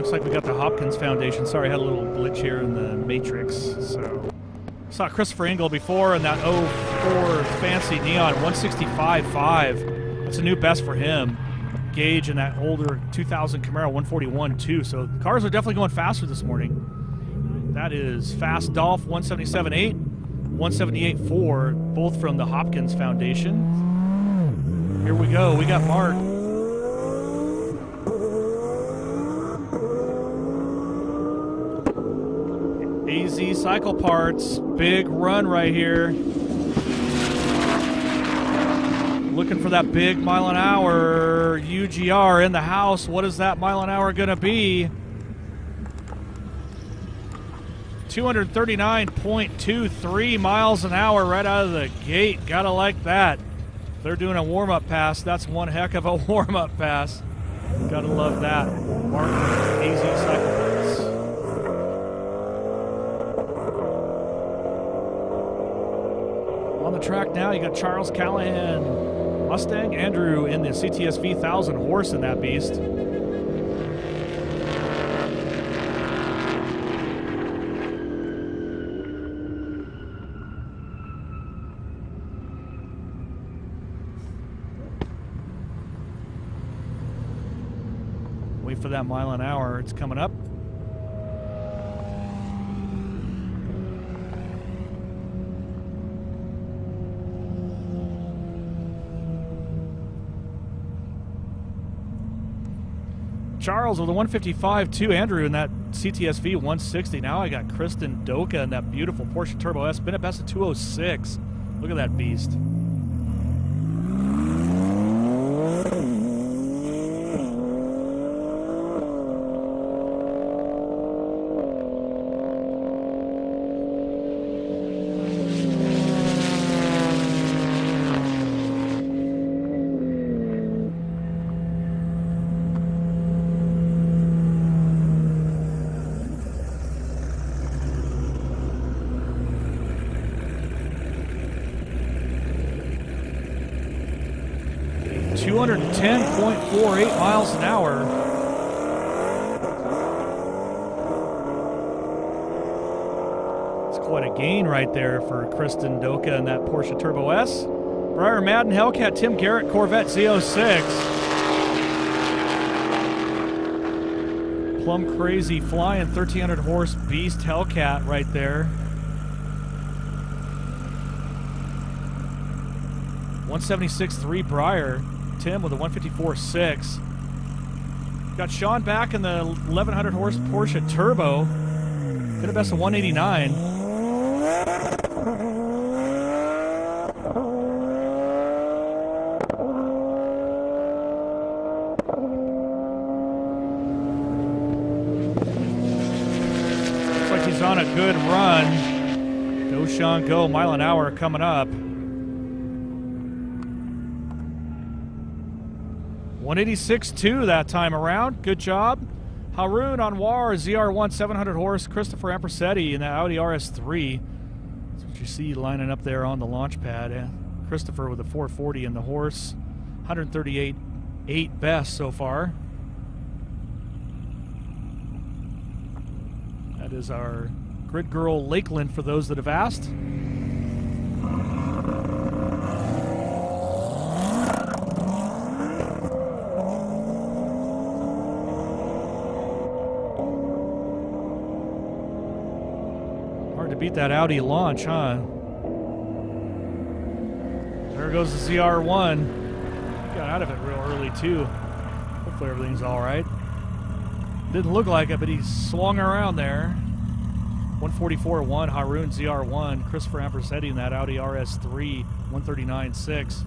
looks like we got the Hopkins Foundation. Sorry, I had a little glitch here in the matrix. So saw Christopher Engel before in that 04 fancy neon 165.5. That's a new best for him. Gage in that older 2000 Camaro 141.2. So cars are definitely going faster this morning. That is Fast Dolph 177.8, 178.4, both from the Hopkins Foundation. Here we go. We got Mark. AZ Cycle Parts, big run right here. Looking for that big mile an hour. UGR in the house. What is that mile an hour going to be? 239.23 miles an hour right out of the gate. Gotta like that. They're doing a warm-up pass. That's one heck of a warm-up pass. Gotta love that. Mark, AZ Cycle Parts. On the track now, you got Charles Callahan. Mustang, Andrew in the CTSV 1000 horse in that beast. Wait for that mile an hour. It's coming up. Charles with a 155.2, Andrew in that CTSV 160. Now I got Kristen Doka in that beautiful Porsche Turbo S. Been at best of 206. Look at that beast. .48 miles an hour. It's quite a gain right there for Kristen Doka in that Porsche Turbo S. Briar Madden Hellcat, Tim Garrett, Corvette Z06. Plum Crazy Flying 1300 horse beast Hellcat right there. 176.3 Briar. Tim with a 154.6. Got Sean back in the 1100 horse Porsche Turbo. Hit a best of 189. Looks like he's on a good run. Go Sean, go. Mile an hour coming up. 186.2 that time around. Good job. Haroon Anwar, ZR1 700 horse. Christopher Ampersetti in the Audi RS3. That's what you see lining up there on the launch pad. Christopher with a 440 in the horse. 138.8 best so far. That is our Grid Girl Lakeland for those that have asked. Beat that Audi launch, huh? There goes the ZR1. Got out of it real early, too. Hopefully everything's all right. Didn't look like it, but he swung around there. 144.1, Haroon ZR1. Christopher Ampersetti in that Audi RS3, 139.6.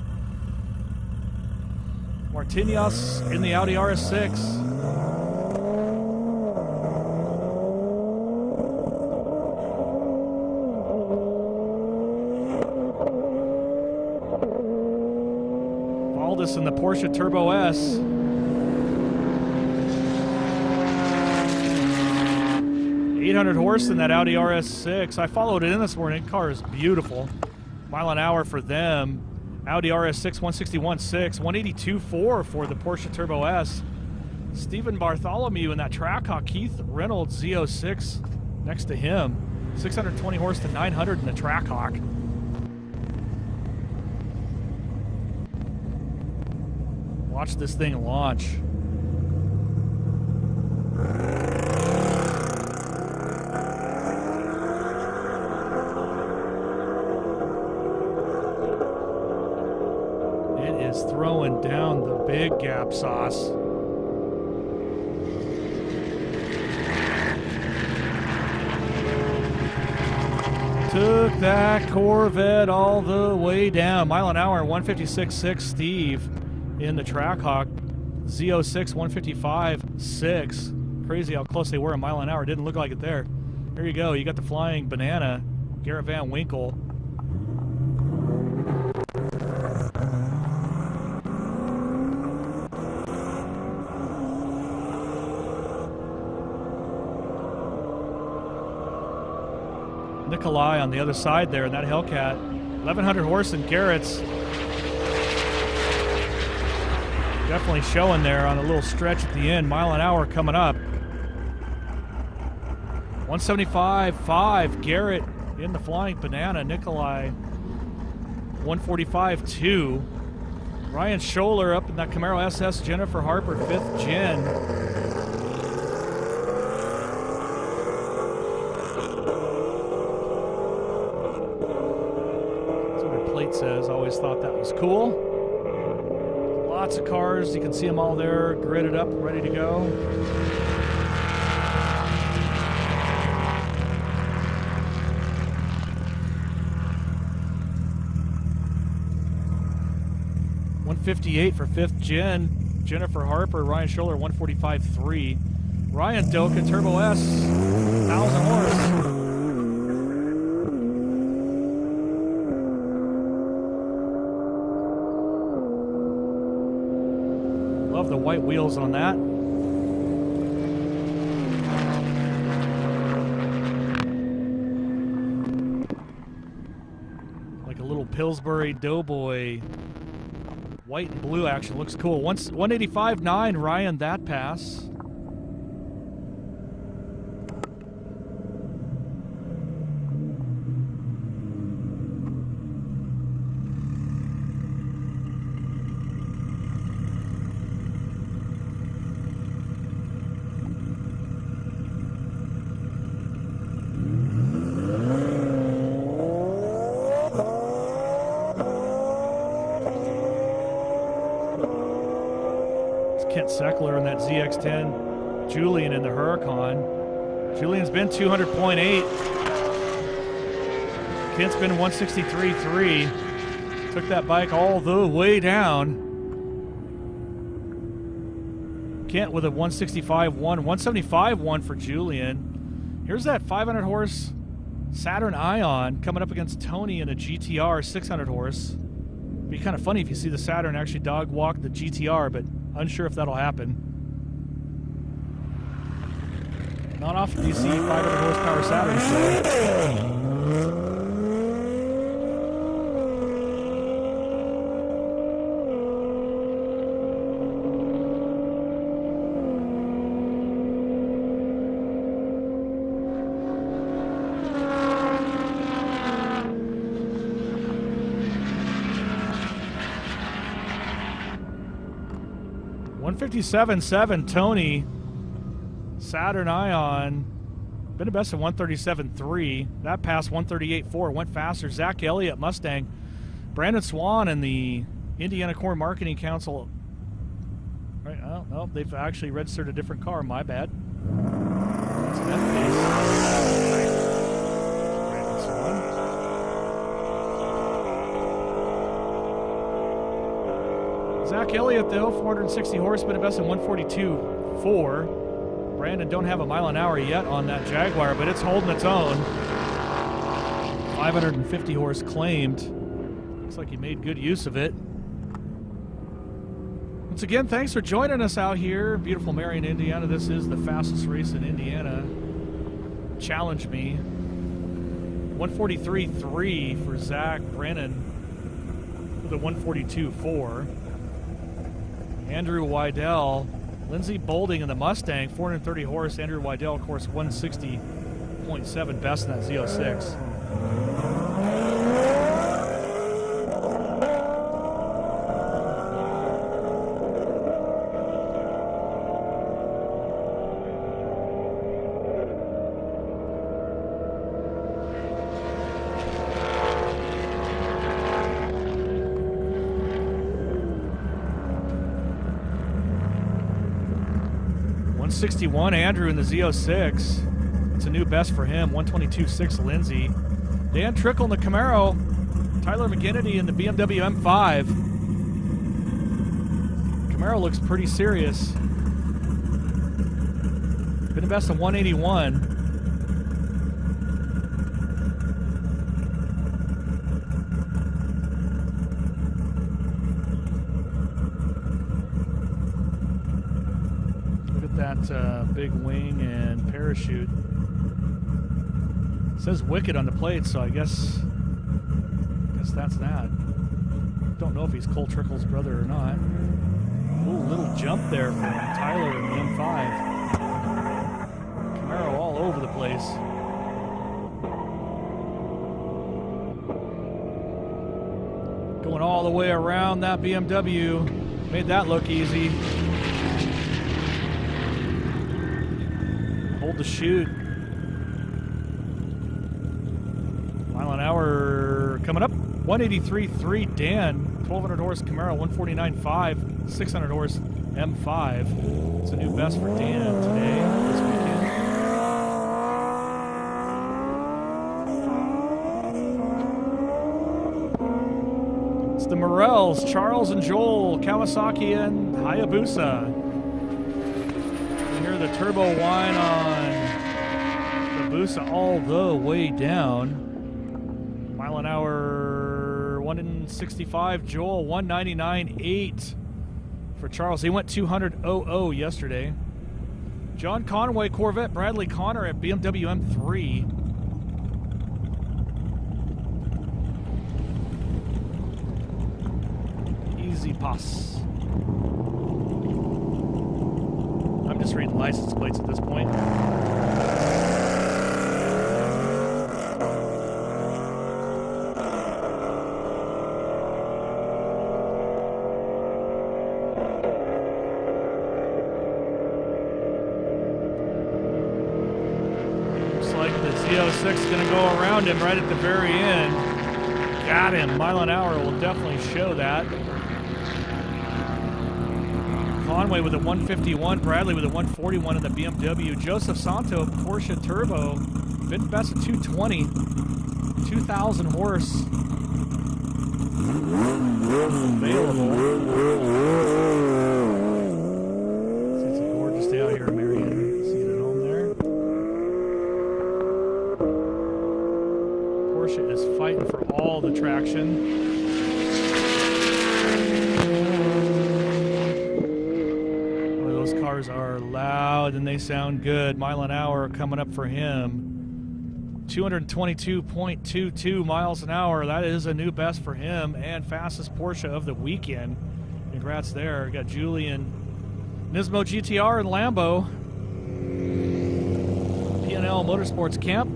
Martinios in the Audi RS6. In the Porsche Turbo S. 800 horse in that Audi RS6. I followed it in this morning. The car is beautiful. Mile an hour for them. Audi RS6 161.6, 182.4 for the Porsche Turbo S. Stephen Bartholomew in that Trackhawk. Keith Reynolds, Z06, next to him. 620 horse to 900 in the Trackhawk. Watch this thing launch. It is throwing down the big gap sauce. Took that Corvette all the way down. Mile an hour, 156.6, Steve in the Trackhawk. Z06, 155.6. Crazy how close they were a mile an hour. Didn't look like it there. There you go. You got the Flying Banana, Garrett Van Winkle. Nikolai on the other side there in that Hellcat. 1,100 horse and Garrett's definitely showing there on a little stretch at the end. Mile an hour coming up. 175.5 Garrett in the Flying Banana. Nikolai 145.2. Ryan Scholler up in that Camaro SS. Jennifer Harper 5th gen. Says, always thought that was cool. Lots of cars, you can see them all there, gridded up, ready to go. $158 for 5th gen. Jennifer Harper, Ryan Scholler, 145.3. Ryan Doka, Turbo S, 1,000 horse. Love the white wheels on that. Like a little Pillsbury Doughboy. White and blue action. Looks cool. 185.9 Ryan that pass. Kent Seckler in that ZX-10. Julian in the Huracan. Julian's been 200.8. Kent's been 163.3. Took that bike all the way down. Kent with a 165.1, 175.1 for Julian. Here's that 500 horse Saturn Ion coming up against Tony in a GTR 600 horse. Be kind of funny if you see the Saturn actually dog walk the GTR, but unsure if that'll happen. Not often do you see 500 horsepower Saturn. $157.7 Tony Saturn Ion. Been a best of 137.3. That passed 138.4. Went faster. Zach Elliott Mustang. Brandon Swan and the Indiana Corn Marketing Council. Right? Oh, no, they've actually registered a different car. My bad. That's an F-Pace. Brandon Swan. Zach Elliott, though, 460 horse, but a best of 142.4. Brandon don't have a mile an hour yet on that Jaguar, but it's holding its own. 550 horse claimed. Looks like he made good use of it. Once again, thanks for joining us out here. Beautiful Marion, Indiana. This is the fastest race in Indiana. Challenge me. 143.3 for Zach Brennan with a 142.4. Andrew Wydell Lindsey Bolding in the Mustang, 430 horse. Andrew Wydell, of course, 160.7 best in that Z06. .161 Andrew in the Z06. It's a new best for him. 122.6 Lindsey. Dan Trickle in the Camaro. Tyler McGinnity in the BMW M5. Camaro looks pretty serious. Been a best of 181. That big wing and parachute. It says Wicked on the plate, so I guess that's that. Don't know if he's Cole Trickle's brother or not. Ooh, little jump there from Tyler in the M5. Camaro all over the place. Going all the way around that BMW. Made that look easy. Hold the chute. Mile an hour coming up. 183.3 Dan. 1200 horse Camaro. 149.5. 600 horse M5. It's a new best for Dan today, this weekend. It's the Morels, Charles and Joel, Kawasaki and Hayabusa. The turbo whine on the Busa all the way down. Mile an hour, 165. Joel, 199.8 for Charles. He went 200.00 yesterday. John Conway, Corvette. Bradley Connor at BMW M3. Easy pass. I'm just reading license plates at this point. Looks like the Z06 is going to go around him right at the very end. Got him. Mile an hour will definitely show that. Conway with a 151, Bradley with a 141 in the BMW. Joseph Santo, Porsche Turbo, been best at 220, 2,000 horse available. See, it's a gorgeous day out here, Marion. See it at home there. Porsche is fighting for all the traction. Cars are loud and they sound good. Mile an hour coming up for him. 222.22 miles an hour. That is a new best for him and fastest Porsche of the weekend. Congrats there. Got Julian Nismo GTR and Lambo. P&L Motorsports Camp.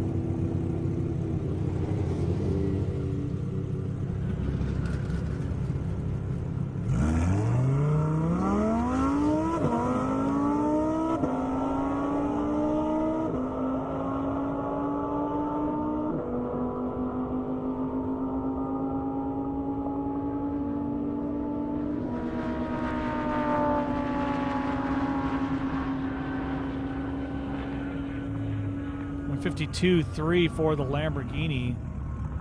$52.3 for the Lamborghini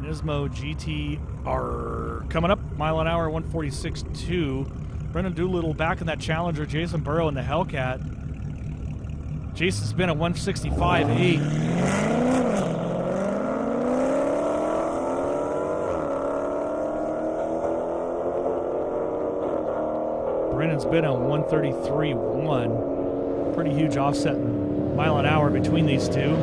Nismo GTR. Coming up, mile an hour, 146.2. Brendan Doolittle back in that Challenger. Jason Burrow in the Hellcat. Jason's been at 165.8. Brennan's been at 133.1. Pretty huge offset in mile an hour between these two.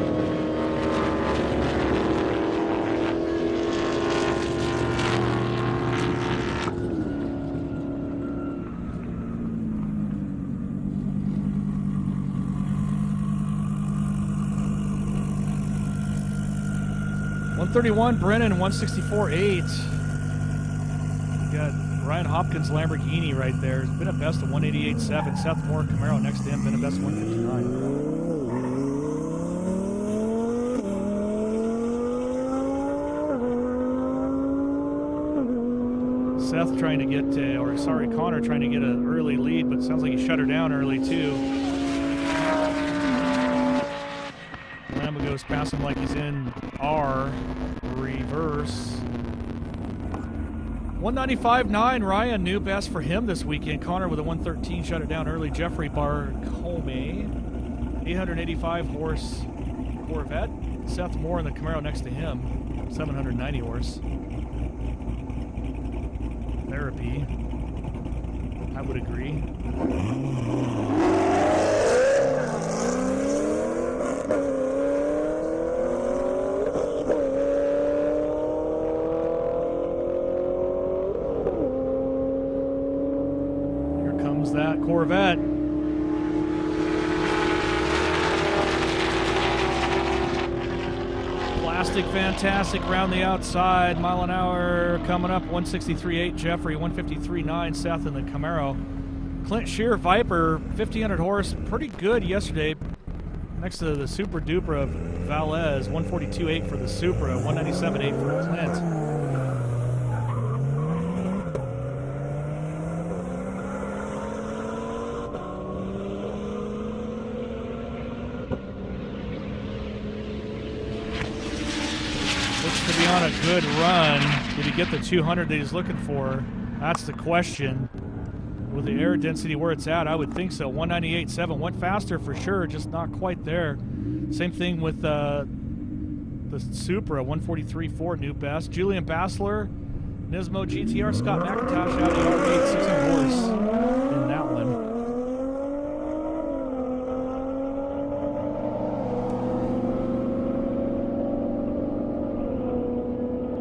131, Brennan, 164.8. We got Ryan Hopkins' Lamborghini right there. It's been a best of 188.7. Seth Moore, Camaro next to him, been a best of 159. Seth trying to get, Connor trying to get an early lead, but it sounds like he shut her down early too. Lamba goes past him like he's in R, reverse. 195.9, Ryan, new best for him this weekend. Connor with a 113, shut it down early. Jeffrey Barcome, 885 horse Corvette. Seth Moore in the Camaro next to him, 790 horse. Therapy, I would agree. Here comes that Corvette. Plastic fantastic around the outside, mile an hour coming up, 163.8 Jeffrey, 153.9 Seth in the Camaro. Clint Shear Viper, 1,500 horse, pretty good yesterday. Next to the Super Duper of Valez, 142.8 for the Supra, 197.8 for Clint. To be on a good run. Did he get the 200 that he's looking for? That's the question. With the air density where it's at, I would think so. 198.7 went faster for sure, just not quite there. Same thing with the Supra, 143.4 new best. Julian Bassler, Nismo GTR, Scott McIntosh out of R8, 600 horse in that one.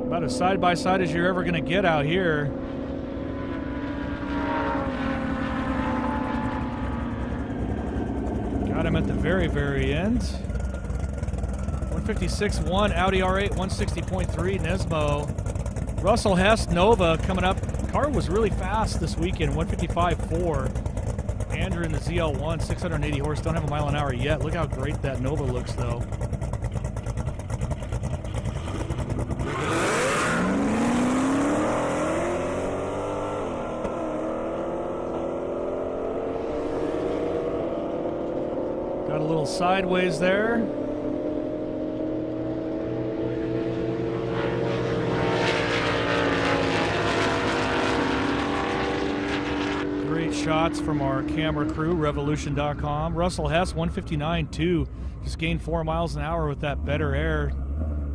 About as side-by-side as you're ever going to get out here. Got him at the very, very end. 156.1 Audi R8, 160.3 Nismo. Russell Hess Nova coming up. Car was really fast this weekend, 155.4. Andrew in the ZL1, 680 horse. Don't have a mile an hour yet. Look how great that Nova looks, though. Got a little sideways there. Great shots from our camera crew, revolution.com. Russell Hess, 159.2. Just gained 4 miles an hour with that better air.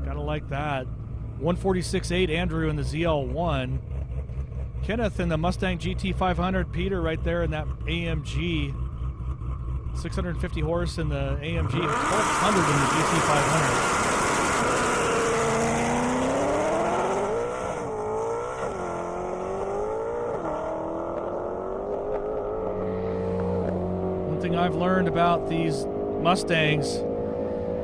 Gotta like that. 146.8 Andrew in the ZL1. Kenneth in the Mustang GT500. Peter right there in that AMG. 650 horse in the AMG, 1,200 in the GT500. One thing I've learned about these Mustangs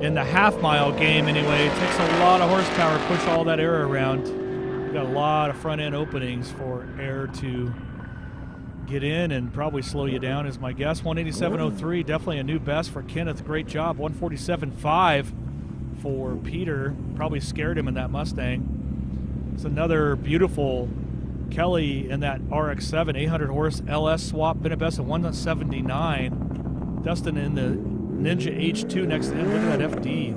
in the half-mile game anyway, it takes a lot of horsepower to push all that air around. You've got a lot of front-end openings for air to get in and probably slow you down is my guess. 187.03, definitely a new best for Kenneth. Great job. 147.5 for Peter. Probably scared him in that Mustang. It's another beautiful Kelly in that RX-7, 800 horse LS swap. Been a best of 179. Dustin in the Ninja H2 next to him. Look at that FD.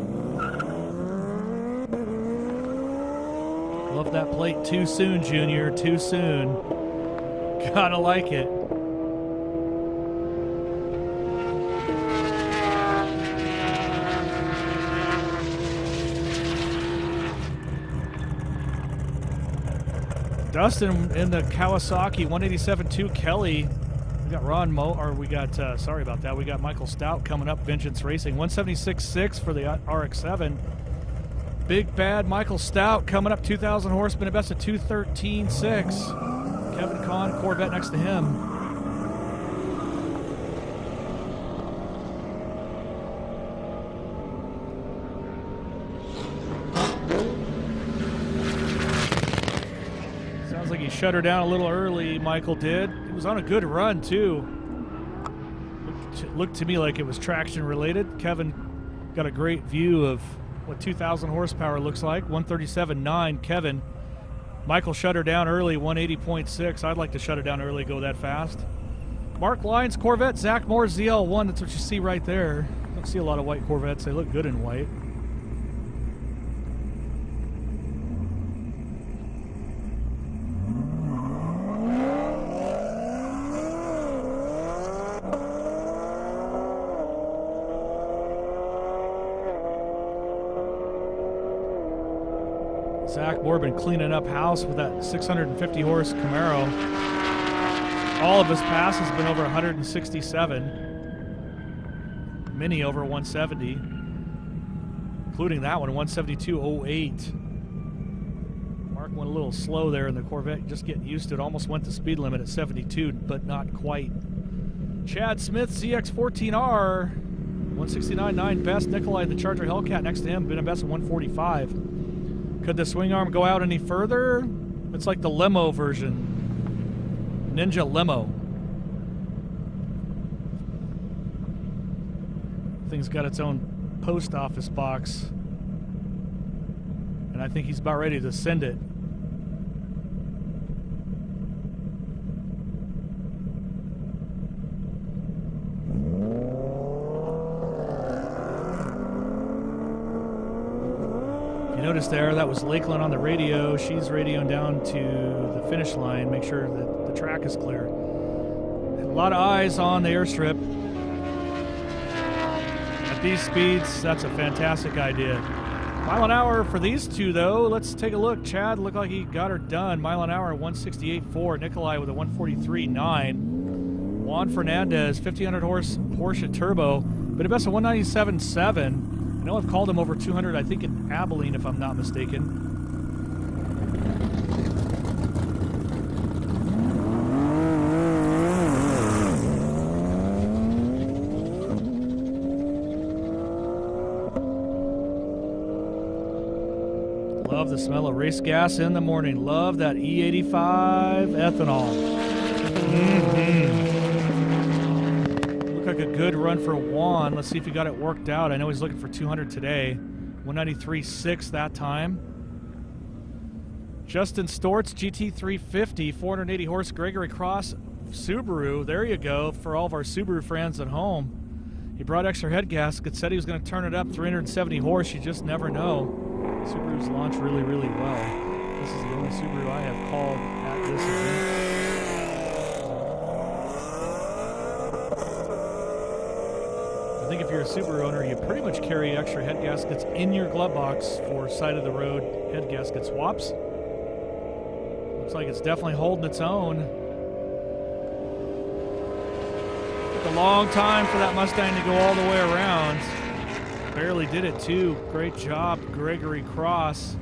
Love that plate. Too soon, Junior. Too soon. Gotta like it. Dustin in the Kawasaki 187.2 Kelly. We got Ron Mo, or we got, sorry about that. We got Michael Stout coming up, Vengeance Racing. 176.6 for the RX-7. Big bad Michael Stout coming up, 2,000 horse, been a best of 213.6. Kevin Kahn, Corvette next to him. shut her down a little early, Michael did. He was on a good run, too. Looked to me like it was traction related. Kevin got a great view of what 2,000 horsepower looks like. 137.9, Kevin. Michael shut her down early, 180.6. I'd like to shut her down early, go that fast. Mark Lyons Corvette, Zach Moore ZL1. That's what you see right there. Don't see a lot of white Corvettes. They look good in white. Zach Moore been cleaning up house with that 650 horse Camaro. All of his passes have been over 167. Mini over 170. Including that one, 172.08. Mark went a little slow there in the Corvette. Just getting used to it. Almost went the speed limit at 72, but not quite. Chad Smith, ZX14R. 169.9 best. Nikolai the Charger Hellcat next to him. Been a best of 145. Could the swing arm go out any further? It's like the limo version. Ninja Limo. Thing's got its own post office box. And I think he's about ready to send it. Notice there, that was Lakeland on the radio. She's radioing down to the finish line, make sure that the track is clear. A lot of eyes on the airstrip. At these speeds, that's a fantastic idea. Mile an hour for these two, though. Let's take a look. Chad looked like he got her done. Mile an hour, 168.4. Nikolai with a 143.9. Juan Fernandez, 1,500 horse Porsche Turbo, but a best of 197.7. I know I've called him over 200, I think in Abilene, if I'm not mistaken. Love the smell of race gas in the morning. Love that E85 ethanol. Like a good run for Juan. Let's see if he got it worked out. I know he's looking for 200 today. 193.6 that time. Justin Stortz, GT350, 480 horse Gregory Cross Subaru. There you go for all of our Subaru fans at home. He brought extra head gasket, said he was going to turn it up, 370 horse. You just never know. Subarus launch really, really well. This is the only Subaru I have called at this event. I think if you're a Subaru owner, you pretty much carry extra head gaskets in your glove box for side-of-the-road head gasket swaps. Looks like it's definitely holding its own. Took a long time for that Mustang to go all the way around. Barely did it, too. Great job, Gregory Cross.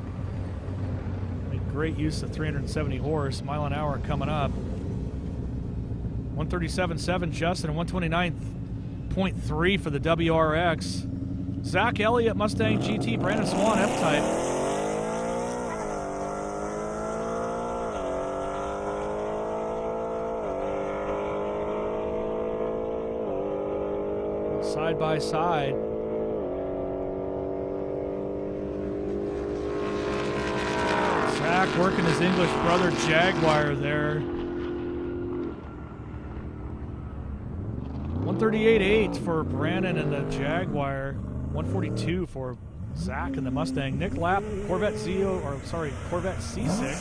Made great use of 370 horse. Mile an hour coming up. 137.7 Justin and 129.3 for the WRX. Zach Elliott, Mustang GT, Brandon Swan, F-Type. Side by side. Zach working his English brother Jaguar there. 138.8 for Brandon and the Jaguar. 142 for Zach and the Mustang. Nick Lapp, Corvette Corvette C6.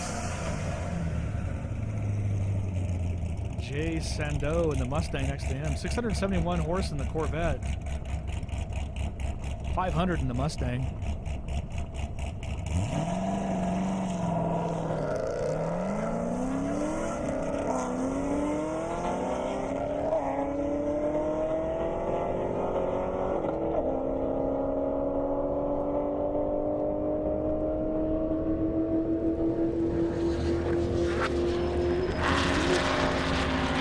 Jay Sandeau in the Mustang next to him. 671 horse in the Corvette. 500 in the Mustang.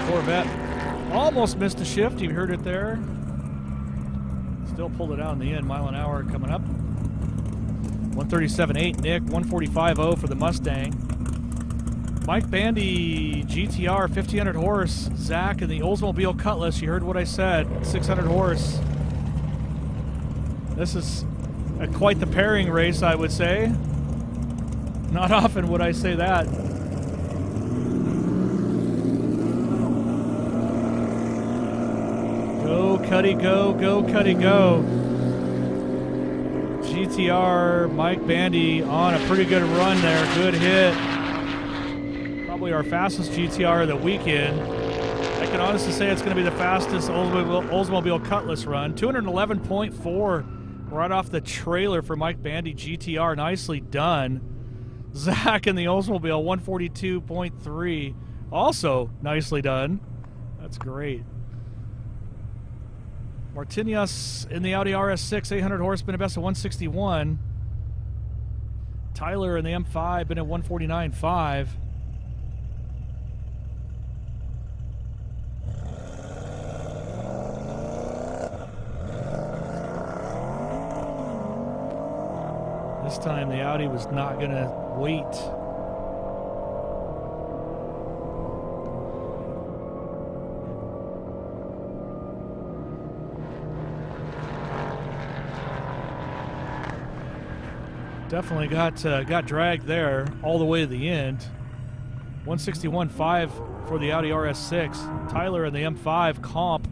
Corvette almost missed a shift. You heard it there. Still pulled it out in the end. Mile an hour coming up. 137.8 Nick, 145.0 for the Mustang. Mike Bandy, GTR, 1500 horse. Zach in the Oldsmobile Cutlass. You heard what I said, 600 horse. This is quite the pairing race, I would say. Not often would I say that. Go, Cuddy, go, go, Cuddy, go. GTR, Mike Bandy on a pretty good run there. Good hit. Probably our fastest GTR of the weekend. I can honestly say it's going to be the fastest Oldsmobile Cutlass run. 211.4 right off the trailer for Mike Bandy GTR. Nicely done. Zach in the Oldsmobile, 142.3. Also nicely done. That's great. Martinius in the Audi RS6, 800 horse, been a best of 161. Tyler in the M5, been at 149.5. This time the Audi was not going to wait. Definitely got dragged there all the way to the end. 161.5 for the Audi RS6. Tyler in the M5 comp,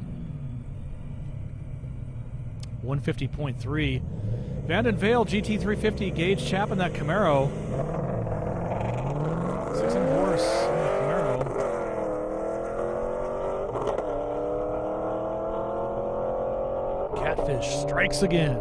150.3. Vanden Vale GT350, Gage Chapin, that Camaro. 600 horse in the Camaro. Catfish strikes again.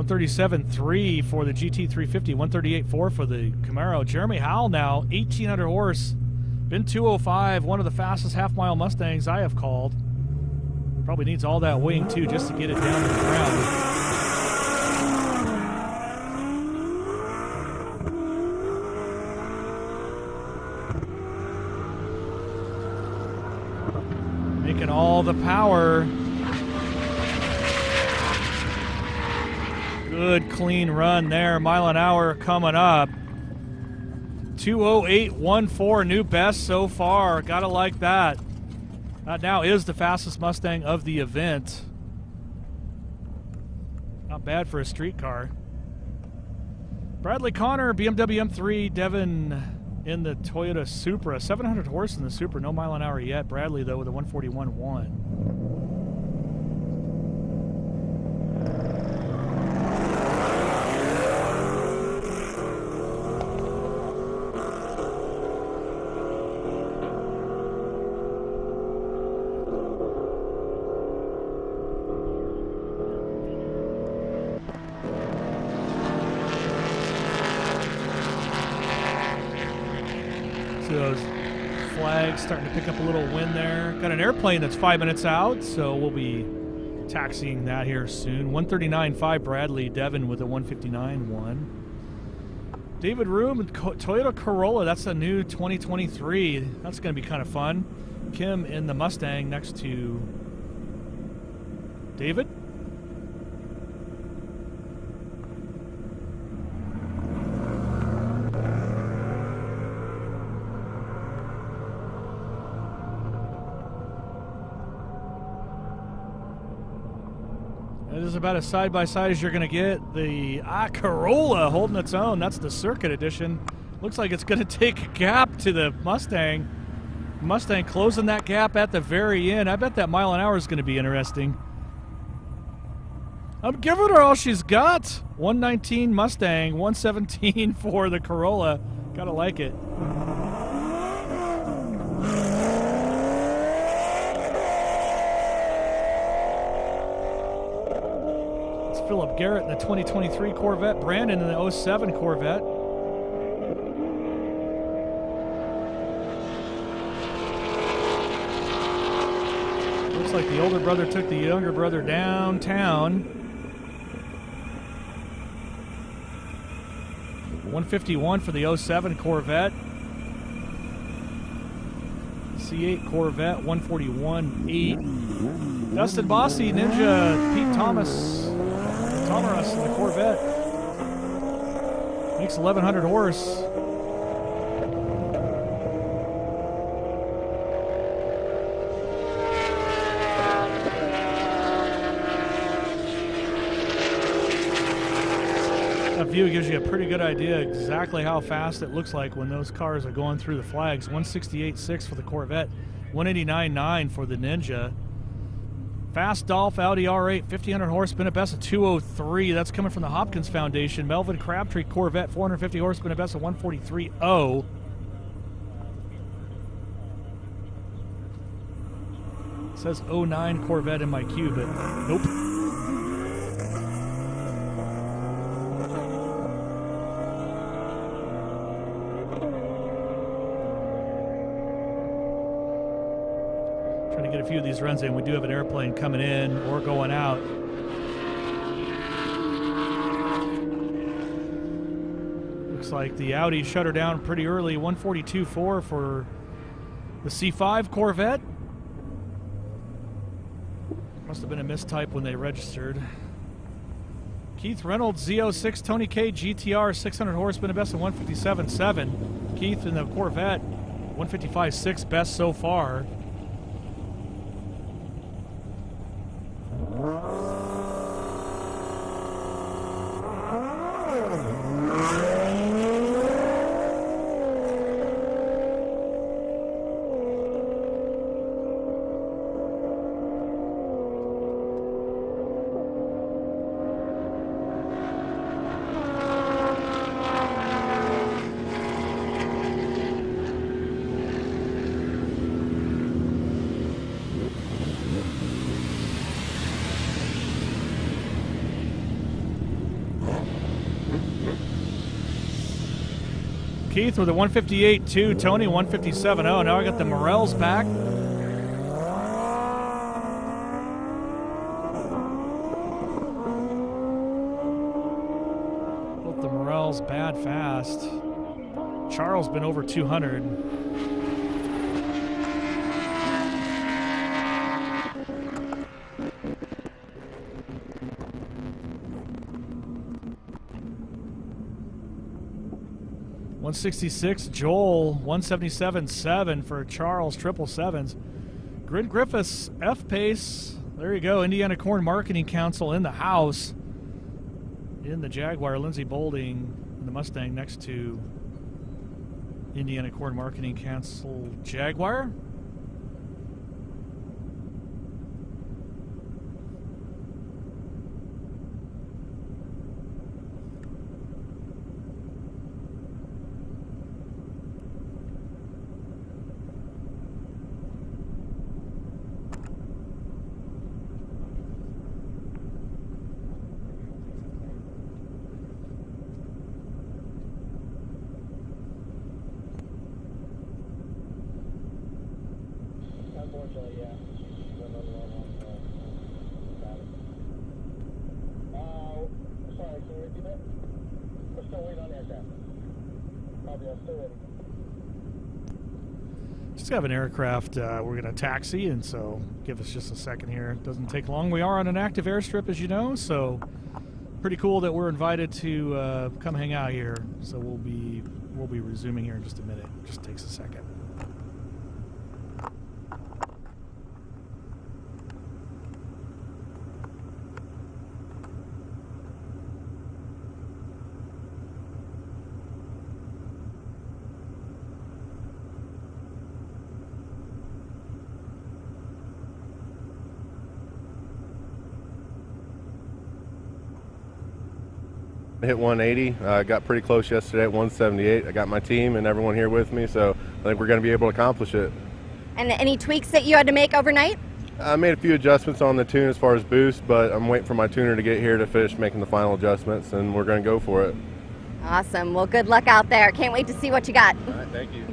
$137.3 for the GT350, $138.4 for the Camaro. Jeremy Howell now, 1,800 horse, been 205, one of the fastest half-mile Mustangs I have called. Probably needs all that wing, too, just to get it down to the ground. Making all the power. Good clean run there. Mile an hour coming up. 2:08.14, new best so far. Gotta like that. That now is the fastest Mustang of the event. Not bad for a street car. Bradley Connor, BMW M3. Devin in the Toyota Supra. 700 horse in the Supra. No mile an hour yet. Bradley, though, with a 141.1. Those flags starting to pick up a little wind there. Got an airplane that's 5 minutes out, so we'll be taxiing that here soon. 139.5 Bradley, Devin with a 159.1. David Room, Toyota Corolla, that's a new 2023. That's going to be kind of fun. Kim in the Mustang next to David. It is about as side-by-side as you're going to get. The Corolla holding its own. That's the Circuit Edition. Looks like it's going to take a gap to the Mustang. Mustang closing that gap at the very end. I bet that mile an hour is going to be interesting. I'm giving her all she's got. 119 Mustang, 117 for the Corolla. Gotta like it. Philip Garrett in the 2023 Corvette, Brandon in the 07 Corvette. Looks like the older brother took the younger brother downtown. 151 for the 07 Corvette. C8 Corvette, 141.8. Dustin Bossy, Ninja, Pete Thomas, Tomaras in the Corvette. Makes 1,100 horse. That view gives you a pretty good idea exactly how fast it looks like when those cars are going through the flags. 168.6 for the Corvette, 189.9 for the Ninja. Fast Dolph Audi R8, 1,500 horse, been a best of 203. That's coming from the Hopkins Foundation. Melvin Crabtree Corvette, 450 horse, been a best of 143.0. It says 09 Corvette in my queue, but nope. Get a few of these runs in. We do have an airplane coming in or going out. Looks like the Audi shut her down pretty early. 142.4 for the C5 Corvette. Must have been a mistype when they registered. Keith Reynolds, Z06 Tony K GTR, 600 horse, been a best of 157.7. Keith in the Corvette, 155.6 best so far. Keith with a 158.2, Tony 157.0. Now I got the Morels back. Both the Morels bad fast. Charles been over 200. $166, Joel, 177.7 for Charles, 777s. Grid Griffiths, F-Pace. There you go, Indiana Corn Marketing Council in the house. In the Jaguar, Lindsey Bolding in the Mustang next to Indiana Corn Marketing Council Jaguar. Just have an aircraft we're going to taxi, and so give us just a second here. It doesn't take long. We are on an active airstrip, as you know, so pretty cool that we're invited to come hang out here. So we'll be resuming here in just a minute. It just takes a second. Hit 180. Got pretty close yesterday at 178. I got my team and everyone here with me, so I think we're going to be able to accomplish it. And any tweaks that you had to make overnight? I made a few adjustments on the tune as far as boost, but I'm waiting for my tuner to get here to finish making the final adjustments, and we're going to go for it. Awesome. Well, good luck out there. Can't wait to see what you got. All right, thank you.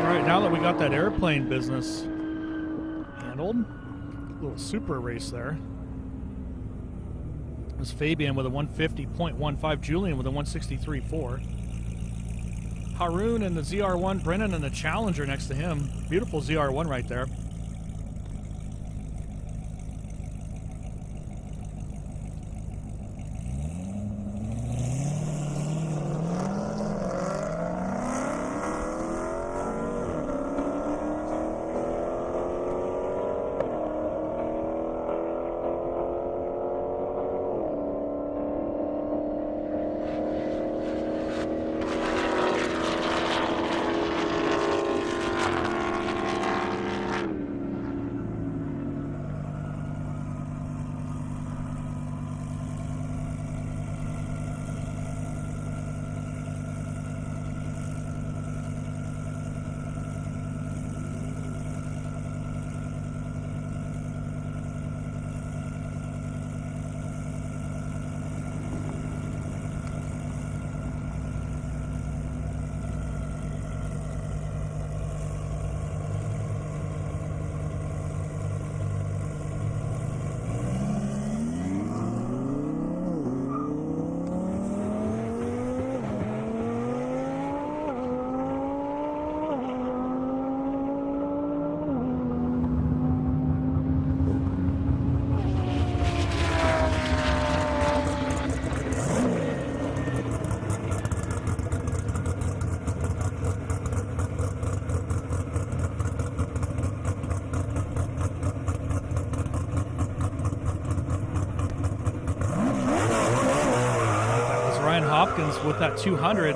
right, now that we got that airplane business handled, little super race there. There's Fabian with a 150.15, Julian with a 163.4. Haroon in the ZR1, Brennan in the Challenger next to him. Beautiful ZR1 right there. Hopkins with that 200.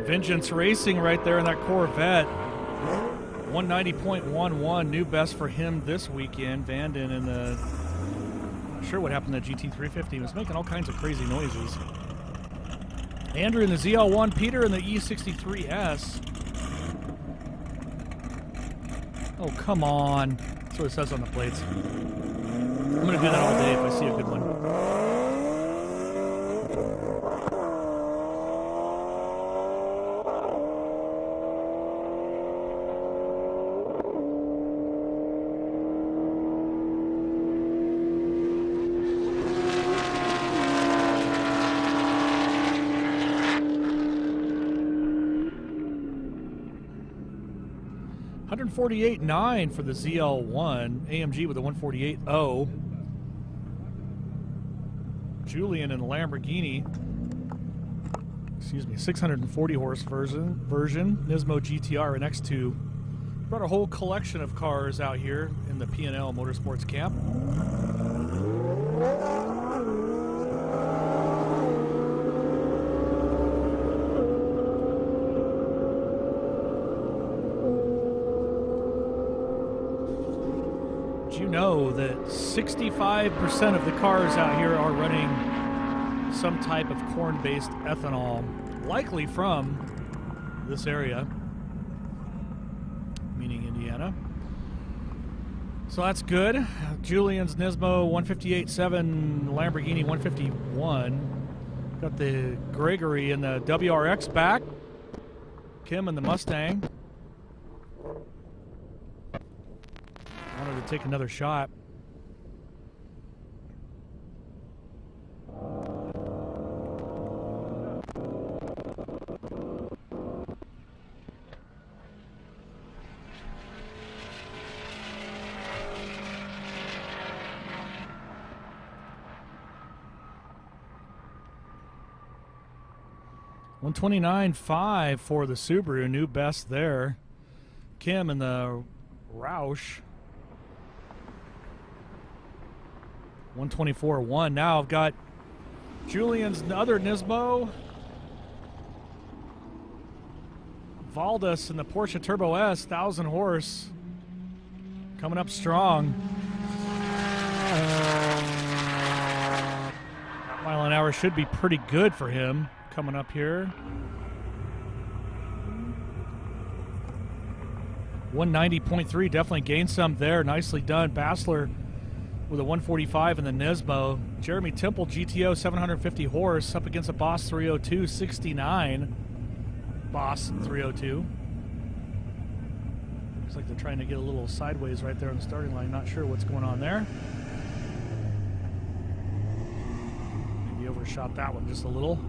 Vengeance Racing right there in that Corvette. 190.11, new best for him this weekend. Vanden in the, not sure what happened to GT350. He was making all kinds of crazy noises. Andrew in the ZL1, Peter in the E63S. Oh, come on. That's what it says on the plates. I'm going to do that all day if I see a good one. $148.9 for the ZL1. AMG with a 148.0. Julian in the Lamborghini. Excuse me, 640 horse version. Nismo GTR and X2. Brought a whole collection of cars out here in the P&L Motorsports camp. You know that 65% of the cars out here are running some type of corn-based ethanol, likely from this area, meaning Indiana. So that's good. Julian's Nismo 158.7, Lamborghini 151. Got the Gregory in the WRX back. Kim in the Mustang. Wanted to take another shot. $129.5 for the Subaru, new best there. Kim in the Roush. 124.1. Now I've got Julian's other Nismo. Valdes in the Porsche Turbo S, 1,000 horse. Coming up strong. Mile an hour should be pretty good for him coming up here. 190.3, definitely gained some there. Nicely done. Bassler with a 145 in the Nismo. Jeremy Temple, GTO, 750 horse, up against a Boss 302, 69. Boss 302. Looks like they're trying to get a little sideways right there on the starting line. Not sure what's going on there. Maybe overshot that one just a little.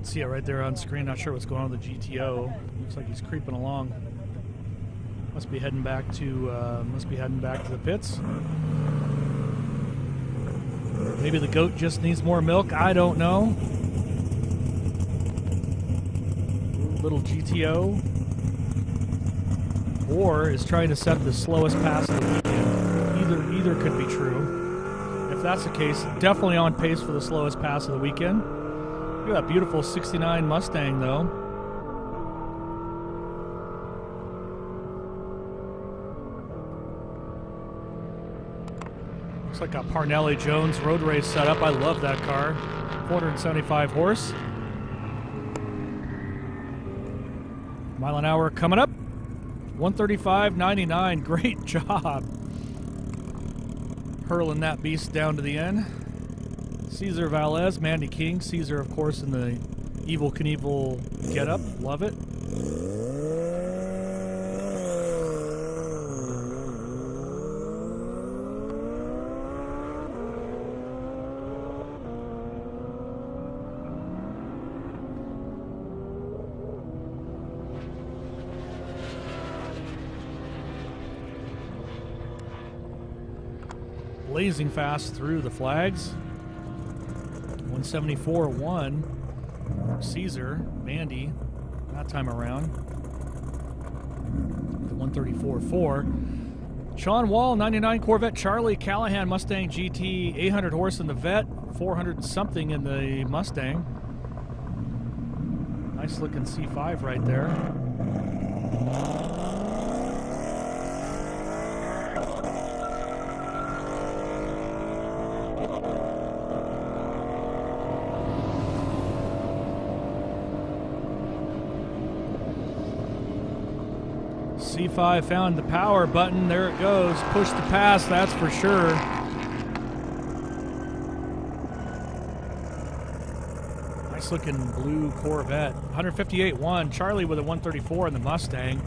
See it right there on screen. Not sure what's going on with the GTO. Looks like he's creeping along. Must be heading back to the pits. Maybe the goat just needs more milk. I don't know. Little GTO, or is trying to set the slowest pass of the weekend. Either could be true. If that's the case, definitely on pace for the slowest pass of the weekend. Look at that beautiful 69 Mustang, though. Looks like a Parnelli Jones road race setup. I love that car. 475 horse. Mile an hour coming up. 135.99. Great job. Hurling that beast down to the end. Cesar Valles, Mandy King. Cesar, of course, in the Evel Knievel getup. Love it. Blazing fast through the flags. 174.1. Caesar, Mandy, that time around. 134.4. Sean Wall, 99 Corvette Charlie. Callahan Mustang GT, 800 horse in the Vet, 400 and something in the Mustang. Nice looking C5 right there. C5 found the power button. There it goes. Push to pass, that's for sure. Nice looking blue Corvette. 158.1. Charlie with a 134 in the Mustang.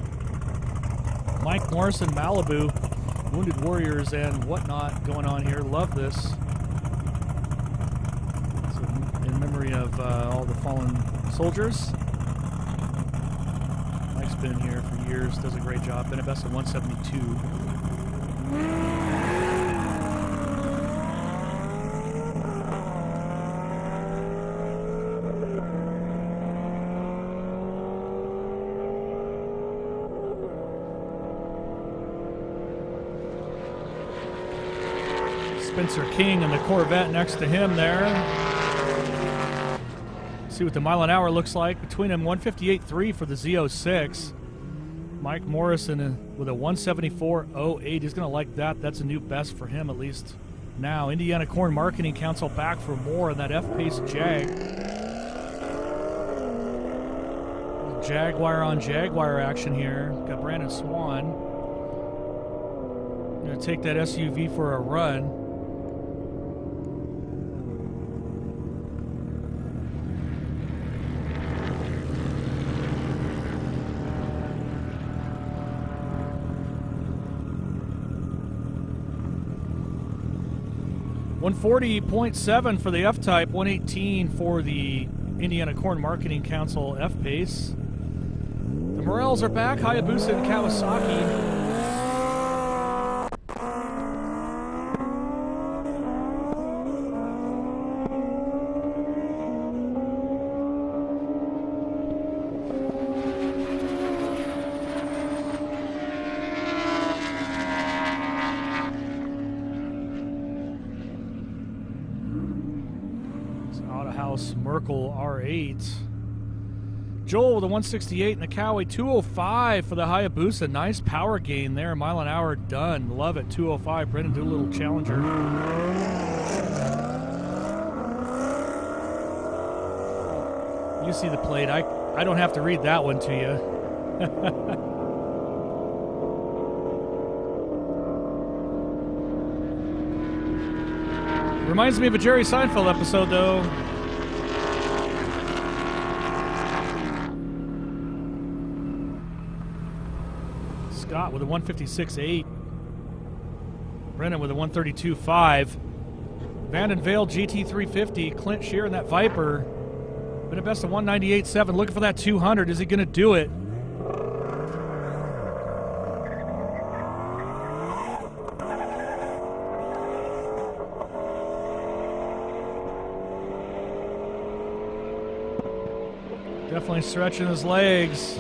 Mike Morrison, Malibu. Wounded Warriors and whatnot going on here. Love this. So in memory of all the fallen soldiers. Mike's been here for years, does a great job. Been a best of 172. Spencer King and the Corvette next to him there. See what the mile an hour looks like between them. 158.3 for the Z06. Mike Morrison with a 174.08. He's going to like that. That's a new best for him, at least now. Indiana Corn Marketing Council back for more in that F-Pace Jag. Jaguar on Jaguar action here. Got Brandon Swan. Going to take that SUV for a run. .7 for the F-Type, 118 for the Indiana Corn Marketing Council F-Pace. The Morels are back, Hayabusa and Kawasaki. Merkel R8. Joel with a 168 in the Cowie. 205 for the Hayabusa. Nice power gain there. Mile an hour done. Love it. 205. Brendan do a little challenger. You see the plate. I don't have to read that one to you. Reminds me of a Jerry Seinfeld episode, though. Scott with a 156.8. Brennan with a 132.5. Vanden Vale GT350. Clint Shear in that Viper. Been a best of 198.7. Looking for that 200. Is he going to do it? Definitely stretching his legs.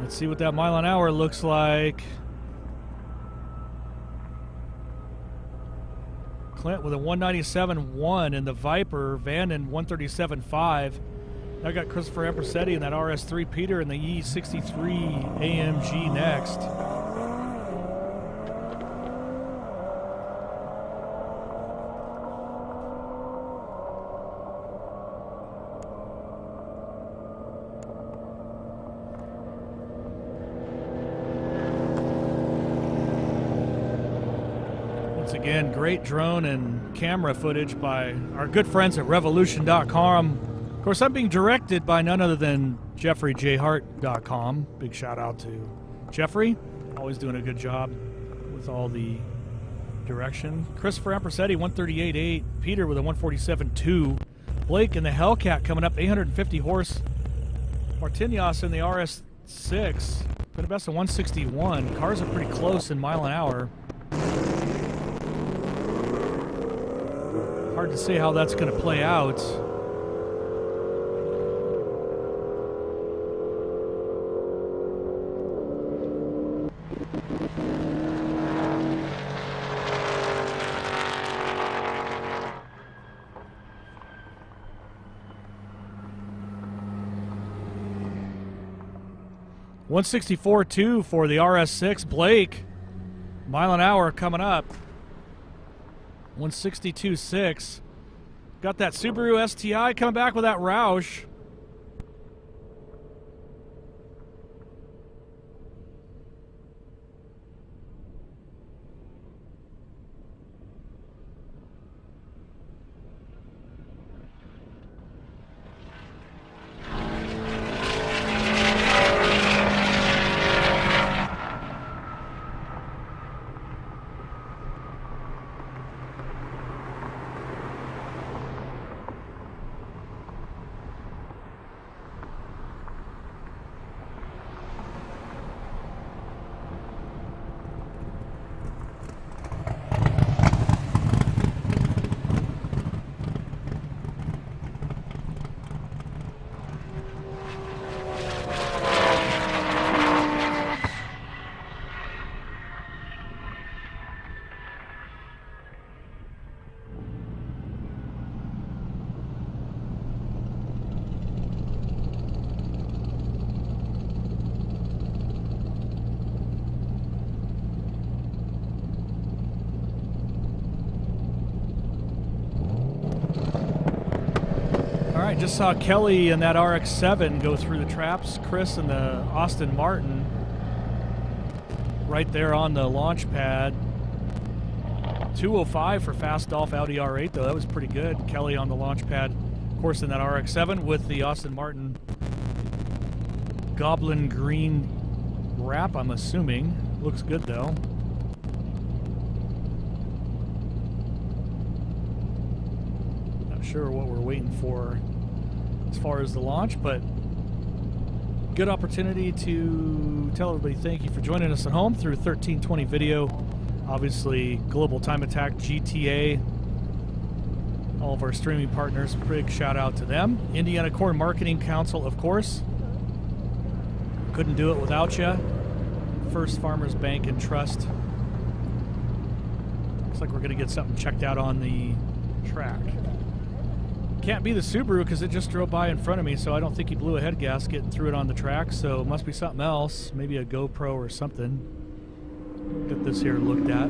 Let's see what that mile an hour looks like. Clint with a 197.1 in the Viper. Vanden 137.5. I got Christopher Ampersetti in that RS3. Peter in the E63 AMG next. Again, great drone and camera footage by our good friends at Revolution.com. Of course, I'm being directed by none other than JeffreyJHart.com. Big shout out to Jeffrey. Always doing a good job with all the direction. Christopher Ampersetti, 138.8. Peter with a 147.2. Blake in the Hellcat coming up, 850 horse. Martinez in the RS6. Been a best of 161. Cars are pretty close in mile an hour. Hard to say how that's going to play out. $164.2 for the RS6. Blake, mile an hour coming up. 162.6. Got that Subaru STI coming back with that Roush. Just saw Kelly in that RX-7 go through the traps. Chris in the Aston Martin right there on the launch pad. 205 for Fastolf Audi R8, though. That was pretty good. Kelly on the launch pad, of course, in that RX-7 with the Aston Martin Goblin Green wrap, I'm assuming. Looks good, though. Not sure what we're waiting for as far as the launch, but good opportunity to tell everybody thank you for joining us at home through 1320 video. Obviously, Global Time Attack, GTA, all of our streaming partners, big shout out to them. Indiana Corn Marketing Council, of course. Couldn't do it without you. First Farmers Bank and Trust. Looks like we're going to get something checked out on the track. Can't be the Subaru because it just drove by in front of me, so I don't think he blew a head gasket threw it on the track, so it must be something else, maybe a GoPro or something. Get this here looked at.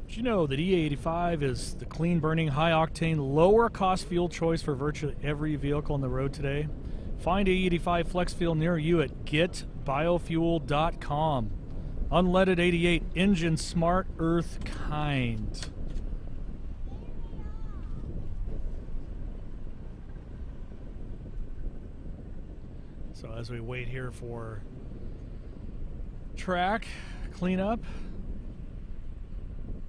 Did you know that E85 is the clean-burning, high-octane, lower-cost fuel choice for virtually every vehicle on the road today? Find E85 Flex Fuel near you at getbiofuel.com. Unleaded 88, engine smart, earth kind. So as we wait here for track cleanup,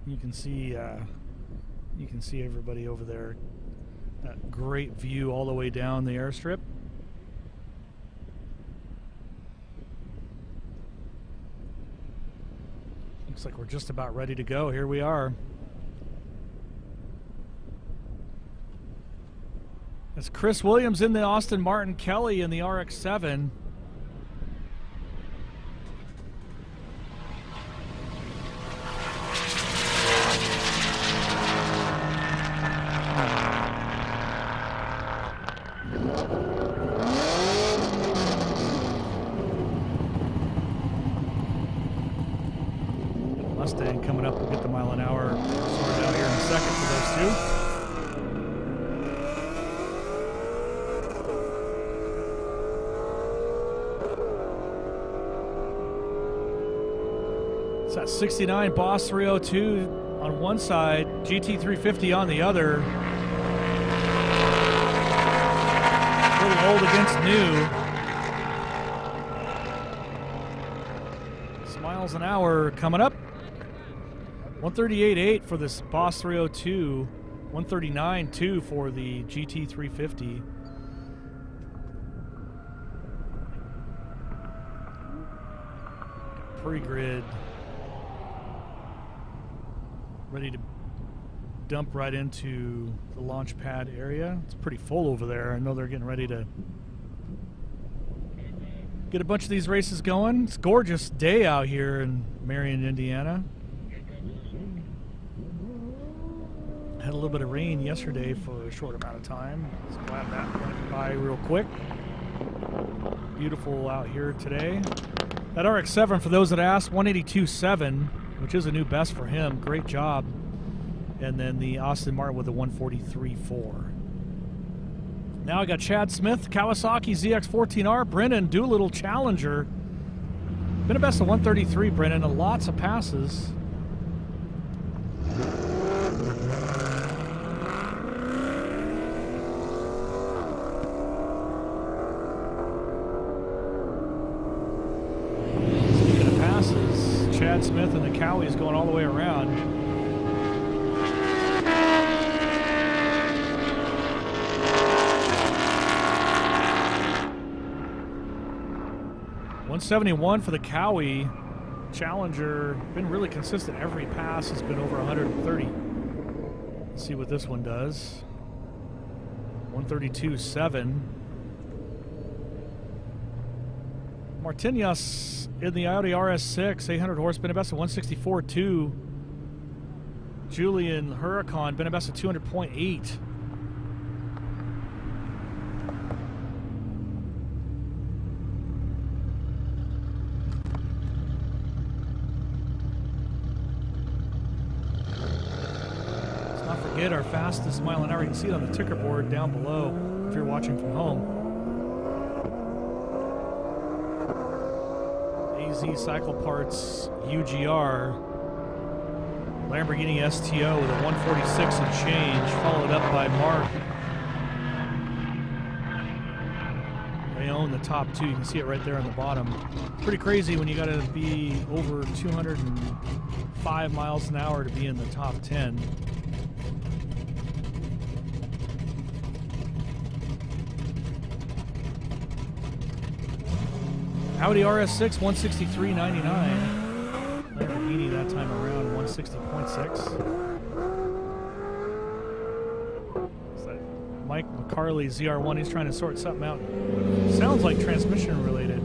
you can see everybody over there. That great view all the way down the airstrip. Looks like we're just about ready to go. Here we are. It's Chris Williams in the Austin Martin, Kelly in the RX-7. Mustang coming up. We'll get the mile an hour sorted out here in a second for those two. It's that 69 Boss 302 on one side, GT350 on the other. A little old against new. Miles an hour coming up. 138.8 for this Boss 302, 139.2 for the GT350. Pre-grid ready to dump right into the launch pad area. It's pretty full over there. I know they're getting ready to get a bunch of these races going. It's a gorgeous day out here in Marion, Indiana. Had a little bit of rain yesterday for a short amount of time. So glad that went by real quick. Beautiful out here today. That RX-7, for those that asked, 182.7, which is a new best for him. Great job. And then the Austin Martin with a 143.4. Now I got Chad Smith, Kawasaki ZX-14R, Brennan Doolittle Challenger. Been a best of 133, Brennan, and lots of passes. Speaking of passes, Chad Smith and the Cowie is going all the way around. 171 for the Cowie. Challenger, been really consistent. Every pass has been over 130. Let's see what this one does. 132.7. Martinez in the Audi RS6, 800 horse, been a best of 164.2. Julian Huracan, been a best of 200.8. Our fastest mile an hour. You can see it on the ticker board down below if you're watching from home. AZ Cycle Parts UGR Lamborghini STO with a 146 and change, followed up by Mark. They own the top two. You can see it right there on the bottom. Pretty crazy when you got to be over 205 miles an hour to be in the top 10. Audi RS6, 163.99. Lamborghini that time around, 160.6. Mike McCarley, ZR1, he's trying to sort something out. Sounds like transmission related.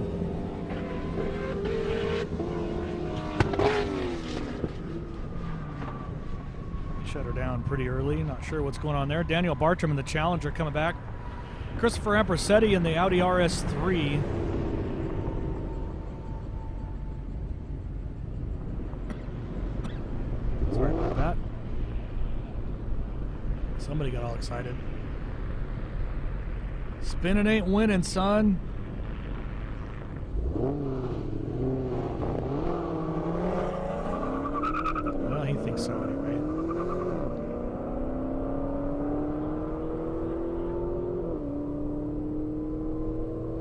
Shut her down pretty early, not sure what's going on there. Daniel Bartram in the Challenger coming back. Christopher Ampersetti in the Audi RS3. Sorry about that. Somebody got all excited. Spinning ain't winning, son. Well, he thinks so anyway.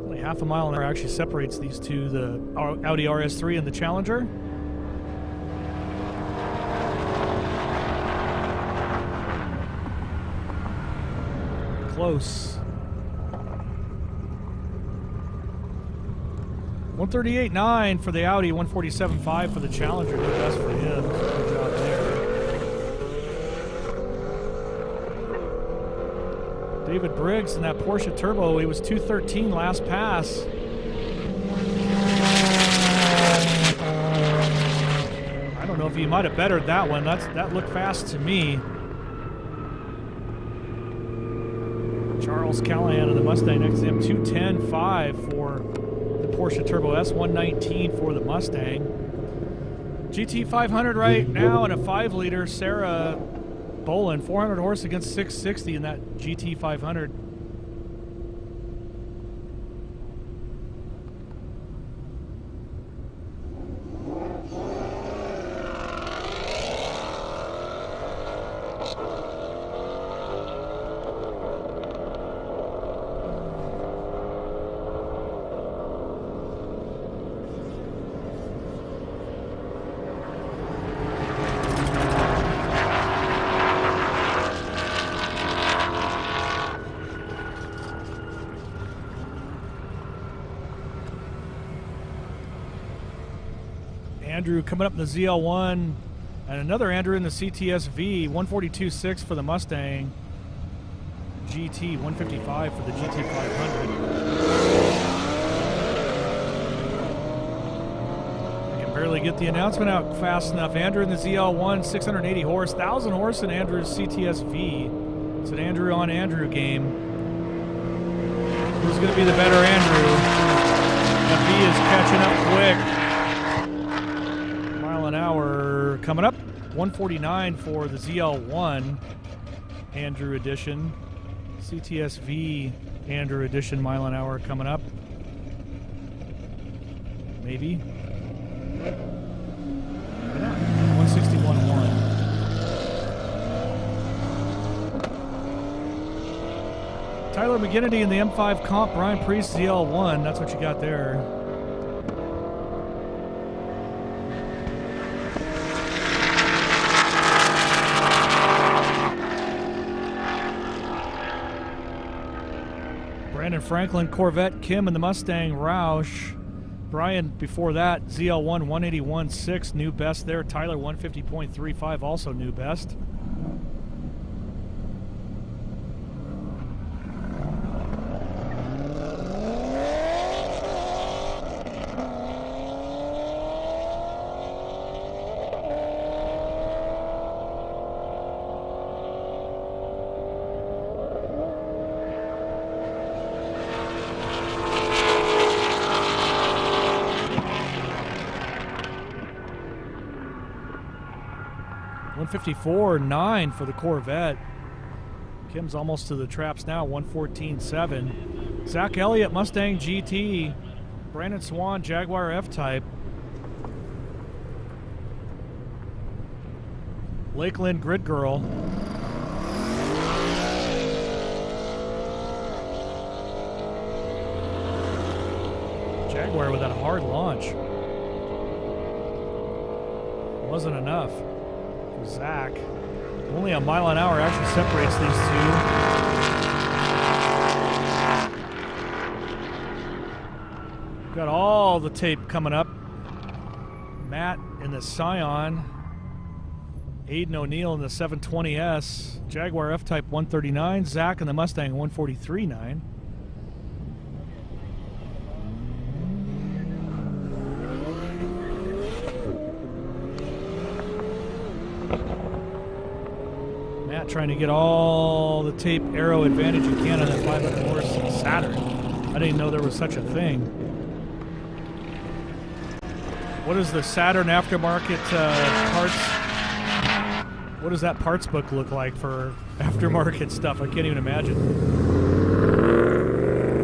Only half a mile an hour actually separates these two, the Audi RS3 and the Challenger. Close. 138.9 for the Audi, 147.5 for the Challenger. Good best for him. Good job there. David Briggs in that Porsche Turbo, he was 213 last pass. I don't know if he might have bettered that one. That looked fast to me. Charles Callahan of the Mustang next to him, 210.5 for the Porsche Turbo S, 119 for the Mustang. GT 500 right now in a 5-liter. Sarah Bolin, 400 horse against 660 in that GT 500. Andrew coming up in the ZL1, and another Andrew in the CTSV, 142.6 for the Mustang GT, 155 for the GT 500. I can barely get the announcement out fast enough. Andrew in the ZL1, 680 horse, 1,000 horse in Andrew's CTSV. It's an Andrew on Andrew game. Who's going to be the better Andrew? FV is catching up quick. An hour coming up, 149 for the ZL1 Andrew edition, CTSV Andrew edition, mile an hour coming up. Maybe 161.1. Tyler McGinnity in the M5 Comp, Brian Priest ZL1. That's what you got there. Brandon Franklin, Corvette, Kim in the Mustang, Roush. Brian, before that, ZL1, 181.6, new best there. Tyler, 150.35, also new best. $154.9 for the Corvette. Kim's almost to the traps now, 114.7. Zach Elliott, Mustang GT. Brandon Swan, Jaguar F-Type. Lakeland Grid Girl. Jaguar with that hard launch. Wasn't enough. Zach. Only a mile an hour actually separates these two. Got all the tape coming up. Matt in the Scion. Aiden O'Neill in the 720S, Jaguar F-Type 139, Zach in the Mustang 143.9. Matt trying to get all the tape aero advantage you can on that 500 horse Saturn. I didn't know there was such a thing. What is the Saturn aftermarket parts? What does that parts book look like for aftermarket stuff? I can't even imagine.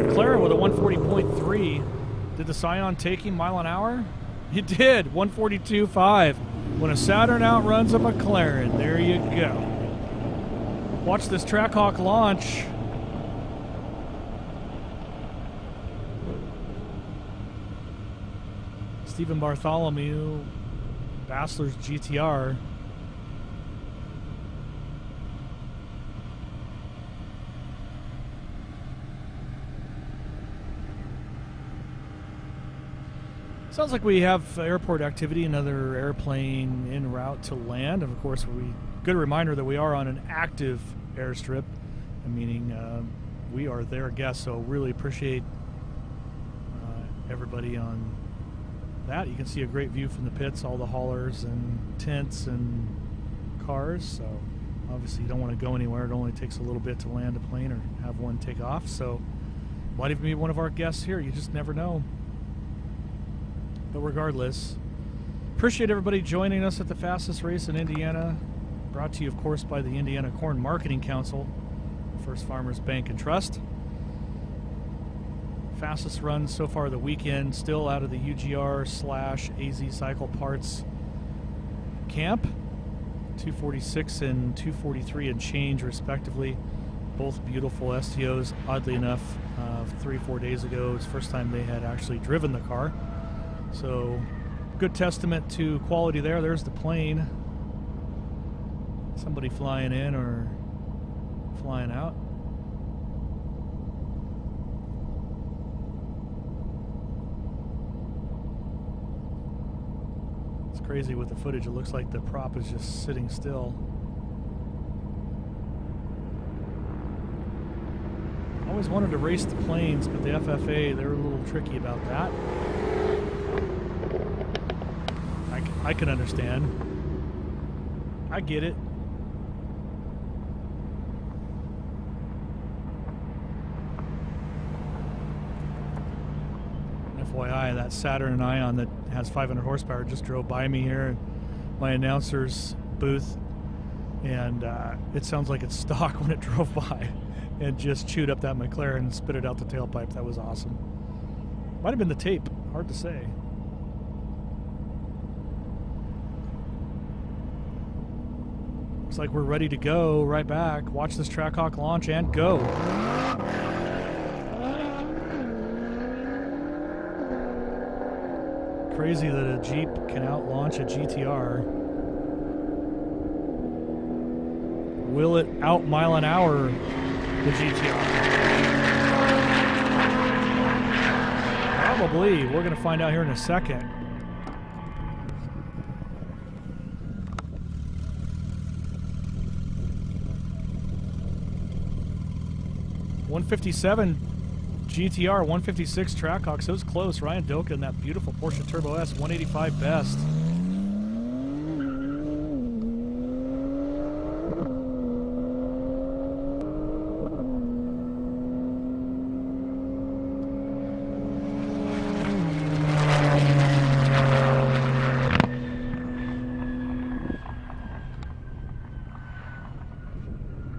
McLaren with a 140.3. Did the Scion take him mile an hour? It did. 142.5. When a Saturn outruns a McLaren, there you go. Watch this Trackhawk launch. Stephen Bartholomew, Bassler's GTR. Sounds like we have airport activity, another airplane en route to land. And of course, good reminder that we are on an active airstrip, meaning we are their guests. So really appreciate everybody on that. You can see a great view from the pits, all the haulers and tents and cars. So obviously you don't want to go anywhere. It only takes a little bit to land a plane or have one take off. So might even be one of our guests here. You just never know. But regardless, appreciate everybody joining us at the fastest race in Indiana. Brought to you, of course, by the Indiana Corn Marketing Council, First Farmers Bank and Trust. Fastest run so far of the weekend, still out of the UGR/AZ Cycle Parts camp. 246 and 243 and change, respectively. Both beautiful STOs. Oddly enough, 3-4 days ago, it's the first time they had actually driven the car. So, good testament to quality there. There's the plane. Somebody flying in or flying out. It's crazy with the footage. It looks like the prop is just sitting still. Always wanted to race the planes, but the FFA, they're a little tricky about that. I can understand. I get it. FYI, that Saturn Ion that has 500 horsepower just drove by me here at my announcer's booth, and it sounds like it's stock when it drove by and just chewed up that McLaren and spit it out the tailpipe. That was awesome. Might have been the tape. Hard to say. Looks like we're ready to go right back. Watch this Trackhawk launch and go. Crazy that a Jeep can out-launch a GTR. Will it out mile an hour the GTR? Probably. We're going to find out here in a second. .157 GTR, 156 Trackhawk, so it's close. Ryan Doka in that beautiful Porsche Turbo S, 185 best.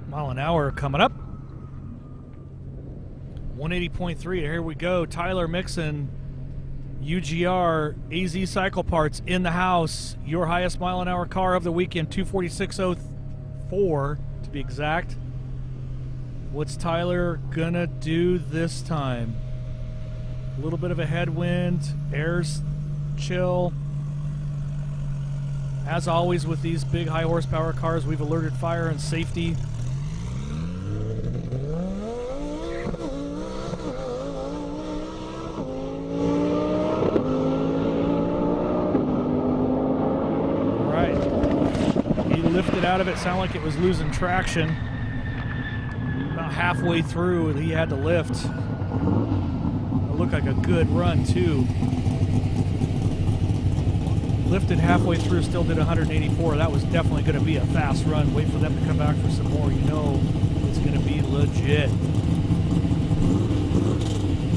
Mile an hour coming up. 180.3, here we go. Tyler Mixon, UGR, AZ Cycle Parts in the house. Your highest mile an hour car of the weekend, 246.04 to be exact. What's Tyler gonna do this time? A little bit of a headwind, air's chill. As always with these big high horsepower cars, we've alerted fire and safety. get out of it. Sounded like it was losing traction. About halfway through, he had to lift. It looked like a good run, too. Lifted halfway through, still did 184. That was definitely going to be a fast run. Wait for them to come back for some more. You know it's going to be legit.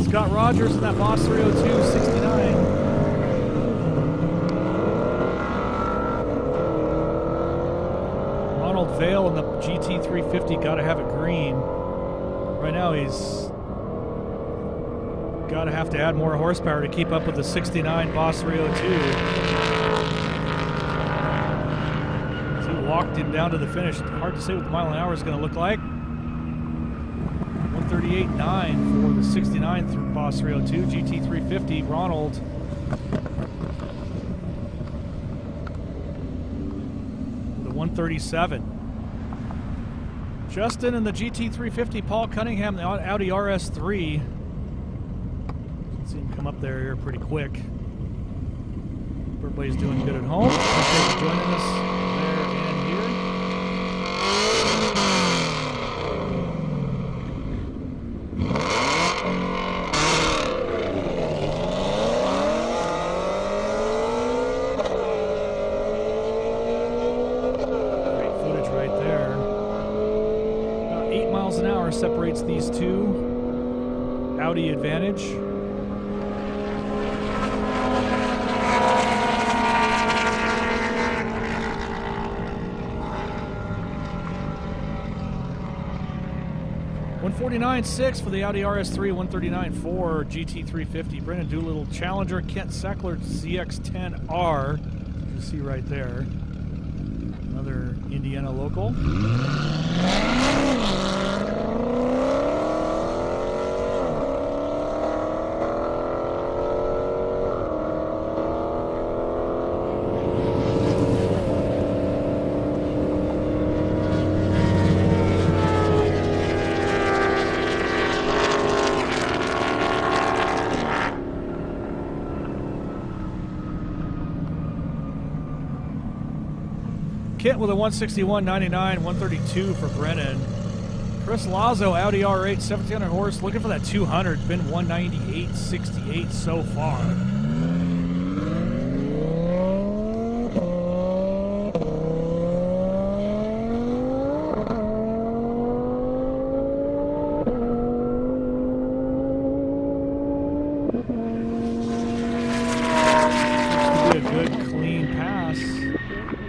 Scott Rogers in that Boss 302, 69. Ronald Vale in the GT350, got to have it green. Right now he's got to have to add more horsepower to keep up with the 69 Boss 302. Walked him down to the finish. Hard to say what the mile an hour is going to look like. 138.9 for the 69 through Boss 302. GT350, Ronald. The 137. Justin in the GT350, Paul Cunningham, the Audi RS3. See him come up there here pretty quick. Everybody's doing good at home. Appreciate you joining us there and here. Great footage right there. About 8 miles an hour separates these two. Audi advantage. 149.6 for the Audi RS3, 139.4 GT350. Brennan Doolittle Challenger, Kent Seckler ZX10R. You see right there. Another Indiana local. Kent with a 161.99, 132 for Brennan. Chris Lazo, Audi R8, 1700 horse, looking for that 200. Been 198.68 so far. Looks to be a good, clean pass.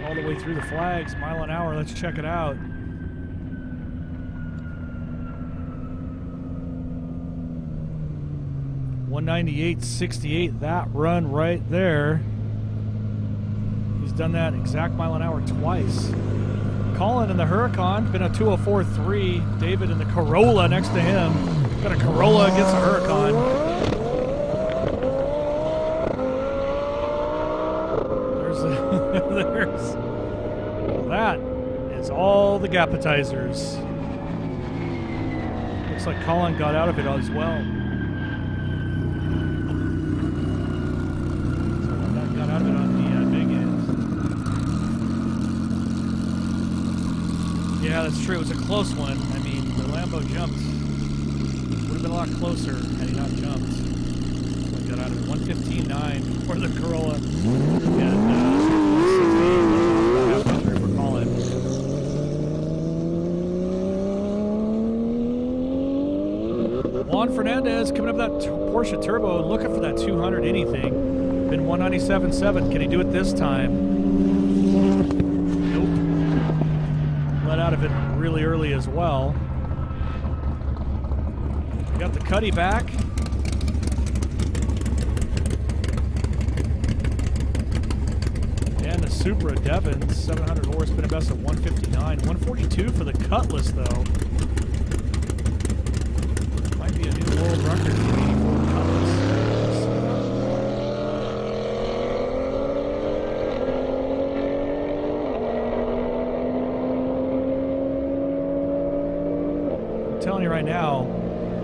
All the way through the flags, mile an hour. Let's check it out. $198.68, that run right there. He's done that exact mile an hour twice. Colin in the Huracan, been a 204.3. David in the Corolla next to him. Got a Corolla against a Huracan. That is all the Gapetizers. Looks like Colin got out of it as well. So that got out of it on the big end. Yeah, that's true. It was a close one. I mean, the Lambo jumped. Would have been a lot closer had he not jumped. So got out of it. 115.9 for the Corolla. And, Juan Fernandez coming up that Porsche Turbo, looking for that 200 anything. Been 197.7. Can he do it this time? Nope. Let out of it really early as well. Got the Cuddy back. And the Supra Devons, 700 horse, been a best of 159. 142 for the Cutlass, though. Be a new world record for the 84 Cutlass. I'm telling you right now,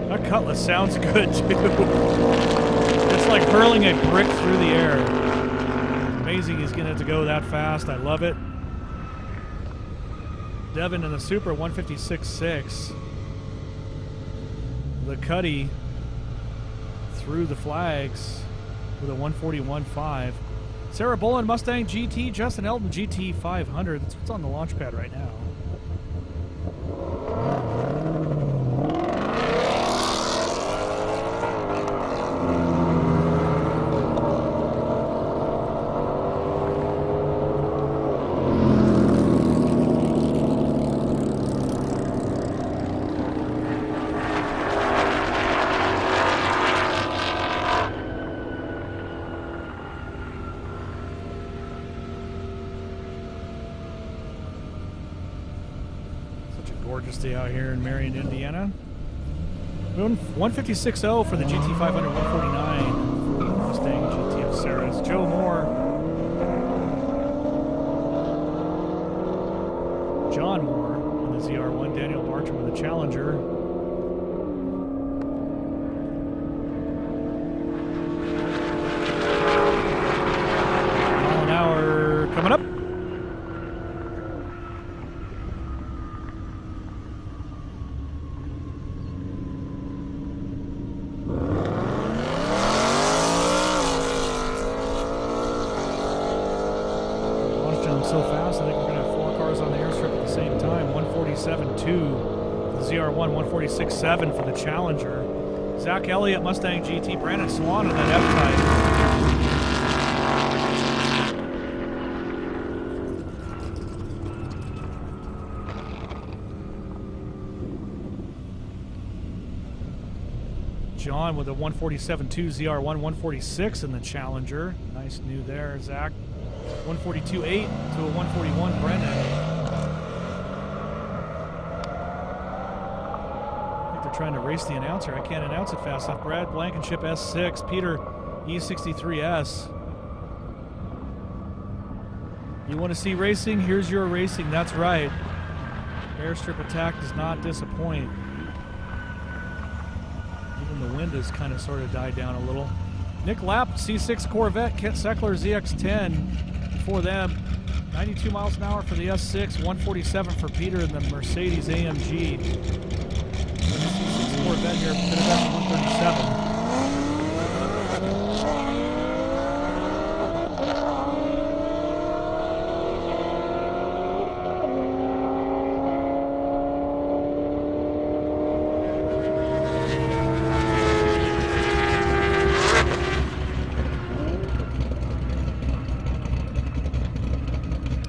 that Cutlass sounds good too. It's like hurling a brick through the air. Amazing he's going to have to go that fast. I love it. Devin in the Super, 156.6. The Cuddy through the flags with a 141.5. Sarah Bolin, Mustang GT. Justin Elton, GT 500. That's what's on the launch pad right now. Gorgeous day out here in Marion, Indiana. 156.0 for the GT 500, 149 for the Mustang GT of Sarah's. Joe Moore. John Moore in the ZR1. Daniel Bartram with the Challenger. Mile an hour coming up. So fast, I think we're going to have 4 cars on the airstrip at the same time. 147.2 for the ZR1, 146.7 for the Challenger. Zach Elliott, Mustang GT, Brandon Swan, and then F-Type. John with a 147.2 ZR1, 146 in the Challenger. Nice new there, Zach. 142.8 to a 141 Brennan. I think they're trying to race the announcer. I can't announce it fast enough. Brad Blankenship S6, Peter E63S. You want to see racing? Here's your racing. That's right. Airstrip attack does not disappoint. Even the wind has kind of sort of died down a little. Nick Lapp, C6 Corvette, Kent Seckler ZX10. For them, 92 miles an hour for the S6, 147 for Peter in the Mercedes AMG. C6 Corvette here, been about 137.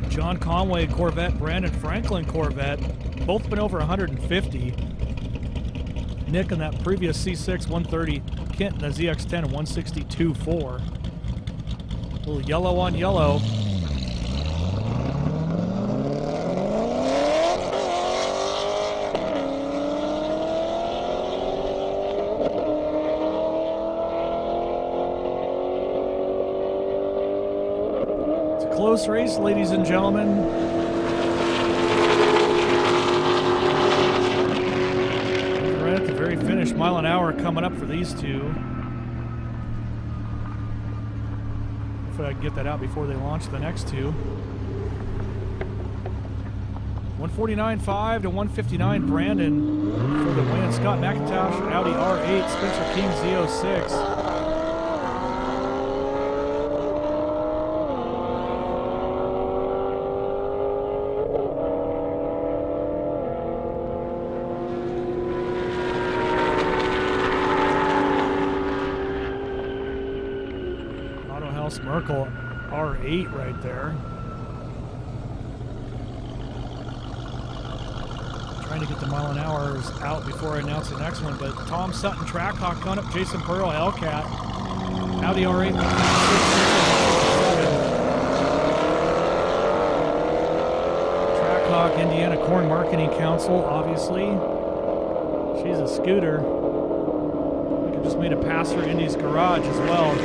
John Conway Corvette, Brandon Franklin Corvette, both been over 150. Nick in that previous C6 130, Kent in the ZX10 162.4. A little yellow on yellow. Close race, ladies and gentlemen. Right at the very finish, mile an hour coming up for these two. Hopefully I can get that out before they launch the next two. 149.5 to 159 Brandon for the win. Scott McIntosh, Audi R8, Spencer King Z06. Merkel R8 right there. Trying to get the mile an hours out before I announce the next one, but Tom Sutton Trackhawk coming up, Jason Pearl Hellcat, Audi R8. Trackhawk Indiana Corn Marketing Council, obviously. She's a scooter. I think I just made a pass for Indy's garage as well.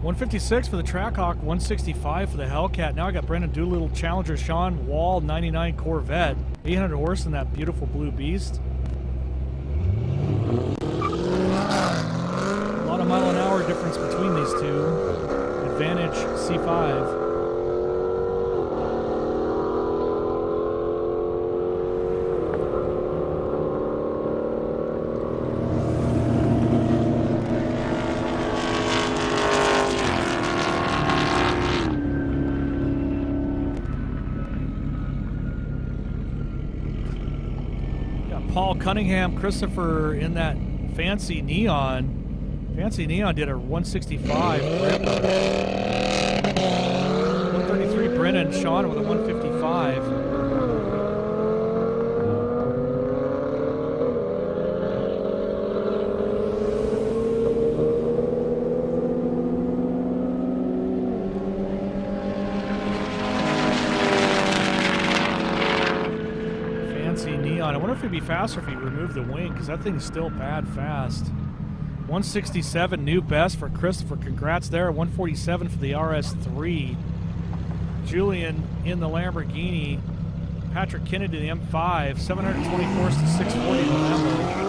156 for the Trackhawk, 165 for the Hellcat. Now I got Brendan Doolittle Challenger, Sean Wall 99 Corvette, 800 horse in that beautiful blue beast. A lot of mile-an-hour difference between these two. Advantage C5. Paul Cunningham, Christopher in that Fancy Neon. Fancy Neon did a 165. 133 Brennan, Sean with a 155. I wonder if it'd be faster if he removed the wing, because that thing's still bad fast. 167 new best for Christopher. Congrats there. 147 for the RS3. Julian in the Lamborghini. Patrick Kennedy, the M5. 724 to 640 in the Lambo.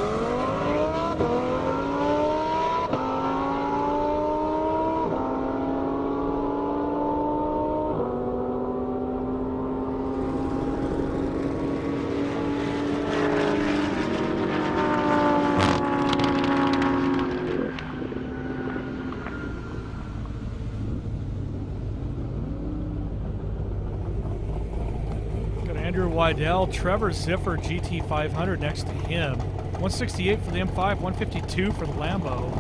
Andrew Wydell, Trevor Ziffer GT500 next to him. 168 for the M5, 152 for the Lambo.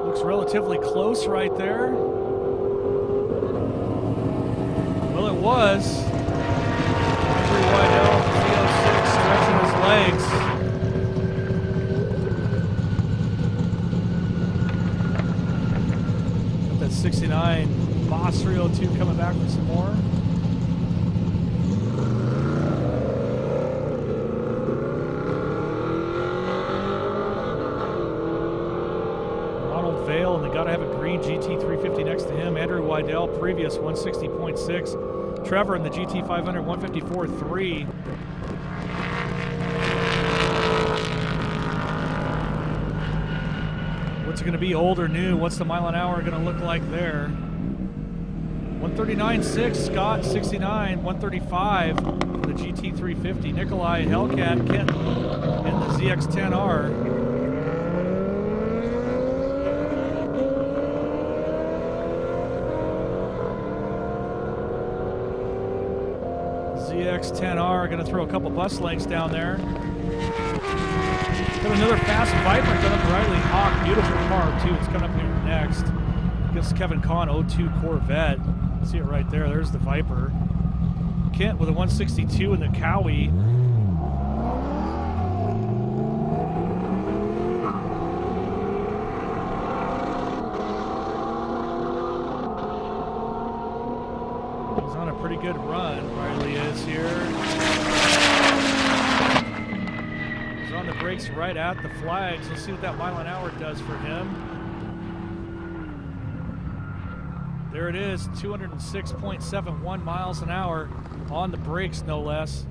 Looks relatively close right there. Well, it was. Andrew Wydell, Z06, stretching his legs. That 69 Boss 302 coming back for some more. Ronald Vale, and they got to have a green GT350 next to him. Andrew Wydell, previous 160.6. Trevor in the GT500, 154.3. What's it going to be, old or new? What's the mile an hour going to look like there? 139.6, Scott 69, 135 for the GT350. Nikolai Hellcat, Kent in the ZX10R. ZX10R going to throw a couple bus lengths down there. Got another fast Viper coming up, Riley Hawk. Beautiful car, too. It's coming up here next. Against Kevin Kahn, 02 Corvette. See it right there. There's the Viper. Kent with a 162 in the Cowie. He's on a pretty good run, Riley is here. On the brakes right at the flags. Let's see what that mile an hour does for him. There it is, 206.71 miles an hour on the brakes, no less.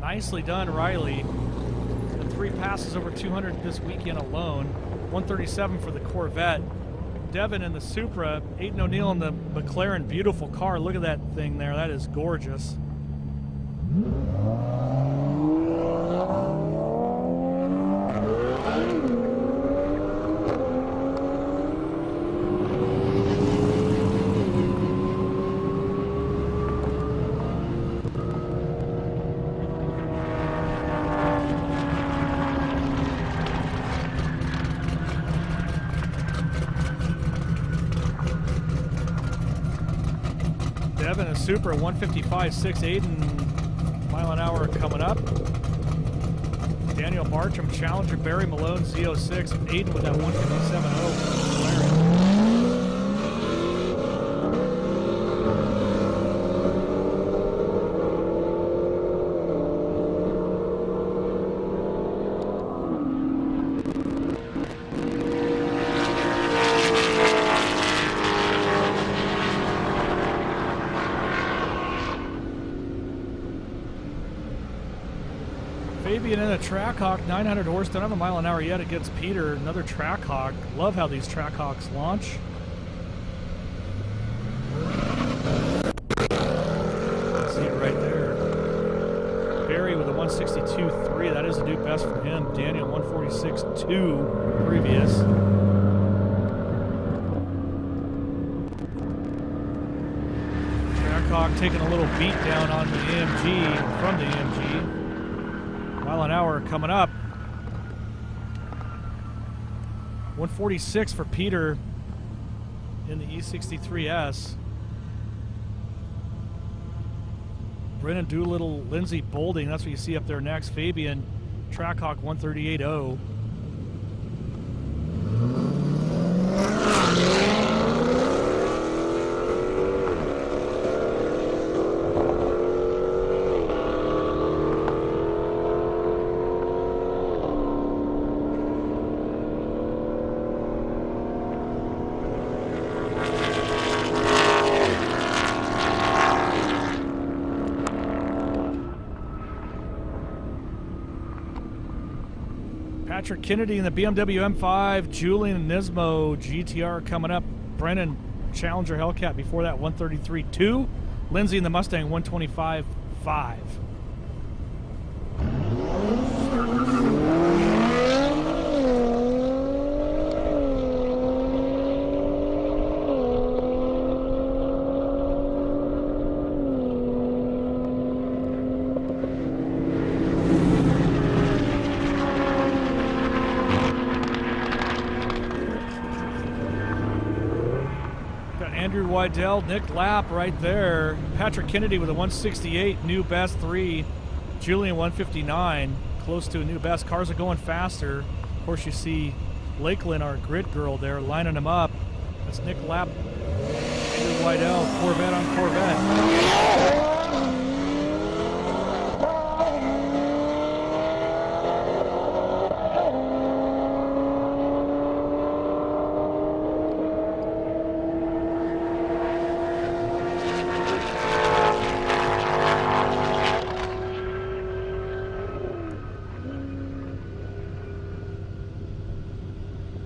Nicely done, Riley. And 3 passes over 200 this weekend alone. 137 for the Corvette. Devin in the Supra. Aiden O'Neill in the McLaren. Beautiful car. Look at that thing there. That is gorgeous. Devin and Super 155.6. Aiden mile an hour coming up. Daniel Bartram, Challenger, Barry Malone, Z06. Aiden with that 157.0. Fabian in a Trackhawk, 900 horse, don't have a mile an hour yet against Peter. Another Trackhawk. Love how these Trackhawks launch. See it right there. Barry with a 162.3. That is a new best for him. Daniel 146.2 previous. Trackhawk taking a little beat down on the AMG, from the AMG. Mile an hour coming up. 146 for Peter in the E63S. Brennan Doolittle, Lindsey Bolding, that's what you see up there next. Fabian, Trackhawk 138.0. Patrick Kennedy in the BMW M5, Julian Nismo GTR coming up. Brennan Challenger Hellcat before that 133.2. Lindsay in the Mustang 125.5. Andrew Wydell, Nick Lapp right there. Patrick Kennedy with a 168, new best 3. Julian 159, close to a new best. Cars are going faster. Of course, you see Lakeland, our grid girl there, lining them up. That's Nick Lapp, Andrew Wydell, Corvette on Corvette.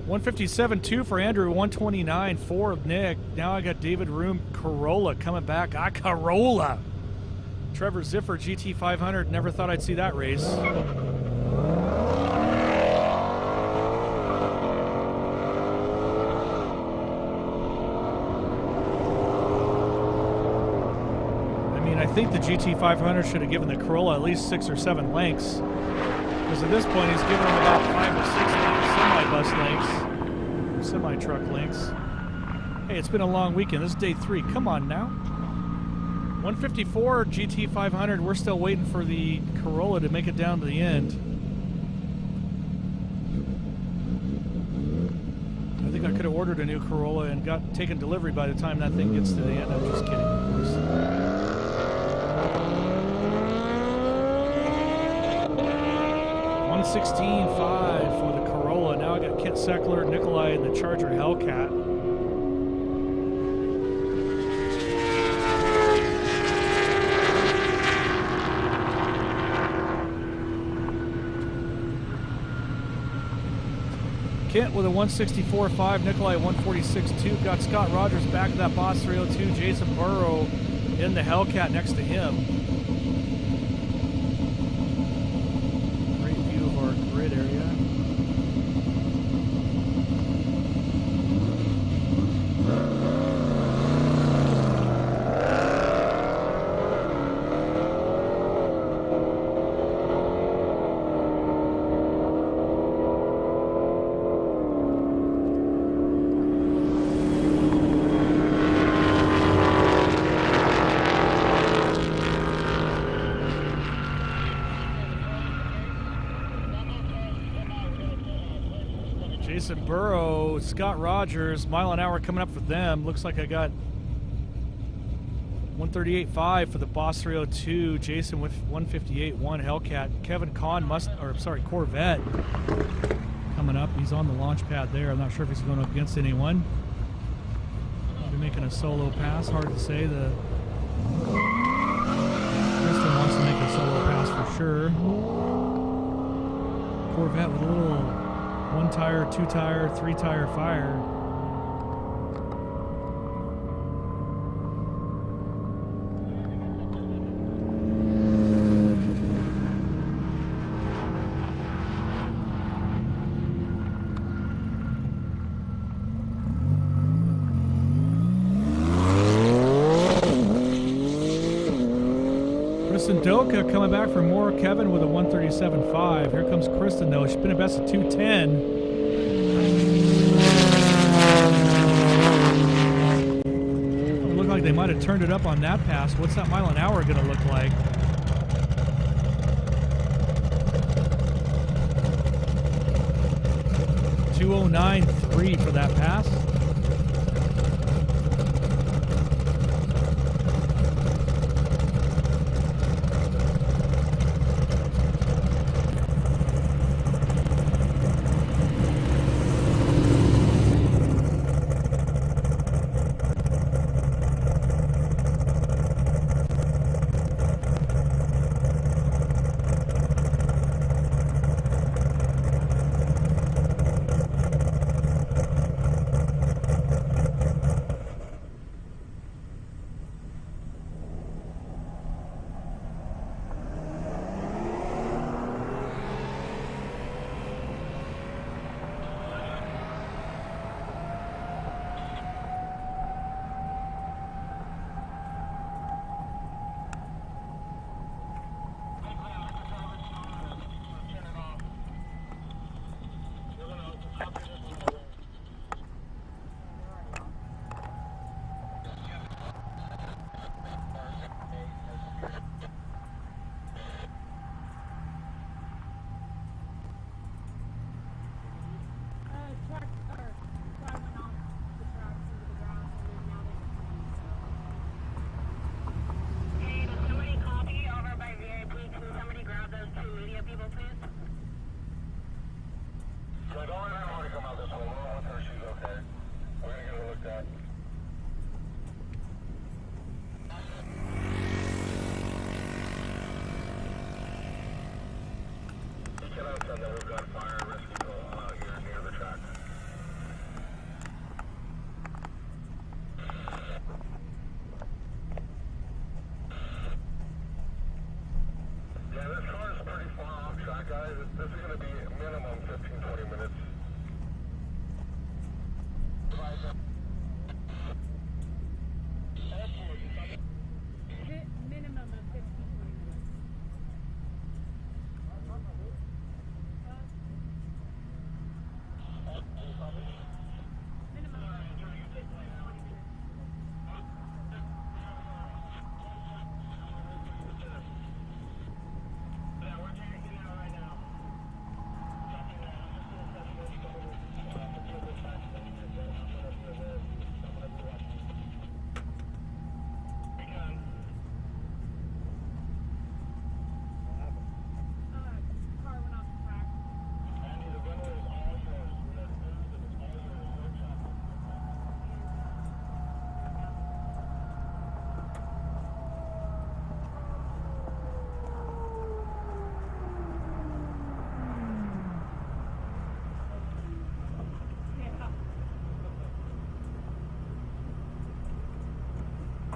157.2 for Andrew, 129.4 of Nick. Now I got David Room Corolla coming back. Corolla! Trevor Ziffer GT500. Never thought I'd see that race. I mean, I think the GT500 should have given the Corolla at least 6 or 7 lengths. Because at this point, he's given him about 5 or 6 lengths, semi-bus lengths, semi-truck lengths. Hey, it's been a long weekend. This is day 3. Come on now. 154 GT500. We're still waiting for the Corolla to make it down to the end. I think I could have ordered a new Corolla and got taken delivery by the time that thing gets to the end. I'm just kidding, of course. 116.5 for the Corolla. Now I got Kit Seckler, Nikolai, and the Charger Hellcat. Kent with a 164.5, Nikolai 146.2. Got Scott Rogers back to that Boss 302. Jason Burrow in the Hellcat next to him. Grid area. Jason Burrow, Scott Rogers, mile an hour coming up for them. Looks like I got 138.5 for the Boss 302. Jason with 158.1 Hellcat. Kevin Kahn Corvette coming up. He's on the launch pad there. I'm not sure if he's going up against anyone. Maybe making a solo pass. Hard to say. The Kristen wants to make a solo pass for sure. Corvette with a little 1-tire, 2-tire, 3-tire fire. Doka coming back for more. Kevin with a 137.5. Here comes Kristen though. She's been a best of 210. It looked like they might have turned it up on that pass. What's that mile an hour going to look like? .209.3 for that pass.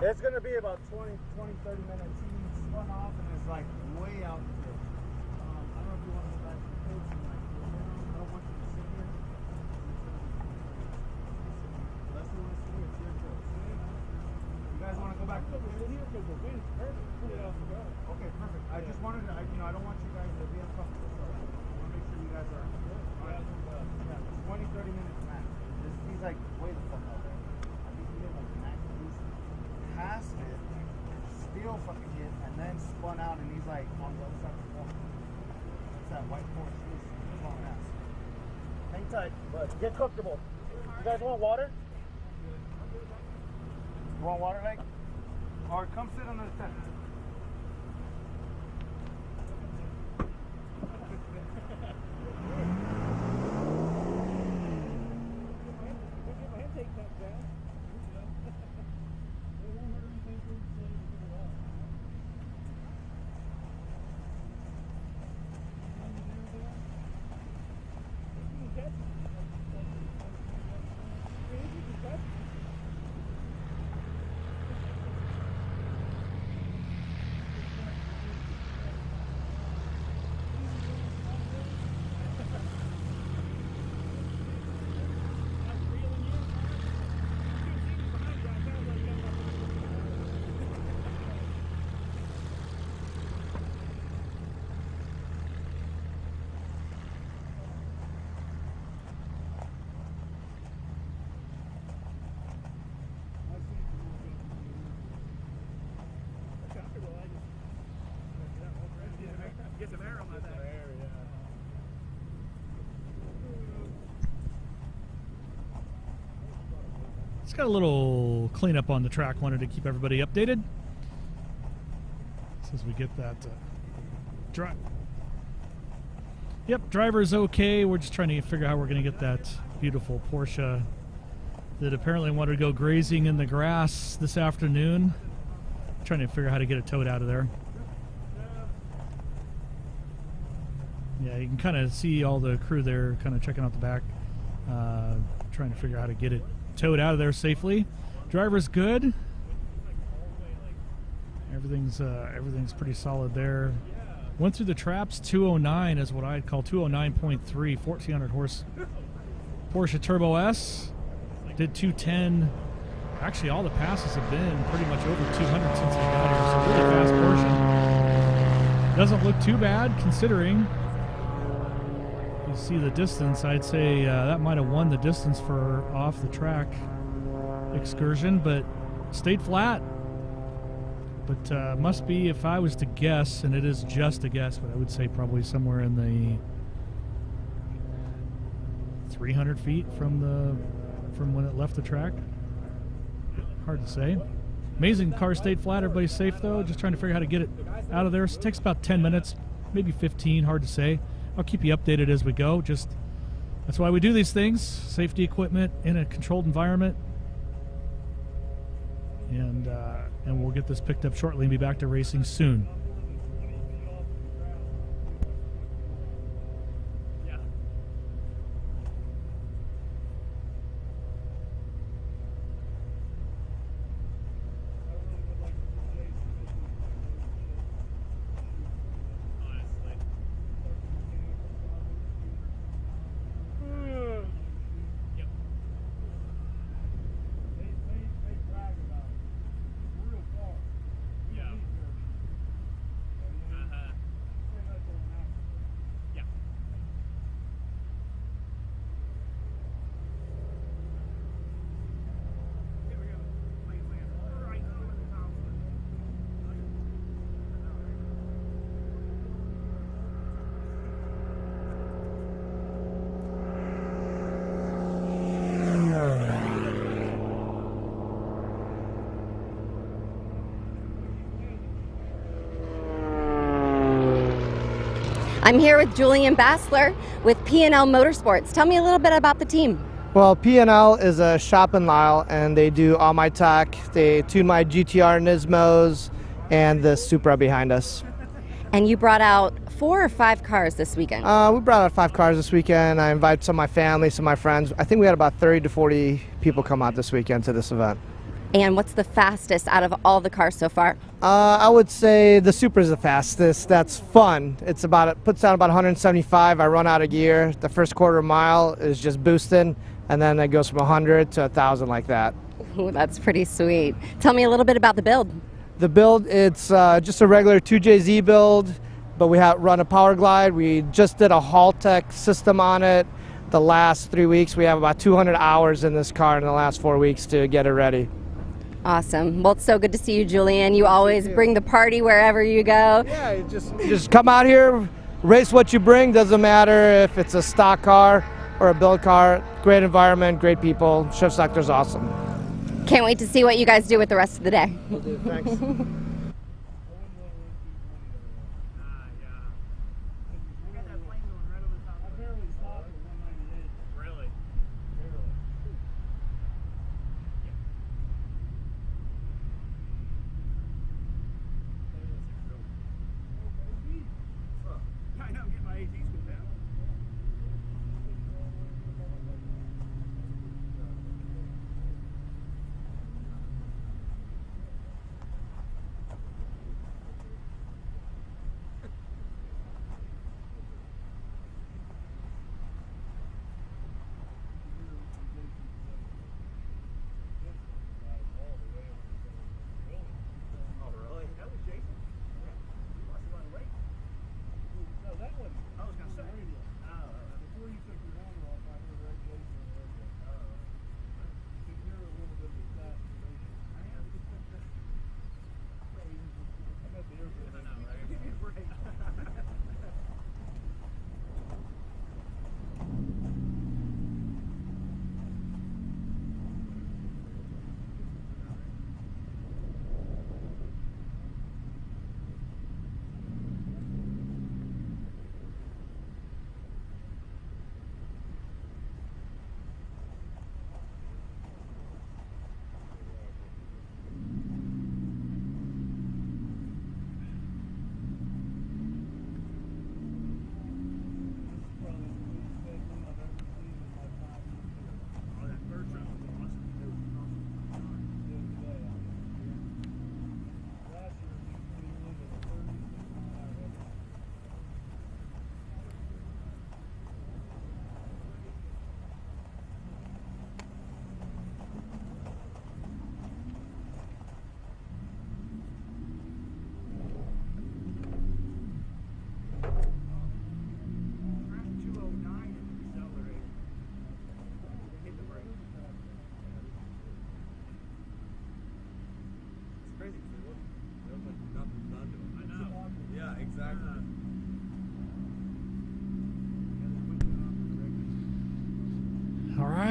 It's going to be about 20, 30 minutes. He spun off and is like way out there. I don't know if you want to go back to the page and like, I don't want you to sit here. Unless you want to sit here, it's your choice. You guys want to go back to the page? Here because the wind's perfect. Okay, perfect. I just wanted to, I don't want you guys to be uncomfortable, so I want to make sure you guys are. Yeah, 20, 30 minutes max. He's like way the fuck out there. I think he did like max boost. Passed it, still fucking hit, and then spun out, and he's like on the other side of the wall. It's that white Porsche. He's long ass. Hang tight, but get comfortable. You guys want water? You want water, like? Or come sit under the tent. Just got a little cleanup on the track. Wanted to keep everybody updated. As we get that drive. Yep, driver's okay. We're just trying to figure out how we're going to get that beautiful Porsche that apparently wanted to go grazing in the grass this afternoon. Trying to figure out how to get it towed out of there. Yeah, you can kind of see all the crew there kind of checking out the back, trying to figure out how to get it towed out of there safely. Driver's good. Everything's pretty solid there. Went through the traps. 209 is what I'd call 209.3, 1400 horse Porsche Turbo S. Did 210. Actually, all the passes have been pretty much over 200 since we got here. So really fast Porsche. Doesn't look too bad considering. You see the distance. I'd say that might have won the distance for off the track excursion, but stayed flat. But must be, if I was to guess, and it is just a guess, but I would say probably somewhere in the 300 feet from when it left the track. Hard to say. Amazing car stayed flat. Everybody's safe though. Just trying to figure out how to get it out of there. So it takes about 10 minutes, maybe 15. Hard to say. I'll keep you updated as we go. Just that's why we do these things. Safety equipment in a controlled environment. And we'll get this picked up shortly and be back to racing soon. I'm here with Julian Bassler with P&L Motorsports. Tell me a little bit about the team. Well, P&L is a shop in Lisle, and they do all my tech. They tune my GTR Nismos and the Supra behind us. And you brought out 4 or 5 cars this weekend. We brought out 5 cars this weekend. I invited some of my family, some of my friends. I think we had about 30 to 40 people come out this weekend to this event. And what's the fastest out of all the cars so far? I would say the Supra is the fastest. That's fun. It puts out about 175. I run out of gear. The first quarter mile is just boosting, and then it goes from 100 to 1,000 like that. Ooh, that's pretty sweet. Tell me a little bit about the build. The build, it's just a regular 2JZ build, but we run a power glide. We just did a Haltech system on it. The last 3 weeks, we have about 200 hours in this car in the last 4 weeks to get it ready. Awesome. Well, it's so good to see you, Julian. You always bring the party wherever you go. Yeah, you just come out here, race what you bring. Doesn't matter if it's a stock car or a build car. Great environment, great people. Shift sector's awesome. Can't wait to see what you guys do with the rest of the day. Will do. Thanks.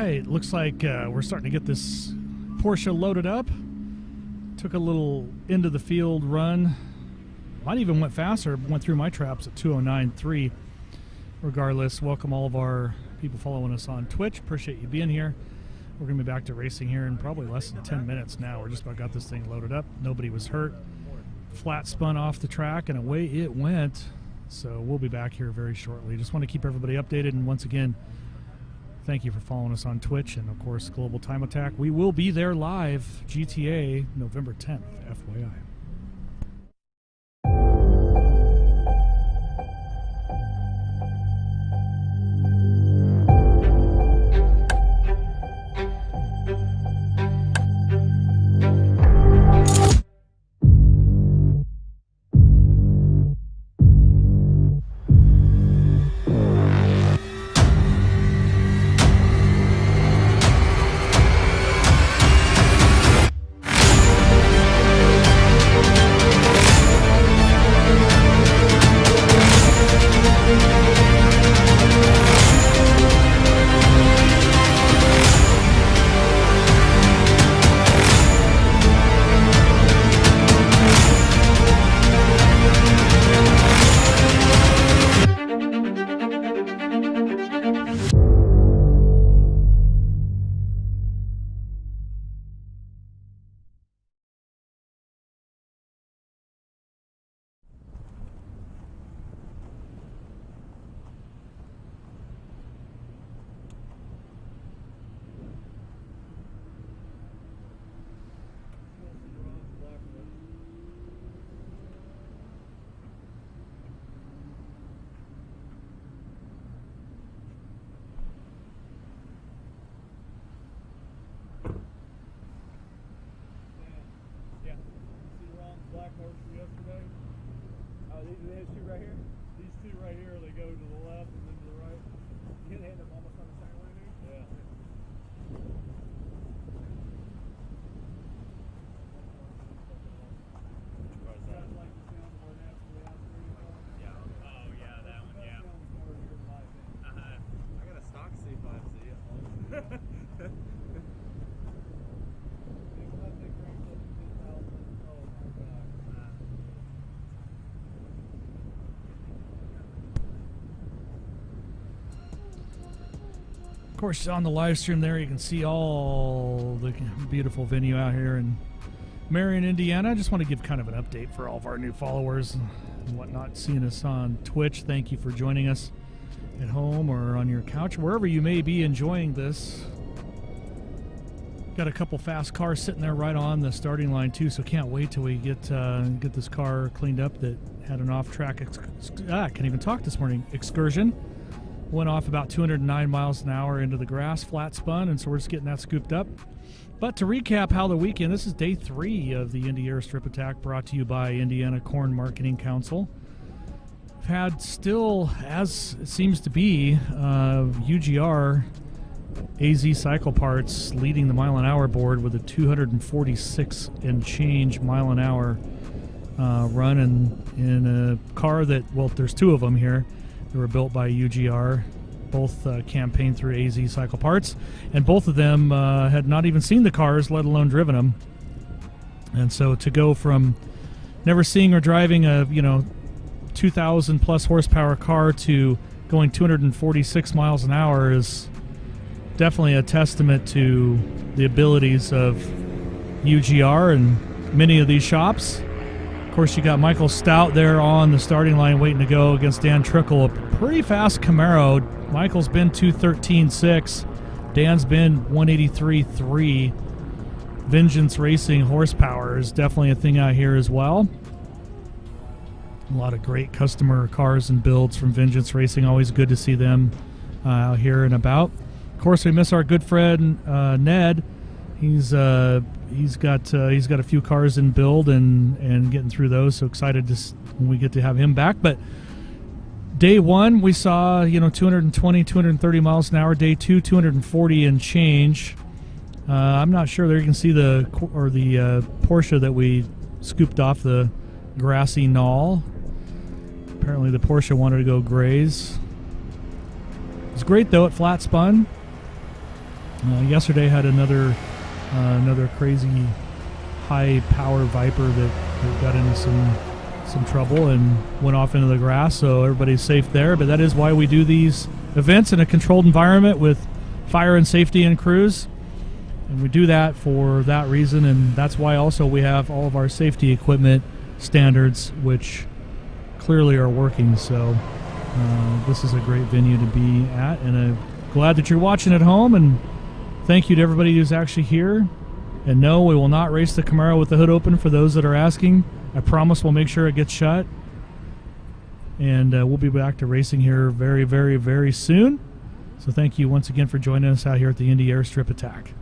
right, looks like we're starting to get this Porsche loaded up. Took a little into the field run. Might even went faster, went through my traps at 209.3. Regardless, welcome all of our people following us on Twitch. Appreciate you being here. We're going to be back to racing here in probably less than 10 minutes now. We're just about got this thing loaded up. Nobody was hurt. Flat spun off the track, and away it went. So we'll be back here very shortly. Just want to keep everybody updated, and once again, thank you for following us on Twitch and, of course, Global Time Attack. We will be there live, GTA, November 10th, FYI. Of course, on the live stream there, you can see all the beautiful venue out here in Marion, Indiana. I just want to give kind of an update for all of our new followers and whatnot, seeing us on Twitch. Thank you for joining us at home or on your couch, wherever you may be enjoying this. Got a couple fast cars sitting there right on the starting line too, so can't wait till we get this car cleaned up that had an off-track I can't even talk this morning excursion. Went off about 209 miles an hour into the grass, flat spun, and so we're just getting that scooped up. But to recap how the weekend, this is day 3 of the Indy Airstrip attack, brought to you by Indiana Corn Marketing Council. We've had still, as it seems to be, UGR AZ Cycle Parts leading the mile an hour board with a 246 and change mile an hour run in a car that, well, there's 2 of them here. They were built by UGR, both campaigned through AZ Cycle Parts, and both of them had not even seen the cars, let alone driven them. And so to go from never seeing or driving a 2,000 plus horsepower car to going 246 miles an hour is definitely a testament to the abilities of UGR and many of these shops. Of course, you got Michael Stout there on the starting line waiting to go against Dan Trickle. A pretty fast Camaro. Michael's been 213.6. Dan's been 183.3. Vengeance Racing horsepower is definitely a thing out here as well. A lot of great customer cars and builds from Vengeance Racing. Always good to see them out here and about. Of course, we miss our good friend Ned. He's got a few cars in build and getting through those. So excited when we get to have him back. But day 1 we saw 220, 230 miles an hour. Day 2 240 and change. I'm not sure there you can see the Porsche that we scooped off the grassy knoll. Apparently the Porsche wanted to go graze. It's great though. It flat spun. Yesterday had another crazy high-power Viper that got into some trouble and went off into the grass, so everybody's safe there. But that is why we do these events in a controlled environment with fire and safety and crews. And we do that for that reason, and that's why also we have all of our safety equipment standards, which clearly are working. So this is a great venue to be at, and I'm glad that you're watching at home, and thank you to everybody who's actually here. And no, we will not race the Camaro with the hood open for those that are asking. I promise we'll make sure it gets shut. And we'll be back to racing here very, very, very soon. So thank you once again for joining us out here at the Indy Airstrip Attack.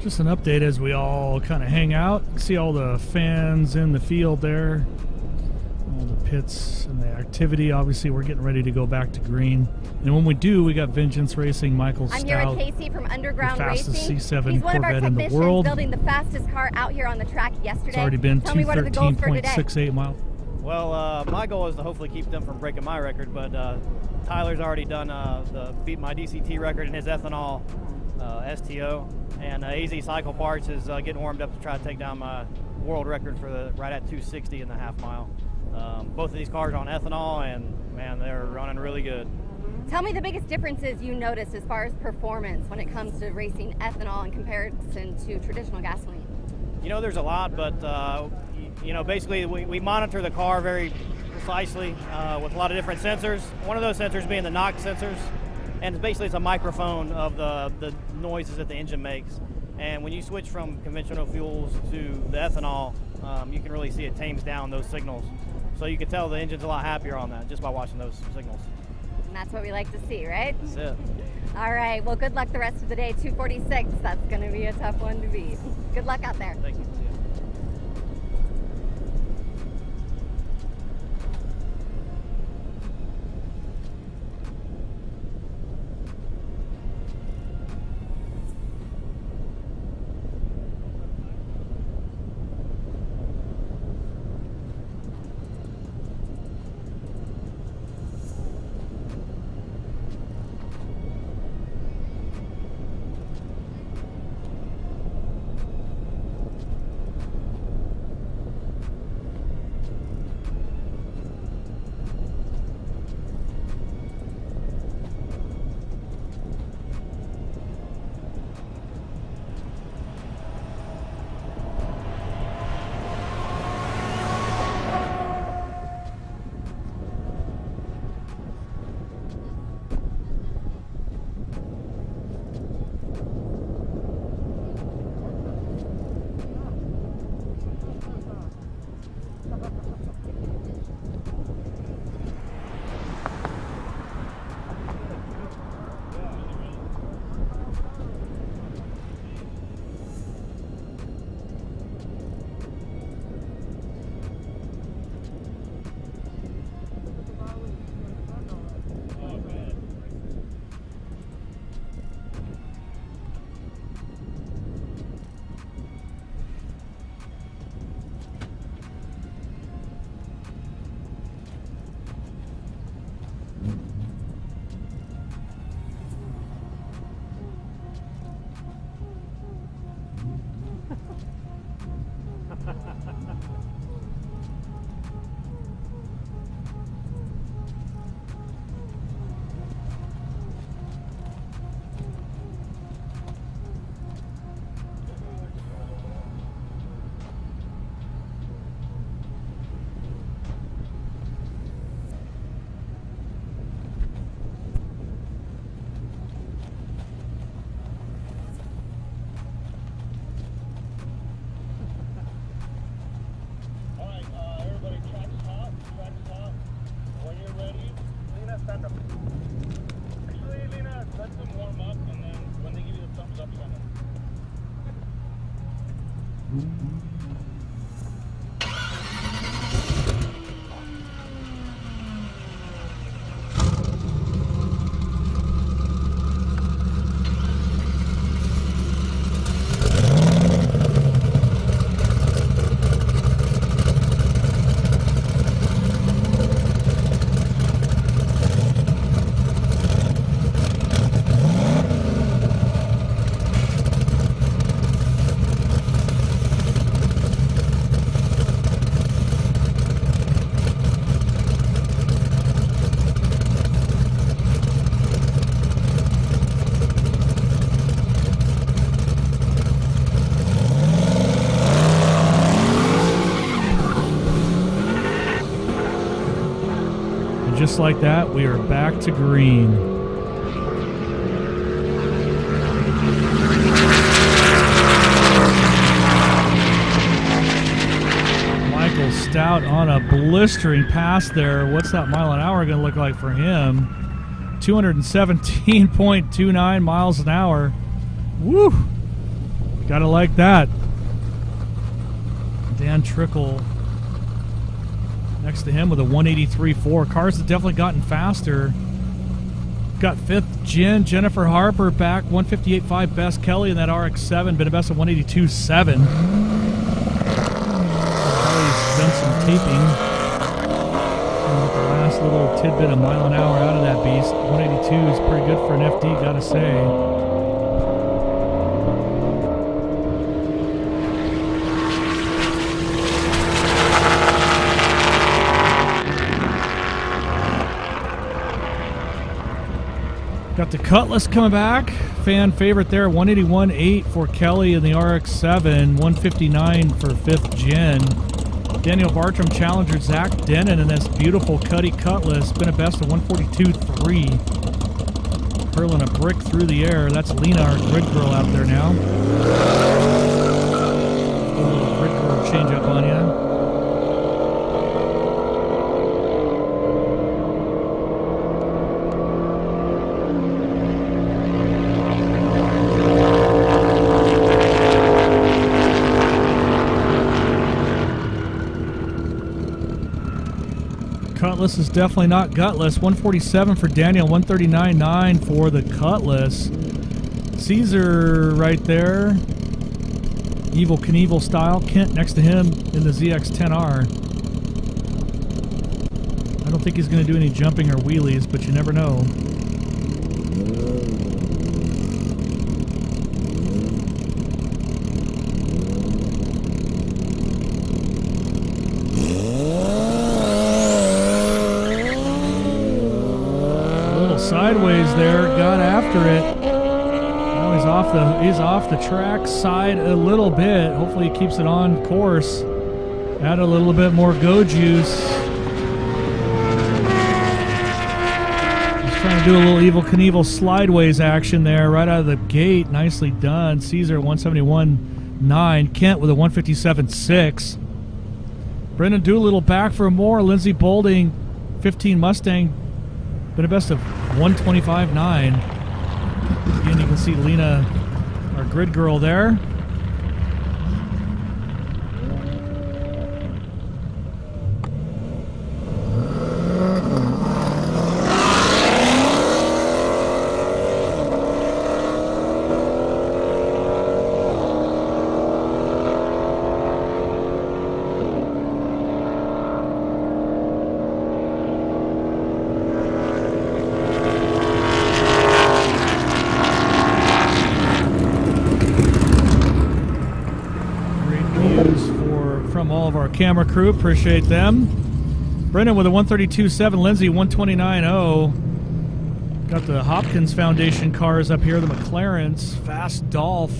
Just an update as we all kind of hang out. See all the fans in the field there. All the pits and the activity. Obviously, we're getting ready to go back to green. And when we do, we got Vengeance Racing, Michael Stout. I'm here with Casey from Underground the fastest Racing. C7 He's one of our Corvette in the technicians world. building the fastest car out here on the track yesterday. It's already been Tell me, what are the goals for today? 213.68 miles. Well, my goal is to hopefully keep them from breaking my record, but Tyler's already done beat my DCT record in his ethanol STO, and AZ Cycle Parts is getting warmed up to try to take down my world record for right at 260 in the half mile. Both of these cars are on ethanol, and man, they're running really good. Tell me the biggest differences you notice as far as performance when it comes to racing ethanol in comparison to traditional gasoline. You know, there's a lot, but you know, basically we monitor the car very precisely with a lot of different sensors. One of those sensors being the NOx sensors, and basically it's a microphone of the noises that the engine makes. And when you switch from conventional fuels to the ethanol, you can really see it tames down those signals. So you can tell the engine's a lot happier on that just by watching those signals. And that's what we like to see, right? That's it. All right. Well, good luck the rest of the day. 246. That's going to be a tough one to beat. Good luck out there. Thank you. See ya. Just like that, we are back to green. Michael Stout on a blistering pass there. What's that mile an hour going to look like for him? 217.29 miles an hour. Woo! Gotta like that. Dan Trickle next to him with a 183.4. Cars have definitely gotten faster. Got fifth Jennifer Harper back, 158.5 best. Kelly in that RX-7, been a best of 182.7. Kelly's done some taping. And with the last little tidbit of mile an hour out of that beast, 182 is pretty good for an FD, gotta say. Got the Cutlass coming back. Fan favorite there, 181.8 for Kelly in the RX-7, 159 for 5th Gen. Daniel Bartram challenger Zach Denon in this beautiful Cuddy Cutlass. Been a best of 142.3. Hurling a brick through the air. That's Lena, our grid girl, out there now. A little grid girl change up on you. Cutlass is definitely not gutless. 147 for Daniel, 139.9 for the Cutlass. Caesar right there. Evel Knievel style. Kent next to him in the ZX-10R. I don't think he's going to do any jumping or wheelies, but you never know. Sideways there, got after it. Now he's off the track side a little bit. Hopefully he keeps it on course. Add a little bit more go juice. Just trying to do a little Evel Knievel slideways action there right out of the gate. Nicely done. Caesar 171.9. Kent with a 157.6. Brendan Doolittle back for more. Lindsey Bolding 15 Mustang. Been a best of 125.9. Again, you can see Lena, our grid girl there. Camera crew, appreciate them. Brendan with a 132.7, Lindsay 129.0. Got the Hopkins Foundation cars up here, the McLarens, Fast Dolph.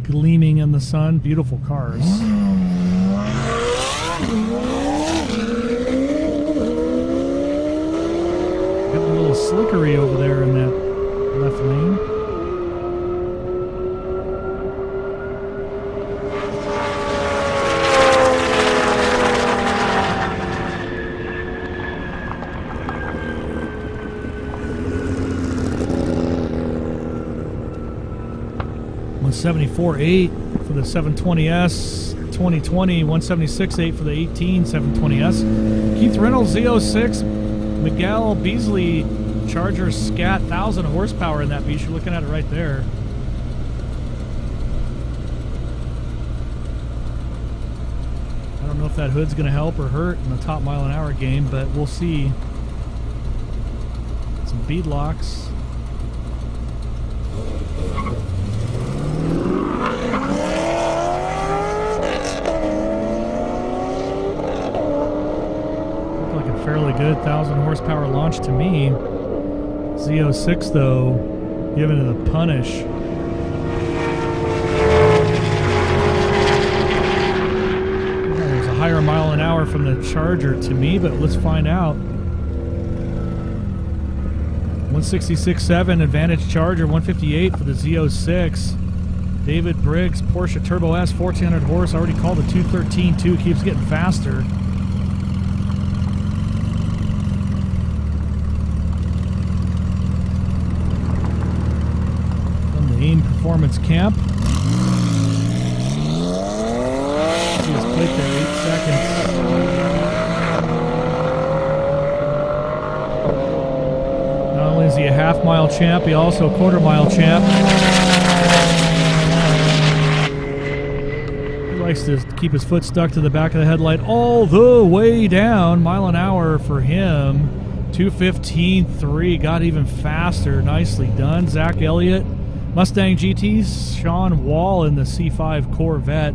Gleaming in the sun, beautiful cars. Getting a little slickery over there in that left lane. $174.8 for the 720S 2020, $176.8 for the 18 720S. Keith Reynolds Z06, Miguel Beasley Charger Scat, 1,000 horsepower in that beast. You're looking at it right there. I don't know if that hood's going to help or hurt in the top mile-an-hour game, but we'll see. Some bead locks. Fairly good 1,000 horsepower launch to me. Z06 though, giving it a punish. There's a higher mile an hour from the Charger to me, but let's find out. 166.7 Advantage Charger, 158 for the Z06. David Briggs Porsche Turbo S, 1,400 horse. Already called the 213.2. Keeps getting faster. Performance camp. See his plate there, 8 seconds. Not only is he a half-mile champ, he also a quarter-mile champ. He likes to keep his foot stuck to the back of the headlight all the way down. Mile an hour for him. 2:15.3, got even faster. Nicely done. Zach Elliott. Mustang GTs, Sean Wall in the C5 Corvette.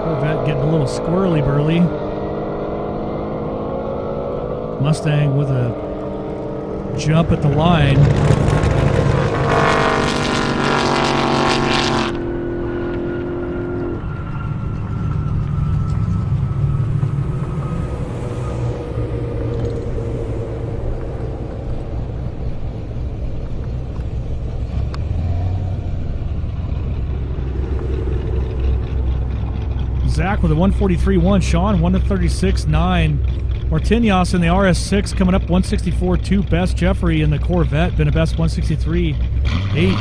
Corvette getting a little squirrely burly. Mustang with a jump at the line. Zach with a 143.1. Sean 136.9. Martinez in the RS6 coming up 164.2. Best Jeffrey in the Corvette been a best 163.8.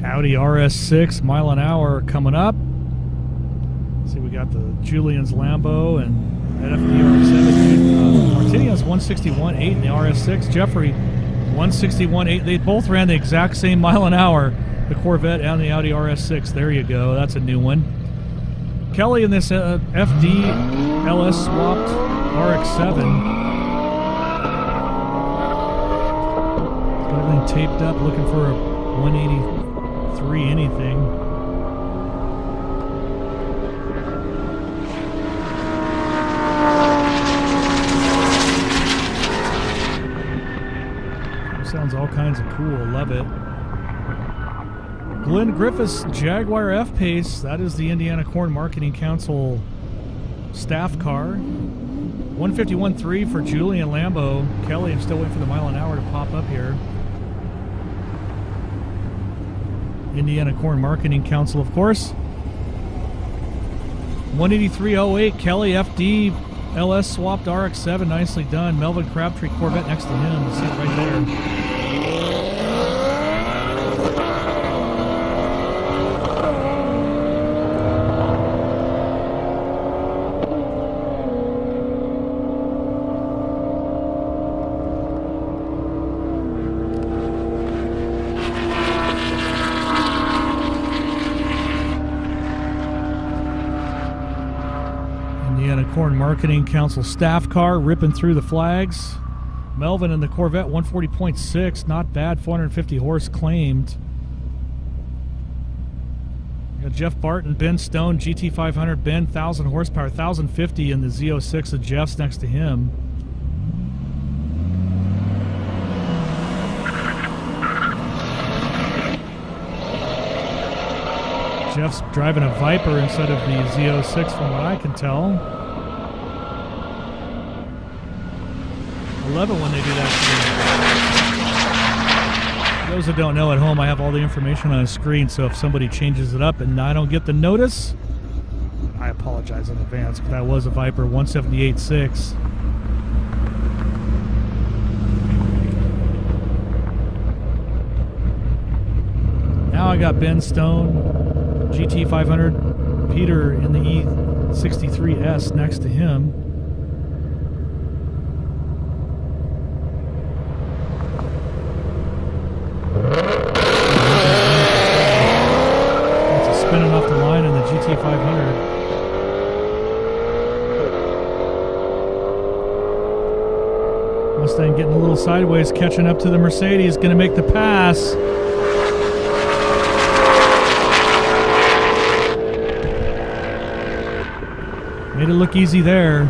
Audi RS6 mile an hour coming up. See, we got the Julian's Lambo and FD RS7. Martinez 161.8 in the RS6. Jeffrey 161.8. They both ran the exact same mile an hour, the Corvette and the Audi RS6. There you go. That's a new one. Kelly in this FD LS swapped RX7. Got everything taped up, looking for a 183 anything. Sounds all kinds of cool. Love it. Glenn Griffiths Jaguar F-Pace. That is the Indiana Corn Marketing Council staff car. 151.3 for Julian Lambo. Kelly, I'm still waiting for the mile an hour to pop up here. Indiana Corn Marketing Council, of course. 183.08, Kelly FD LS swapped RX7, nicely done. Melvin Crabtree Corvette next to him. You see it right there. Corn Marketing Council staff car ripping through the flags. Melvin in the Corvette 140.6, not bad, 450 horse claimed. We got Jeff Barton, Ben Stone, GT500, Ben, 1,000 horsepower, 1,050 in the Z06 of Jeff's next to him. Jeff's driving a Viper instead of the Z06 from what I can tell. I love it when they do that. For those that don't know at home, I have all the information on a screen, so if somebody changes it up and I don't get the notice, I apologize in advance, but that was a Viper 178.6. Now I got Ben Stone, GT500, Peter in the E63S next to him. Spinning off the line in the GT500. Mustang getting a little sideways, catching up to the Mercedes, going to make the pass. Made it look easy there.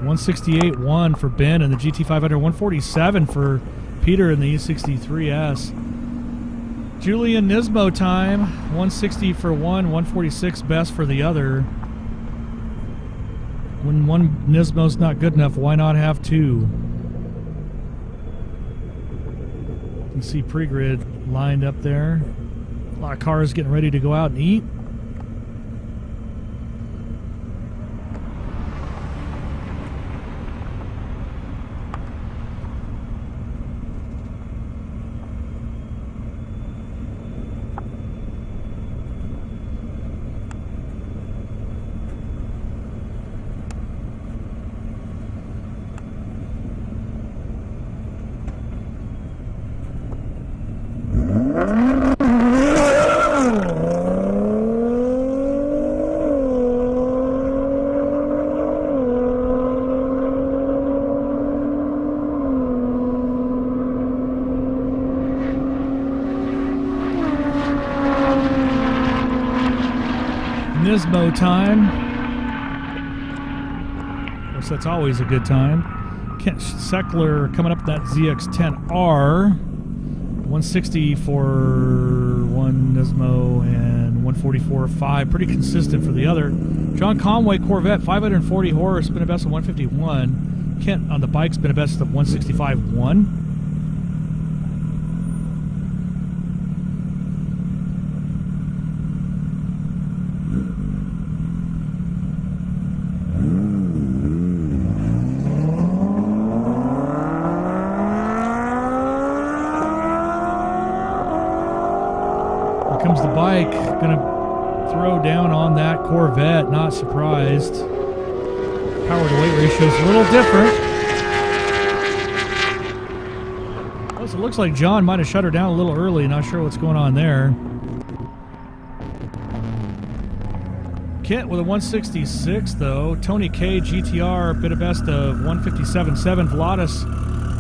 168.1 for Ben in the GT500, 147 for Peter in the E63S. Julian Nismo time, 160 for one, 146 best for the other. When one Nismo's not good enough, why not have two? You can see pre-grid lined up there. A lot of cars getting ready to go out and eat. Nismo time. Of course, that's always a good time. Kent Seckler coming up with that ZX10R. 160 for one Nismo and 144.5. Pretty consistent for the other. John Conway Corvette, 540 horse, been a best of 151. Kent on the bike's been a best of 165.1. Comes the bike, gonna throw down on that Corvette, not surprised. Power to weight ratio is a little different. Plus, it looks like John might have shut her down a little early, not sure what's going on there. Kent with a 166 though. Tony K GTR, bit of best of 157.7. Vladis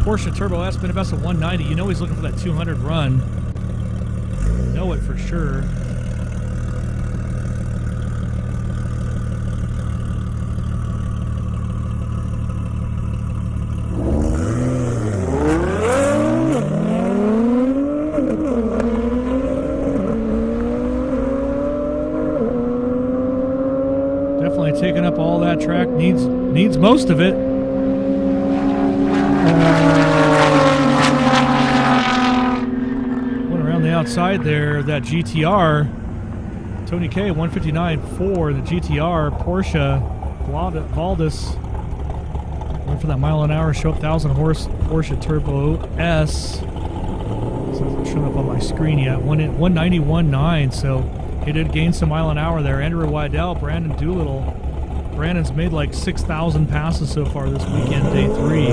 Porsche Turbo S, bit of best of 190. You know he's looking for that 200 run. Know it for sure. Definitely taking up all that track, needs most of it. Outside there, that GTR, Tony K 159.4, the GTR Porsche Valdis went for that mile-an-hour show, 1,000 horse Porsche Turbo S. So it's not showing up on my screen yet. 191.9, so he did gain some mile an hour there. Andrew Weidel, Brandon Doolittle. Brandon's made like 6,000 passes so far this weekend, day 3.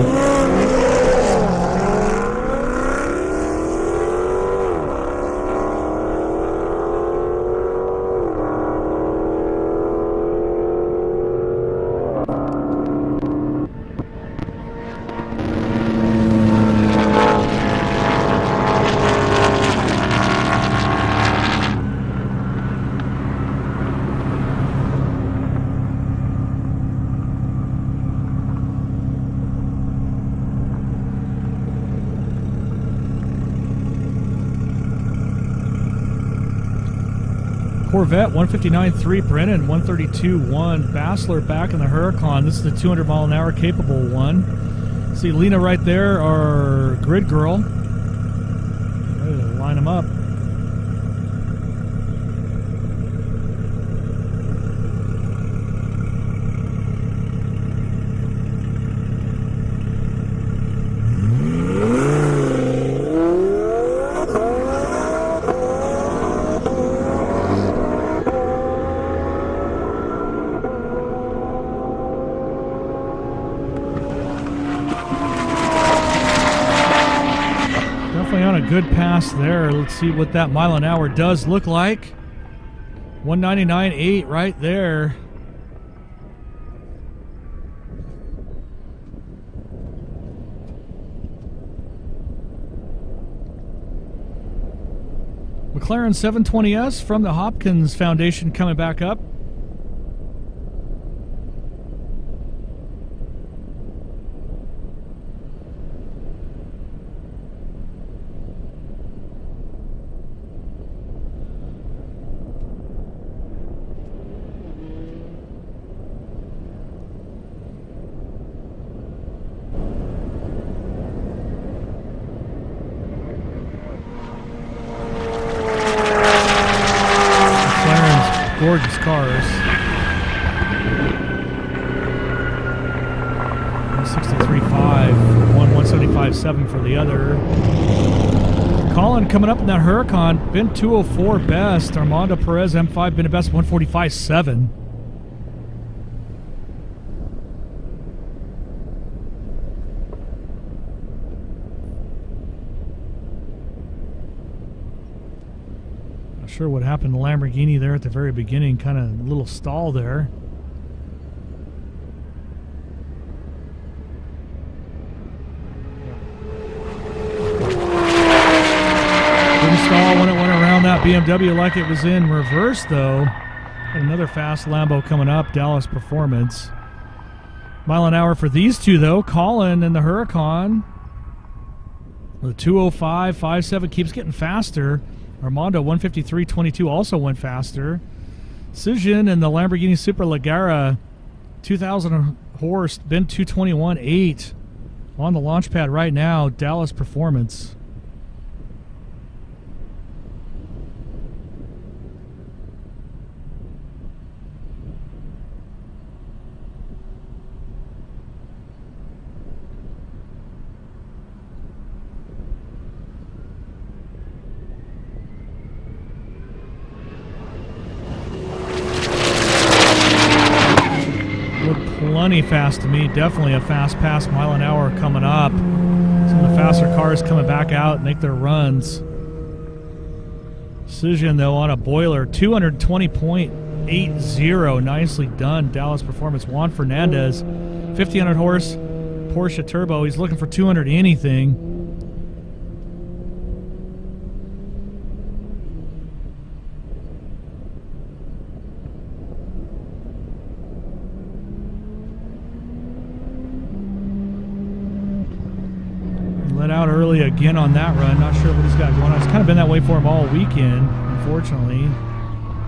Corvette 159.3, Brennan 132.1, Bassler back in the Huracan. This is the 200 mile an hour capable one. See Lena right there, our grid girl. Ready to line them up. Good pass there. Let's see what that mile an hour does look like. 199.8 right there. McLaren 720S from the Hopkins Foundation coming back up. Gorgeous cars. 163.5 for one, 175.7 for the other. Colin coming up in that Huracan, been 204 best. Armando Perez M5 been a best 145.7. Sure what happened to Lamborghini there at the very beginning, kind of a little stall there. Didn't stall when it went around that BMW like it was in reverse though. Got another fast Lambo coming up, Dallas Performance. Mile an hour for these two, though. Colin and the Huracan. The 205.57 keeps getting faster. Armando 153.22 also went faster. Cision and the Lamborghini Superleggera 2,000 horse, Ben 221.8 on the launch pad right now. Dallas Performance. Plenty fast to me. Definitely a fast pass, mile an hour coming up. Some of the faster cars coming back out, make their runs. Cision, though, on a boiler, 220.80. Nicely done, Dallas Performance. Juan Fernandez, 1,500 horse Porsche Turbo. He's looking for 200 anything. Let out early again on that run. Not sure what he's got going on. It's kind of been that way for him all weekend, unfortunately.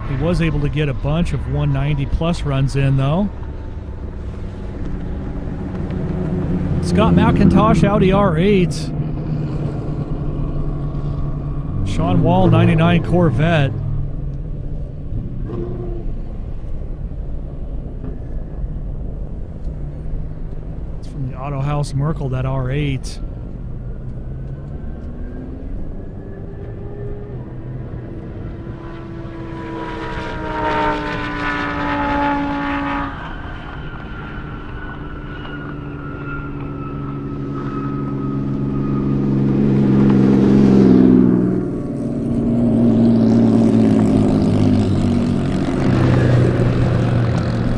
He was able to get a bunch of 190-plus runs in, though. Scott McIntosh, Audi R8. Sean Wall, 99 Corvette. It's from the Auto House Merkel, that R8.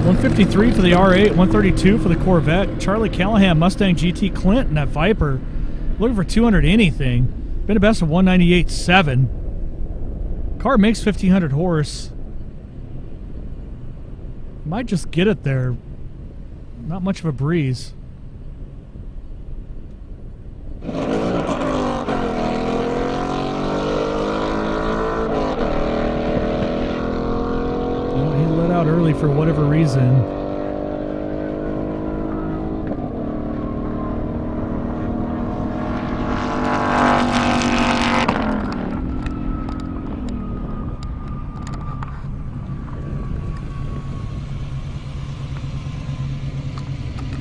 153 for the R8, 132 for the Corvette. Charlie Callahan, Mustang GT Clinton, that Viper. Looking for 200 anything. Been a best of 198.7. Car makes 1,500 horse. Might just get it there. Not much of a breeze. He let out early for whatever reason.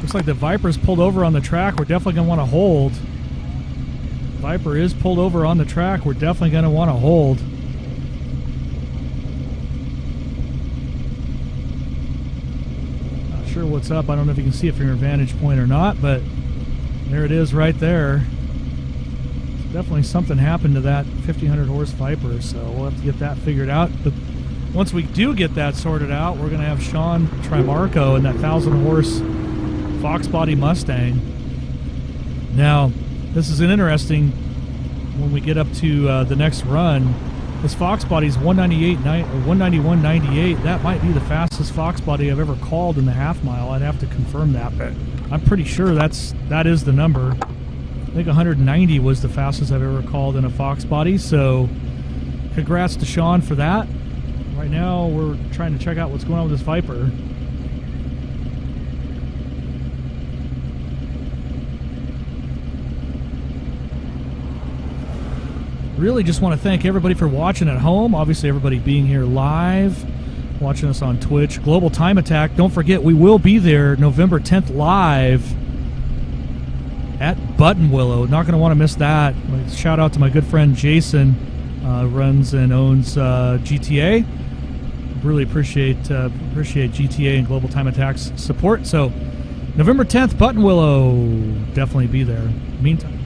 Looks like the Viper's pulled over on the track. We're definitely going to want to hold. Viper is pulled over on the track. We're definitely going to want to hold. Sure what's up. I don't know if you can see it from your vantage point or not, but there it is right there. Definitely something happened to that 1,500 horse Viper, so we'll have to get that figured out. But once we do get that sorted out, we're going to have Sean Trimarco in that 1,000 horse Fox body Mustang. Now, this is an interesting when we get up to the next run. This Fox body's 191.98. That might be the fastest Fox body I've ever called in the half mile. I'd have to confirm that, but I'm pretty sure that is the number. I think 190 was the fastest I've ever called in a Fox body. So, congrats to Sean for that. Right now, we're trying to check out what's going on with this Viper. Really just want to thank everybody for watching at home. Obviously, everybody being here live, watching us on Twitch. Global Time Attack. Don't forget, we will be there November 10th live at Buttonwillow. Not going to want to miss that. Shout out to my good friend Jason, runs and owns GTA. Really appreciate GTA and Global Time Attack's support. So, November 10th, Buttonwillow. Definitely be there. Meantime.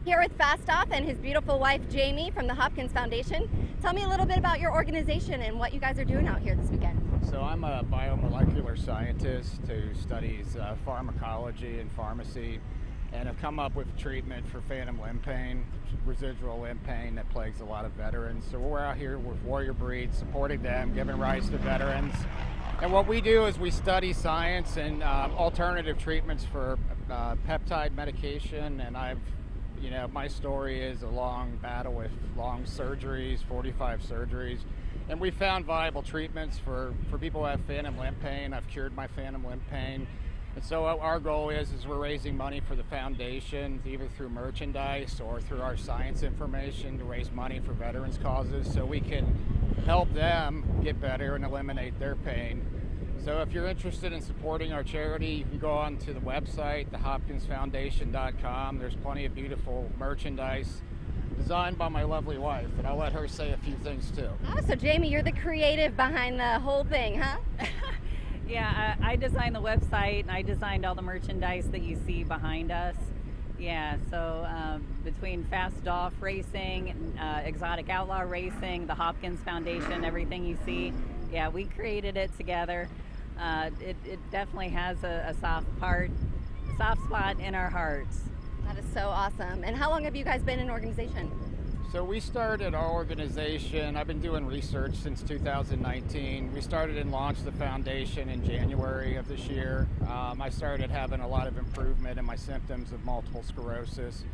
Here with Fastoff and his beautiful wife, Jamie, from the Hopkins Foundation. Tell me a little bit about your organization and what you guys are doing out here this weekend. So I'm a biomolecular scientist who studies pharmacology and pharmacy, and have come up with treatment for phantom limb pain, residual limb pain that plagues a lot of veterans. So we're out here with Warrior Breed, supporting them, giving rights to veterans. And what we do is we study science and alternative treatments for peptide medication. And my story is a long battle with long surgeries, 45 surgeries. And we found viable treatments for people who have phantom limb pain. I've cured my phantom limb pain. And so our goal is we're raising money for the foundation, either through merchandise or through our science information, to raise money for veterans causes so we can help them get better and eliminate their pain. So if you're interested in supporting our charity, you can go on to the website, thehopkinsfoundation.com. There's plenty of beautiful merchandise designed by my lovely wife, and I'll let her say a few things too. Oh, so Jamie, you're the creative behind the whole thing, huh? Yeah, I designed the website, and I designed all the merchandise that you see behind us. Yeah, so between Fastoff Racing, Exotic Outlaw Racing, the Hopkins Foundation, everything you see, yeah, we created it together. It definitely has a soft spot in our hearts. That is so awesome. And how long have you guys been in organization? So we started our organization, I've been doing research since 2019. We started and launched the foundation in January of this year. I started having a lot of improvement in my symptoms of multiple sclerosis.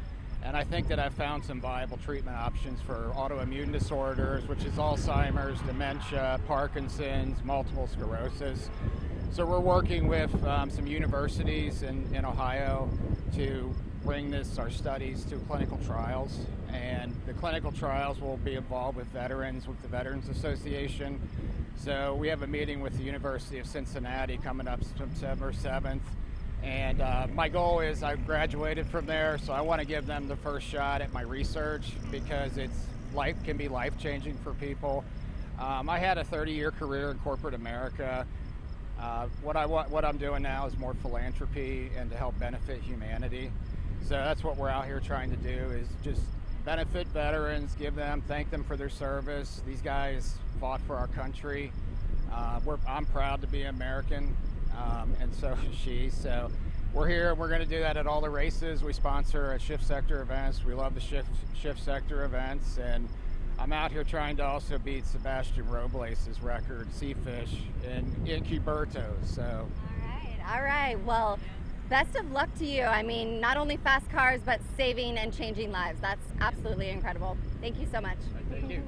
And I think that I've found some viable treatment options for autoimmune disorders, which is Alzheimer's, dementia, Parkinson's, multiple sclerosis. So we're working with some universities in Ohio to bring our studies to clinical trials, and the clinical trials will be involved with veterans, with the Veterans Association. So we have a meeting with the University of Cincinnati coming up September 7th, and my goal is I graduated from there, so I want to give them the first shot at my research because can be life-changing for people. I had a 30-year career in corporate America. What I'm doing now is more philanthropy and to help benefit humanity. So that's what we're out here trying to do, is just benefit veterans, thank them for their service. These guys fought for our country. I'm proud to be American, and so is she. So we're here, we're gonna do that at all the races. We sponsor shift sector events. We love the shift sector events, and I'm out here trying to also beat Sebastian Robles' record, Seafish, in Incubertos. So. All right. Well, best of luck to you. I mean, not only fast cars, but saving and changing lives. That's absolutely incredible. Thank you so much. Thank you.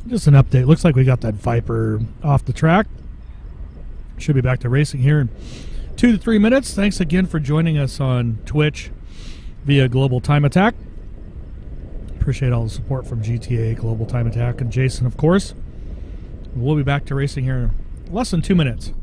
Just an update. Looks like we got that Viper off the track. Should be back to racing here in 2 to 3 minutes. Thanks again for joining us on Twitch via Global Time Attack. Appreciate all the support from GTA, Global Time Attack, and Jason, of course. We'll be back to racing here in less than 2 minutes.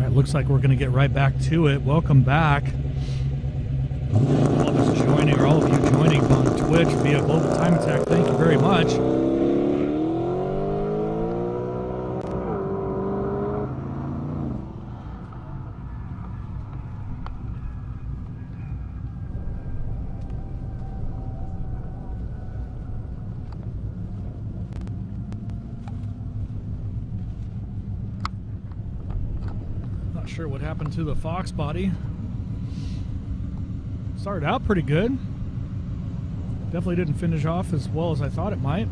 right, looks like we're going to get right back to it. Welcome back. All of us joining, or all of you joining on Twitch via Global Time Attack, thank you very much. Not sure what happened to the Fox body. Started out pretty good. Definitely didn't finish off as well as I thought it might.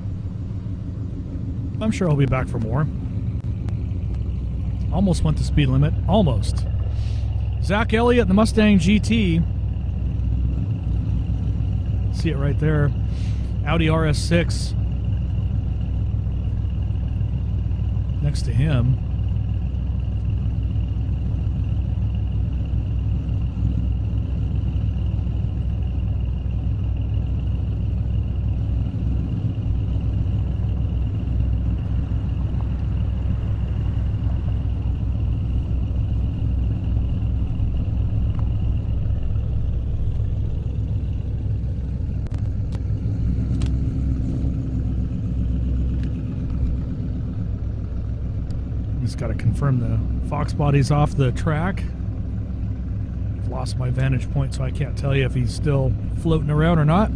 I'm sure I'll be back for more. Almost went the speed limit. Almost. Zach Elliott, the Mustang GT. See it right there. Audi RS6 next to him. Just got to confirm the Fox body's off the track. I've lost my vantage point, so I can't tell you if he's still floating around or not.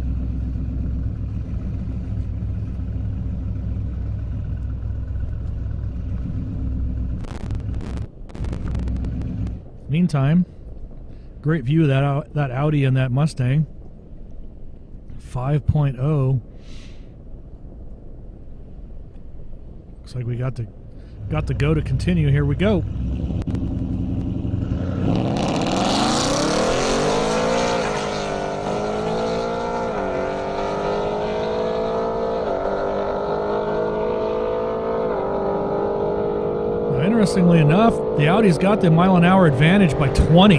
Meantime, great view of that Audi and that Mustang. 5.0. Looks like we got the go to continue. Here we go. Now, interestingly enough, the Audi's got the mile-an-hour advantage by 20.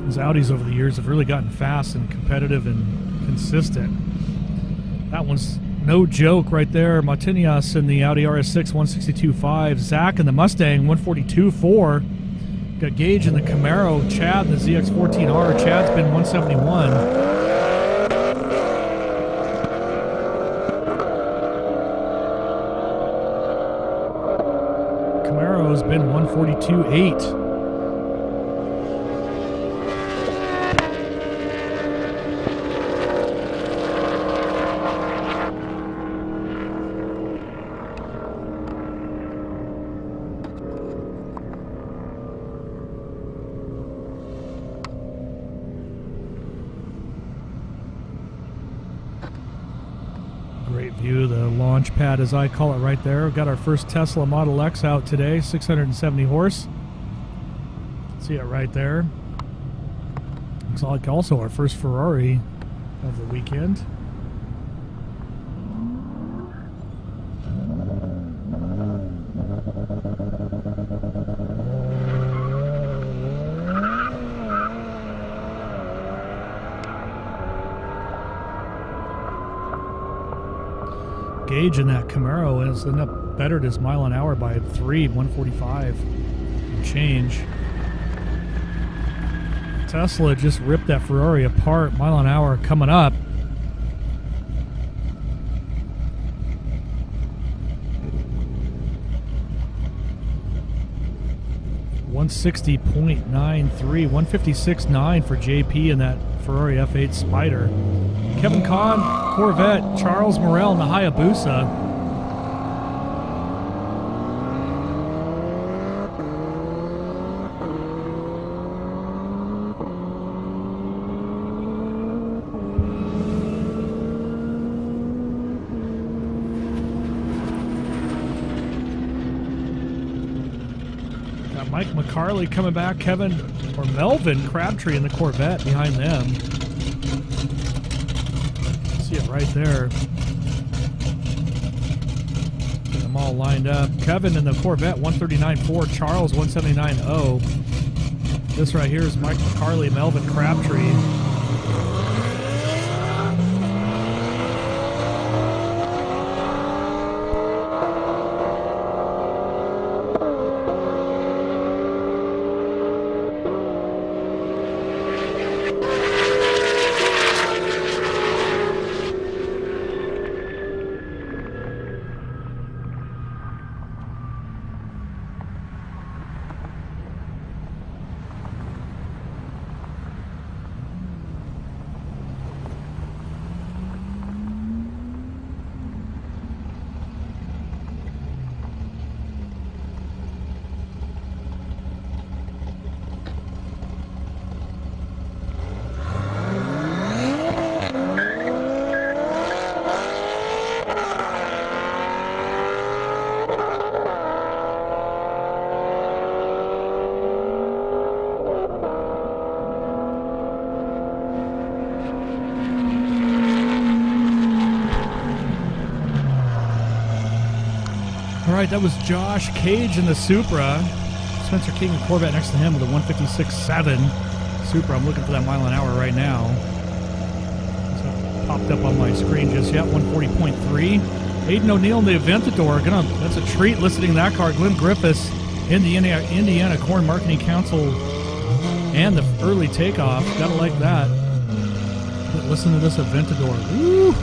These Audis over the years have really gotten fast and competitive and consistent. That one's no joke right there. Martinias in the Audi RS6 162.5. Zach in the Mustang 142.4. Got Gage in the Camaro. Chad in the ZX14R. Chad's been 171. Camaro's been 142.8. Launch pad, as I call it, right there. We've got our first Tesla Model X out today, 670 horse. See it right there. Looks like also our first Ferrari of the weekend. Gage in that Camaro has ended up bettered his mile an hour by 145 and change. Tesla just ripped that Ferrari apart, mile an hour coming up. .93, 156.9 for JP in that Ferrari F8 Spider. Kevin Kahn, Corvette. Charles Morel in the Hayabusa. Got Mike McCarley coming back. Melvin Crabtree in the Corvette behind them. See it right there. Get them all lined up. Kevin in the Corvette 139.4, Charles 179.0. This right here is Mike McCarley, Melvin Crabtree. right, that was Josh Cage in the Supra. Spencer King and Corvette next to him with a 156.7 Supra. I'm looking for that mile an hour right now. It's popped up on my screen just yet, 140.3. Aiden O'Neill in the Aventador. That's a treat listening to that car. Glenn Griffiths, Indiana Corn Marketing Council, and the early takeoff. Gotta like that. But listen to this Aventador. Woo!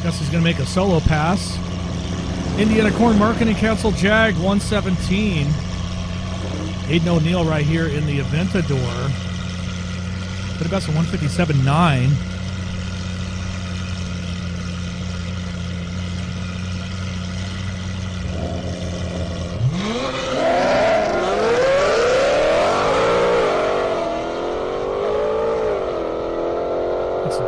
Guess he's going to make a solo pass. Indiana Corn Marketing Council Jag 117. Aiden O'Neill right here in the Aventador. But about a 157.9.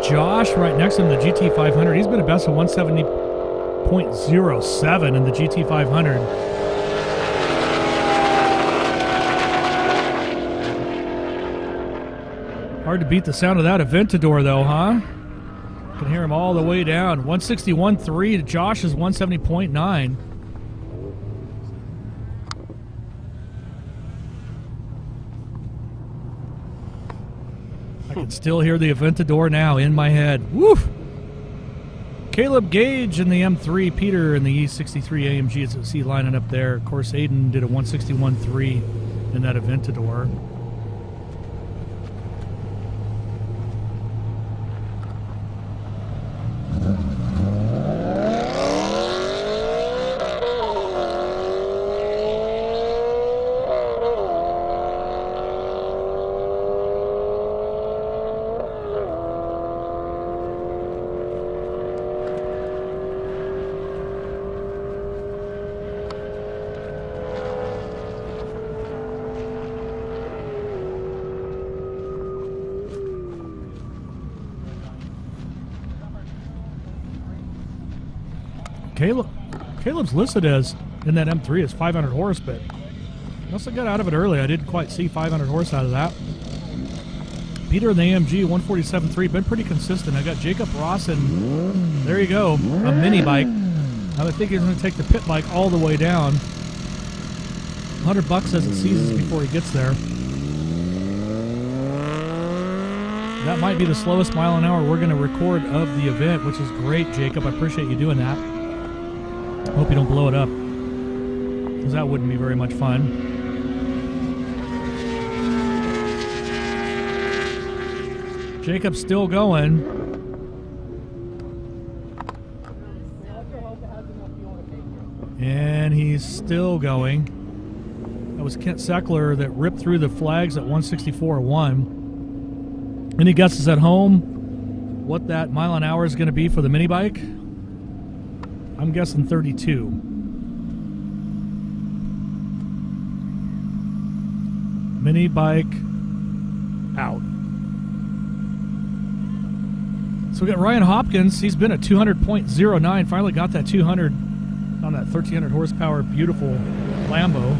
Josh right next to him, the GT500. He's been a best of 170.07 in the GT500. Hard to beat the sound of that Aventador, though, huh? You can hear him all the way down. 161.3 to Josh's 170.9. I can still hear the Aventador now in my head. Woof! Caleb Gage in the M3, Peter in the E63 AMG as you see lining up there. Of course, Aiden did a 161.3 in that Aventador. Caleb's listed as in that M3 as 500 horse, but must have got out of it early. I didn't quite see 500 horse out of that. Peter in the AMG 147.3 been pretty consistent. I got Jacob Ross and there you go, a mini bike. I would think he's going to take the pit bike all the way down. $100 as it seizes before he gets there. That might be the slowest mile an hour we're going to record of the event, which is great, Jacob. I appreciate you doing that. Hope you don't blow it up, because that wouldn't be very much fun. Jacob's still going. And he's still going. That was Kent Seckler that ripped through the flags at 164.1. Any guesses at home what that mile an hour is going to be for the mini bike? I'm guessing 32. Mini bike out. So we got Ryan Hopkins. He's been at 200.09. Finally got that 200 on that 1,300 horsepower beautiful Lambo.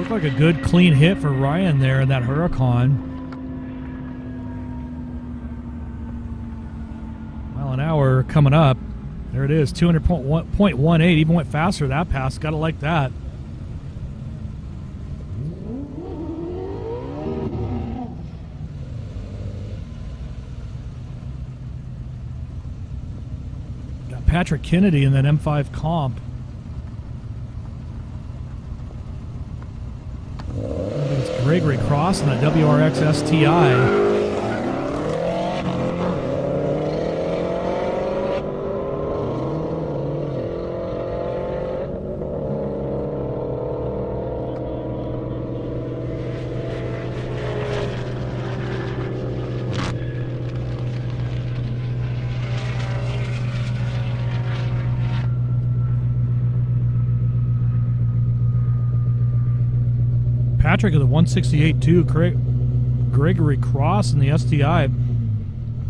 Like a good clean hit for Ryan there in that Huracan. Mile an hour coming up. There it is, 200.18. Even went faster that pass. Gotta like that. Got Patrick Kennedy in that M5 comp. Gregory Cross in that WRX STI. Patrick of the 168.2, Gregory Cross in the STI.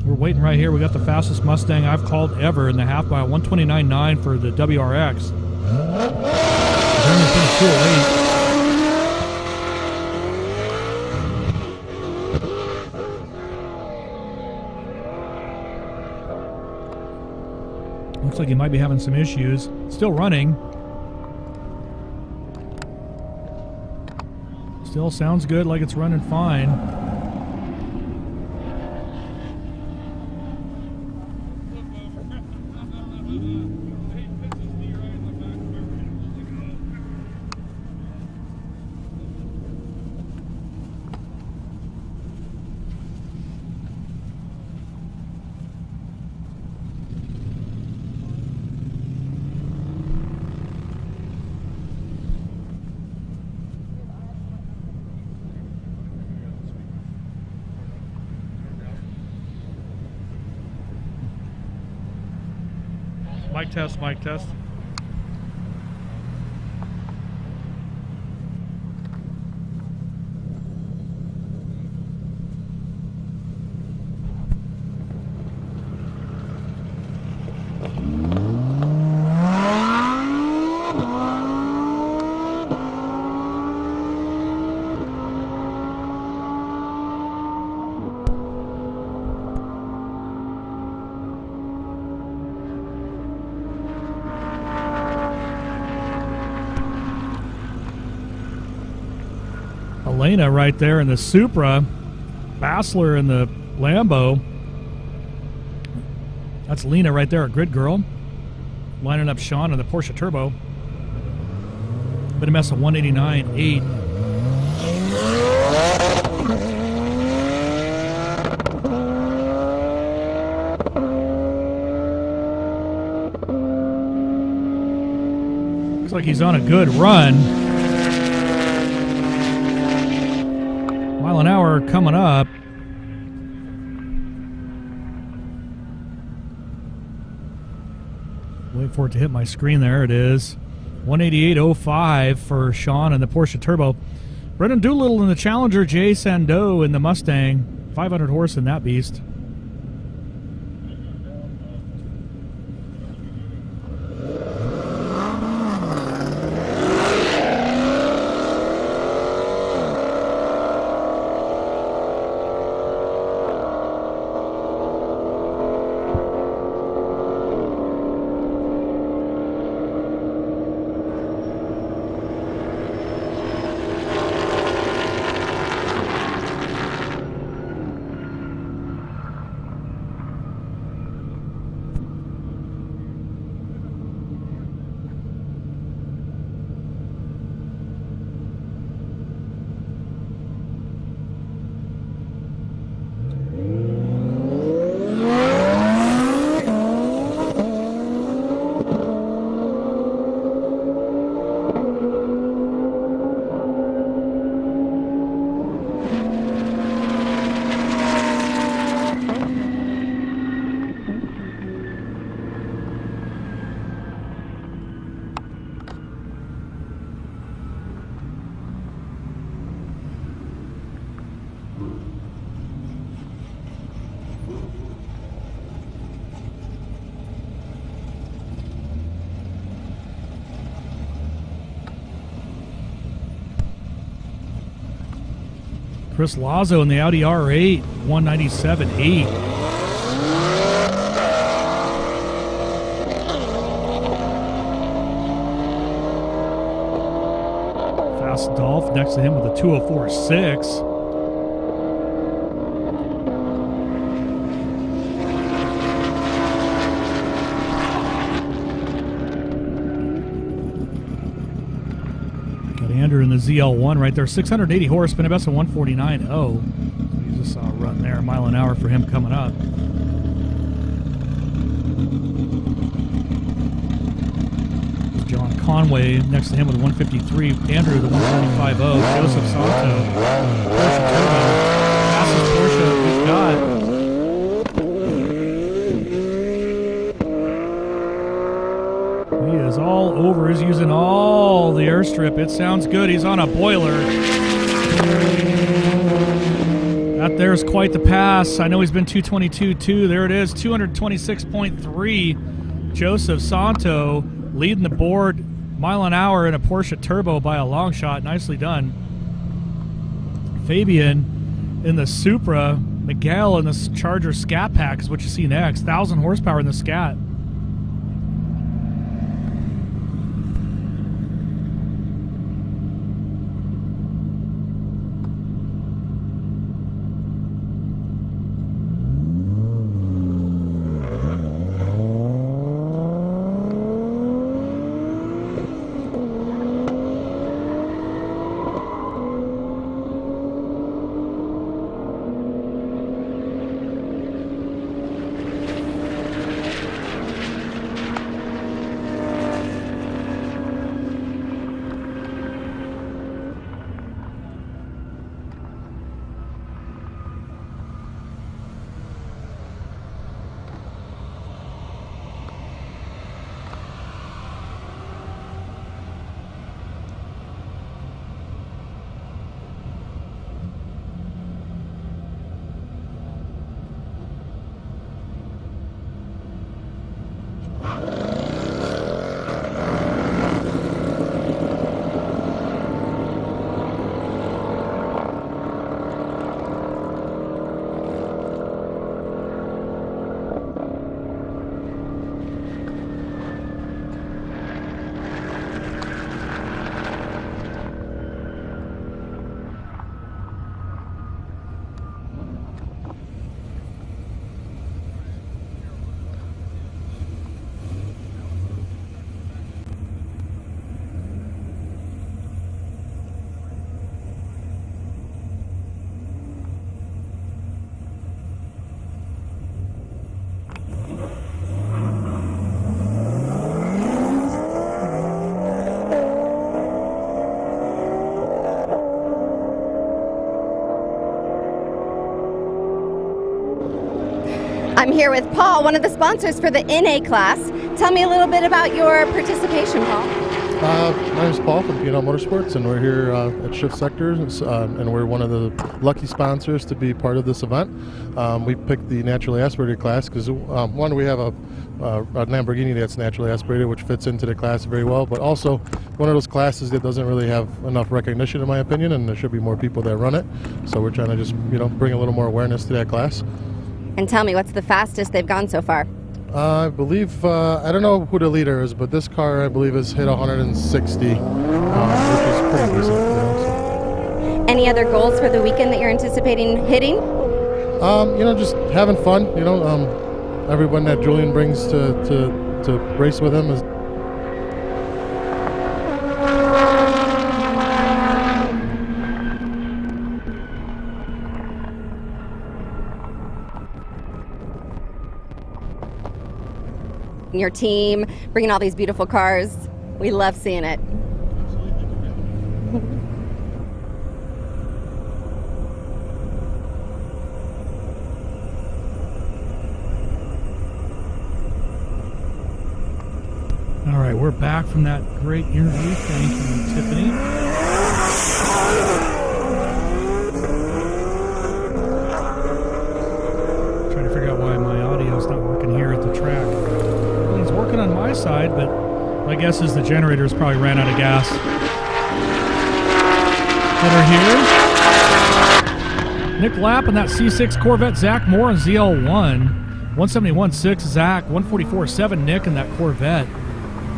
We're waiting right here. We got the fastest Mustang I've called ever in the half mile, 129.9 for the WRX. Jeremy's been 208. Looks like he might be having some issues. Still running. Still sounds good, like it's running fine. Mic test, mic test. Elena right there in the Supra, Bassler in the Lambo. That's Lena right there, a grid girl. Lining up Sean in the Porsche Turbo. Been a mess of 189.8. Looks like he's on a good run. Mile an hour coming up. Wait for it to hit my screen. There it is. 188.05 for Sean in the Porsche Turbo. Brendan Doolittle in the Challenger. Jay Sandeau in the Mustang. 500 horse in that beast. Chris Lazo in the Audi R8, 197.8. Fast Dolph next to him with a 204.6. In the ZL1 right there, 680 horse, been a best of 149.0. You just saw a run there, a mile an hour for him coming up. John Conway next to him with a 153. Andrew, the 145.0. Joseph Santo, Porsche Turbo, fastest Porsche we've got. He is all over. He's using all the airstrip. It sounds good. He's on a boiler. That there's quite the pass. I know he's been 222.2. There it is, 226.3. Joseph Santo leading the board, mile an hour in a Porsche Turbo by a long shot. Nicely done. Fabian in the Supra. Miguel in this Charger Scat Pack is what you see next. 1,000 horsepower in the Scat. I'm here with Paul, one of the sponsors for the NA class. Tell me a little bit about your participation, Paul. My name is Paul from P&L Motorsports, and we're here at Shift Sectors, and we're one of the lucky sponsors to be part of this event. We picked the naturally aspirated class because, one, we have a Lamborghini that's naturally aspirated, which fits into the class very well, but also one of those classes that doesn't really have enough recognition, in my opinion, and there should be more people that run it. So we're trying to just, bring a little more awareness to that class. And tell me, what's the fastest they've gone so far? I believe, I don't know who the leader is, but this car, I believe, has hit 160, which is pretty decent. So. Any other goals for the weekend that you're anticipating hitting? Just having fun. Everyone that Julian brings to race with him is. Your team, bringing all these beautiful cars. We love seeing it. All right, we're back from that great interview. Thank you, Tiffany. Trying to figure out why my audio's not working here at the track. It's working on my side, but my guess is the generator's probably ran out of gas. That are here. Nick Lapp in that C6 Corvette. Zach Moore in ZL1. 171.6 Zach. 144.7 Nick in that Corvette.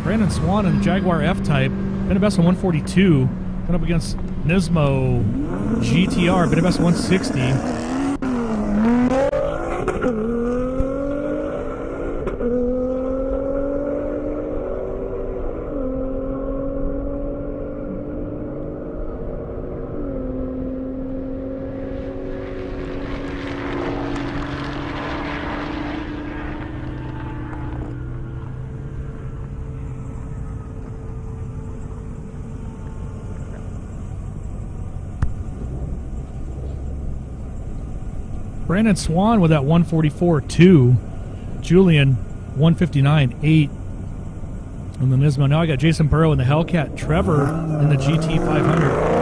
Brandon Swan in the Jaguar F-Type. Been a best on 142. Going up against Nismo GTR. Been a best on 160. Brandon Swan with that 144.2. Julian 159.8 on the Nismo. Now I got Jason Burrow in the Hellcat. Trevor in the GT500.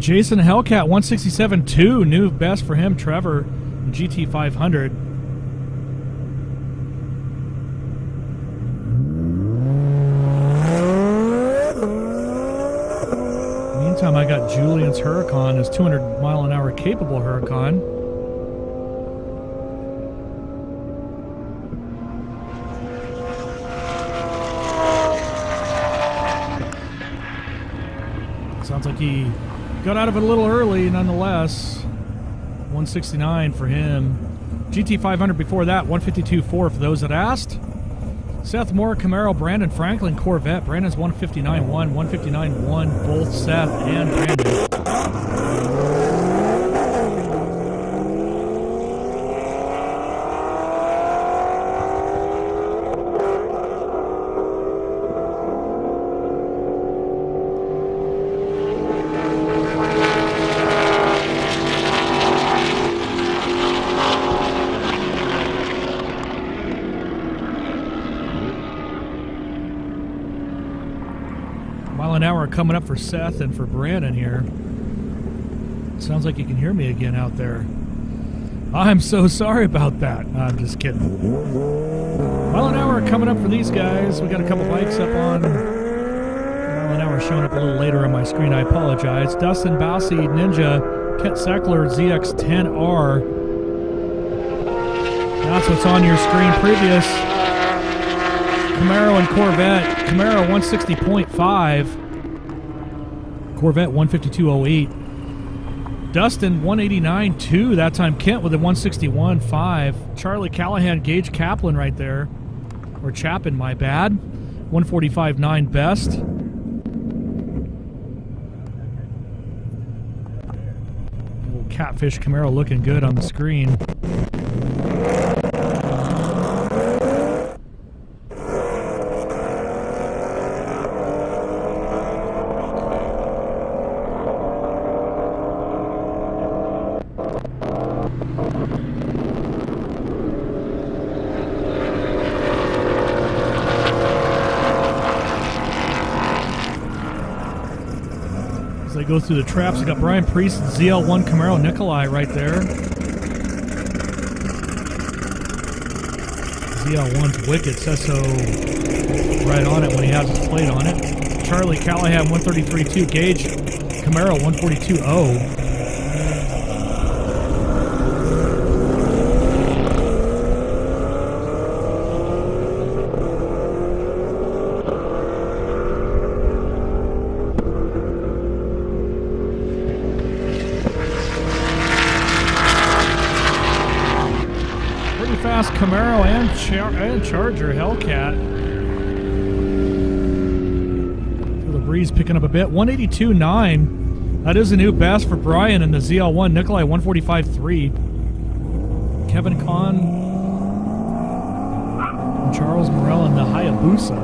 Jason Hellcat 167.2, new best for him. Trevor GT 500. Meantime, I got Julian's Huracan, his 200-mile-an-hour capable Huracan. Sounds like he got out of it a little early, nonetheless. 169 for him. GT 500 before that, 152.4 for those that asked. Seth Moore, Camaro, Brandon Franklin, Corvette. Brandon's 159.1, 159.1, both Seth and Brandon. Mile-an-hour coming up for Seth and for Brandon here. Sounds like you can hear me again out there. I'm so sorry about that. No, I'm just kidding. Mile-an-hour coming up for these guys. We got a couple bikes up on. Mile-an-hour showing up a little later on my screen. I apologize. Dustin Bousy, Ninja, Kent Seckler, ZX10R. That's what's on your screen. Previous Camaro and Corvette. Camaro 160.5. Corvette 152.08. Dustin 189.2. That time Kent with a 161.5. Charlie Callahan, Gage Kaplan right there. Or Chapin, my bad. 145.9 best. Little Catfish Camaro looking good on the screen. They go through the traps. We got Brian Priest, ZL1 Camaro Nikolai right there. ZL1's wicked, says so right on it when he has his plate on it. Charlie Callahan 133.2, Gage Camaro 142.0. Fast Camaro and Charger Hellcat. Feel the breeze picking up a bit. 182.9. That is a new best for Brian and the ZL1 Nikolai 145.3. Kevin Kahn and Charles Morell in the Hayabusa.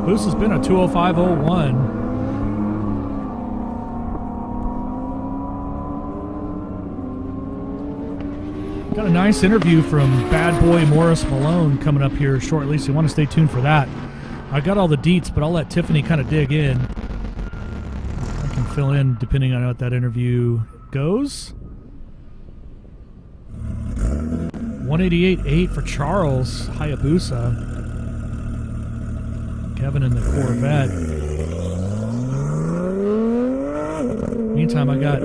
Busa's been a 205.01. Got a nice interview from bad boy Morris Malone coming up here shortly, so you want to stay tuned for that. I got all the deets, but I'll let Tiffany kind of dig in. I can fill in depending on how that interview goes. 188.8 for Charles Hayabusa. Kevin in the Corvette. Meantime, I got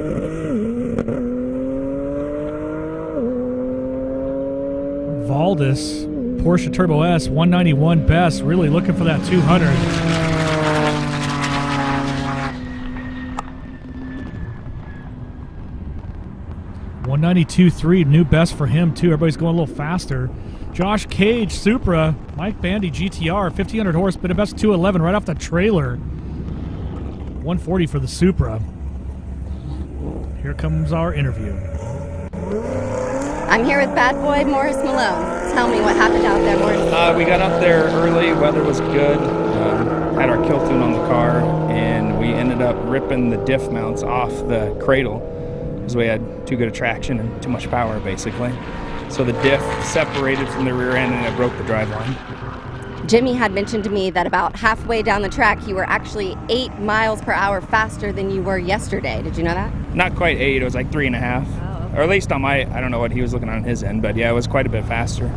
Valdis, Porsche Turbo S, 191 best, really looking for that 200. $192.3, new best for him too. Everybody's going a little faster. Josh Cage, Supra, Mike Bandy GTR, 1500 horse, been a best 211 right off the trailer. 140 for the Supra. Here comes our interview. I'm here with bad boy Morris Malone. Tell me what happened out there, Morris. We got up there early, weather was good, had our kill tune on the car, and we ended up ripping the diff mounts off the cradle because we had too good a traction and too much power, basically. So the diff separated from the rear end and it broke the driveline. Jimmy had mentioned to me that about halfway down the track, you were actually 8 miles per hour faster than you were yesterday. Did you know that? Not quite 8, it was like 3.5. Oh. Or at least on my, I don't know what he was looking on his end, but yeah, it was quite a bit faster.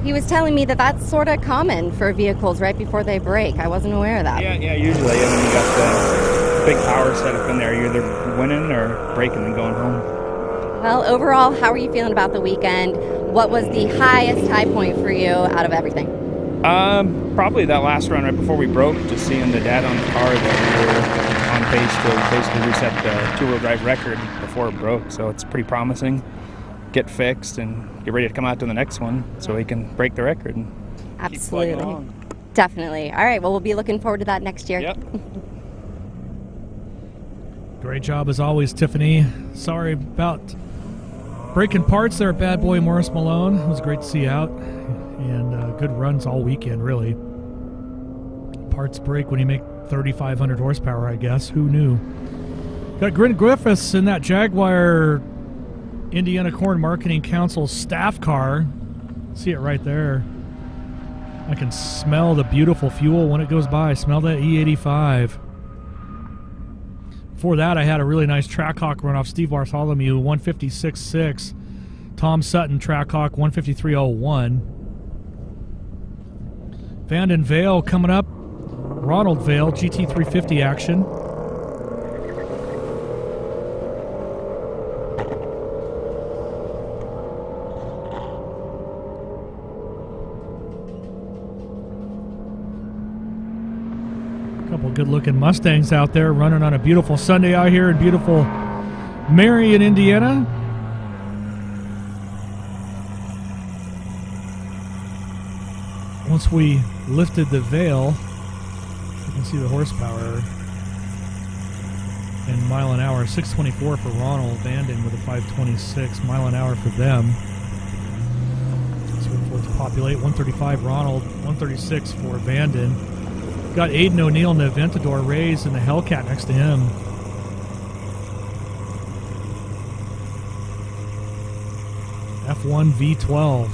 He was telling me that that's sort of common for vehicles right before they brake. I wasn't aware of that. Yeah, usually. And then you got the big power setup in there. You're either winning or braking and going home. Well, overall, how are you feeling about the weekend? What was the highest high point for you out of everything? Probably that last run right before we broke, just seeing the data on the car that we were on pace to basically reset the two-wheel drive record before it broke. So it's pretty promising. Get fixed and get ready to come out to the next one so we can break the record and Absolutely. keep plugging along. Definitely. All right, well, we'll be looking forward to that next year. Yep. Great job as always, Tiffany. Sorry about breaking parts there at Bad Boy Morris Malone. It was great to see you out. And good runs all weekend, really. Parts break when you make 3,500 horsepower, I guess. Who knew? Got Grin Griffiths in that Jaguar Indiana Corn Marketing Council staff car. See it right there. I can smell the beautiful fuel when it goes by. Smell that E85. Before that, I had a really nice Trackhawk run off Steve Bartholomew, 156.6. Tom Sutton Trackhawk, 153.01. Vanden Vale coming up. Ronald Vale, GT350 action. Couple good-looking Mustangs out there running on a beautiful Sunday out here in beautiful Marion, Indiana. Once we lifted the veil, you can see the horsepower and mile an hour. 624 for Ronald Vanden with a 526 mile an hour for them. So we're forced to populate. 135 Ronald, 136 for Vanden. Got Aiden O'Neill in the Aventador, Rays and the Hellcat next to him. F1 V12.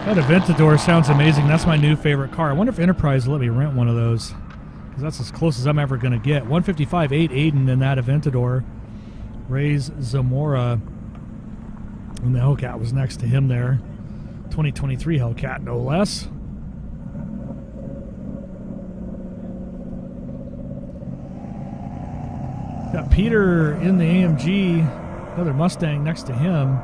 That Aventador sounds amazing. That's my new favorite car. I wonder if Enterprise will let me rent one of those, because that's as close as I'm ever going to get. 155.8 Aiden in that Aventador. Ray's Zamora. And the Hellcat was next to him there. 2023 Hellcat, no less. Got Peter in the AMG. Another Mustang next to him.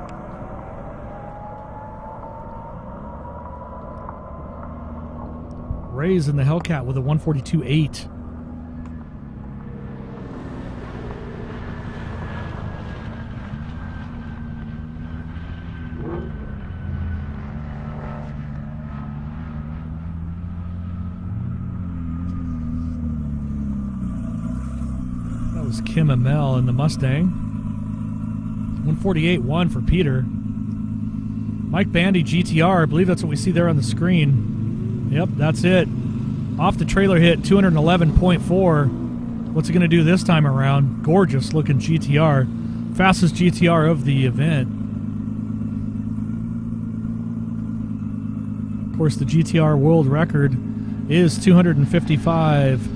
Ray's in the Hellcat with a 142.8. That was Kim Amell in the Mustang. 148.1 for Peter. Mike Bandy GTR, I believe that's what we see there on the screen. Yep, that's it. Off the trailer hit, 211.4. What's it going to do this time around? Gorgeous looking GTR. Fastest GTR of the event. Of course, the GTR world record is 255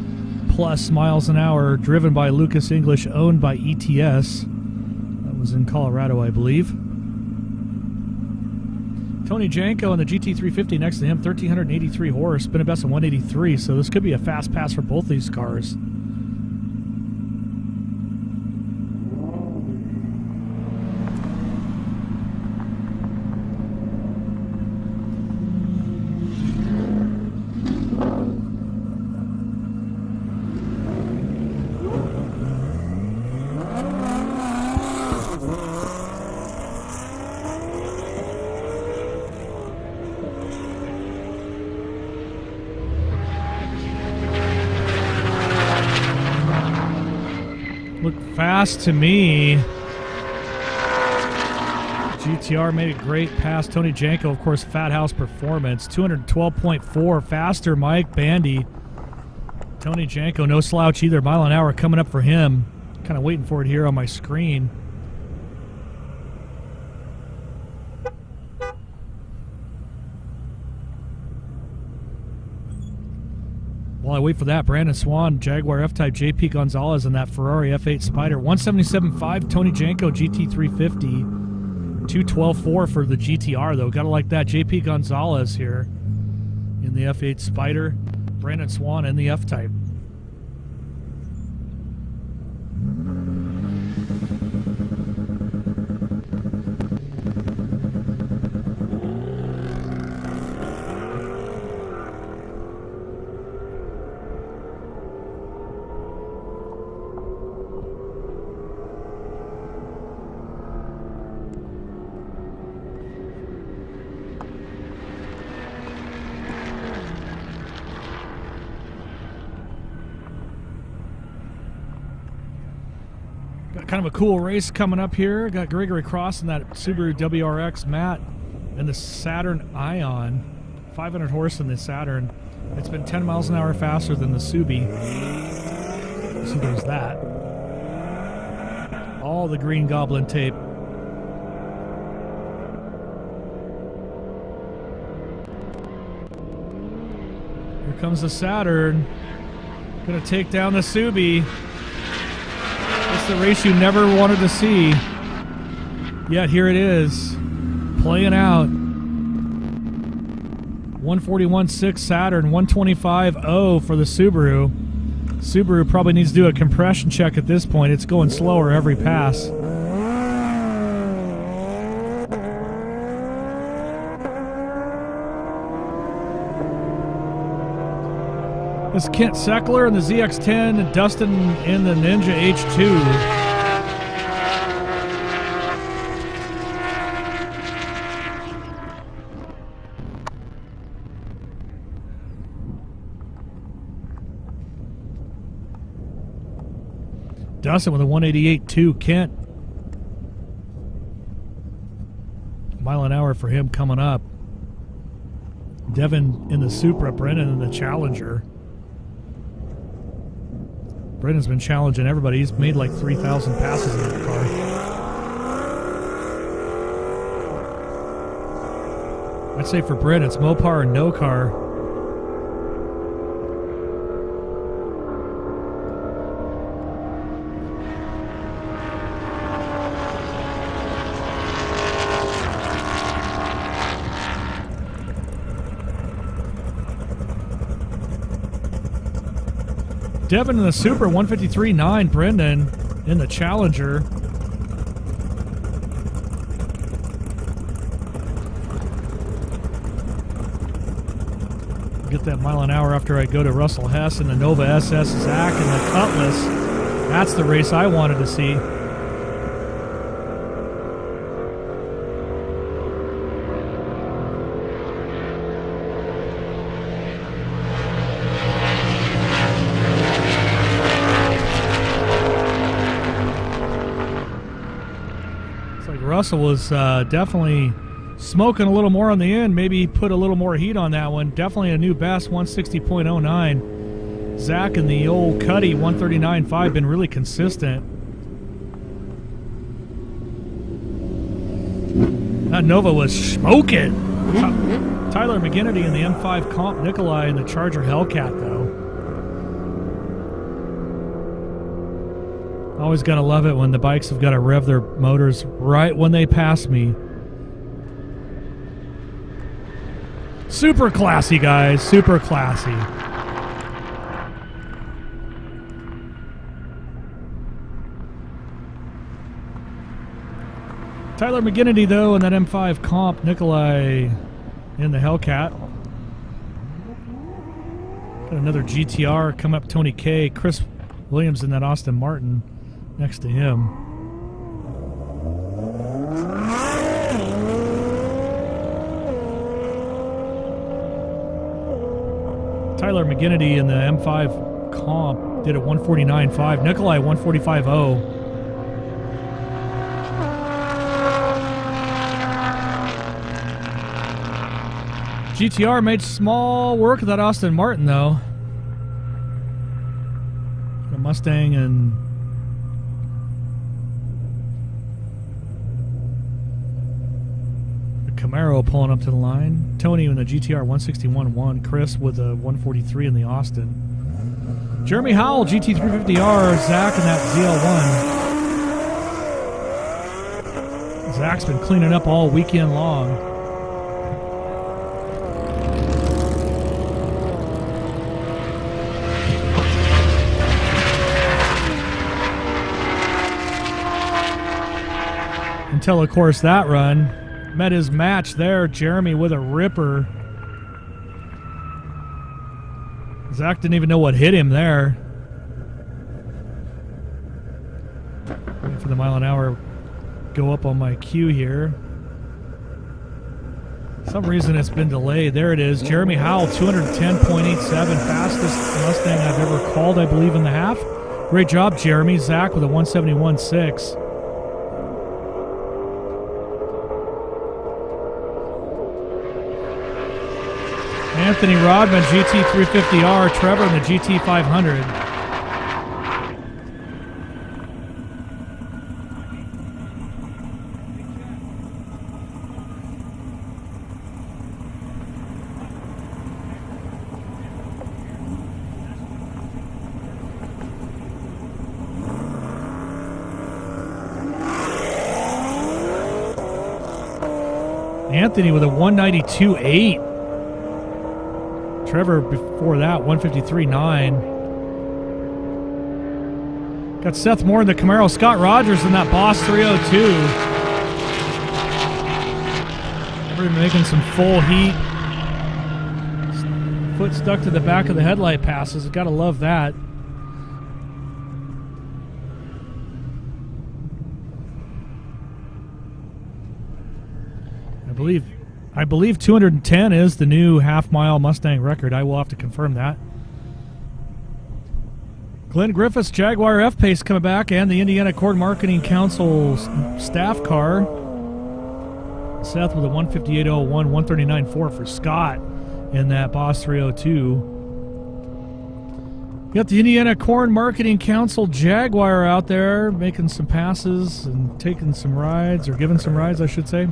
plus miles an hour, driven by Lucas English, owned by ETS. That was in Colorado, I believe. Tony Janko in the GT350 next to him, 1,383 horse, been a best of 183, so this could be a fast pass for both these cars. fast to me. GTR made a great pass. Tony Janko, of course, Fat House Performance. 212.4 faster, Mike Bandy. Tony Janko, no slouch either. Mile an hour coming up for him. Kind of waiting for it here on my screen. While I wait for that, Brandon Swan, Jaguar F-Type, JP Gonzalez, and that Ferrari F8 Spider. 177.5, Tony Janko, GT350. 212.4 for the GTR, though. Gotta like that. JP Gonzalez here in the F8 Spider. Brandon Swan in the F-Type. Kind of a cool race coming up here. Got Gregory Cross in that Subaru WRX, Matt in the Saturn Ion. 500 horse in the Saturn. It's been 10 miles an hour faster than the Subi. So there's that. All the Green Goblin tape. Here comes the Saturn. Gonna take down the Subi. The race you never wanted to see, yet here it is, playing out. 141.6 Saturn, 125.0 for the Subaru. Subaru probably needs to do a compression check at this point. It's going slower every pass. This is Kent Seckler in the ZX-10, and Dustin in the Ninja H2. Dustin with a 188.2, Kent. Mile an hour for him coming up. Devin in the Supra, Brennan in the Challenger. Brendan's been challenging everybody. He's made like 3,000 passes in that car. I'd say for Brendan, it's Mopar and no car. Devin in the Super, 153.9. Brendan in the Challenger. Get that mile an hour after I go to Russell Hess and the Nova SS, Zach and the Cutlass. That's the race I wanted to see. Russell was definitely smoking a little more on the end. Maybe put a little more heat on that one. Definitely a new best, 160.09. Zach and the old Cuddy, 139.5, been really consistent. That Nova was smoking. Tyler McGinnity in the M5 Comp, Nikolai in the Charger Hellcat, though. Always gotta love it when the bikes have got to rev their motors right when they pass me. Super classy, guys. Super classy. Tyler McGinnity, though, in that M5 Comp, Nikolai in the Hellcat. Got another GTR come up, Tony K. Chris Williams in that Austin Martin next to him. Tyler McGinnity in the M5 Comp did a 149.5. Nikolai 145.0. GTR made small work of that Aston Martin, though. The Mustang and the Camaro pulling up to the line. Tony in the GTR 161-1. Chris with a 143 in the Austin. Jeremy Howell, GT350R. Zach in that ZL1. Zach's been cleaning up all weekend long. Until, of course, that run met his match there. Jeremy with a ripper. Zach didn't even know what hit him there. Waiting for the mile an hour go up on my queue here. For some reason it's been delayed. There it is. Jeremy Howell, 210.87, fastest Mustang I've ever called, I believe, in the half. Great job, Jeremy. Zach with a 171.6. Anthony Rodman, GT350R. Trevor in the GT500. Anthony with a 192.8. Trevor before that, 153.9. Got Seth Moore in the Camaro. Scott Rogers in that Boss 302. We're making some full heat. Foot stuck to the back of the headlight passes. Gotta love that. I believe 210 is the new half-mile Mustang record. I will have to confirm that. Glenn Griffiths, Jaguar F-Pace coming back, and the Indiana Corn Marketing Council staff car. Seth with a 158.01, 139.4 for Scott in that Boss 302. Got the Indiana Corn Marketing Council Jaguar out there making some passes and taking some rides, or giving some rides, I should say.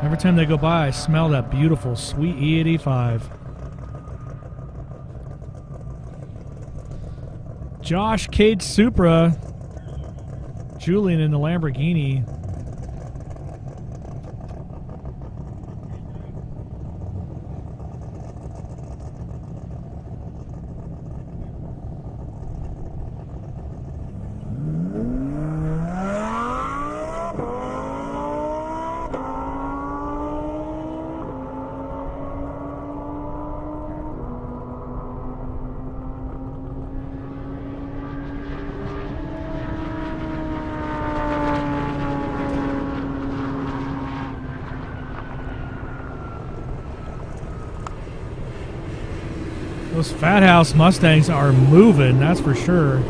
Every time they go by, I smell that beautiful, sweet E85. Josh Cade Supra. Julian in the Lamborghini. Those Fat House Mustangs are moving, that's for sure.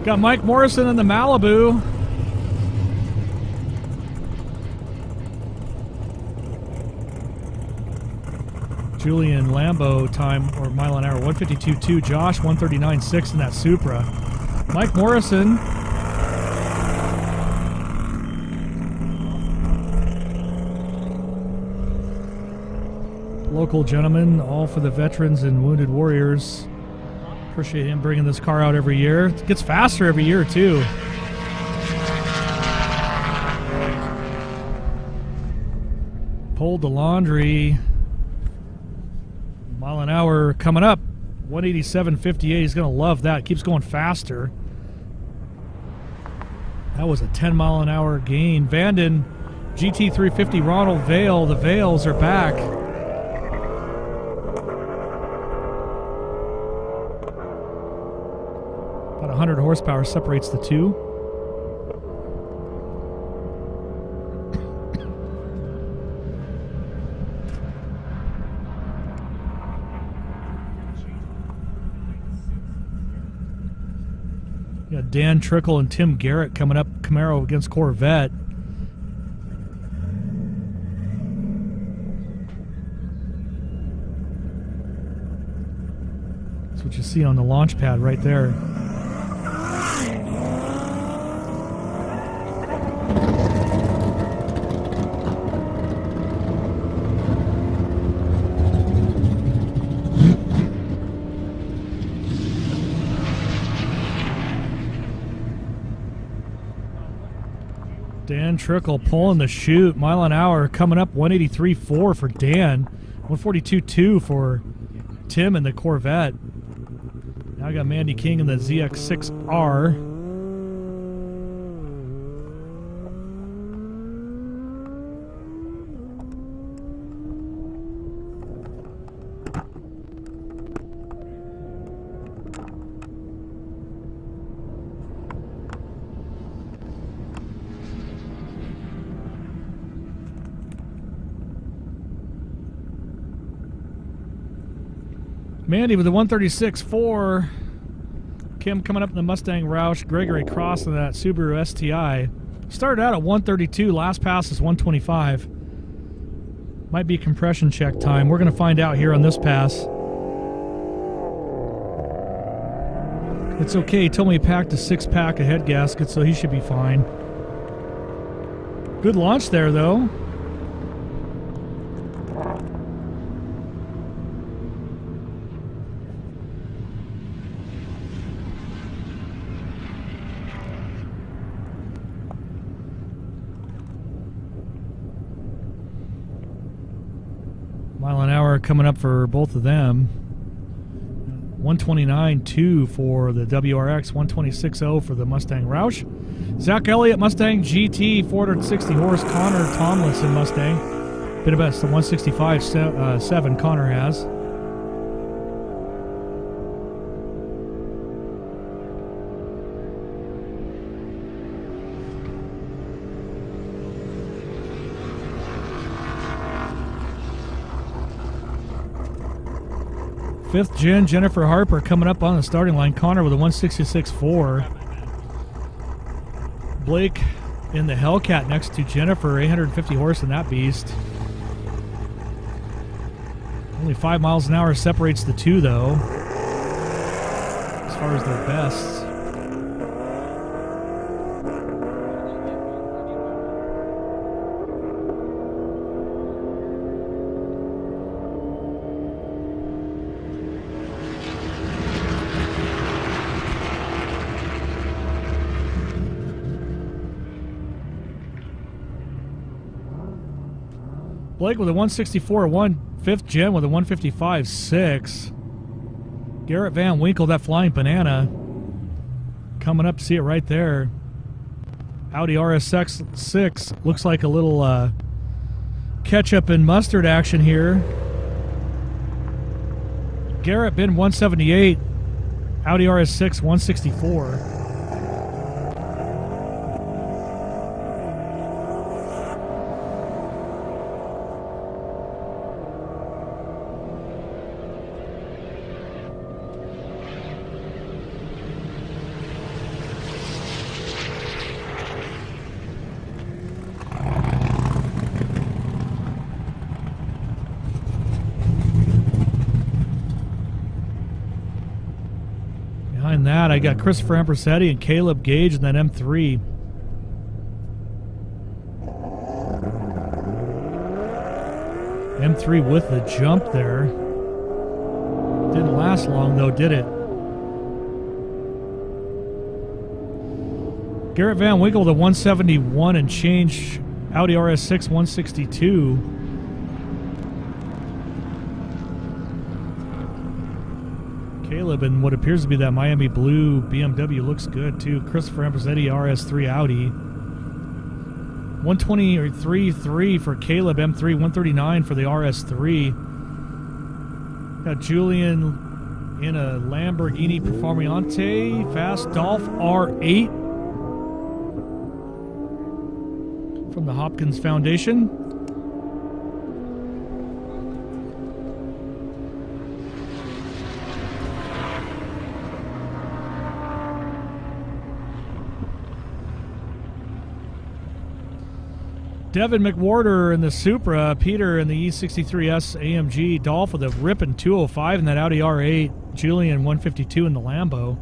Got Mike Morrison in the Malibu. Julian Lambo time, or mile an hour, 152.2. Josh, 139.6 in that Supra. Mike Morrison. Local gentleman, all for the veterans and wounded warriors. Appreciate him bringing this car out every year. It gets faster every year, too. Pulled the laundry. Mile an hour coming up. 187.58. He's going to love that. Keeps going faster. That was a 10 mile an hour gain. Vanden, GT350, Ronald Vale. The Vales are back. About 100 horsepower separates the two. We got Dan Trickle and Tim Garrett coming up, Camaro against Corvette. That's what you see on the launch pad right there. Dan Trickle pulling the chute, mile an hour, coming up 183.4 for Dan, 142.2 for Tim in the Corvette. Now I got Mandy King in the ZX6R. Mandy with the 136.4. Kim coming up in the Mustang Roush. Gregory Cross in that Subaru STI. Started out at 132. Last pass is 125. Might be compression check time. We're going to find out here on this pass. It's okay. He told me he packed a 6-pack of head gaskets, so he should be fine. Good launch there, though. Mile an hour coming up for both of them. 129.2 for the WRX, 126.0 for the Mustang Roush. Zach Elliott, Mustang GT, 460 horse. Connor Tomlinson, Mustang. Bit of best, the 165.7 Connor has. Fifth gen, Jennifer Harper coming up on the starting line. Connor with a 166.4. Blake in the Hellcat next to Jennifer, 850 horse in that beast. Only 5 miles an hour separates the two, though, as far as their bests. Blake with a 164.1, fifth gen with a 155.6. Garrett Van Winkle, that flying banana, coming up, see it right there. Audi RS6 looks like a little ketchup and mustard action here. Garrett bin 178, Audi RS6 164. Behind that, I got Christopher Ampersetti and Caleb Gage in that M3. M3 with the jump there. Didn't last long, though, did it? Garrett Van Winkle with a 171 and change. Audi RS6 162. Caleb in what appears to be that Miami blue BMW looks good too. Christopher Ampersetti RS3 Audi. 123.3 for Caleb M3, 139 for the RS3. Got Julian in a Lamborghini Performante Fast Dolph R8 from the Hopkins Foundation. Devin McWhorter in the Supra, Peter in the E63S AMG, Dolph with a ripping 205 in that Audi R8, Julian 152 in the Lambo.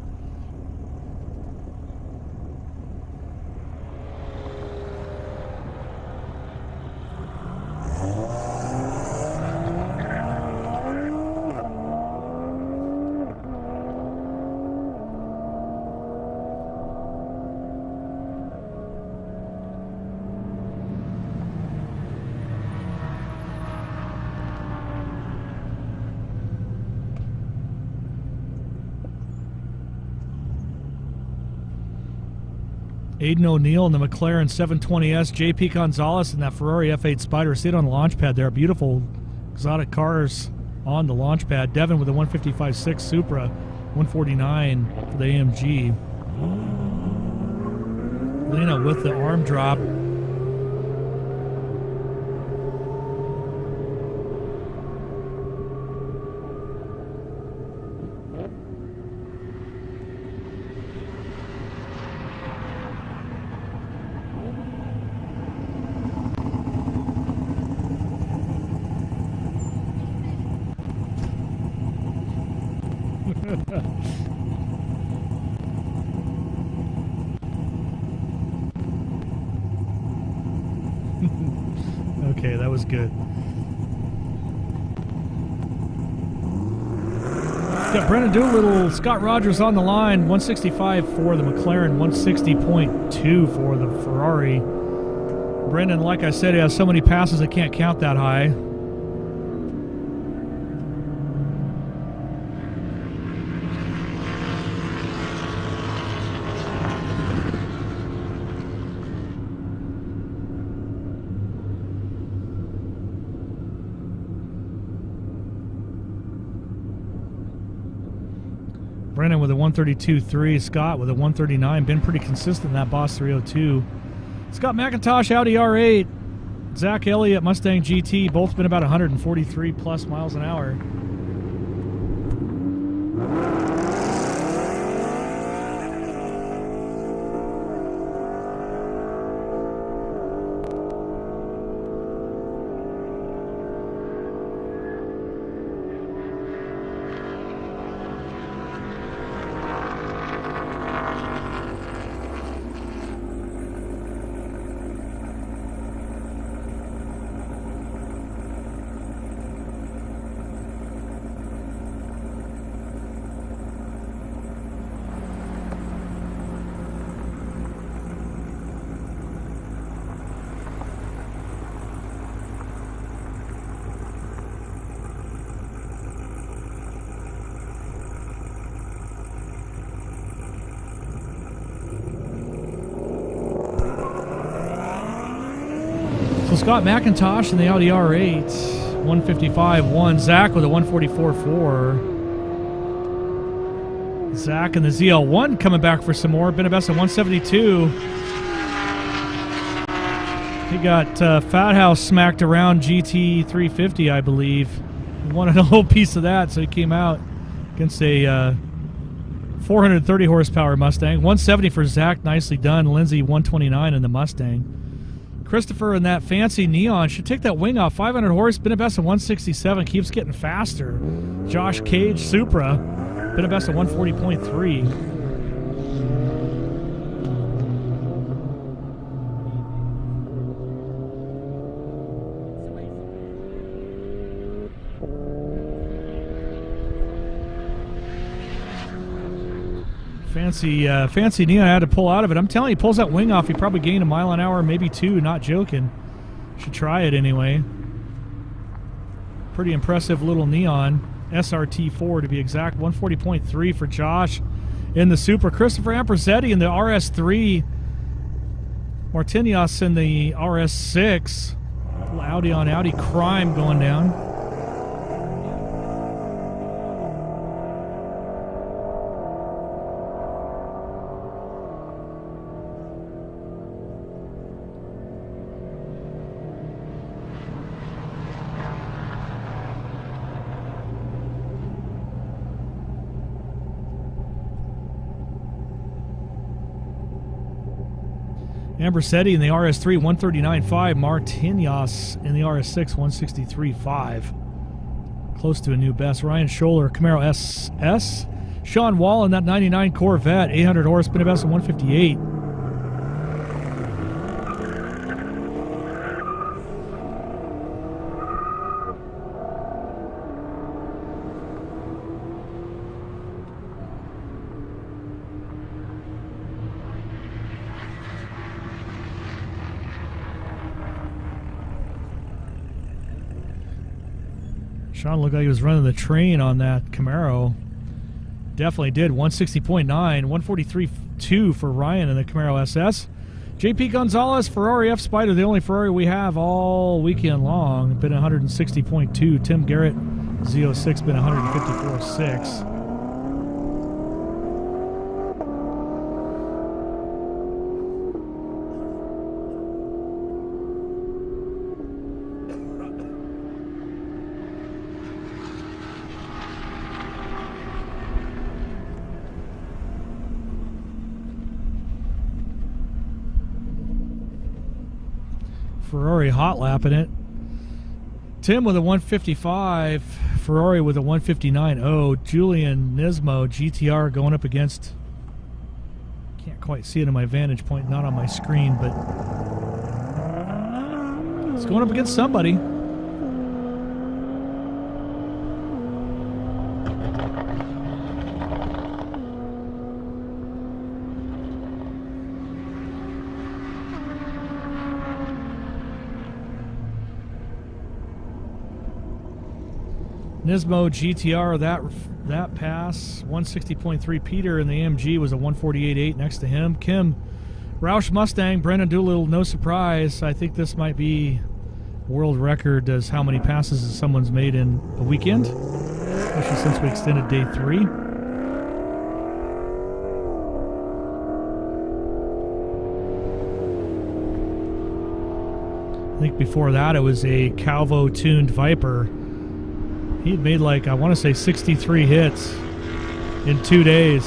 Aiden O'Neill in the McLaren 720S, JP Gonzalez in that Ferrari F8 Spider. See it on the launch pad there. Beautiful exotic cars on the launch pad. Devin with a 155.6 Supra, 149 for the AMG. Lena with the arm drop. Okay, that was good. Got Brennan Doolittle, Scott Rogers on the line, 165 for the McLaren, 160.2 for the Ferrari. Brendan, like I said, he has so many passes I can't count that high. Brennan with a 132.3, Scott with a 139. Been pretty consistent in that Boss 302. Scott McIntosh, Audi R8. Zach Elliott, Mustang GT. Both been about 143 plus miles an hour. So Scott McIntosh in the Audi R8, 155.1. Zach with a 144.4. Zach in the ZL1 coming back for some more. Been a best of 172. He got Fat House smacked around GT 350, I believe. He wanted a little piece of that, so he came out against a 430 horsepower Mustang. 170 for Zach, nicely done. Lindsay 129 in the Mustang. Christopher in that fancy Neon should take that wing off. 500 horse, been a best of 167, keeps getting faster. Josh Cage Supra, been a best of 140.3. Fancy Neon had to pull out of it. I'm telling you, he pulls that wing off, he probably gained a mile an hour, maybe 2, not joking. Should try it anyway. Pretty impressive little Neon. SRT4 to be exact. 140.3 for Josh in the Super. Christopher Amperzetti in the RS3. Martinias in the RS6. Audi on Audi crime going down. Ambersetti in the RS3, 139.5. Martinez in the RS6, 163.5. Close to a new best. Ryan Scholler, Camaro SS. Sean Wall in that 99 Corvette, 800 horse, been a best of 158. Sean looked like he was running the train on that Camaro. Definitely did. 160.9, 143.2 for Ryan in the Camaro SS. JP Gonzalez, Ferrari F Spider, the only Ferrari we have all weekend long. Been 160.2. Tim Garrett, Z06, been 154.6. Ferrari hot lapping it. Tim with a 155. Ferrari with a 159.0. Julian Nismo GTR going up against, can't quite see it in my vantage point, not on my screen, but it's going up against somebody. Nismo GTR, that pass, 160.3. Peter in the AMG was a 148.8 next to him. Kim, Roush Mustang, Brendan Doolittle, no surprise. I think this might be world record as how many passes someone's made in a weekend, especially since we extended day 3. I think before that it was a Calvo-tuned Viper. He'd made like, I want to say 63 hits in 2 days.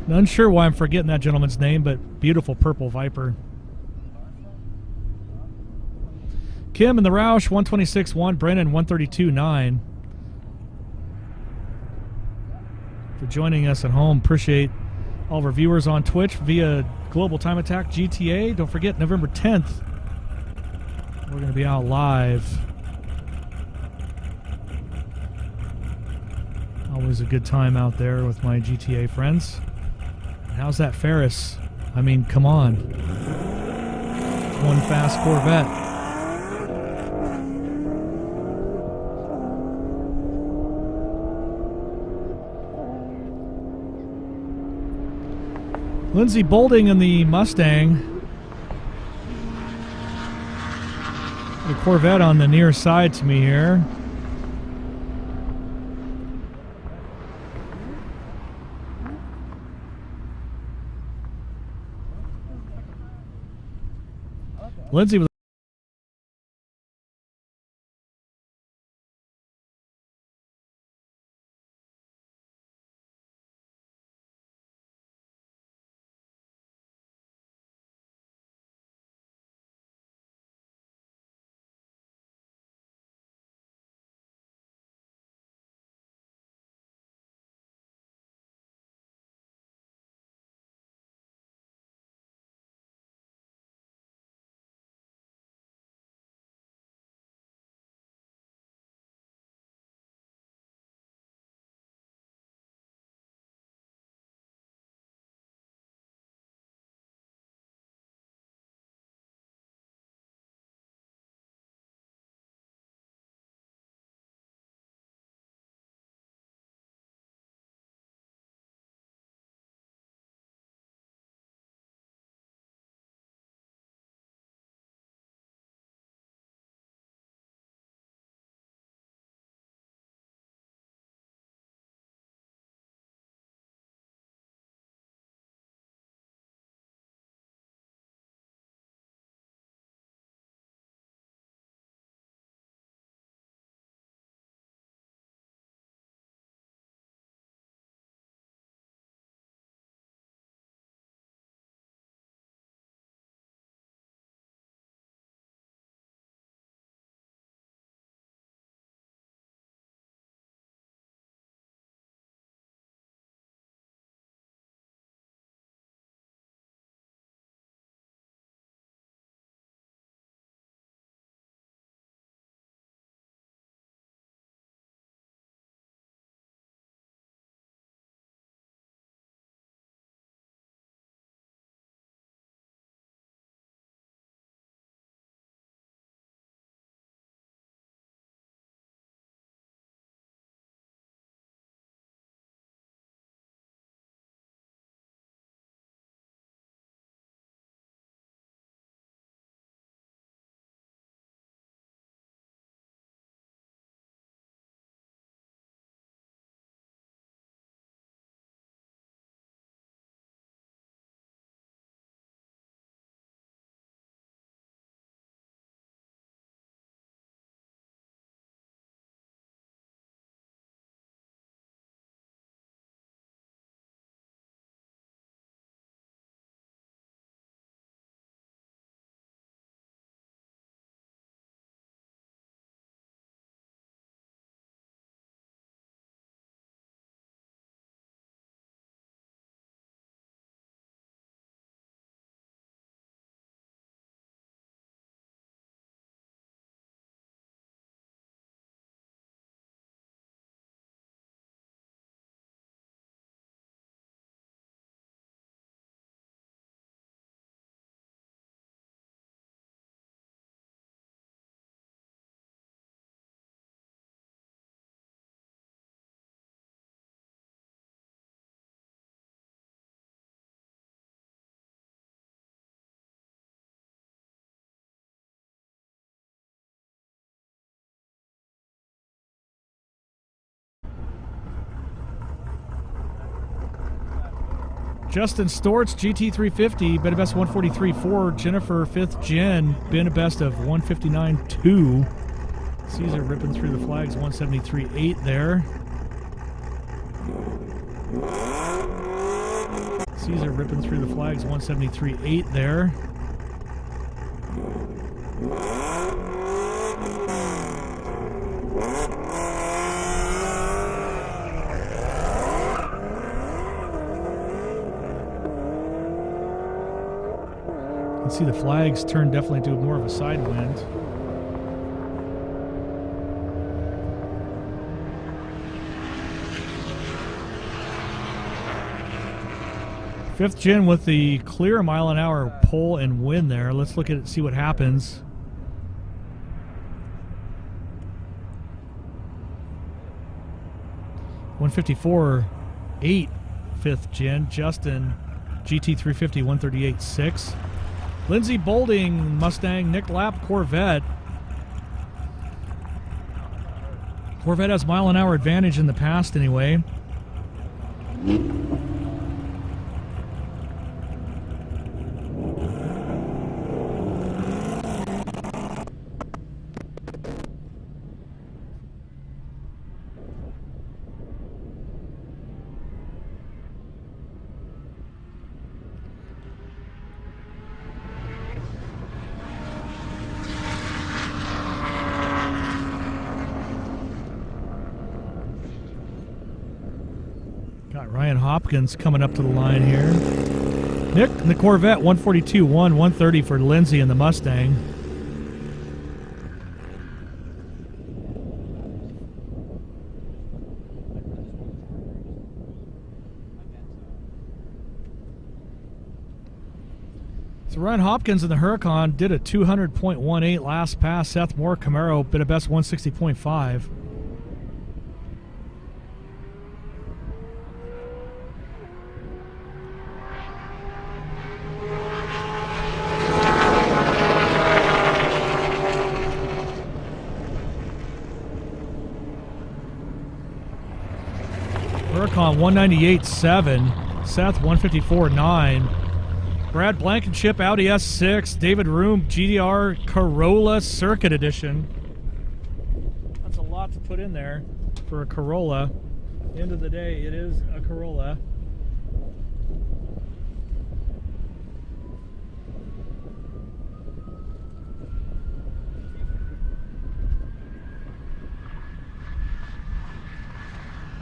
Unsure why I'm forgetting that gentleman's name, but beautiful purple Viper. Kim in the Roush, 126.1. Brennan, 132.9. For joining us at home. Appreciate all of our viewers on Twitch via Global Time Attack GTA. Don't forget, November 10th, we're going to be out live. Always a good time out there with my GTA friends. How's that Ferris? I mean, come on. One fast Corvette. Lindsey Bolding in the Mustang. The Corvette on the near side to me here. Lindsay with Justin Storts, GT350, been a best 143.4. Jennifer, 5th gen, been a best of 159.2. Caesar ripping through the flags, 173.8 there. Caesar ripping through the flags, 173.8 there. You can see the flags turn definitely to more of a side wind. Fifth gen with the clear mile-an-hour pole and win there. Let's look at it, see what happens. $154.8 fifth gen. Justin GT350 138.6. Lindsey Bolding Mustang. Nick Lapp Corvette. Corvette has mile-an-hour advantage in the past anyway. Got Ryan Hopkins coming up to the line here. Nick in the Corvette, 142.1, 130 for Lindsay in the Mustang. So Ryan Hopkins in the Huracan did a 200.18 last pass. Seth Moore Camaro been a best 160.5. Huracan 198.7, Seth 154.9. Brad Blankenship Audi S6, David Room GDR Corolla Circuit Edition. That's a lot to put in there for a Corolla. End of the day, it is a Corolla.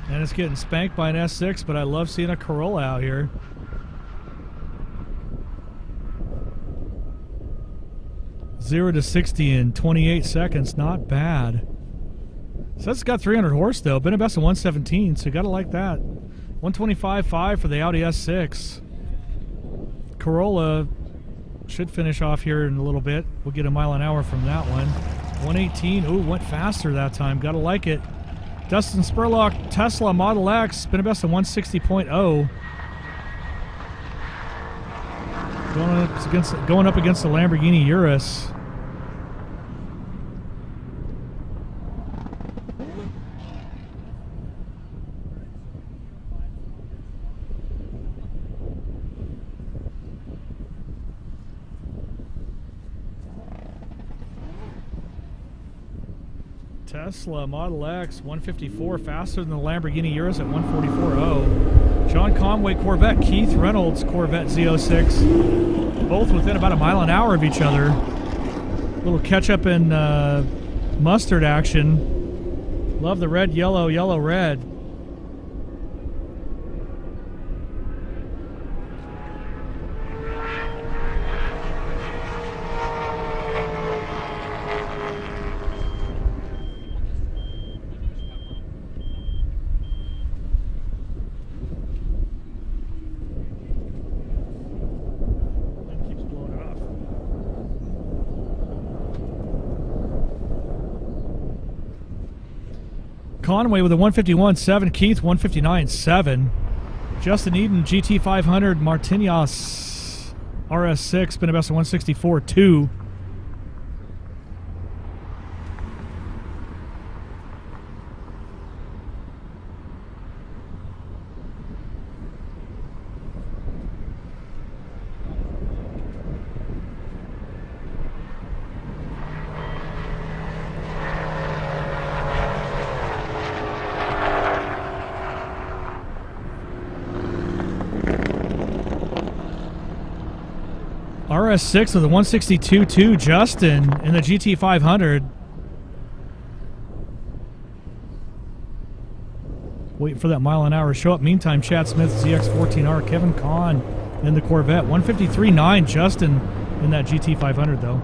And it's getting spanked by an S6, but I love seeing a Corolla out here. Zero to 60 in 28 seconds, not bad. So it's got 300 horse though, been a best of 117, so you gotta like that. 125.5 for the Audi S6. Corolla should finish off here in a little bit. We'll get a mile an hour from that one. 118, ooh, went faster that time, gotta like it. Dustin Spurlock, Tesla Model X, been a best of 160.0. Going up against the Lamborghini Urus. Tesla Model X 154, faster than the Lamborghini Urus at 144.0. John Conway Corvette, Keith Reynolds Corvette Z06, both within about a mile an hour of each other. Little ketchup and mustard action. Love the red, yellow, yellow, red. Conway with a 151.7, Keith 159.7. Justin Eden GT500 Martinas RS6, been a best of 164.2. RS6 with a 162.2, Justin in the GT500. Waiting for that mile-an-hour show up. Meantime, Chad Smith, ZX14R, Kevin Kahn in the Corvette. 153.9, Justin in that GT500, though.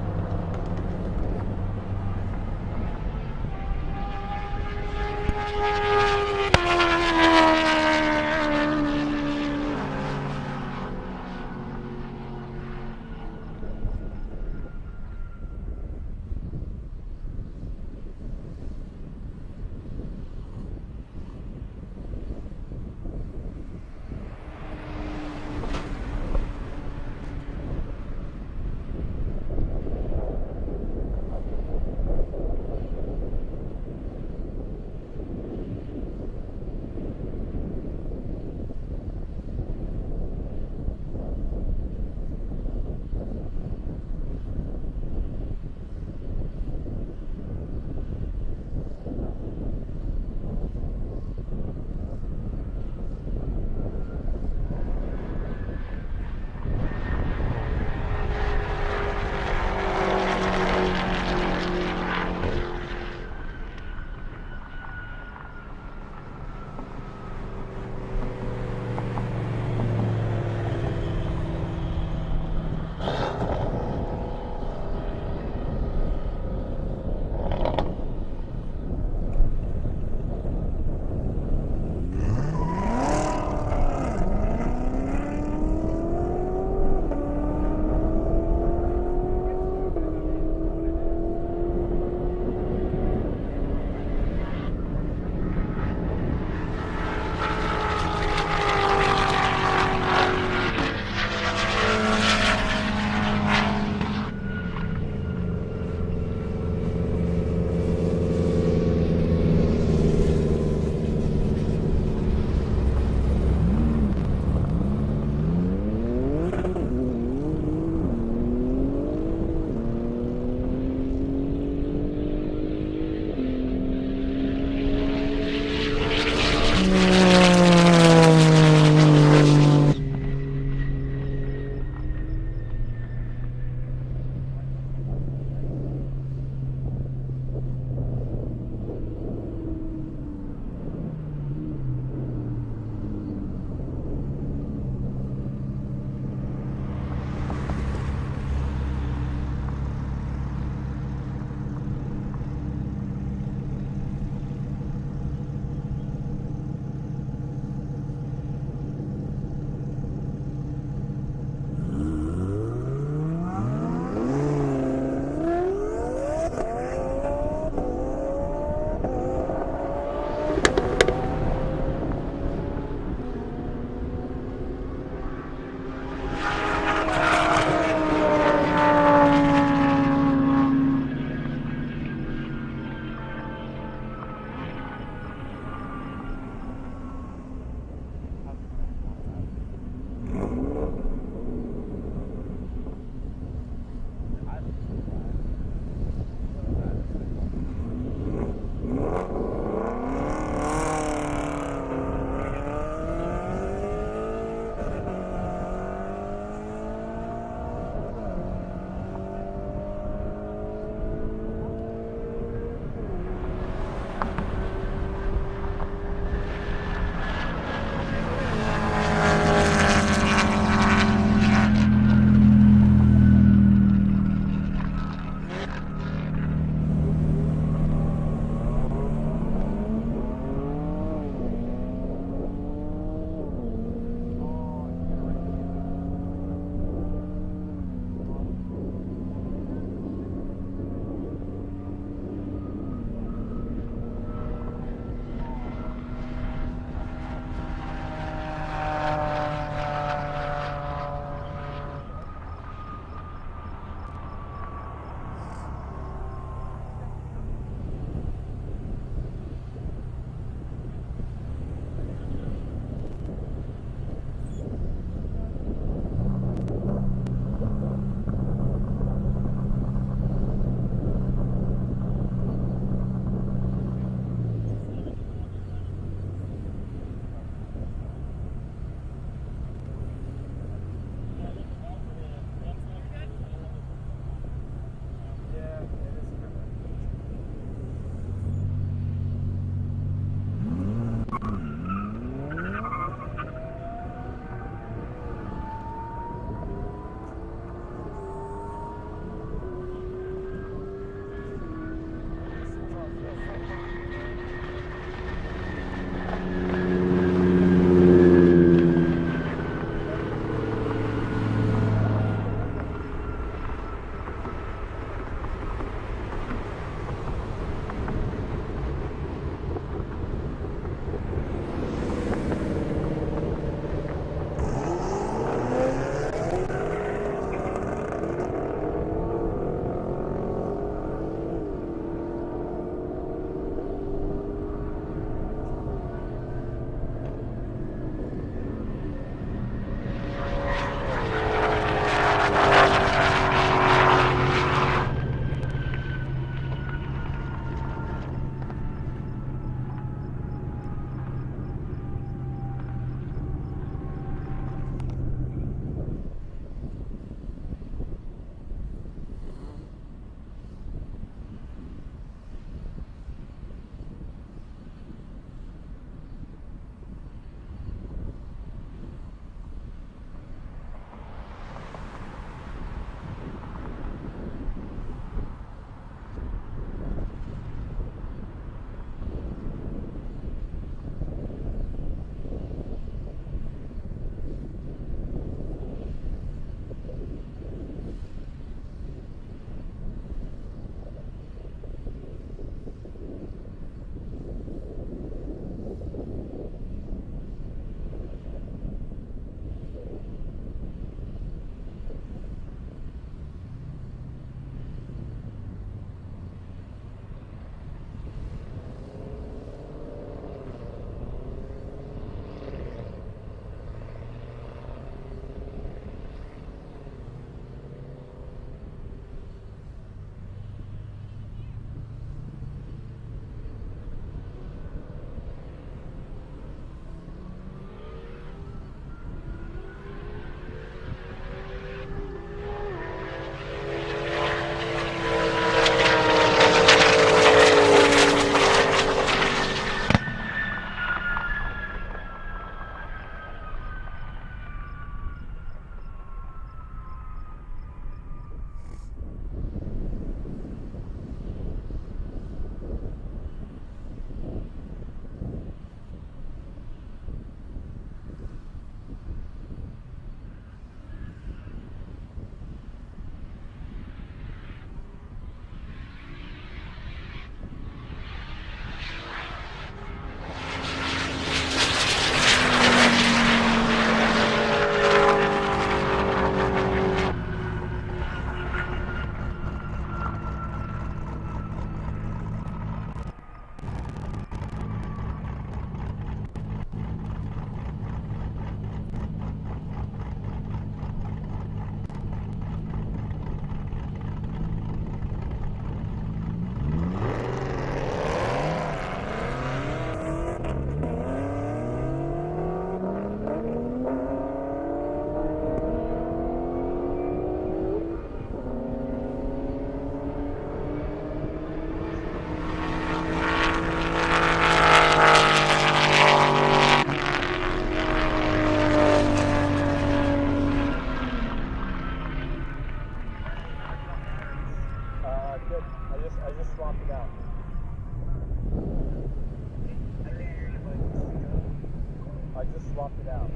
swapped it out.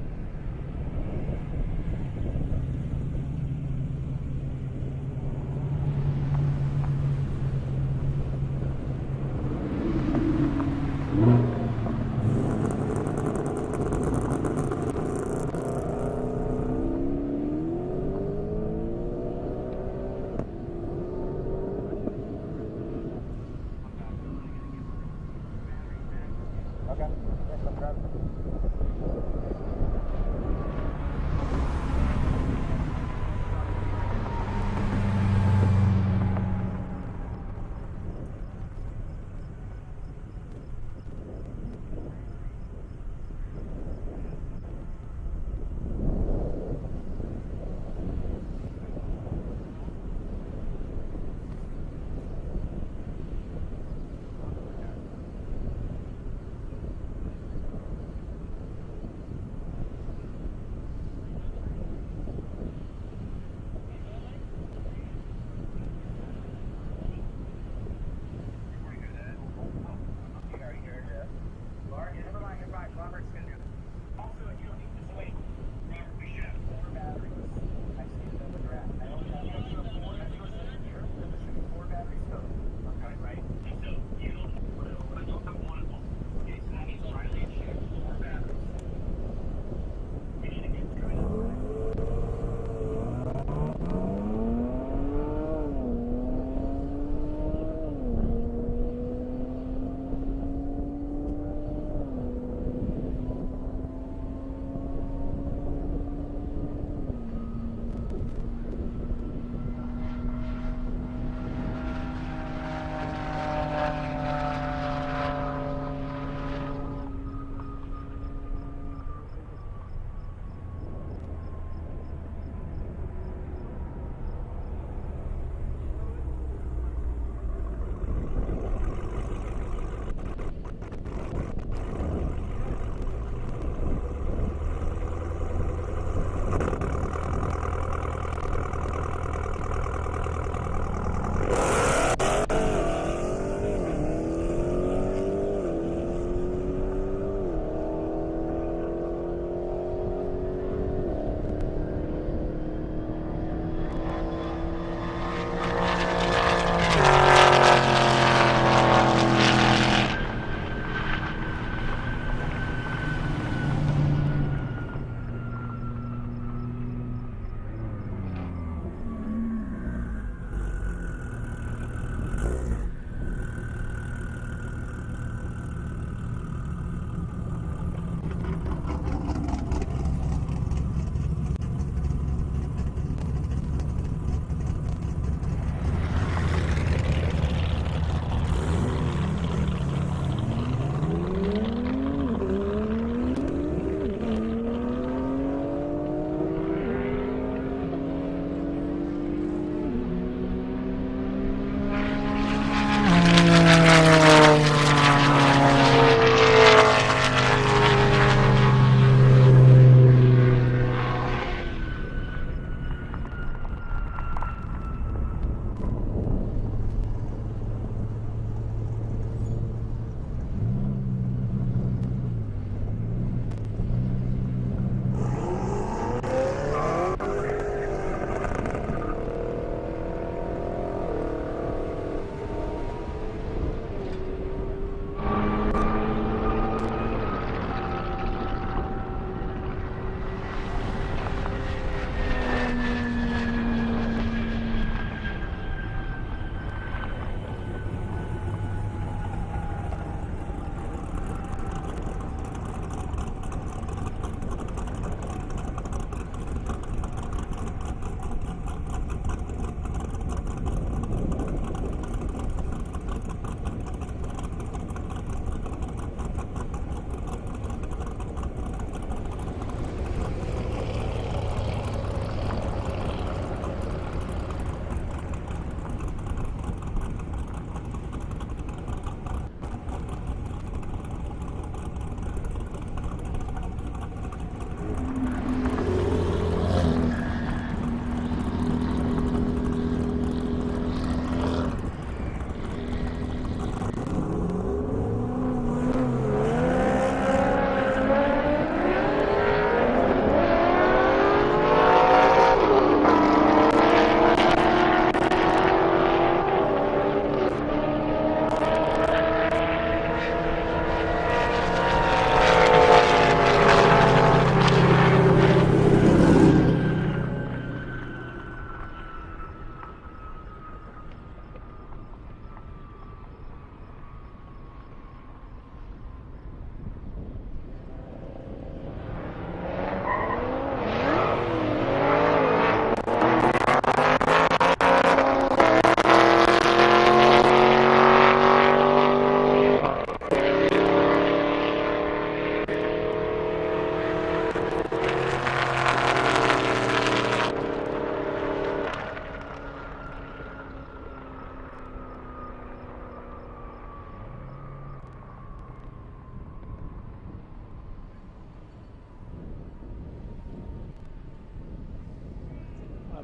Okay. Thanks, I'm grabbing it.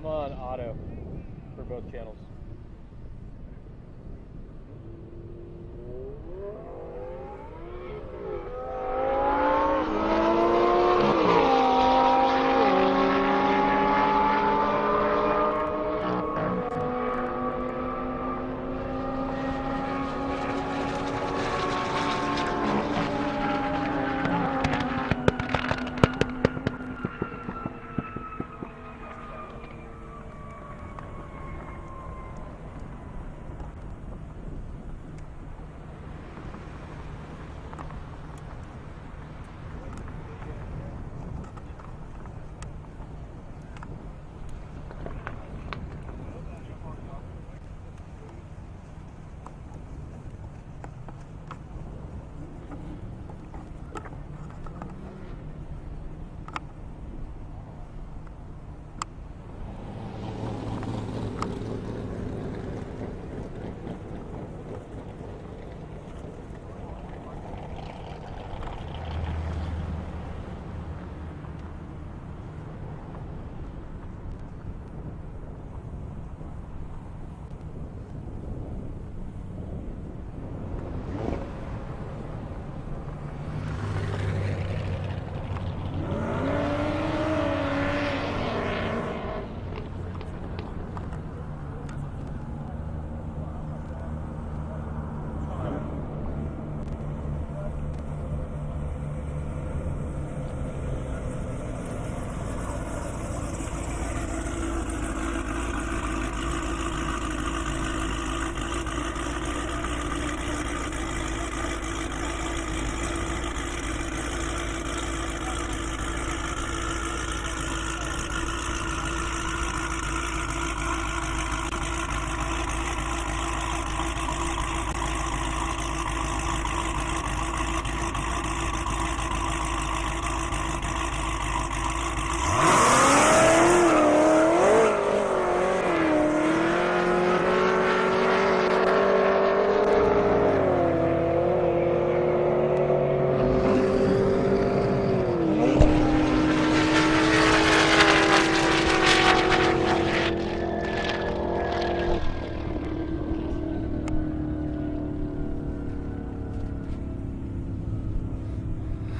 on auto for both channels.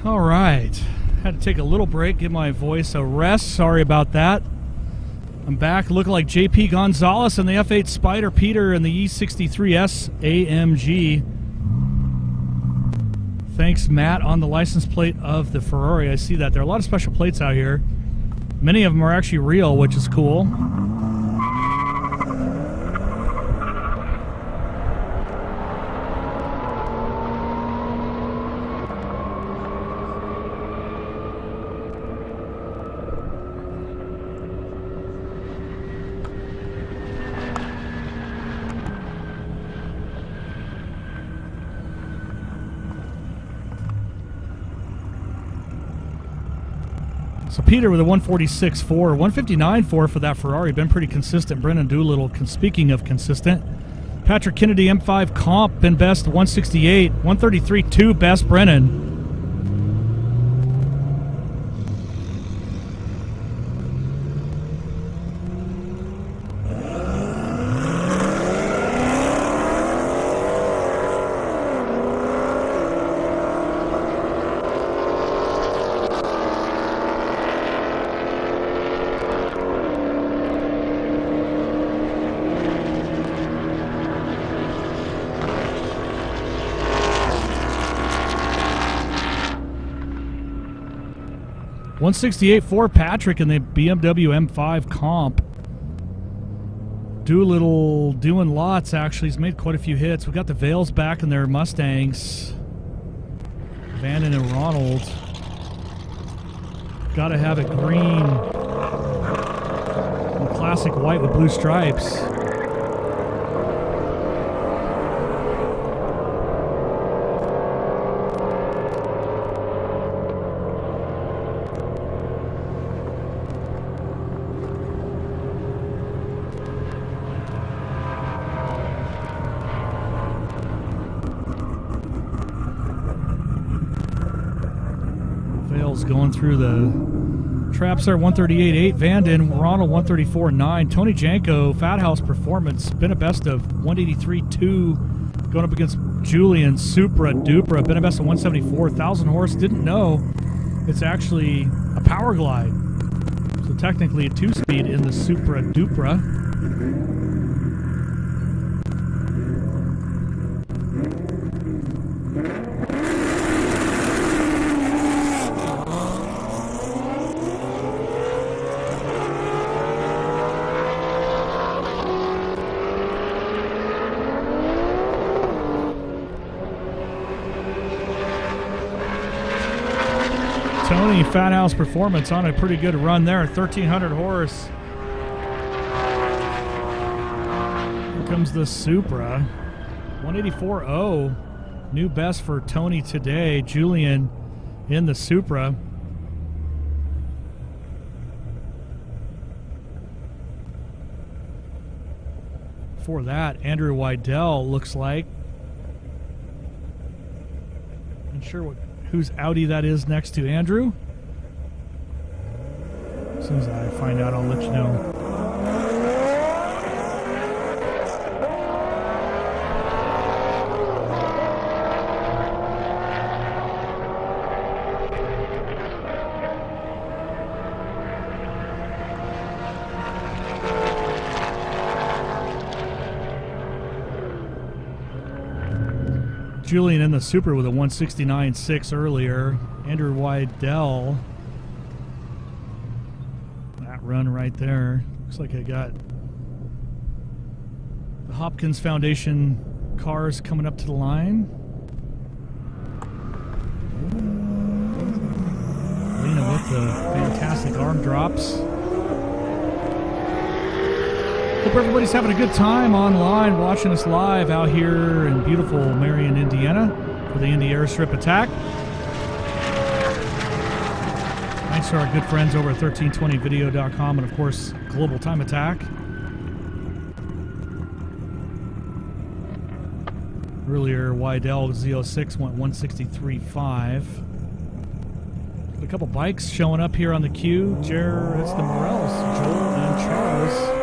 All right. Had to take a little break, give my voice a rest. Sorry about that. I'm back looking like JP Gonzalez in the F8 Spider, Peter in the E63S AMG. Thanks, Matt, on the license plate of the Ferrari. I see that. There are a lot of special plates out here. Many of them are actually real, which is cool. So Peter with a 146.4, 159.4 for that Ferrari. Been pretty consistent. Brennan Doolittle, speaking of consistent. Patrick Kennedy, M5 comp, been best 168, 133.2 best Brennan. .168.4 Patrick in the BMW M5 comp. Doolittle doing lots, actually. He's made quite a few hits. We got the Vales back in their Mustangs. Vannon and Ronald. Gotta have it green. And classic white with blue stripes. Going through the Trapser 138.8, Vanden, Ronald 134.9, Tony Janko, Fat House Performance, been a best of 183.2, going up against Julian, Supra Dupra, been a best of 174, 1,000 horse, didn't know it's actually a power glide. So technically a 2-speed in the Supra Dupra. Tony, Fat House Performance on a pretty good run there, 1,300 horse. Here comes the Supra, 184.0, new best for Tony today. Julian in the Supra. Before that, Andrew Wydell looks like. Not sure whose Audi that is next to Andrew. As soon as I find out, I'll let you know. Julian in the Super with a 169.6 earlier. Andrew Wydell. That run right there. Looks like I got the Hopkins Foundation cars coming up to the line. Lena with the fantastic arm drops. Hope everybody's having a good time online, watching us live out here in beautiful Marion, Indiana for the Indy Airstrip attack. Thanks to our good friends over at 1320video.com and, of course, Global Time Attack. Earlier, Wydell Z06 went 163.5. A couple bikes showing up here on the queue. It's the Morels, Joel and Charles.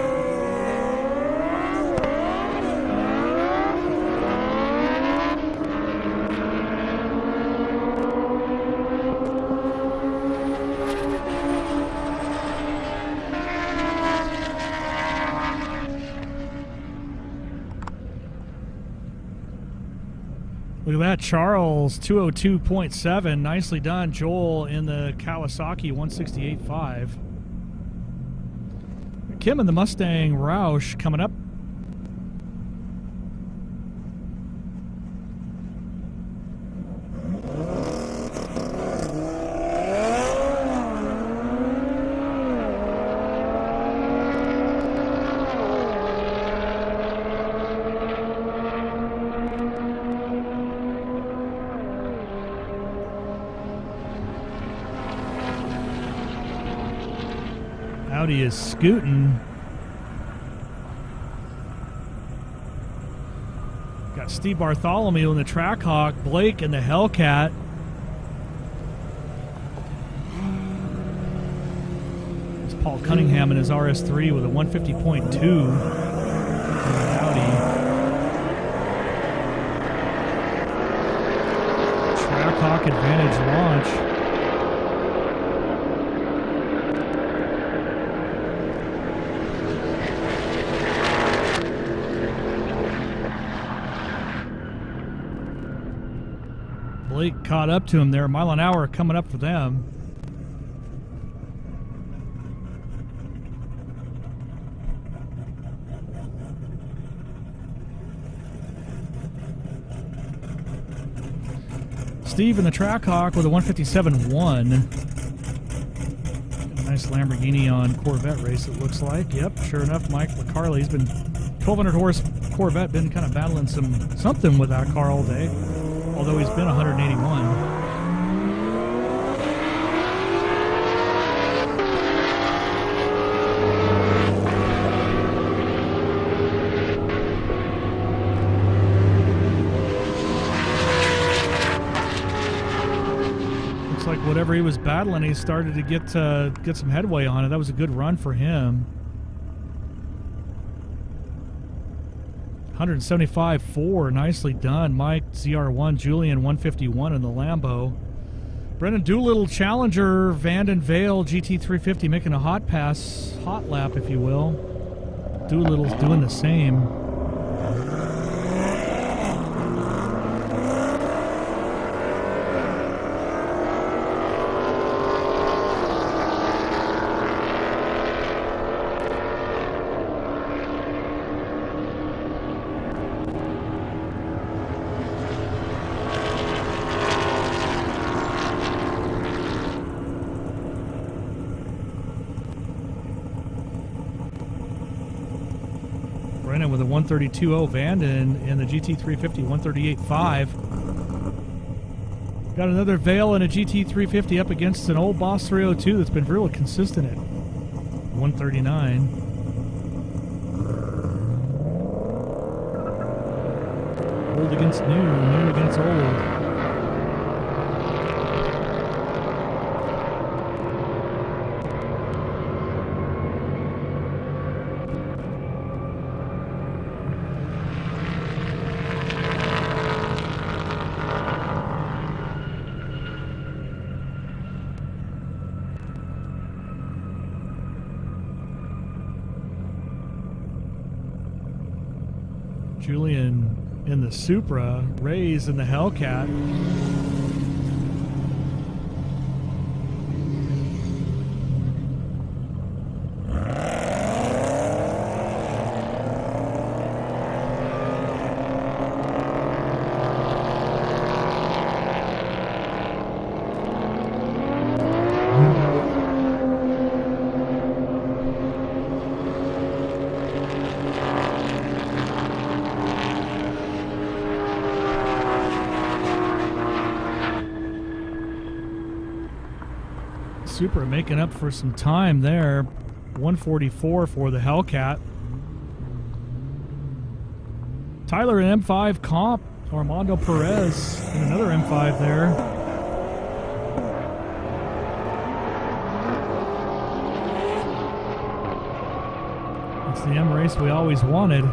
Look at that, Charles, 202.7. Nicely done. Joel in the Kawasaki, 168.5. Kim in the Mustang Roush coming up. Audi is scooting. Got Steve Bartholomew in the Trackhawk, Blake in the Hellcat. It's Paul Cunningham in his RS3 with a 150.2 Audi. Trackhawk Advantage launch. Blake caught up to him there. Mile an hour coming up for them. Steve in the Trackhawk with a 157.1. Nice Lamborghini on Corvette race, it looks like. Yep, sure enough, Mike McCarley's been 1,200 horse Corvette, been kind of battling something with that car all day. Although he's been 181. Looks like whatever he was battling, he started to get some headway on it. That was a good run for him. 175.4, nicely done. Mike ZR1, Julian 151 in the Lambo. Brendan Doolittle, Challenger, Vanden Vale, GT350 making a hot pass, hot lap if you will. Doolittle's doing the same. Brennan with a 132.0 Vanden in the GT350 138.5. Got another Vale and a GT350 up against an old Boss 302 that's been really consistent at 139. Old against new, new against old. Julian in the Supra, Ray's in the Hellcat. Supra making up for some time there. 144 for the Hellcat. Tyler in M5 comp. Armando Perez in another M5 there. It's the M race we always wanted,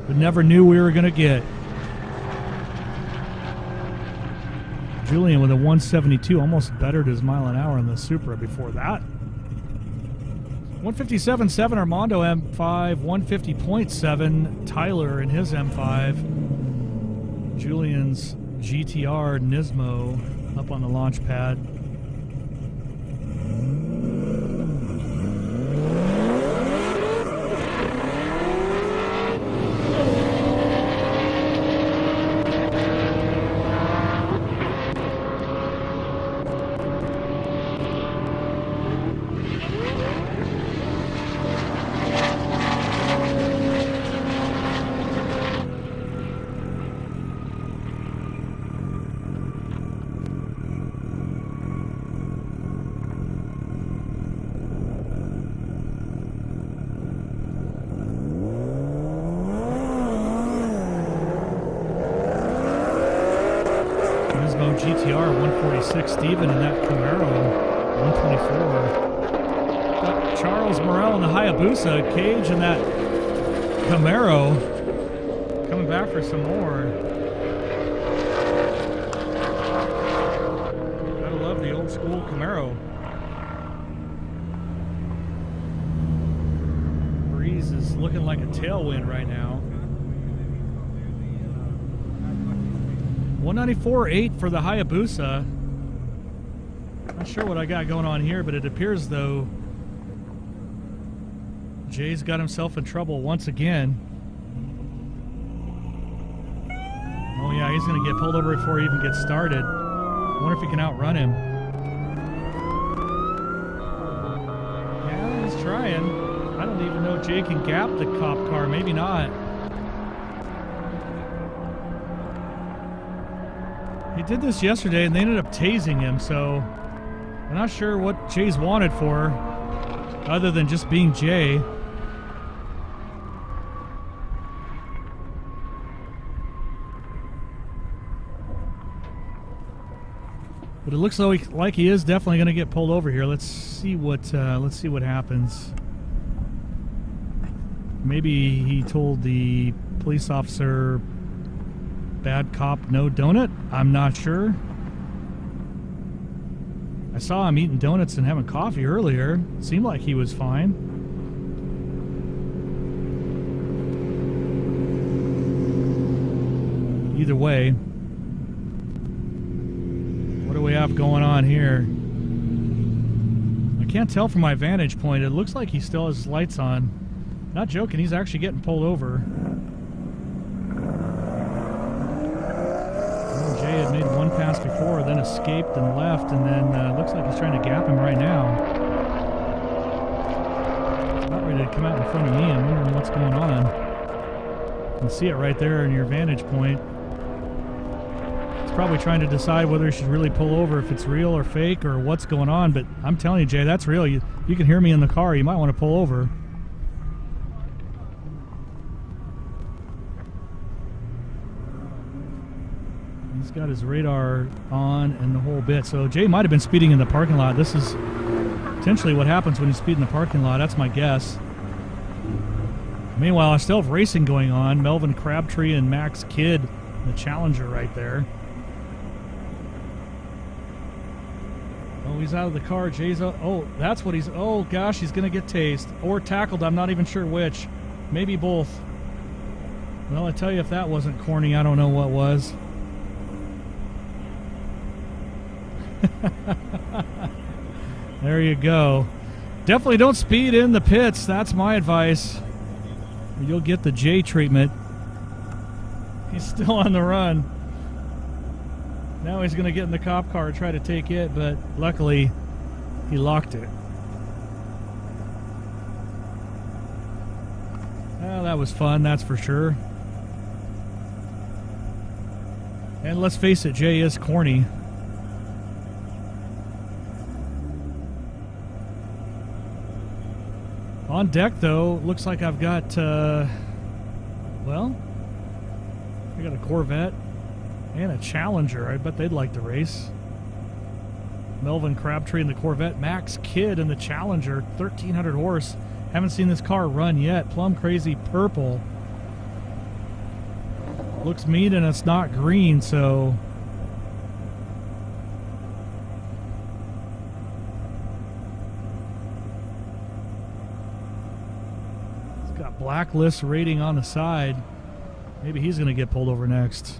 but never knew we were going to get. Julian with a 172, almost bettered his mile an hour in the Supra before that. 157.7 Armando M5, 150.7 Tyler in his M5. Julian's GTR Nismo up on the launch pad. GTR 146, Steven in that Camaro 124. Got Charles Morel in the Hayabusa, Cage in that Camaro coming back for some more. Gotta love the old school Camaro. Breeze is looking like a tailwind right now. 194.8 for the Hayabusa. Not sure what I got going on here, but it appears though Jay's got himself in trouble once again. Oh yeah, he's going to get pulled over before he even gets started. I wonder if he can outrun him. Yeah, he's trying. I don't even know if Jay can gap the cop car. Maybe not. He did this yesterday and they ended up tasing him, so I'm not sure what Jay's wanted for other than just being Jay. But it looks like he is definitely going to get pulled over here. Let's see what happens. Maybe he told the police officer, "Bad cop, no donut." I'm not sure. I saw him eating donuts and having coffee earlier. Seemed like he was fine. Either way, what do we have going on here? I can't tell from my vantage point. It looks like he still has his lights on. Not joking, he's actually getting pulled over. Oh, Jay had made one pass before, then escaped and left, and then looks like he's trying to gap him right now. He's not ready to come out in front of me. I'm wondering what's going on. You can see it right there in your vantage point. He's probably trying to decide whether he should really pull over, if it's real or fake or what's going on, but I'm telling you, Jay, that's real. You can hear me in the car. You might want to pull over. He's got his radar on and the whole bit. So Jay might have been speeding in the parking lot. This is potentially what happens when you speed in the parking lot. That's my guess. Meanwhile, I still have racing going on. Melvin Crabtree and Max Kidd, the challenger right there. Oh, he's out of the car. Jay's out. Oh, that's what he's... Oh, gosh, he's going to get tased. Or tackled. I'm not even sure which. Maybe both. Well, I tell you, if that wasn't corny, I don't know what was. There you go. Definitely don't speed in the pits. That's my advice. Or you'll get the J treatment. He's still on the run. Now he's going to get in the cop car and try to take it, but luckily he locked it. Well, that was fun, that's for sure. And let's face it, Jay is corny. On deck, though, looks like I've got, well, I got a Corvette and a Challenger. I bet they'd like to race. Melvin Crabtree in the Corvette. Max Kidd in the Challenger, 1,300 horse. Haven't seen this car run yet. Plum Crazy purple. Looks mean and it's not green, so... It's got blacklist rating on the side. Maybe he's going to get pulled over next.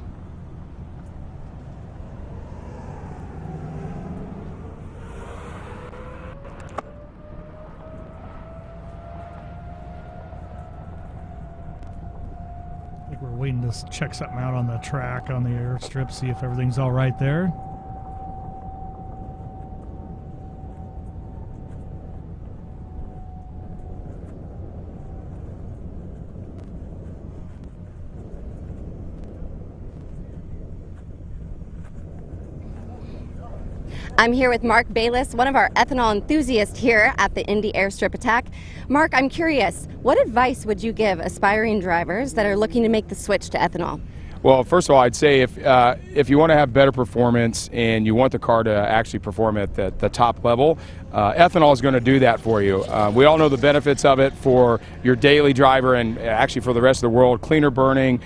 I think we're waiting to check something out on the track on the airstrip, see if everything's all right there. I'm here with Mark Bayless, one of our ethanol enthusiasts here at the Indy Airstrip Attack. Mark, I'm curious, what advice would you give aspiring drivers that are looking to make the switch to ethanol? Well, first of all, I'd say if you want to have better performance and you want the car to actually perform at the top level, ethanol is going to do that for you. We all know the benefits of it for your daily driver and actually for the rest of the world. Cleaner burning,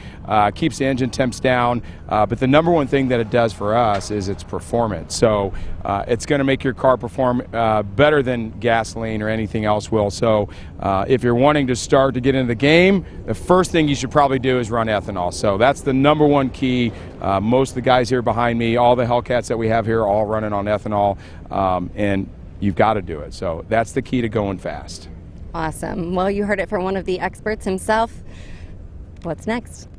keeps the engine temps down, but the number one thing that it does for us is its performance. So it's going to make your car perform better than gasoline or anything else will. So if you're wanting to start to get into the game, the first thing you should probably do is run ethanol. So that's the number one key. Most of the guys here behind me, all the Hellcats that we have here, are all running on ethanol, and you've got to do it. So that's the key to going fast. Awesome. Well, you heard it from one of the experts himself. What's next?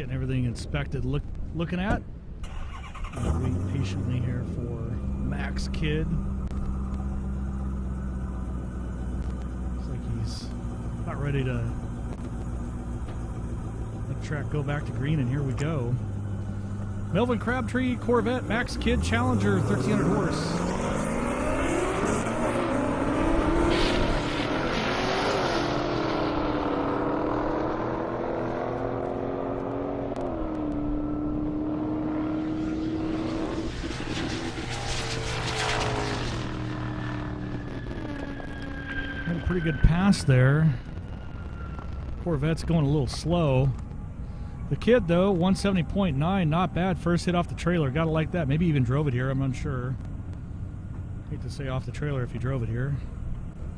getting everything inspected, looking at. I'll wait patiently here for Max Kidd. Looks like he's about ready to let the track go back to green, and here we go. Melvin Crabtree, Corvette, Max Kidd, Challenger, 1,300 horse. Pretty good pass there. Corvette's going a little slow. The Kid, though, 170.9, not bad. First hit off the trailer, gotta like that. Maybe even drove it here, I'm unsure. Hate to say off the trailer if he drove it here.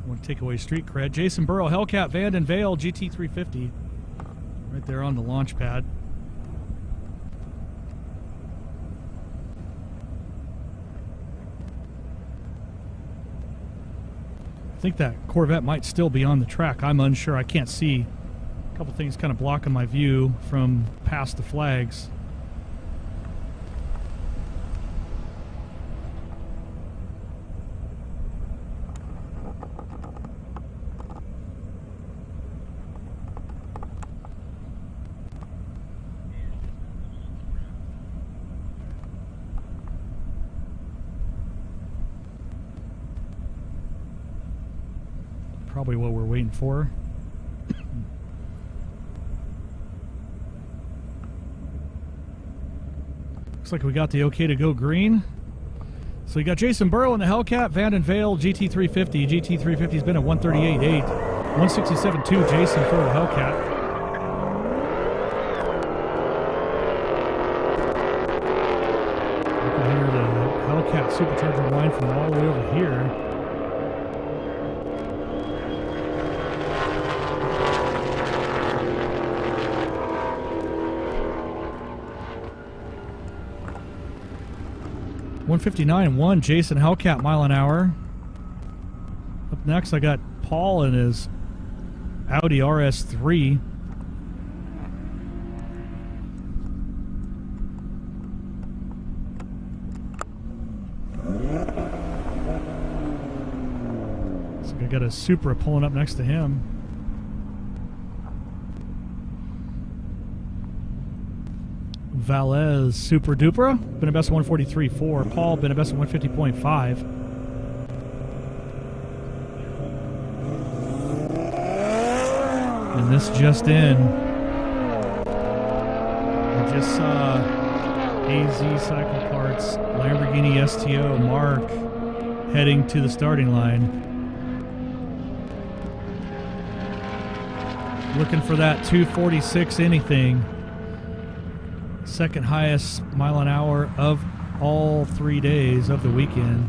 I want to take away street cred. Jason Burrow, Hellcat, Vanden Vale, GT350. Right there on the launch pad. I think that Corvette might still be on the track. I'm unsure. I can't see. A couple things kind of blocking my view from past the flags. Probably what we're waiting for. Looks like we got the okay to go green. So we got Jason Burrow in the Hellcat, Vanden Vale, GT350. GT350's been at 138.8. 167.2 Jason for the Hellcat. You can hear the Hellcat supercharger line from all the way over here. 159.1 Jason Hellcat mile an hour. Up next I got Paul in his Audi RS3. So I got a Supra pulling up next to him. Valez Super Dupra, been a best of 143.4. Paul been a best of 150.5. And this just in. I just saw AZ Cycle Parts Lamborghini STO Mark heading to the starting line. Looking for that 246 anything. Second highest mile an hour of all 3 days of the weekend.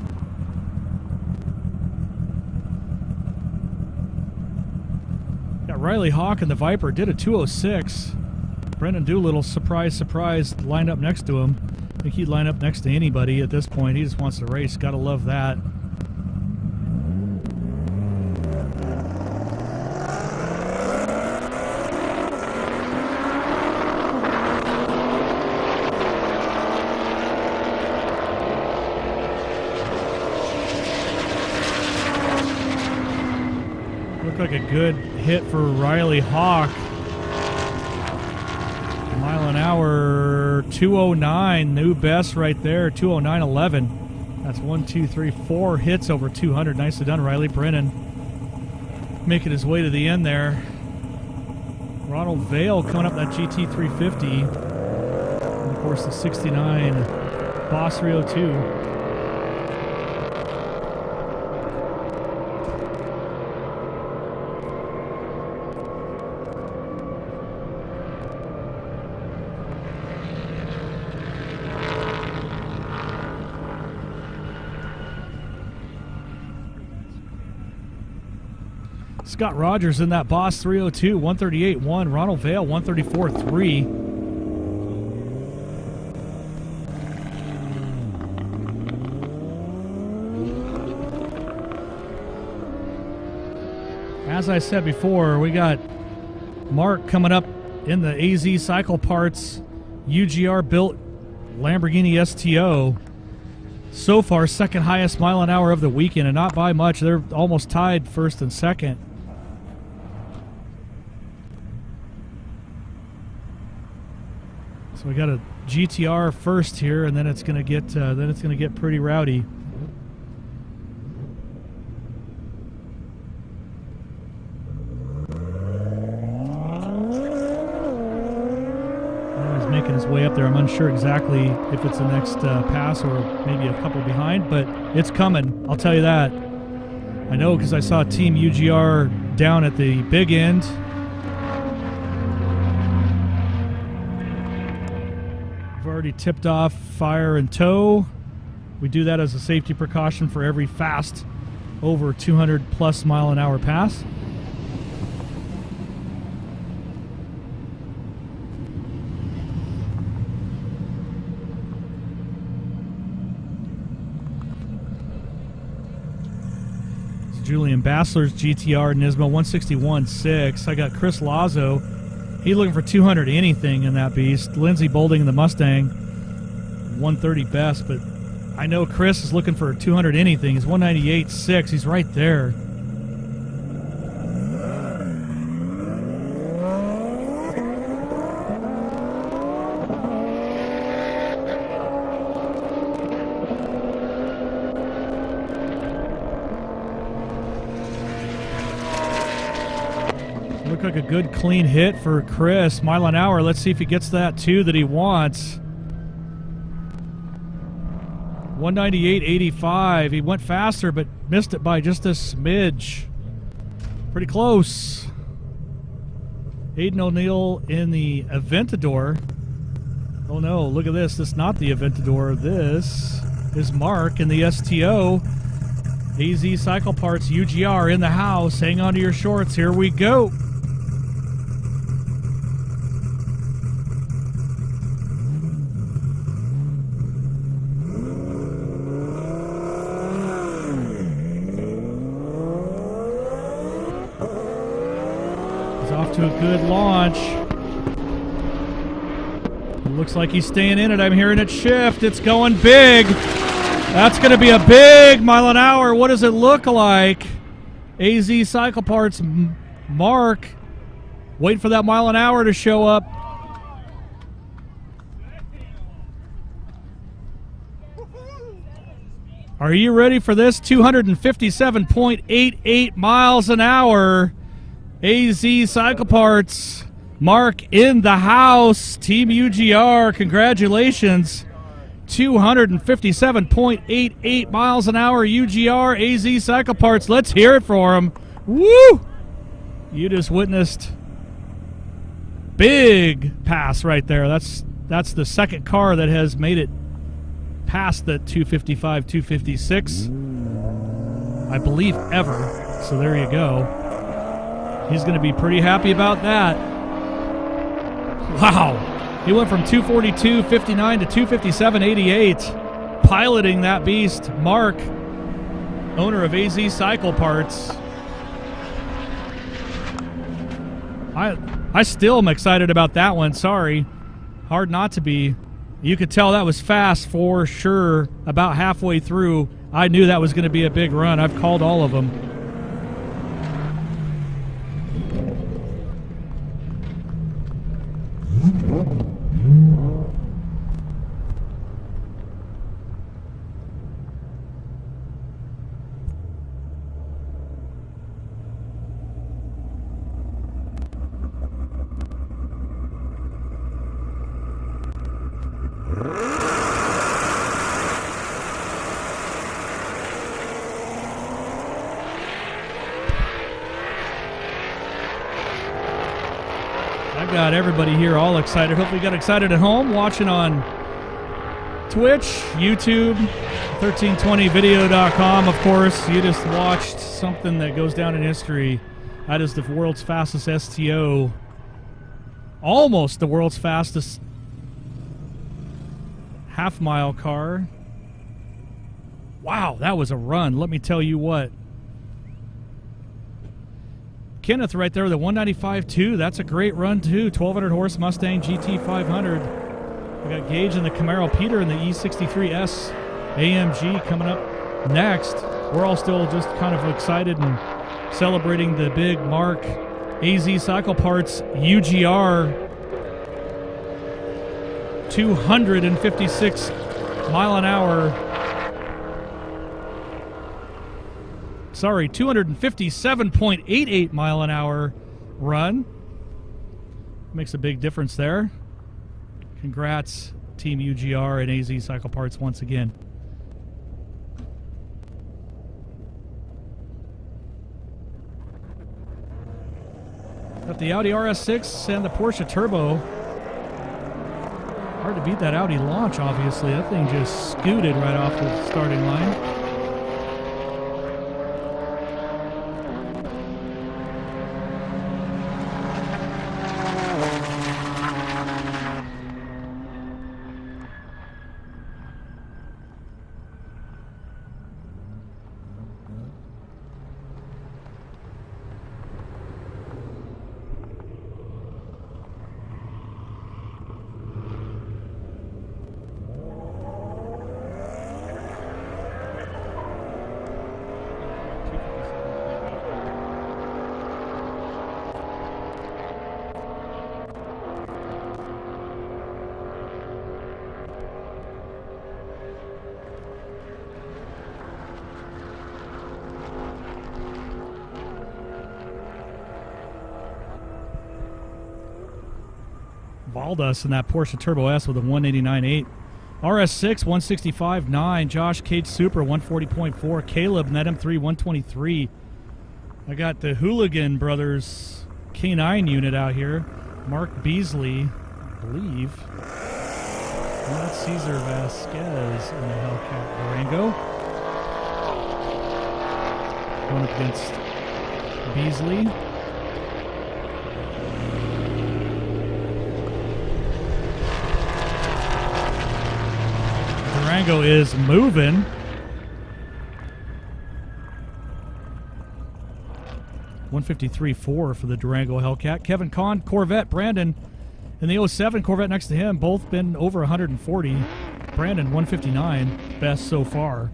Got Riley Hawk in the Viper, did a 206. Brendan Doolittle, surprise, lined up next to him. I think he'd line up next to anybody at this point. He just wants to race. Gotta love that. Like a good hit for Riley Hawk. Mile an hour, 209, new best right there, 209.11. That's 1, 2, 3, 4 hits over 200. Nicely done, Riley. Brennan making his way to the end there. Ronald Vale coming up that GT350. And of course the 69 Boss 302. Scott Rogers in that Boss 302, 138.1. Ronald Vale, 134.3. As I said before, we got Mark coming up in the AZ Cycle Parts UGR built Lamborghini STO. So far, second highest mile an hour of the weekend, and not by much. They're almost tied first and second. So we got a GTR first here, and then it's going to get pretty rowdy. He's making his way up there. I'm unsure exactly if it's the next pass or maybe a couple behind, but it's coming. I'll tell you that. I know because I saw Team UGR down at the big end. Already tipped off fire and tow. We do that as a safety precaution for every fast over 200 plus mile an hour pass. It's Julian Bassler's GTR Nismo 161.6. I got Chris Lazo. He's looking for 200 anything in that beast. Lindsey Bolding in the Mustang, 130 best, but I know Chris is looking for 200 anything. He's 198.6. He's right there. Like a good clean hit for Chris. Mile an hour. Let's see if he gets that too that he wants. 198.85. He went faster but missed it by just a smidge. Pretty close. Aiden O'Neill in the Aventador. Oh no, look at this. This is not the Aventador. This is Mark in the STO. AZ Cycle Parts UGR in the house. Hang on to your shorts. Here we go. To a good launch. It looks like he's staying in it. I'm hearing it shift. It's going big. That's going to be a big mile an hour. What does it look like? AZ Cycle Parts Mark waiting for that mile an hour to show up. Are you ready for this? 257.88 miles an hour. AZ Cycle Parts, Mark in the house. Team UGR, congratulations. 257.88 miles an hour, UGR, AZ Cycle Parts. Let's hear it for him. Woo! You just witnessed big pass right there. That's the second car that has made it past the 255, 256, I believe, ever. So there you go. He's going to be pretty happy about that. Wow. He went from 242.59 to 257.88. Piloting that beast. Mark, owner of AZ Cycle Parts. I still am excited about that one. Sorry. Hard not to be. You could tell that was fast for sure. About halfway through, I knew that was going to be a big run. I've called all of them. Got everybody here all excited. Hopefully you got excited at home watching on Twitch, YouTube, 1320video.com. Of course, you just watched something that goes down in history. That is the world's fastest STO. Almost the world's fastest half-mile car. Wow, that was a run. Let me tell you what. Kenneth right there with a 195.2. That's a great run, too. 1,200 horse Mustang GT 500. We got Gage and the Camaro. Peter in the E63S AMG coming up next. We're all still just kind of excited and celebrating the big Mark AZ Cycle Parts UGR 256 mile an hour. Sorry, 257.88 mile an hour run. Makes a big difference there. Congrats, Team UGR and AZ Cycle Parts once again. Got the Audi RS6 and the Porsche Turbo. Hard to beat that Audi launch, obviously. That thing just scooted right off the starting line. Valdas in that Porsche Turbo S with a 189.8. RS6, 165.9. Josh Cage Super, 140.4. Caleb in that M3, 123. I got the Hooligan Brothers K9 unit out here. Mark Beasley, I believe. And that's Cesar Vasquez in the Hellcat Durango. Going up against Beasley. Durango is moving. .153.4 for the Durango Hellcat. Kevin Kahn, Corvette. Brandon in the 07 Corvette next to him. Both been over 140. Brandon, 159. Best so far.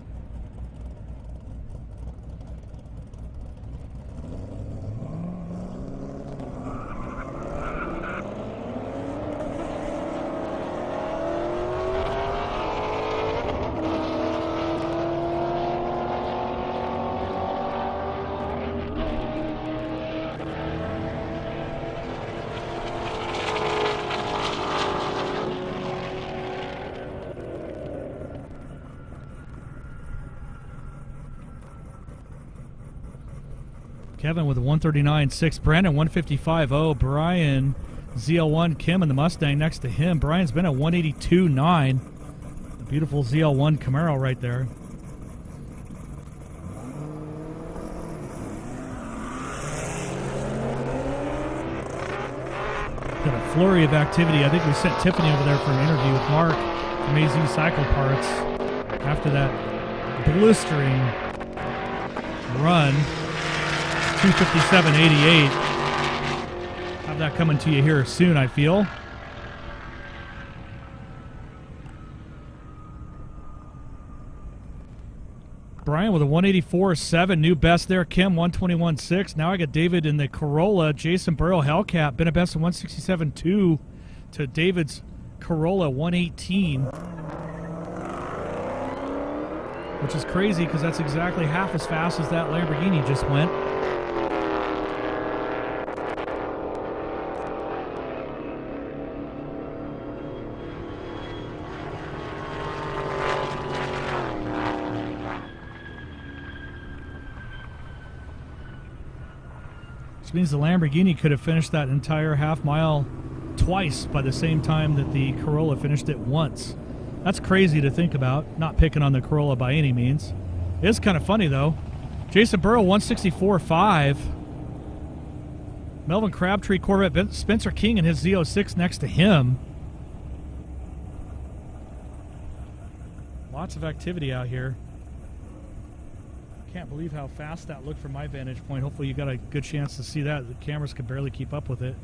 Kevin with a 139.6. Brandon, 155.0. Brian, ZL1. Kim in the Mustang next to him. Brian's been at 182.9. Beautiful ZL1 Camaro right there. Got a flurry of activity. I think we sent Tiffany over there for an interview with Mark from AZ Cycle Parts after that blistering run. 257.88. Have that coming to you here soon, I feel. Brian with a 184.7, new best there. Kim, 121.6. Now I got David in the Corolla. Jason Burrow Hellcat, been a best of 167.2 to David's Corolla 118. Which is crazy because that's exactly half as fast as that Lamborghini just went. Which means the Lamborghini could have finished that entire half mile twice by the same time that the Corolla finished it once. That's crazy to think about. Not picking on the Corolla by any means. It is kind of funny though. Jason Burrow 164.5. Melvin Crabtree Corvette. Spencer King and his Z06 next to him. Lots of activity out here. Can't believe how fast that looked from my vantage point. Hopefully you got a good chance to see that. The cameras could barely keep up with it.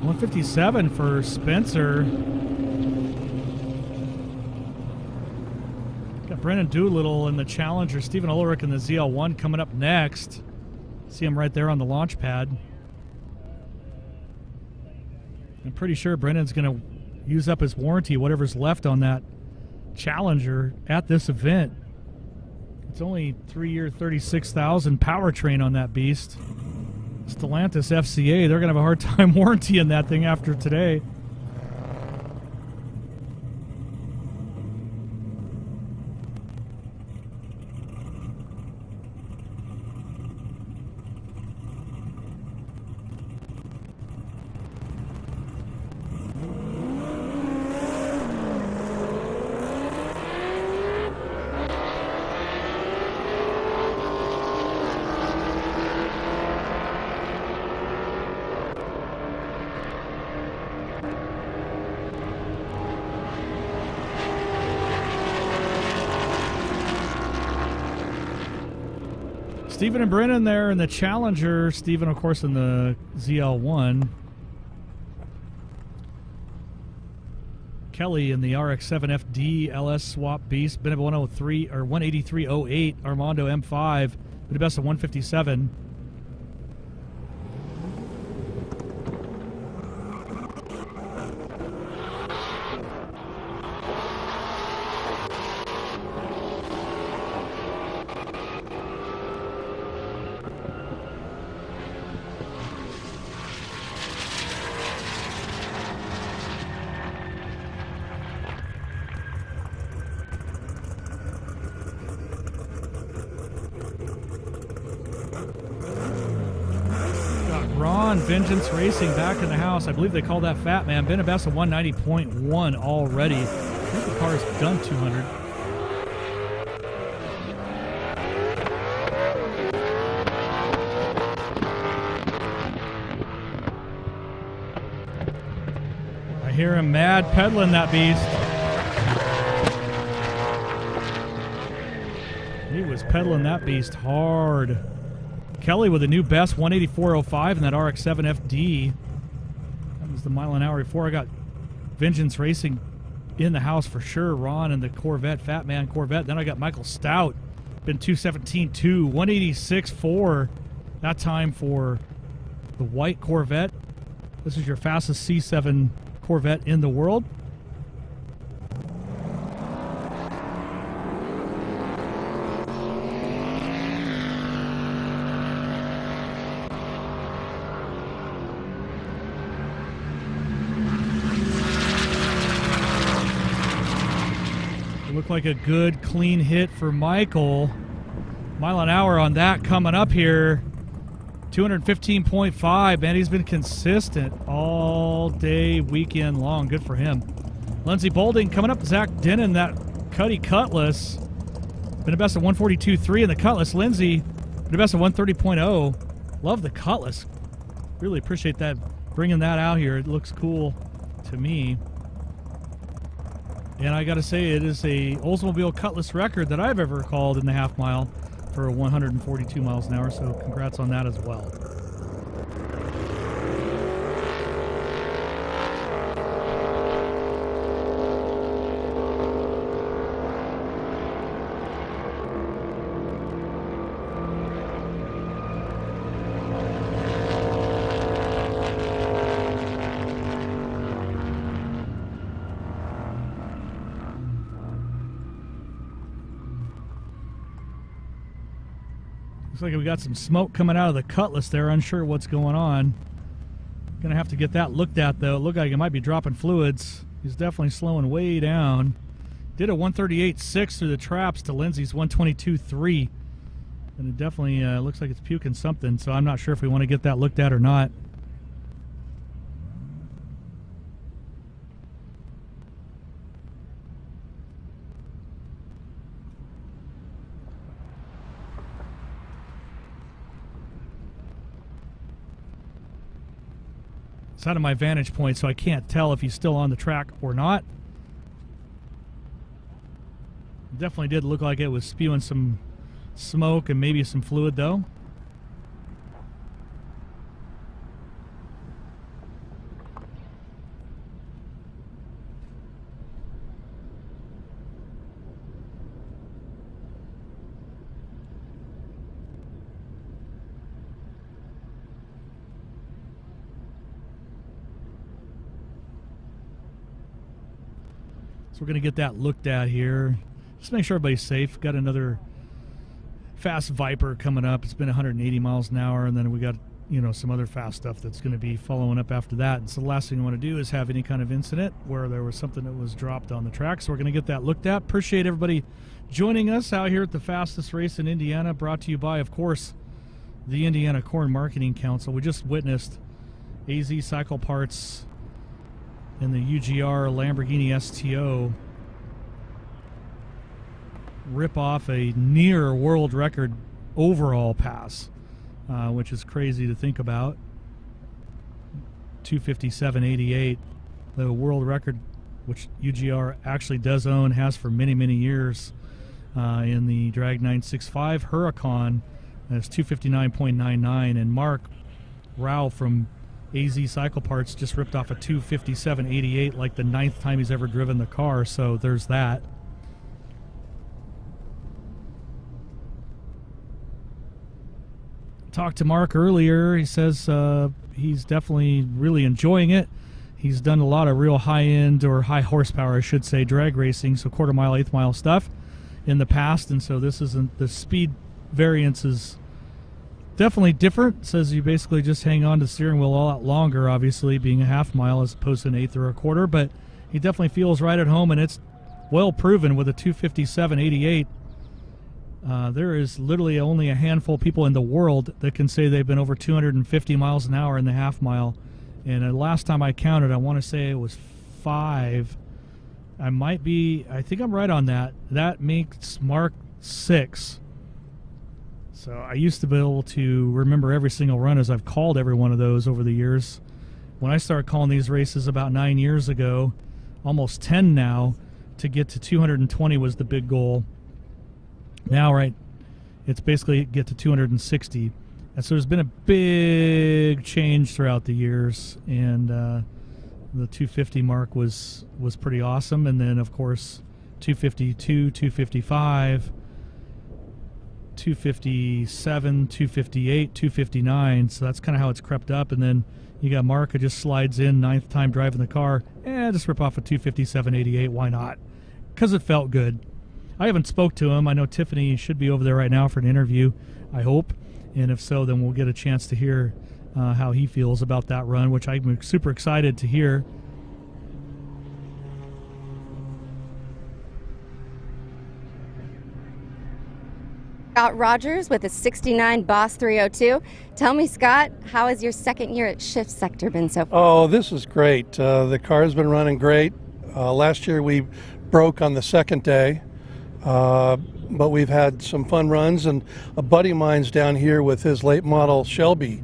.157 for Spencer. Got Brennan Doolittle in the Challenger, Stephen Ulrich in the ZL1 coming up next. See him right there on the launch pad. I'm pretty sure Brennan's going to use up his warranty, whatever's left on that Challenger at this event. It's only 3-year, 36,000 powertrain on that beast. Stellantis FCA, they're going to have a hard time warrantying that thing after today. Stephen and Brennan there in the Challenger. Stephen, of course, in the ZL1. Kelly in the RX-7 FD LS Swap Beast. Been at 103 or 183.08. Armando M5. Been a best of 157. Vengeance Racing back in the house. I believe they call that Fat Man. Been a best of 190.1 already. I think the car's done 200. I hear him mad pedaling that beast. He was pedaling that beast hard. Kelly with a new best, 184.05 in that RX-7 FD. That was the mile an hour before. I got Vengeance Racing in the house for sure. Ron and the Corvette, Fat Man Corvette. Then I got Michael Stout, been 217.2, 186.4. That time for the white Corvette. This is your fastest C7 Corvette in the world. Looked like a good clean hit for Michael. Mile an hour on that coming up here. 215.5. Man, he's been consistent all day, weekend long. Good for him. Lindsey Bolding coming up. Zach Denon, that Cuddy Cutlass. Been a best of 142.3 in the Cutlass. Lindsey, been a best of 130.0. Love the Cutlass. Really appreciate that, bringing that out here. It looks cool to me. And I got to say, it is a Oldsmobile Cutlass record that I've ever called in the half mile for 142 miles an hour, so congrats on that as well. Looks like we got some smoke coming out of the Cutlass there. Unsure what's going on. Gonna have to get that looked at, though. It looked like it might be dropping fluids. He's definitely slowing way down. Did a 138.6 through the traps to Lindsay's 122.3. And it definitely looks like it's puking something, so I'm not sure if we want to get that looked at or not. It's out of my vantage point, so I can't tell if he's still on the track or not. It definitely did look like it was spewing some smoke and maybe some fluid, though. So we're going to get that looked at here. Just make sure everybody's safe. Got another fast Viper coming up. It's been 180 miles an hour, and then we got, you know, some other fast stuff that's going to be following up after that. And so the last thing I want to do is have any kind of incident where there was something that was dropped on the track. So we're going to get that looked at. Appreciate everybody joining us out here at the fastest race in Indiana, brought to you by, of course, the Indiana Corn Marketing Council. We just witnessed AZ Cycle Parts in the UGR Lamborghini STO rip off a near world record overall pass, which is crazy to think about. 257.88, the world record, which UGR actually does own, has for many, many years in the Drag 965 Huracan. That's 259.99, and Mark Rao from AZ Cycle Parts just ripped off a 257.88, like the 9th time he's ever driven the car, so there's that. Talked to Mark earlier. He says he's definitely really enjoying it. He's done a lot of real high-end, or high horsepower, I should say, drag racing, so quarter-mile, eighth-mile stuff in the past, and so this isn't, the speed variance is definitely different. It says you basically just hang on to the steering wheel a lot longer, obviously, being a half mile as opposed to an eighth or a quarter, but he definitely feels right at home, and it's well proven with a 257.88. There is literally only a handful of people in the world that can say they've been over 250 miles an hour in the half mile. And the last time I counted, I want to say it was 5. I think I'm right on that. That makes Mark 6. So I used to be able to remember every single run, as I've called every one of those over the years. When I started calling these races about 9 years ago, almost 10 now, to get to 220 was the big goal. Now, right, it's basically get to 260. And so there's been a big change throughout the years, and the 250 mark was pretty awesome. And then, of course, 252, 255, 257, 258, 259. So that's kind of how it's crept up. And then you got Mark who just slides in, 9th time driving the car. Just rip off a 257.88. Why not? Because it felt good. I haven't spoke to him. I know Tiffany should be over there right now for an interview, I hope. And if so, then we'll get a chance to hear how he feels about that run, which I'm super excited to hear. Scott Rogers with a 69 Boss 302. Tell me, Scott, how has your second year at Shift Sector been so far? Oh, this is great. The car has been running great. Last year we broke on the second day. But we've had some fun runs, and a buddy of mine's down here with his late model Shelby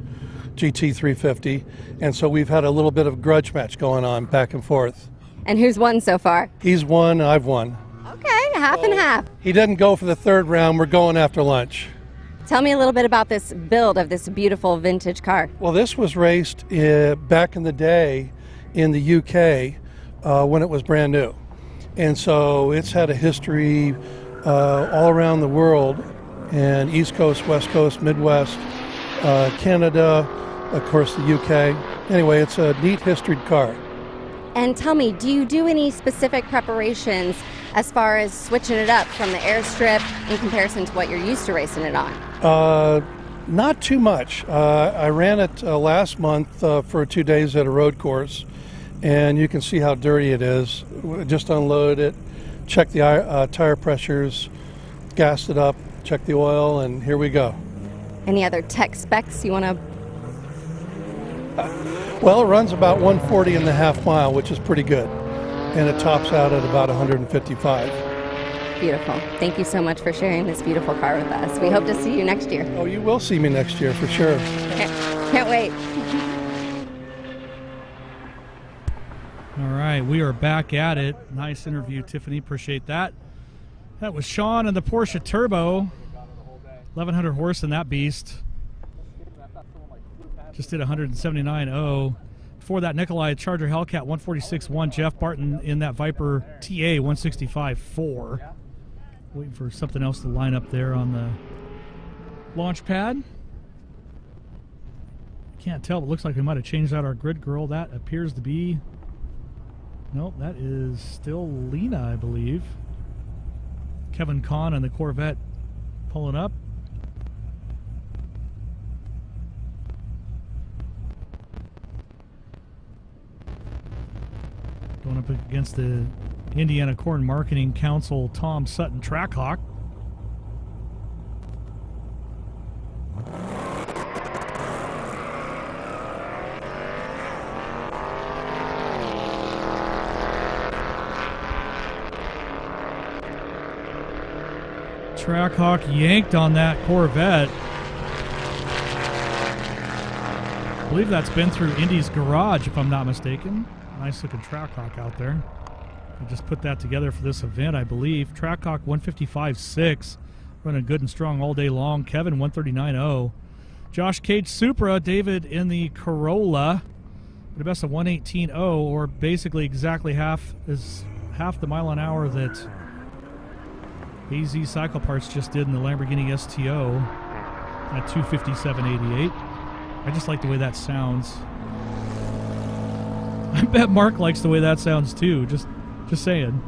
GT350, and so we've had a little bit of grudge match going on back and forth. And who's won so far? He's won, I've won. Okay, half and half. He didn't go for the third round. We're going after lunch. Tell me a little bit about this build of this beautiful vintage car. Well, this was raced back in the day in the UK when it was brand new. And so it's had a history all around the world, and East Coast, West Coast, Midwest, Canada, of course the UK. Anyway, it's a neat historied car. And tell me, do you do any specific preparations as far as switching it up from the Airstrip in comparison to what you're used to racing it on? Not too much. I ran it last month for 2 days at a road course, and you can see how dirty it is. Just unloaded it, checked the tire pressures, gassed it up, check the oil, and here we go. Any other tech specs you want to? Well, it runs about 140 in the half mile, which is pretty good, and it tops out at about 155. Beautiful. Thank you so much for sharing this beautiful car with us. We hope to see you next year. Oh, you will see me next year for sure. Can't wait. All right, we are back at it. Nice interview, Tiffany. Appreciate that. That was Sean and the Porsche Turbo. 1,100 horse in that beast. Just did 179.0. Before that, Nikolai Charger Hellcat 146.1. Jeff Barton in that Viper TA 165.4. Waiting for something else to line up there on the launch pad. Can't tell, but looks like we might have changed out our grid girl. That appears to be... Nope, that is still Lena, I believe. Kevin Kahn and the Corvette pulling up. Going up against the Indiana Corn Marketing Council Tom Sutton Trackhawk. Trackhawk yanked on that Corvette. I believe that's been through Indy's garage, if I'm not mistaken. Nice looking Trackhawk out there. We just put that together for this event, I believe. Trackhawk 155.6, running good and strong all day long. Kevin 139.0. Josh Cage Supra, David in the Corolla, with a best of 118.0, or basically exactly half the mile an hour that AZ Cycle Parts just did in the Lamborghini STO at 257.88. I just like the way that sounds. I bet Mark likes the way that sounds too. Just saying.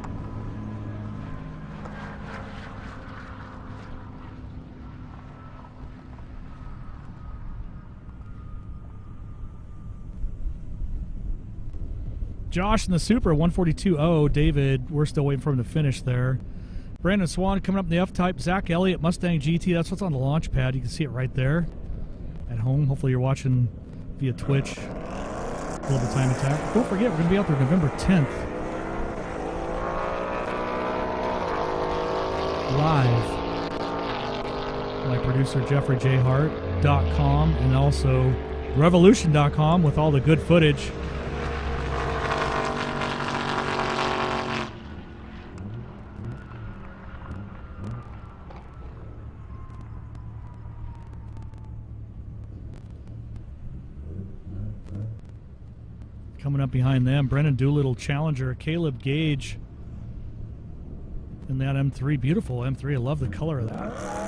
Josh in the Supra 142.0. David, we're still waiting for him to finish there. Brandon Swan coming up in the F-Type. Zach Elliott, Mustang GT. That's what's on the launch pad. You can see it right there at home. Hopefully you're watching via Twitch. Global Time Attack. Don't forget, we're going to be out there November 10th. Live. My producer, JeffreyJHart.com, and also Revolution.com with all the good footage. Coming up behind them, Brennan Doolittle Challenger, Caleb Gage in that M3. Beautiful M3. I love the color of that.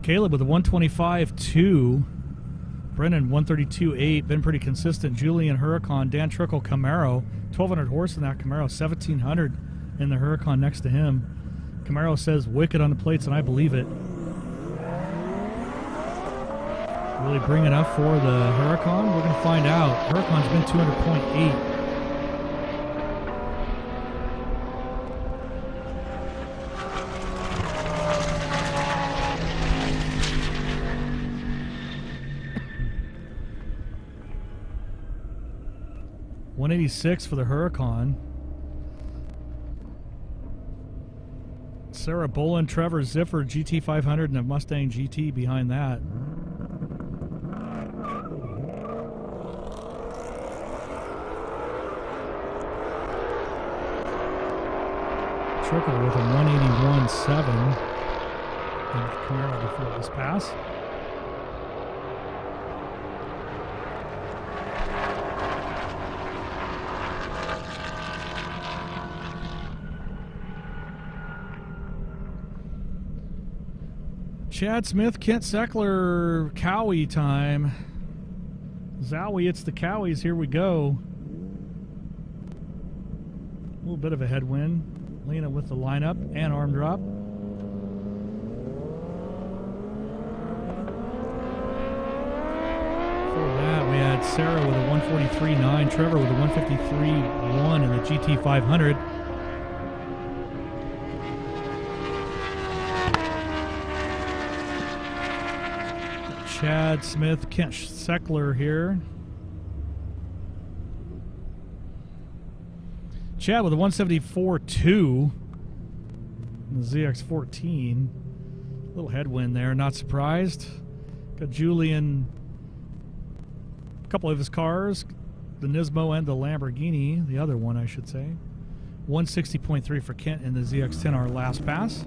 Caleb with a 125.2. Brennan 132.8. Been pretty consistent. Julian Huracan. Dan Trickle Camaro. 1,200 horse in that Camaro. 1,700 in the Huracan next to him. Camaro says wicked on the plates, and I believe it. Really bring it up for the Huracan? We're going to find out. Huracan's been 200.8. $186 for the Huracan. Sarah Bolin, Trevor Ziffer, GT500, and a Mustang GT behind that. Trickle with a 181.7 in Camaro before this pass. Chad Smith, Kent Seckler, Cowie time. Zowie, it's the Cowies. Here we go. A little bit of a headwind. Lena with the lineup and arm drop. Before that, we had Sarah with a 143.9, Trevor with a 153.1 in the GT 500. Chad Smith, Kent Seckler here. Chad with a 174.2 in the ZX14. A little headwind there, not surprised. Got Julian, a couple of his cars, the Nismo and the Lamborghini, the other one I should say. 160.3 for Kent in the ZX10, our last pass.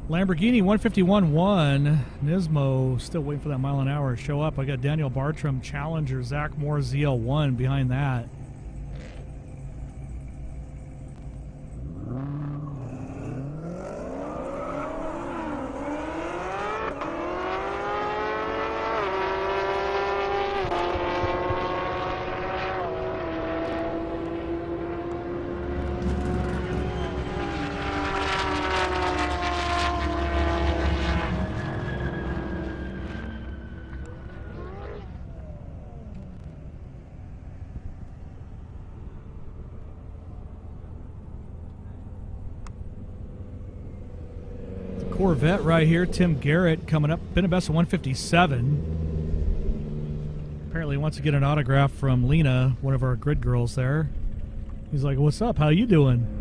Lamborghini 151.1. Nismo still waiting for that mile an hour to show up. I got Daniel Bartram, Challenger, Zach Moore, ZL1 behind that. Corvette right here, Tim Garrett coming up, been a best of 157. Apparently wants to get an autograph from Lena, one of our grid girls there. He's like, what's up, how you doing?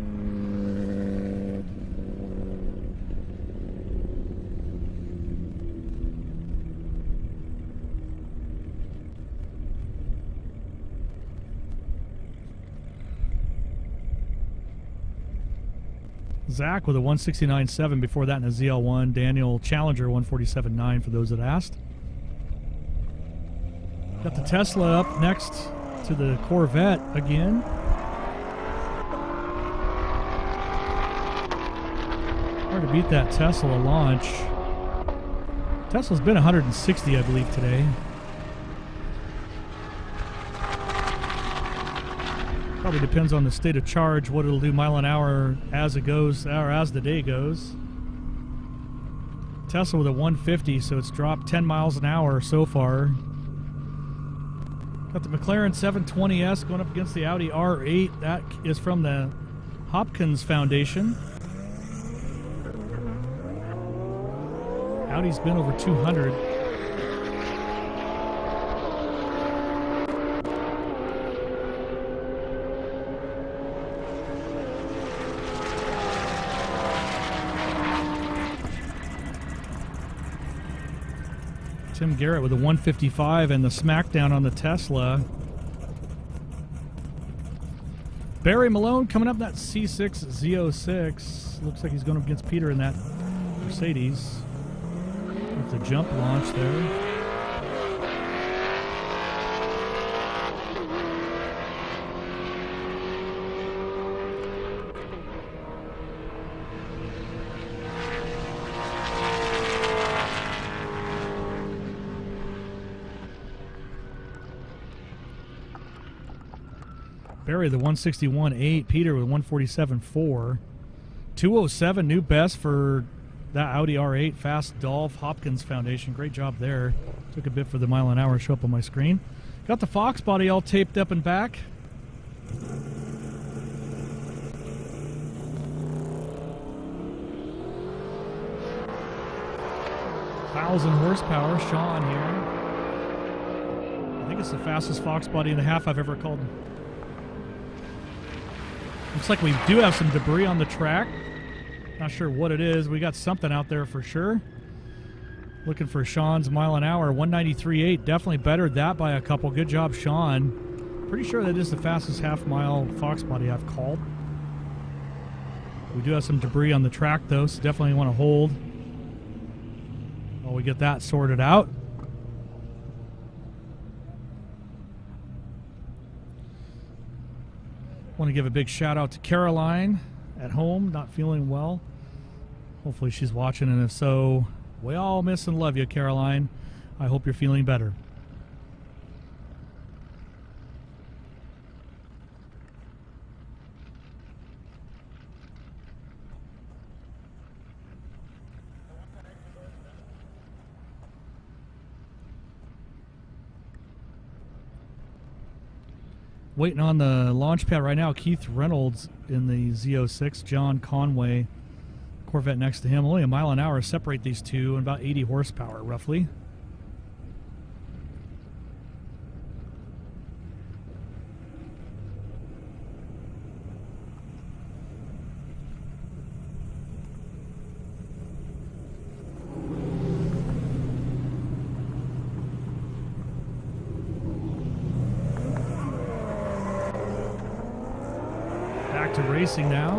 Zach with a 169.7 before that in a ZL1. Daniel Challenger 147.9 for those that asked. Got the Tesla up next to the Corvette again. Hard to beat that Tesla launch. Tesla's been 160, I believe, today. Probably depends on the state of charge, what it'll do mile an hour as it goes, or as the day goes. Tesla with a 150, so it's dropped 10 miles an hour so far. Got the McLaren 720S going up against the Audi R8. That is from the Hopkins Foundation. Audi's been over 200. Tim Garrett with a 155 and the smackdown on the Tesla. Barry Malone coming up that C6 Z06. Looks like he's going up against Peter in that Mercedes. With the jump launch there. Barry the 161.8, Peter with 147.4. 207 new best for that Audi R8, Fast Dolph Hopkins Foundation. Great job there. Took a bit for the mile an hour to show up on my screen. Got the Fox body all taped up and back. Thousand horsepower, Sean here. I think it's the fastest Fox body and a half I've ever called. Looks like we do have some debris on the track. Not sure what it is. We got something out there for sure. Looking for Sean's mile an hour, 193.8. Definitely bettered that by a couple. Good job, Sean. Pretty sure that is the fastest half-mile Fox body I've called. We do have some debris on the track, though, so definitely want to hold while we get that sorted out. Want to give a big shout out to Caroline at home, not feeling well. Hopefully she's watching, and if so, we all miss and love you, Caroline. I hope you're feeling better. Waiting on the launch pad right now, Keith Reynolds in the Z06, John Conway, Corvette next to him. Only a mile an hour separate these two, and about 80 horsepower roughly. Back to racing now.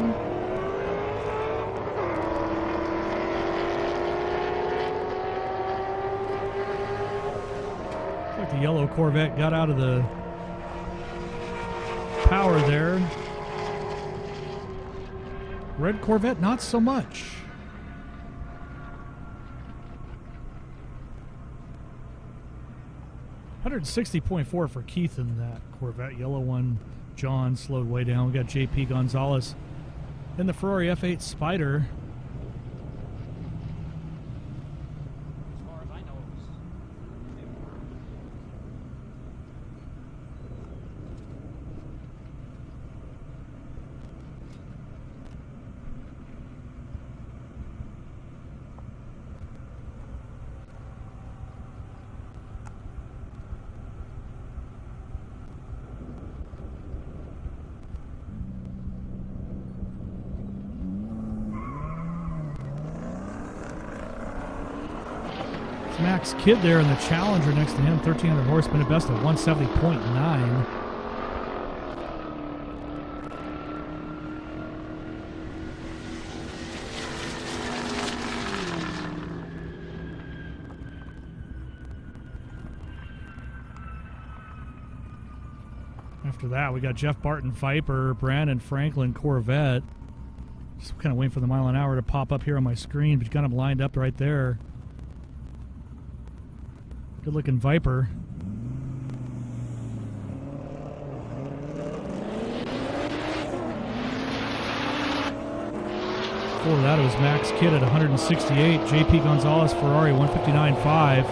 Looks like the yellow Corvette got out of the power there. Red Corvette, not so much. .160.4 for Keith in that Corvette. Yellow one, John, slowed way down. We got JP Gonzalez in the Ferrari F8 Spider. As far as I know, it was Max Kidd there in the Challenger next to him, 1,300 horsepower, a best of 170.9. After that, we got Jeff Barton Viper, Brandon Franklin Corvette. Just kind of waiting for the mile an hour to pop up here on my screen, but you got them lined up right there. Good looking Viper. Before that, it was Max Kidd at 168. JP Gonzalez Ferrari 159.5.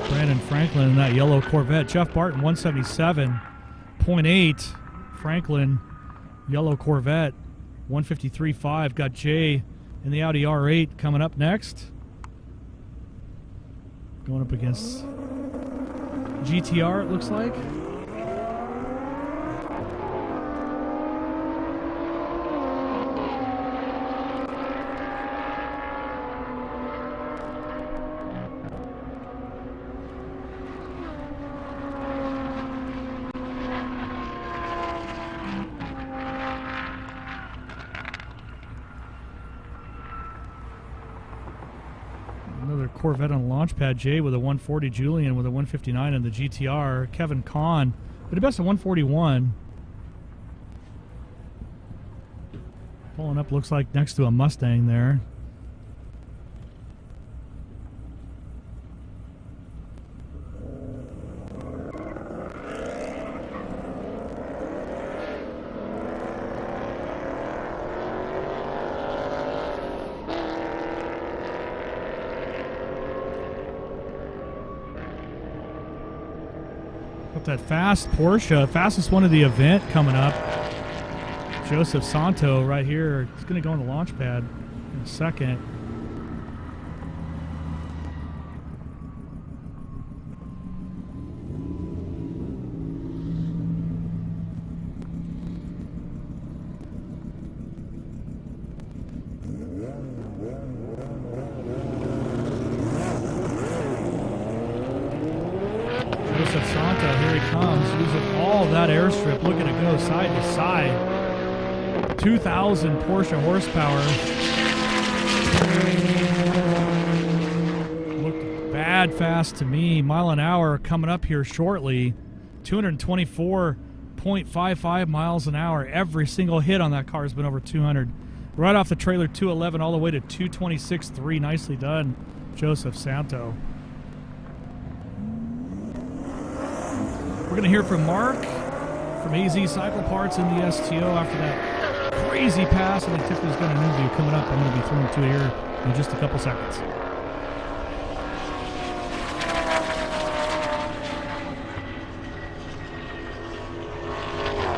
Brandon Franklin in that yellow Corvette. Jeff Barton 177.8. Franklin, yellow Corvette, 153.5. Got Jay in the Audi R8 coming up next. Going up against GTR, it looks like. Corvette on the launch pad. Jay with a 140, Julian with a 159 in the GTR. Kevin Kahn with a best of 141. Pulling up, looks like next to a Mustang there. That fast Porsche, fastest one of the event coming up. Joseph Santo right here. He's going to go on the launch pad in a second. that airstrip looking to go side to side. 2,000 Porsche horsepower. Looked bad fast to me. Mile an hour coming up here shortly. 224.55 miles an hour. Every single hit on that car has been over 200. Right off the trailer, 211 all the way to 226.3. Nicely done, Joseph Santo. We're going to hear from Mark from AZ Cycle Parts in the STO after that crazy pass. I think Tiffany's got an interview coming up. I'm going to be throwing to here in just a couple seconds.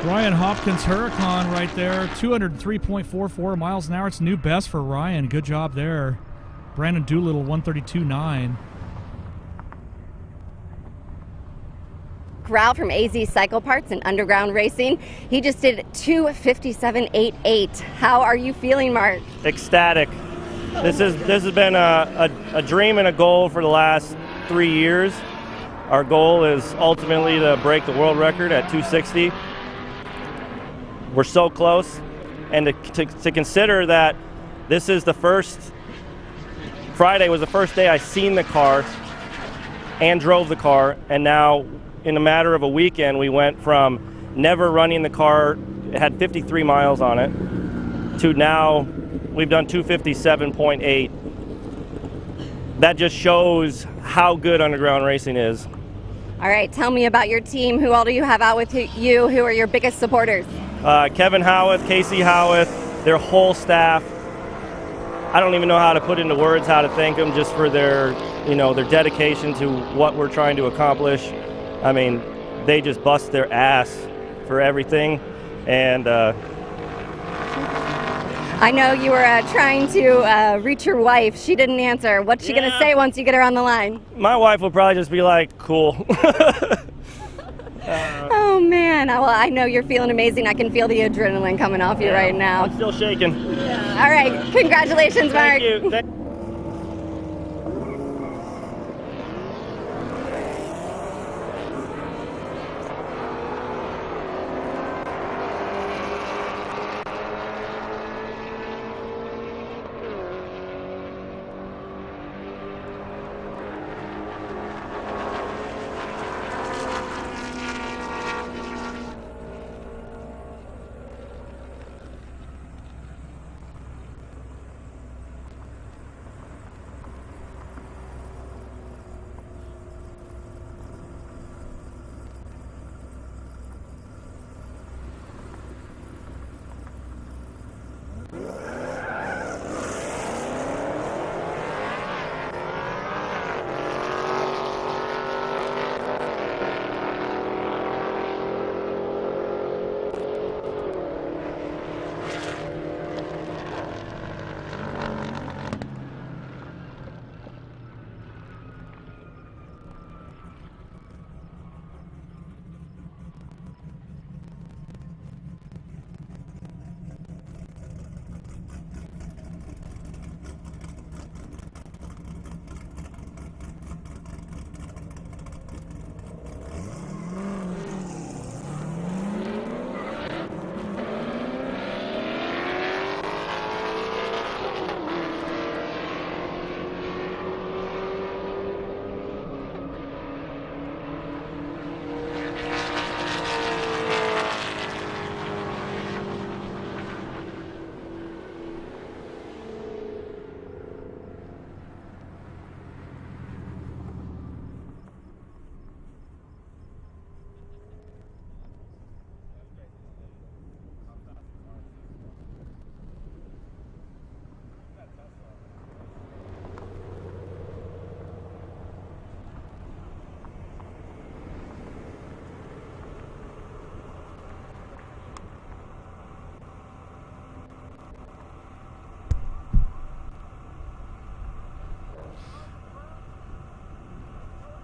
Ryan Hopkins Huracan right there, 203.44 miles an hour. It's a new best for Ryan. Good job there. Brandon Doolittle, 132.9. Grau from AZ Cycle Parts and Underground Racing. He just did 2:57.88. How are you feeling, Mark? Ecstatic. This has been a dream and a goal for the last 3 years. Our goal is ultimately to break the world record at 260. We're so close, and to consider that this is the first, Friday was the first day I seen the car and drove the car, and now in a matter of a weekend we went from never running the car, it had 53 miles on it, to now we've done 257.8. That just shows how good underground racing is. All right, tell me about your team. Who all do you have out with you? Who are your biggest supporters? Kevin Howarth, Casey Howarth, their whole staff. I don't even know how to put into words how to thank them just for their, their dedication to what we're trying to accomplish. I mean, they just bust their ass for everything, and I know you were trying to reach your wife. She didn't answer. What's she gonna say once you get her on the line? My wife will probably just be like, cool. Oh man, well, I know you're feeling amazing. I can feel the adrenaline coming off you right now. I'm still shaking. All right, congratulations, Mark. Thank you.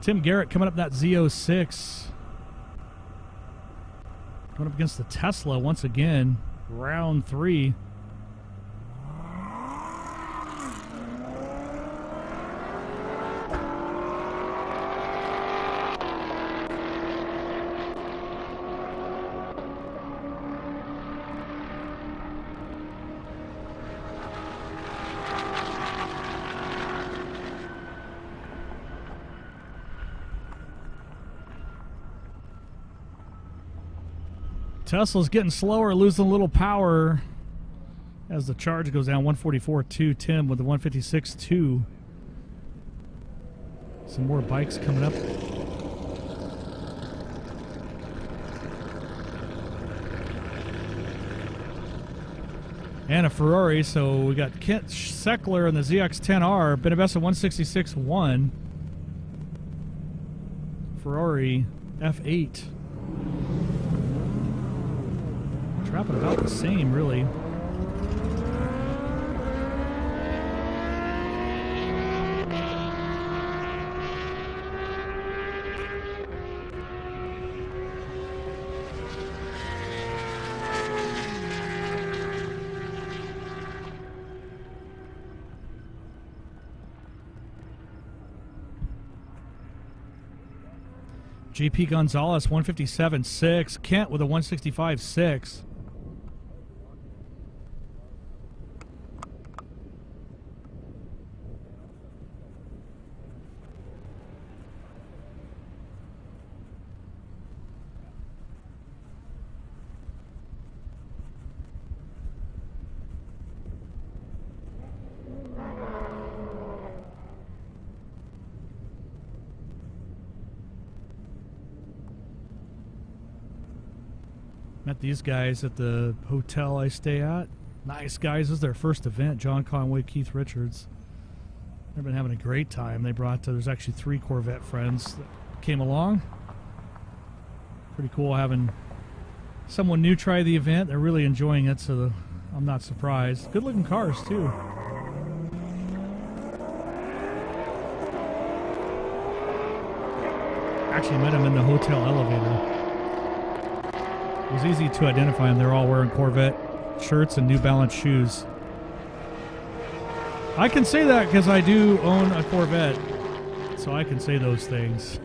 Tim Garrett coming up that Z06. Going up against the Tesla once again. Round 3. Tesla's getting slower, losing a little power as the charge goes down. 144.2. Tim with the 156.2. Some more bikes coming up. And a Ferrari, so we got Kent Seckler in the ZX-10R, Benevesta 166.1. Ferrari F8. Trapping about the same, really. JP Gonzalez, 157.6. Kent with a 165.6. Met these guys at the hotel I stay at. Nice guys. This is their first event. John Conway, Keith Richards. They've been having a great time. They brought, there's actually 3 Corvette friends that came along. Pretty cool having someone new try the event. They're really enjoying it, so I'm not surprised. Good looking cars, too. Actually met them in the hotel elevator. It was easy to identify them. They're all wearing Corvette shirts and New Balance shoes. I can say that because I do own a Corvette, so I can say those things.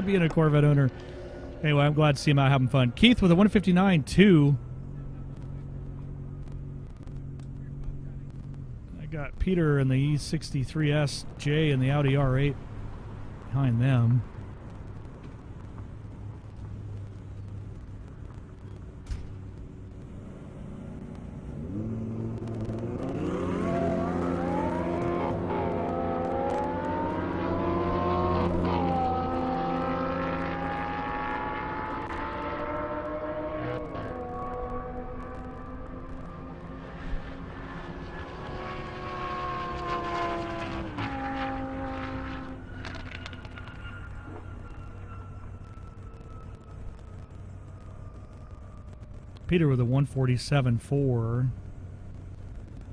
Being a Corvette owner. Anyway, I'm glad to see him out having fun. Keith with a 159.2. I got Peter in the E63S, Jay in the Audi R8 behind them. Peter with a 147.4.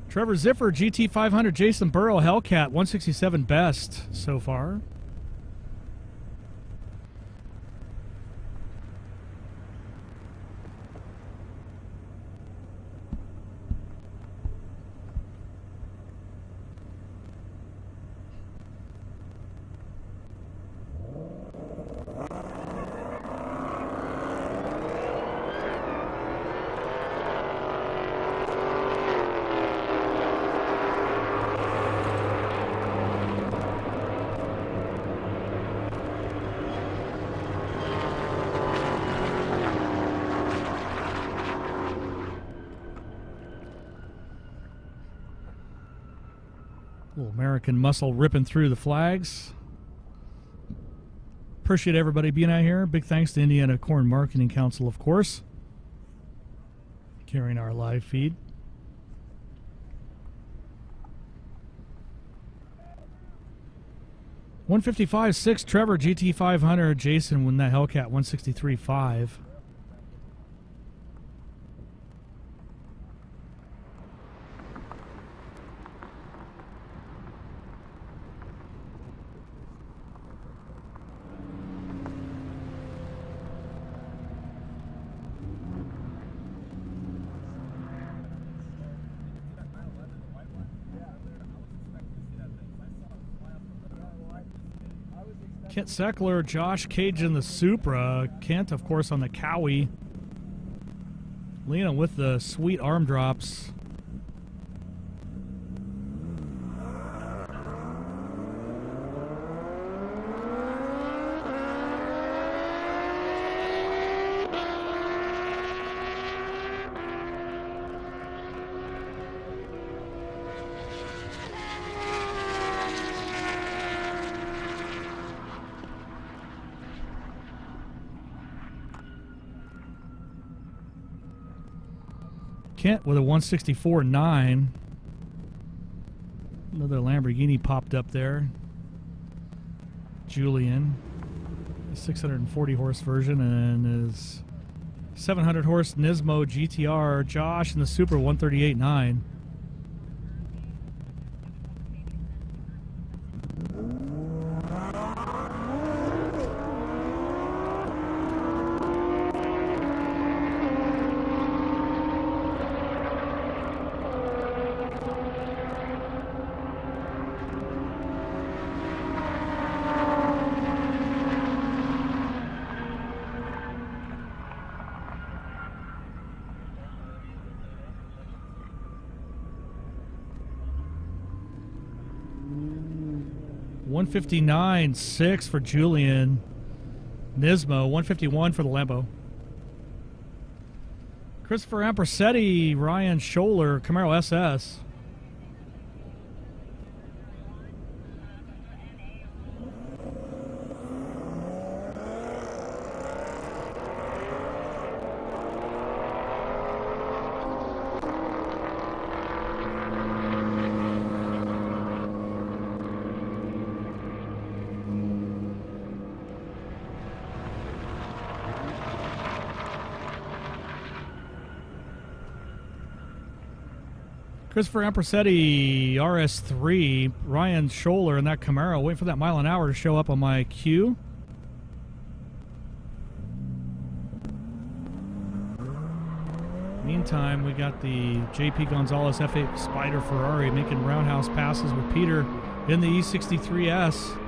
Trevor Ziffer, GT500. Jason Burrow, Hellcat, 167 best so far. Little American muscle ripping through the flags. Appreciate everybody being out here. Big thanks to Indiana Corn Marketing Council, of course, carrying our live feed. $155.6 Trevor, GT500. Jason with that Hellcat, 163.5. Kent Seckler, Josh Cage in the Supra. Kent, of course, on the Cowie. Lena with the sweet arm drops. Kent with a 164.9. Another Lamborghini popped up there. Julian, the 640 horse version, and his 700 horse Nismo GTR. Josh in the Super 138.9. $159.6 for Julian. Nismo, 151 for the Lambo. Christopher Ampersetti, Ryan Scholler, Camaro SS. Christopher Ampersetti, RS3, Ryan Scholler in that Camaro, waiting for that mile an hour to show up on my queue. Meantime, we got the JP Gonzalez F8 Spider Ferrari making roundhouse passes with Peter in the E63S.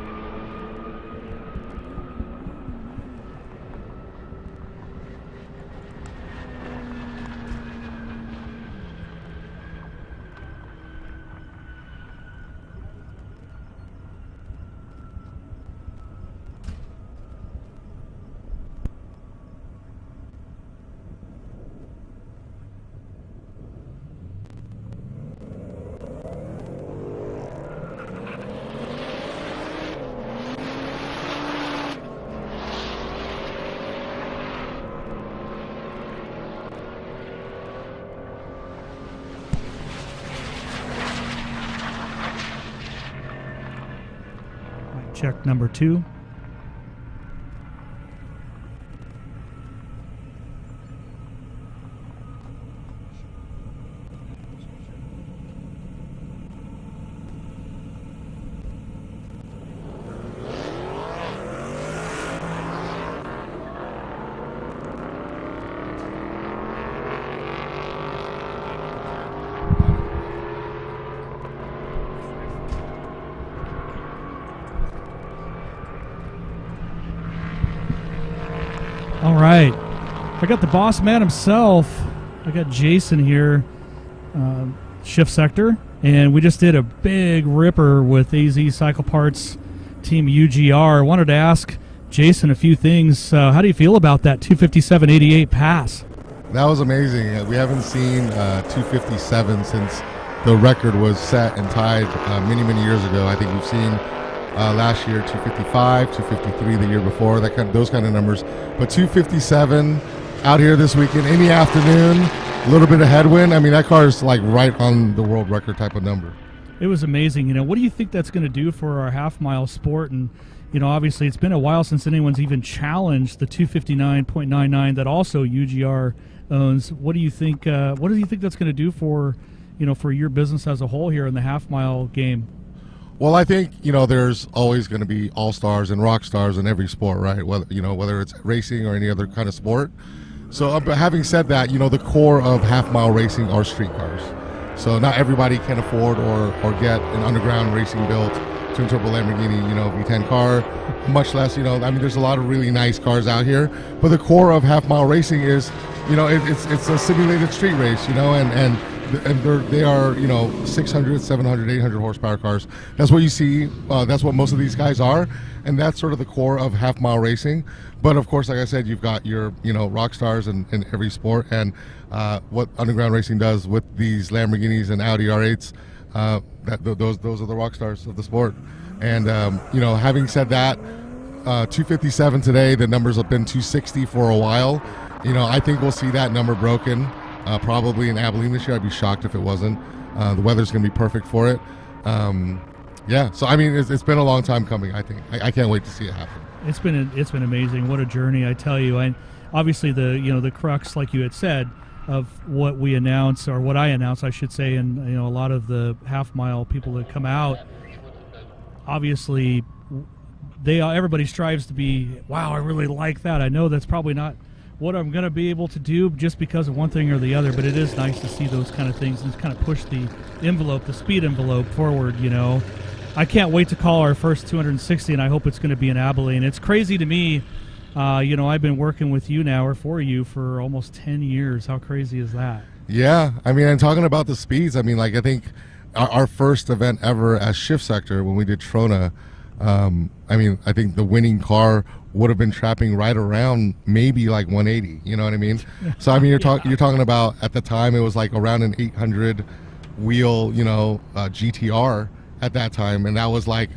Check number 2. All right, I got the boss man himself. I got Jason here, shift sector, and we just did a big ripper with AZ Cycle Parts Team UGR. I wanted to ask Jason a few things. How do you feel about that 257.88 pass? That was amazing. We haven't seen 257 since the record was set and tied many years ago. I think we've seen last year 255, 253 the year before, those kind of numbers. But 257 out here this weekend, any afternoon, a little bit of headwind. I mean, that car is like right on the world record type of number. It was amazing. You know, what do you think that's going to do for our half-mile sport? And, you know, obviously it's been a while since anyone's even challenged the 259.99 that also UGR owns. What do you think that's going to do for, you know, for your business as a whole here in the half-mile game? Well, I think, you know, there's always going to be all-stars and rock stars in every sport, right? Whether it's racing or any other kind of sport. So but having said that, you know, the core of half-mile racing are street cars. So not everybody can afford or get an underground racing built twin-turbo Lamborghini, you know, V10 car, much less, you know, I mean, there's a lot of really nice cars out here. But the core of half-mile racing is, you know, it's a simulated street race, you know, and they are, you know, 600, 700, 800 horsepower cars. That's what you see. That's what most of these guys are, and that's sort of the core of half-mile racing. But of course, like I said, you've got your, you know, rock stars in every sport, and what underground racing does with these Lamborghinis and Audi R8s, those are the rock stars of the sport. And you know, having said that, 257 today. The numbers have been 260 for a while. You know, I think we'll see that number broken probably in Abilene this year. I'd be shocked if it wasn't. The weather's going to be perfect for it. Yeah, so I mean, it's been a long time coming. I think I can't wait to see it happen. It's been amazing. What a journey, I tell you. And obviously the crux, like you had said, of what we announce, or what I announce, I should say, and a lot of the half mile people that come out, obviously everybody strives to be, wow, I really like that. I know that's probably not what I'm going to be able to do just because of one thing or the other, but it is nice to see those kind of things and kind of push the envelope, the speed envelope forward. I can't wait to call our first 260, and I hope it's going to be in Abilene. It's crazy to me. I've been working with you now, or for you, for almost 10 years. How crazy is that? Yeah, I mean, and talking about the speeds, I mean, like, I think our first event ever as Shift Sector, when we did Trona, I mean, I think the winning car would have been trapping right around maybe like 180. You know what I mean? So I mean, you're talking about, at the time it was like around an 800 wheel, GTR at that time, and that was like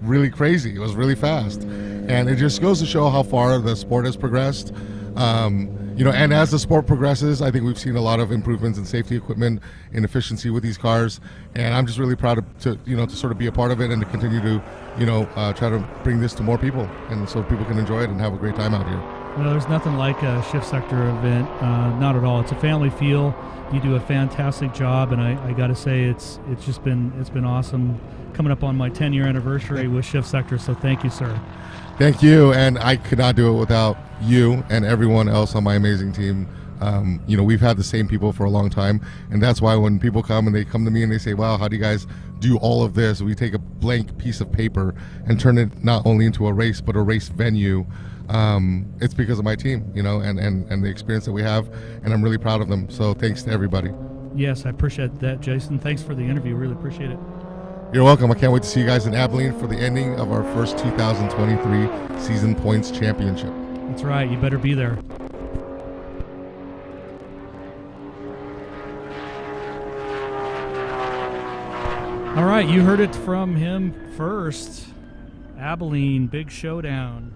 really crazy. It was really fast, and it just goes to show how far the sport has progressed. And as the sport progresses, I think we've seen a lot of improvements in safety equipment and efficiency with these cars, and I'm just really proud to sort of be a part of it and to continue to try to bring this to more people, and so people can enjoy it and have a great time out here. Well, there's nothing like a Shift Sector event, not at all. It's a family feel. You do a fantastic job, and I got to say it's been awesome coming up on my 10-year anniversary with Shift Sector. So thank you, sir. Thank you, and I could not do it without you and everyone else on my amazing team. We've had the same people for a long time, and that's why when people come and they come to me and they say, wow, how do you guys do all of this? We take a blank piece of paper and turn it not only into a race, but a race venue. It's because of my team, and the experience that we have, and I'm really proud of them. So thanks to everybody. Yes, I appreciate that, Jason. Thanks for the interview. Really appreciate it. You're welcome. I can't wait to see you guys in Abilene for the ending of our first 2023 Season Points Championship. That's right. You better be there. All right, you heard it from him first. Abilene, big showdown.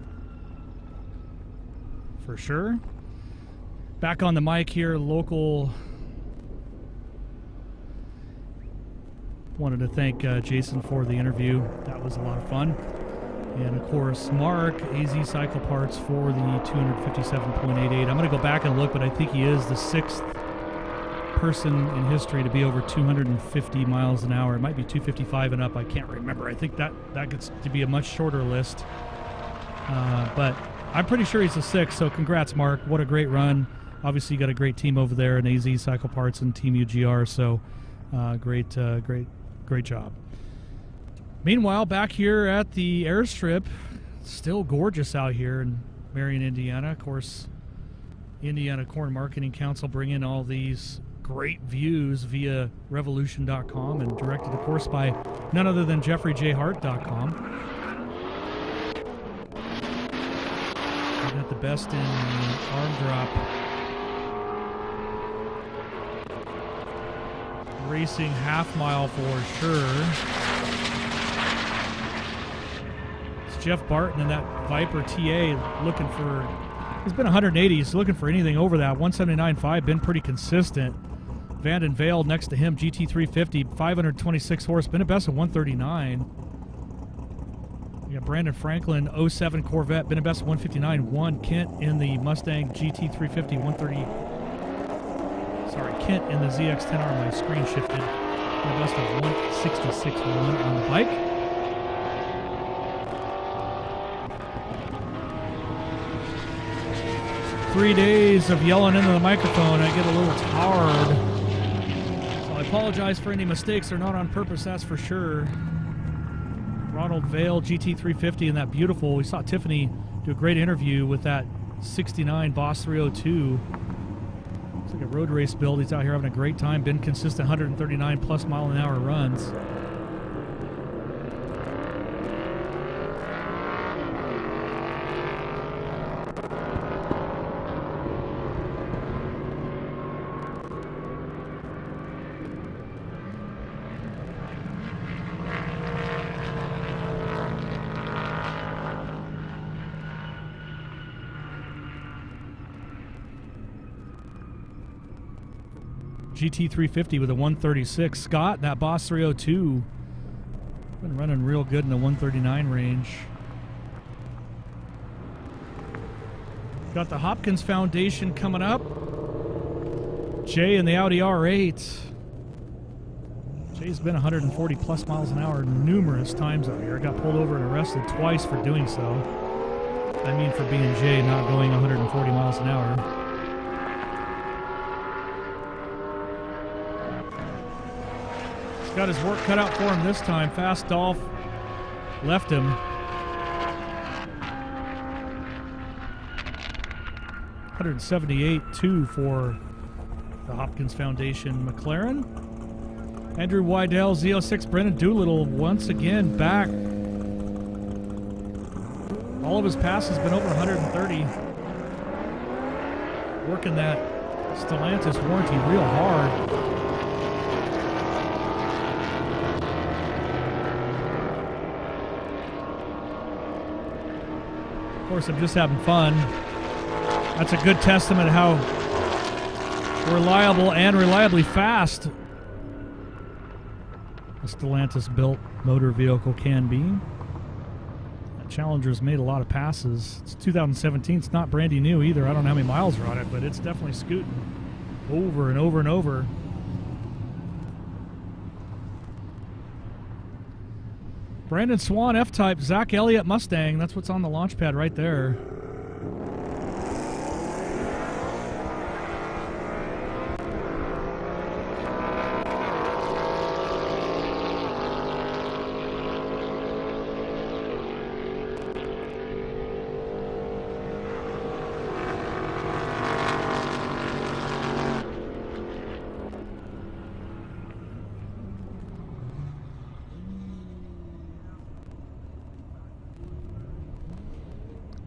For sure. Back on the mic here, local. Wanted to thank Jason for the interview. That was a lot of fun. And of course, Mark, AZ Cycle Parts, for the 257.88. I'm going to go back and look, but I think he is the 6th person in history to be over 250 miles an hour. It might be 255 and up. I can't remember. I think that gets to be a much shorter list. But I'm pretty sure he's the 6th, so congrats, Mark. What a great run. Obviously, you got a great team over there in AZ Cycle Parts and Team UGR, so great job. Meanwhile, back here at the airstrip, still gorgeous out here in Marion, Indiana. Of course, Indiana Corn Marketing Council bringing all these great views via revolution.com and directed, of course, by none other than jeffreyjhart.com. We got the best in the arm drop racing half mile for sure. It's Jeff Barton and that Viper TA looking for, he's been 180, he's looking for anything over that. 179.5, been pretty consistent. Vanden Vale next to him, GT350, 526 horse, been a best of 139. We got Brandon Franklin, 07 Corvette, been a best of 159. Kent in the Mustang GT350, 130. Sorry, Kent in the ZX-10R, my screen shifted. Been a best of 166.1 on the bike. Three days of yelling into the microphone, I get a little tired. So I apologize for any mistakes. They're not on purpose, that's for sure. Ronald Vale, GT350, and that beautiful, we saw Tiffany do a great interview with that 69 Boss 302. It's like a road race build. He's out here having a great time. Been consistent 139 plus mile an hour runs. GT350 with a 136. Scott, that Boss 302, been running real good in the 139 range. Got the Hopkins Foundation coming up. Jay in the Audi R8. Jay's been 140 plus miles an hour numerous times out here. Got pulled over and arrested twice for doing so. I mean for being Jay, not going 140 miles an hour. He's got his work cut out for him this time. Fast Dolph left him. 178.2 for the Hopkins Foundation McLaren. Andrew Wydell, Z06, Brendan Doolittle once again back. All of his passes been over 130. Working that Stellantis warranty real hard. Of course, I'm just having fun. That's a good testament of how reliable and reliably fast a Stellantis-built motor vehicle can be. That Challenger's made a lot of passes. It's 2017. It's not brandy new either. I don't know how many miles are on it, but it's definitely scooting over and over and over. Brandon Swan, F-Type. Zach Elliott, Mustang. That's what's on the launch pad right there.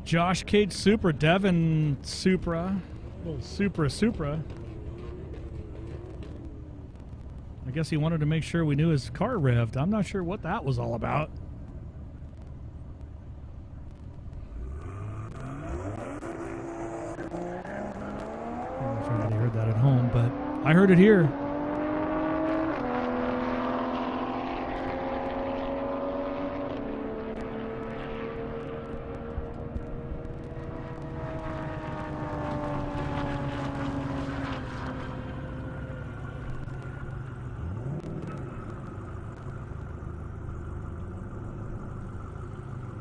Josh Cage Supra, Devin Supra, little Supra. I guess he wanted to make sure we knew his car revved. I'm not sure what that was all about. I don't know if anybody heard that at home, but I heard it here.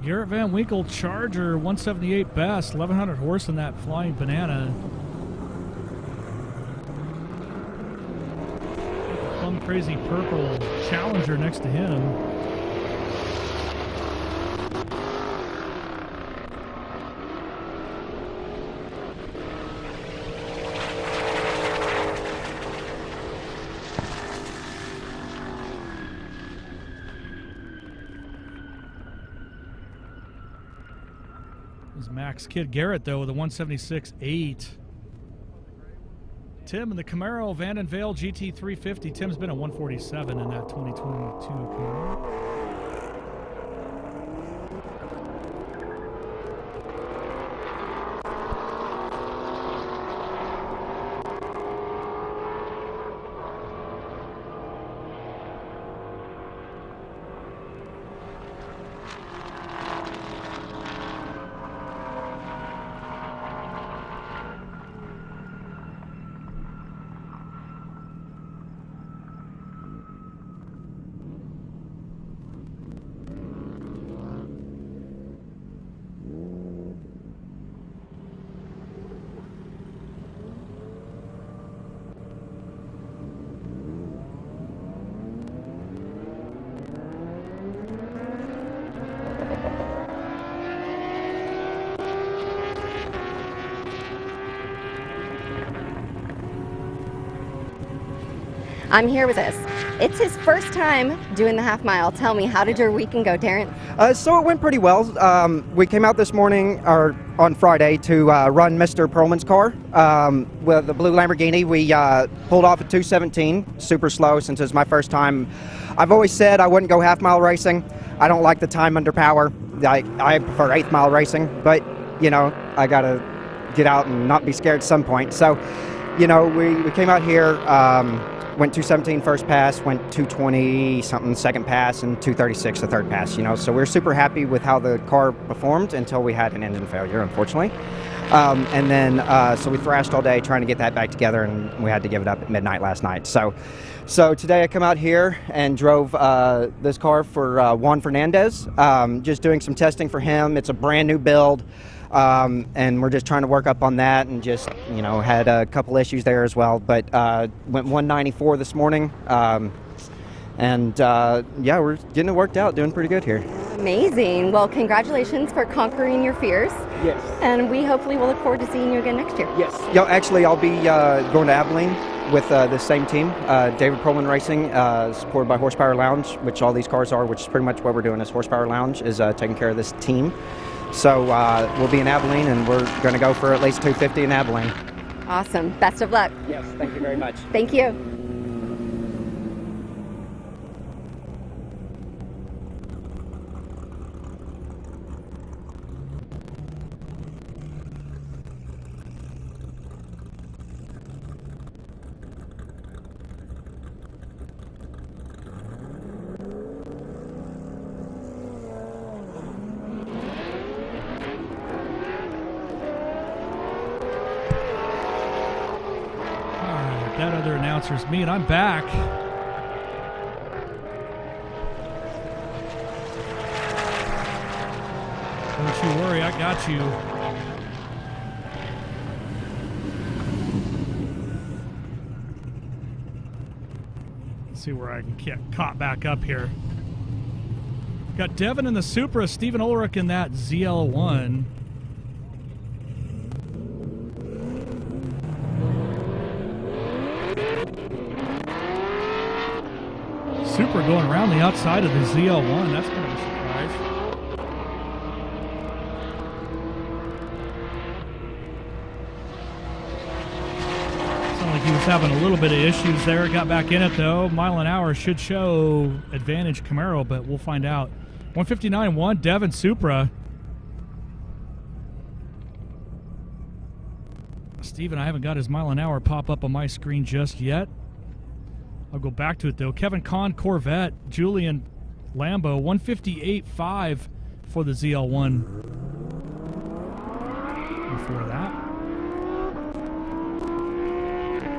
Garrett Van Winkle Charger 178 best, 1100 horse in that flying banana. Plum crazy purple Challenger next to him. Max Kid Garrett, though, with a 176.8. Tim in the Camaro Vanden Vale GT350. Tim's been a 147 in that 2022 Camaro. I'm here with this. It's his first time doing the half mile. Tell me, how did your weekend go, Darren? So it went pretty well. We came out this morning, or on Friday, to run Mr. Perlman's car with the blue Lamborghini. We pulled off at 2:17, super slow since it's my first time. I've always said I wouldn't go half mile racing. I don't like the time under power. I prefer 8th mile racing, but you know, I gotta get out and not be scared at some point. So you know, we came out here, went 217 first pass, went 220 something second pass, and 236 the third pass, you know. So we're super happy with how the car performed until we had an engine failure, unfortunately. And then, so we thrashed all day trying to get that back together, and we had to give it up at midnight last night. So today I come out here and drove this car for Juan Fernandez, just doing some testing for him. It's a brand new build. And we're just trying to work up on that, and just, you know, had a couple issues there as well, but went 194 this morning, and yeah, we're getting it worked out, doing pretty good here. Amazing. Well, congratulations for conquering your fears. Yes. And we hopefully will look forward to seeing you again next year. Yes. Yo, actually, I'll be going to Abilene with the same team, David Perlman Racing, supported by Horsepower Lounge, which all these cars are, which is pretty much what we're doing as Horsepower Lounge, is taking care of this team. So we'll be in Abilene, and we're going to go for at least 250 in Abilene. Awesome. Best of luck. Yes, thank you very much. Thank you. That other announcer's me, and I'm back. Don't you worry, I got you. Let's see where I can get caught back up here. Got Devin in the Supra, Stephen Ulrich in that ZL1. Super going around the outside of the ZL1. That's kind of a surprise. Sounded like he was having a little bit of issues there. Got back in it, though. Mile an hour should show advantage Camaro, but we'll find out. 159.1, Devin Supra. Steven, I haven't got his mile an hour pop up on my screen just yet. I'll go back to it, though. Kevin Kahn, Corvette. Julian Lambo, 158.5 for the ZL1. Before that.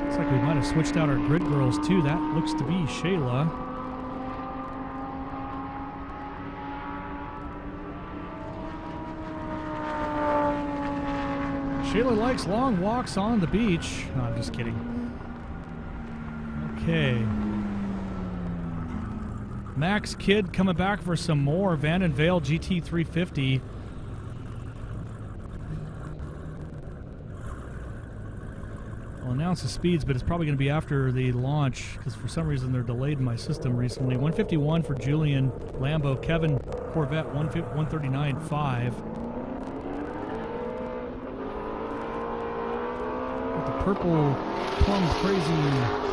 Looks like we might have switched out our grid girls, too. That looks to be Shayla. Shayla likes long walks on the beach. No, I'm just kidding. Okay. Max Kidd coming back for some more Vanden Vale GT350. I'll announce the speeds, but it's probably going to be after the launch because for some reason they're delayed in my system recently. 151 for Julian Lambo. Kevin Corvette 139.5. The purple plum crazy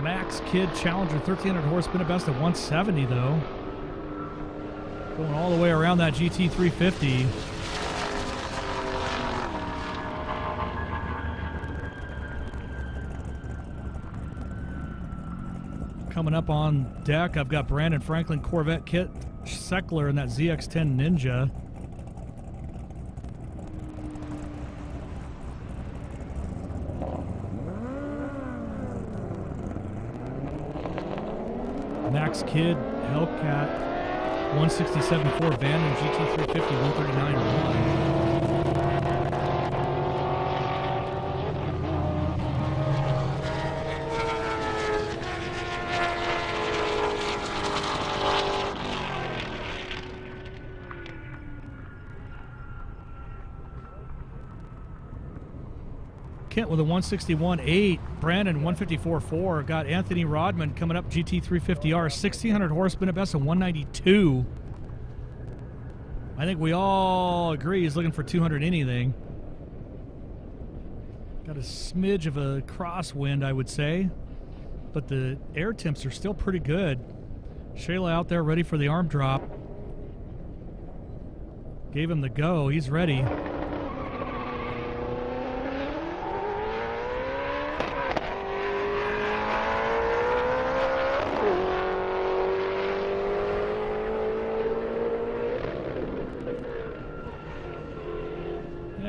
Max Kidd Challenger 1300 horse, been a best of 170 though. Going all the way around that GT350. Coming up on deck, I've got Brandon Franklin Corvette Kit Seckler in that ZX10 Ninja. Max Kidd, Hellcat, 167.4 Vanden GT350, 139.1. Kent with a 161.8, Brandon 154.4. Got Anthony Rodman coming up, GT350R, 1600 horse, been a best of 192. I think we all agree he's looking for 200 anything. Got a smidge of a crosswind, I would say, but the air temps are still pretty good. Shayla out there ready for the arm drop. Gave him the go, he's ready.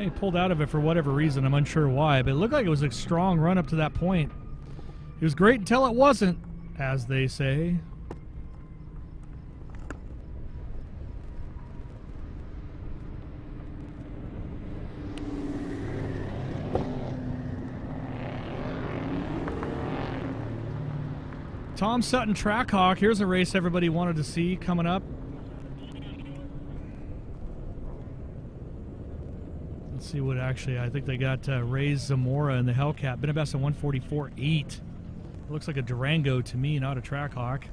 He pulled out of it for whatever reason. I'm unsure why, but it looked like it was a strong run up to that point. It was great until it wasn't, as they say. Tom Sutton Trackhawk. Here's a race everybody wanted to see coming up. Let's see what actually, I think they got Ray Zamora in the Hellcat. Been a best of 144.8. It looks like a Durango to me, not a Trackhawk.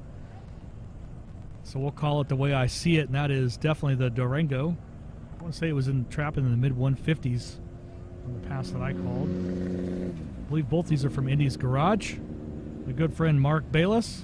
So we'll call it the way I see it, and that is definitely the Durango. I want to say it was trapping in the mid 150s on the pass that I called. I believe both these are from Indy's Garage. My good friend Mark Bayless.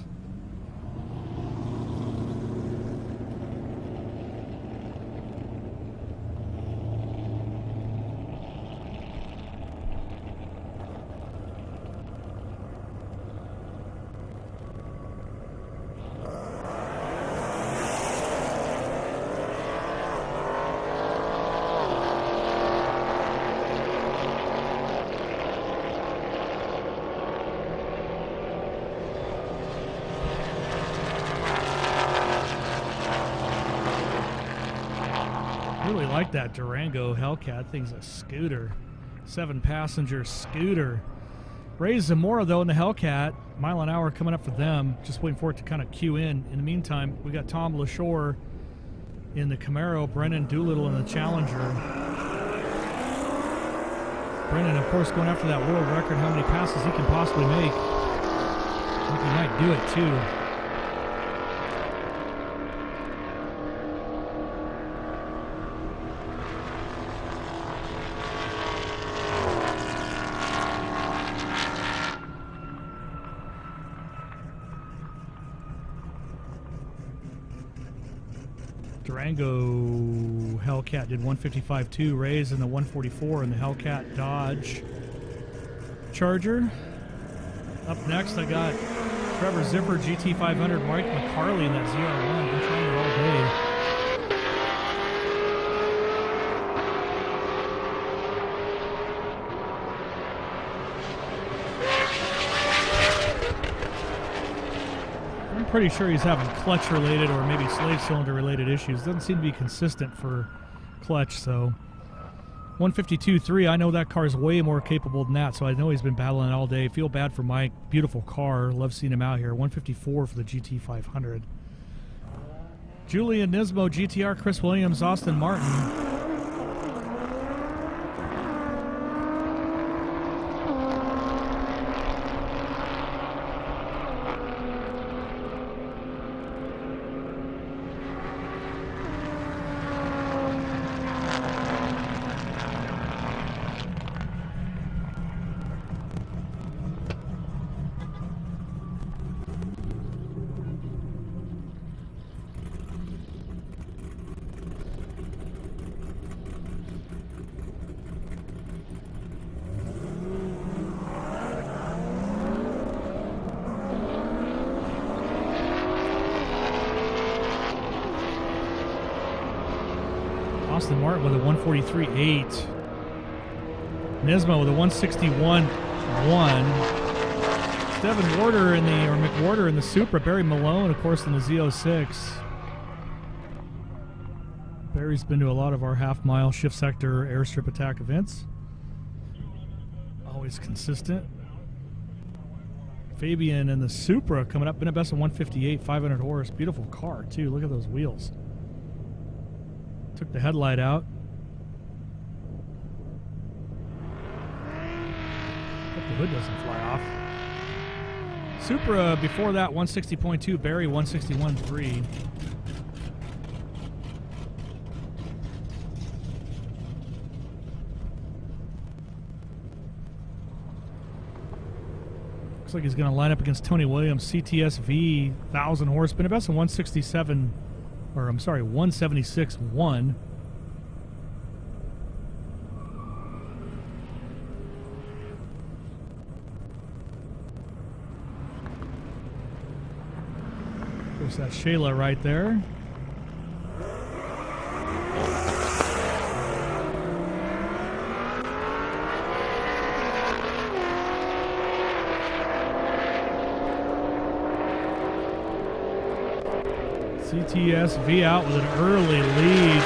Really like that Durango Hellcat. Thing's a scooter. 7-passenger scooter. Ray Zamora, though, in the Hellcat. Mile an hour coming up for them. Just waiting for it to kind of cue in. In the meantime, we got Tom LaShore in the Camaro. Brennan Doolittle in the Challenger. Brennan, of course, going after that world record. How many passes he can possibly make. I think he might do it, too. Durango Hellcat did 155.2. Ray's in the 144 in the Hellcat Dodge Charger. Up next, I got Trevor Zipper GT500, Mike McCarley in that ZR1. Been trying it all day. Pretty sure he's having clutch related or maybe slave cylinder related issues. Doesn't seem to be consistent for clutch. So 152.3, I know that car is way more capable than that, so I know he's been battling all day. Feel bad for Mike. Beautiful car. Love seeing him out here. 154 for the GT500. Julian Nismo GTR, Chris Williams, Austin Martin. Austin Martin with a 143.8. Nismo with a 161.1. Devin Warder in the, or McWarder in the Supra. Barry Malone, of course, in the Z06. Barry's been to a lot of our half-mile shift sector airstrip attack events. Always consistent. Fabian in the Supra coming up. Been a best of 158, 500 horse. Beautiful car, too. Look at those wheels. Took the headlight out. Hope the hood doesn't fly off. Supra before that, 160.2. Barry, 161.3. Looks like he's going to line up against Tony Williams, CTSV, 1,000 horse. Been a best of 167. Or I'm sorry, 176.1. There's that Shayla right there. CTSV out with an early lead.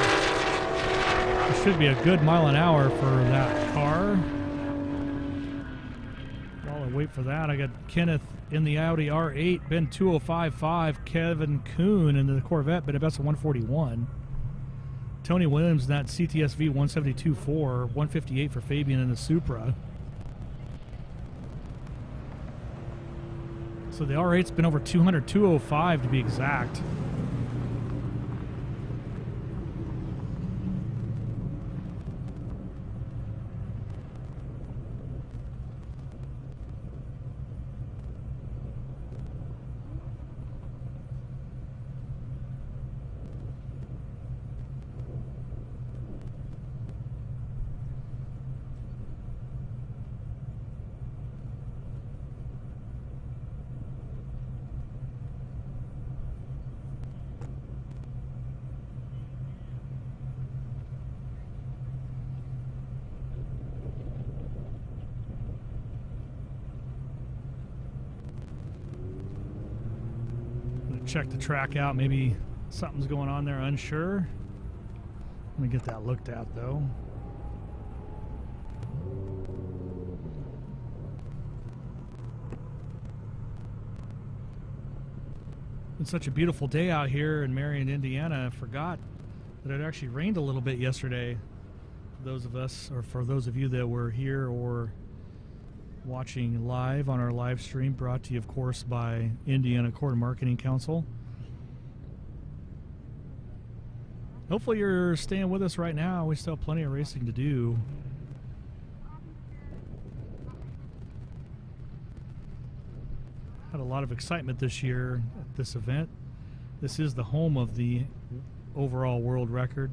It should be a good mile an hour for that car. While I wait for that, I got Kenneth in the Audi R8, been 205.5. Kevin Kuhn in the Corvette, been a best of 141. Tony Williams in that CTSV 172.4, 158 for Fabian in the Supra. So the R8's been over 200, 205 to be exact. Check the track out. Maybe something's going on there. Unsure. Let me get that looked at, though. It's such a beautiful day out here in Marion, Indiana. I forgot that it actually rained a little bit yesterday. For those of us, or for those of you that were here or watching live on our live stream, brought to you, of course, by Indiana Corn Marketing Council. Hopefully you're staying with us right now. We still have plenty of racing to do. Had a lot of excitement this year at this event. This is the home of the overall world record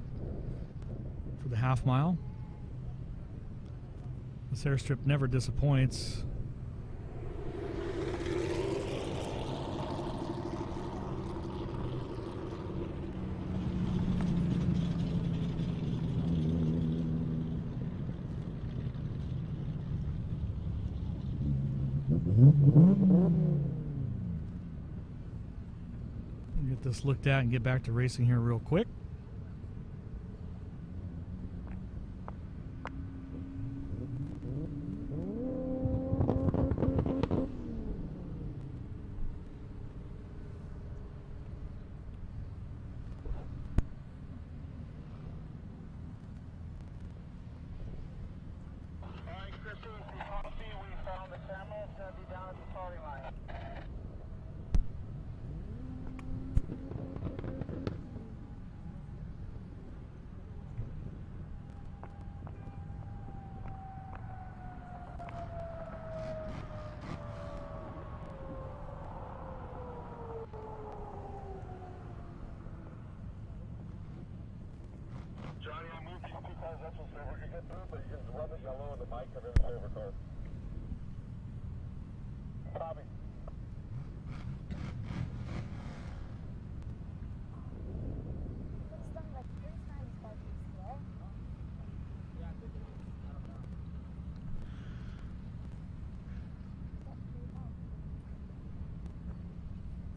for the half mile. This airstrip never disappoints. Get this looked at and get back to racing here real quick.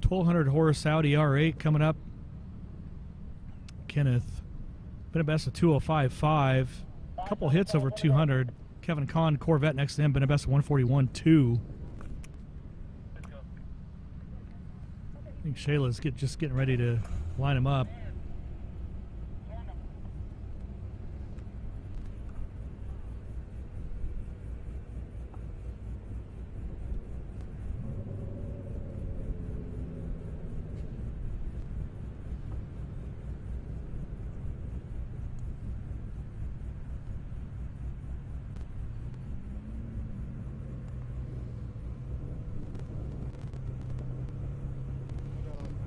.1200 horse Audi R8 coming up. Kenneth, been a best of 205.5. A couple hits over 200. Kevin Kahn, Corvette next to him, been a best of 141.2. I think Shayla's just getting ready to line him up.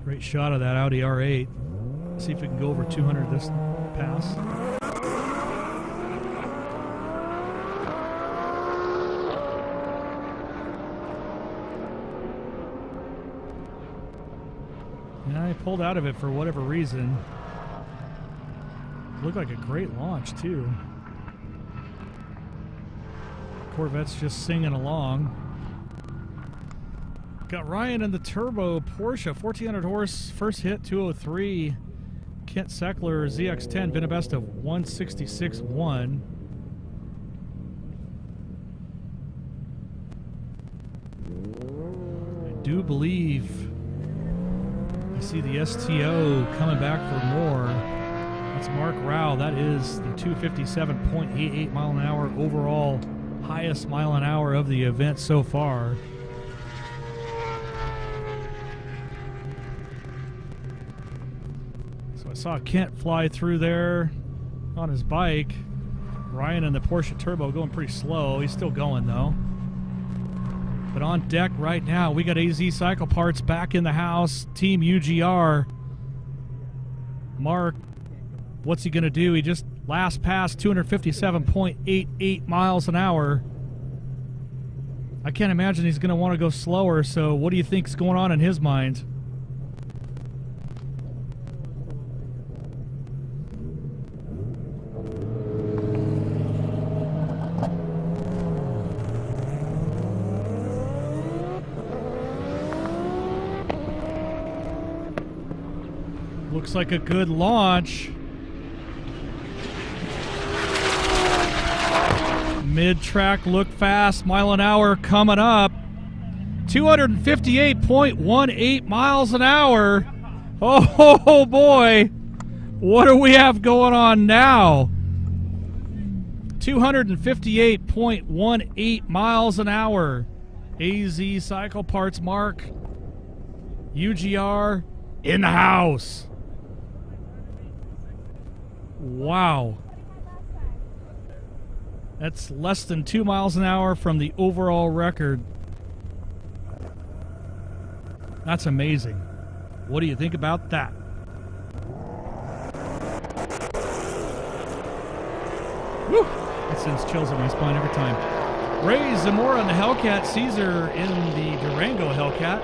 Great shot of that Audi R8. See if we can go over 200 this pass. Yeah, I pulled out of it for whatever reason. Looked like a great launch too. Corvette's just singing along. Got Ryan in the turbo Porsche, 1400 horse, first hit 203. Kent Seckler ZX10, been a best of 166.1. I do believe I see the STO coming back for more. That's Mark Rao. That is the 257.88 mile an hour overall, highest mile an hour of the event so far. So I saw Kent fly through there on his bike. Ryan in the Porsche Turbo going pretty slow. He's still going though. But on deck right now, we got AZ Cycle Parts back in the house. Team UGR. Mark, what's he going to do? He just last passed 257.88 miles an hour. I can't imagine he's going to want to go slower, so what do you think's going on in his mind? Looks like a good launch. Mid-track look fast, mile an hour coming up. 258.18 miles an hour. Oh boy. What do we have going on now? 258.18 miles an hour. AZ Cycle Parts Mark. UGR in the house. Wow. That's less than 2 miles an hour from the overall record. That's amazing. What do you think about that? Woo! That sends chills up my spine every time. Ray Zamora in the Hellcat, Caesar in the Durango Hellcat.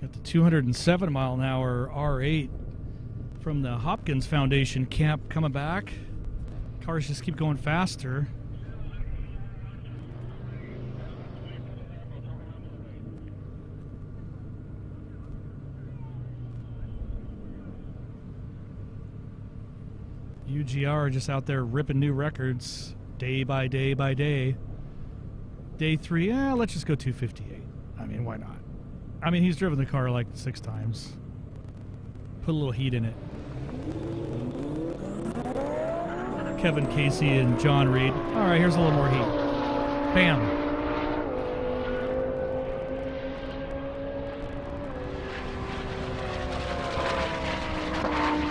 Got the 207 mile an hour R8 from the Hopkins Foundation camp coming back. Cars just keep going faster. UGR just out there ripping new records day by day by day. Day 3, let's just go 258. I mean, why not? I mean, he's driven the car like 6 times. Put a little heat in it. Kevin Casey and John Reed. All right, here's a little more heat. Bam.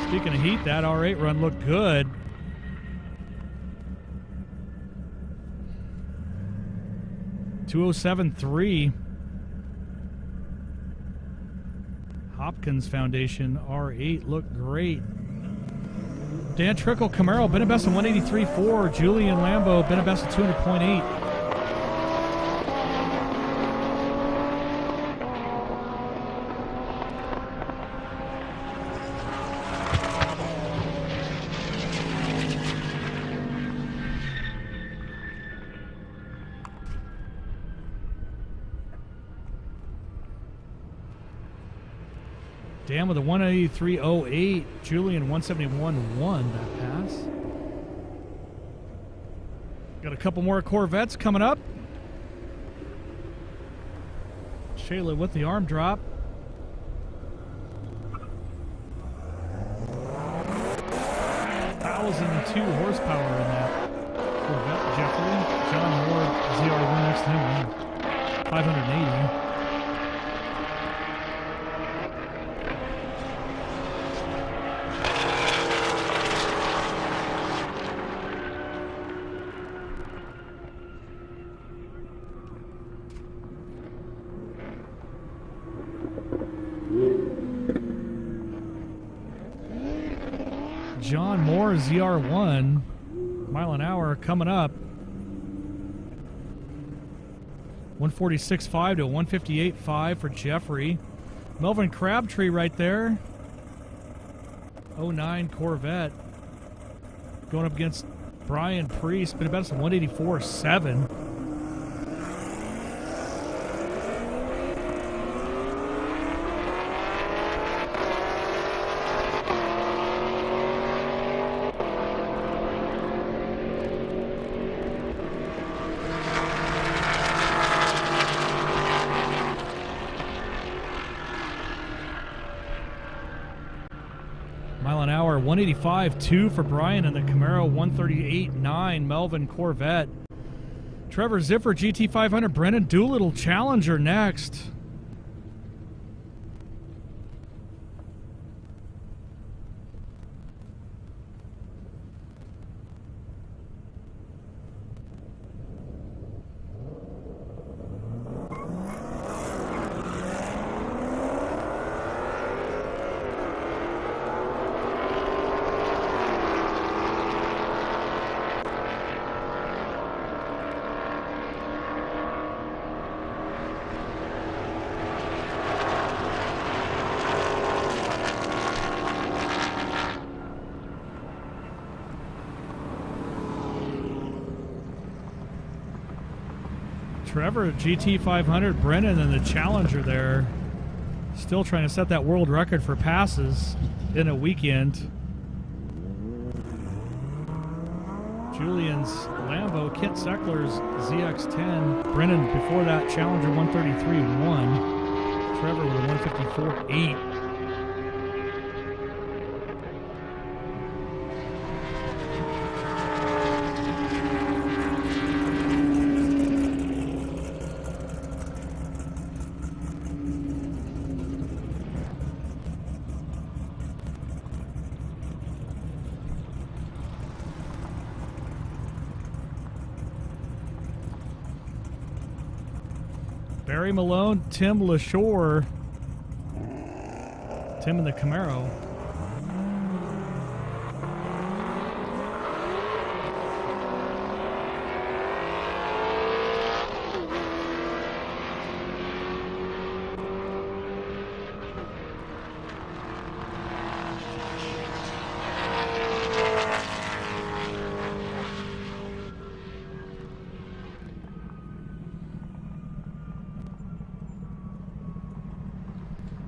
Speaking of heat, that R8 run looked good. .207.3. Hopkins Foundation R8 looked great. Dan Trickle Camaro, been a best of 183.4. Julian Lambo, been a best of 200.8. Dan with a 183.08. Julian 171.1 that pass. Got a couple more Corvettes coming up. Shayla with the arm drop. +1,002 horsepower in that Corvette. Jeffrey, John Moore, ZR1 next to him, 580. John Moore, ZR1, mile an hour coming up. 146.5 to 158.5 for Jeffrey. Melvin Crabtree right there. 09 Corvette. Going up against Brian Priest, but about 184.7. Mile an hour, 185.2 for Brian in the Camaro, 138.9 Melvin Corvette. Trevor Ziffer, GT500, Brennan Doolittle Challenger next. Trevor, GT500, Brennan in the Challenger there. Still trying to set that world record for passes in a weekend. Julian's Lambo, Kent Seckler's ZX10. Brennan before that, Challenger 133.1. Trevor with a 154.8. Barry Malone, Tim LaShore. Tim in the Camaro.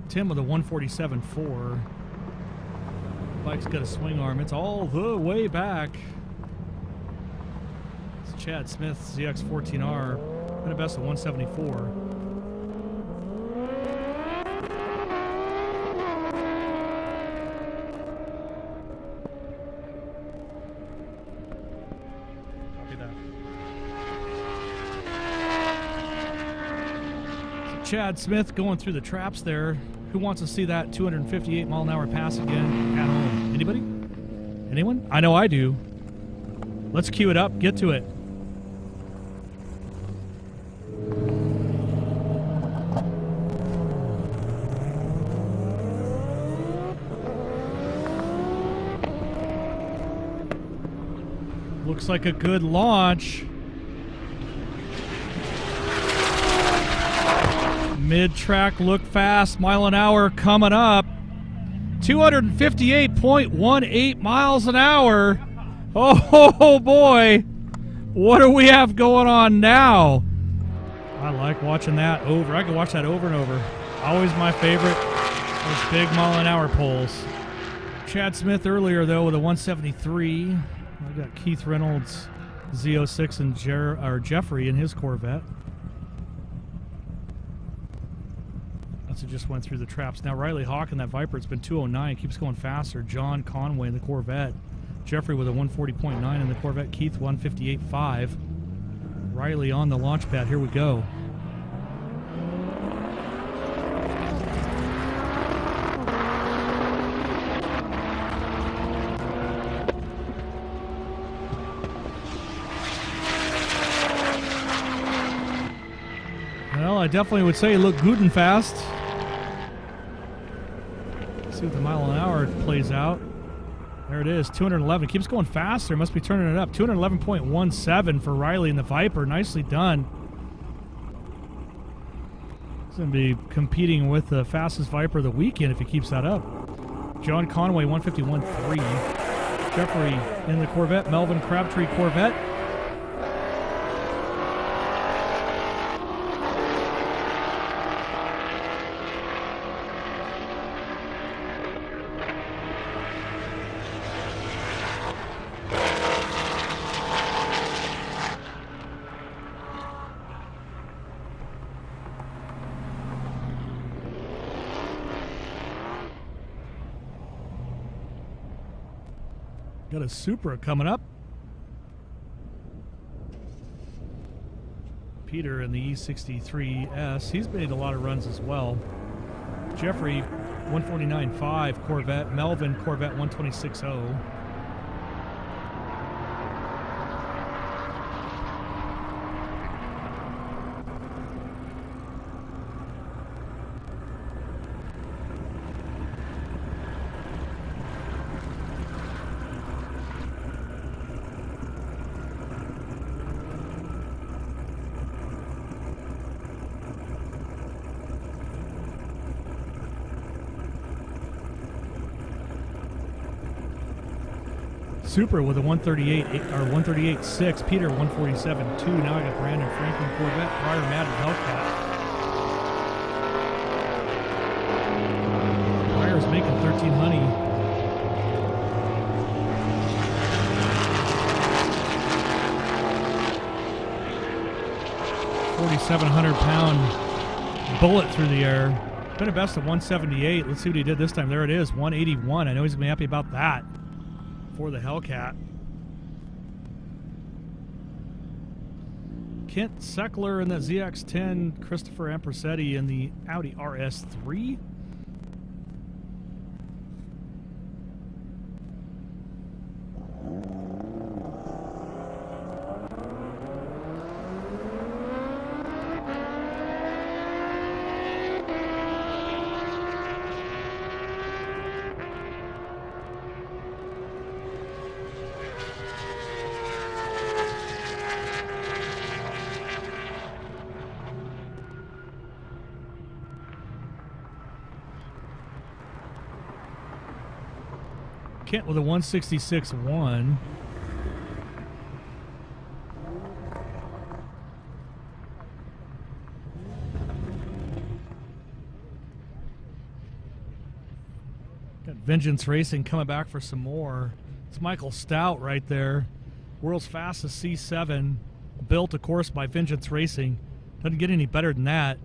Tim with a 147.4. Bike's got a swing arm. It's all the way back. It's Chad Smith's ZX14R. Been a best of 174. Copy that. So Chad Smith going through the traps there. Who wants to see that 258 mile an hour pass again at home? Anybody? Anyone? I know I do. Let's cue it up. Get to it. Looks like a good launch. Mid-track look fast, mile an hour coming up. 258.18 miles an hour. Oh boy, what do we have going on now? I like watching that over. I can watch that over and over. Always my favorite, those big mile an hour pulls. Chad Smith earlier though with a 173. I got Keith Reynolds Z06 and Jeffrey in his Corvette. That's what just went through the traps. Now Riley Hawk in that Viper, it's been 209, keeps going faster. John Conway in the Corvette. Jeffrey with a 140.9 in the Corvette. Keith 158.5. Riley on the launch pad. Here we go. Well, I definitely would say look good and fast. See what the mile an hour plays out. There it is, 211. Keeps going faster. Must be turning it up. 211.17 for Riley in the Viper. Nicely done. He's going to be competing with the fastest Viper of the weekend if he keeps that up. John Conway, 151.3. Jeffrey in the Corvette. Melvin Crabtree Corvette. Got a Supra coming up. Peter in the E63S. He's made a lot of runs as well. Jeffrey, 149.5 Corvette. Melvin Corvette, 126.0. Super with a 138 or 138.6. Peter 147.2. Now I got Brandon Franklin Corvette. Ryder Madden Hellcat. Ryder's making 13 honey. £4,700 bullet through the air. Been a best of 178. Let's see what he did this time. There it is, 181. I know he's gonna be happy about that. For the Hellcat. Kent Seckler in the ZX-10, Christopher Ampersetti in the Audi RS3. Kent with a 166.1. Got Vengeance Racing coming back for some more. It's Michael Stout right there. World's fastest C7. Built, of course, by Vengeance Racing. Doesn't get any better than that.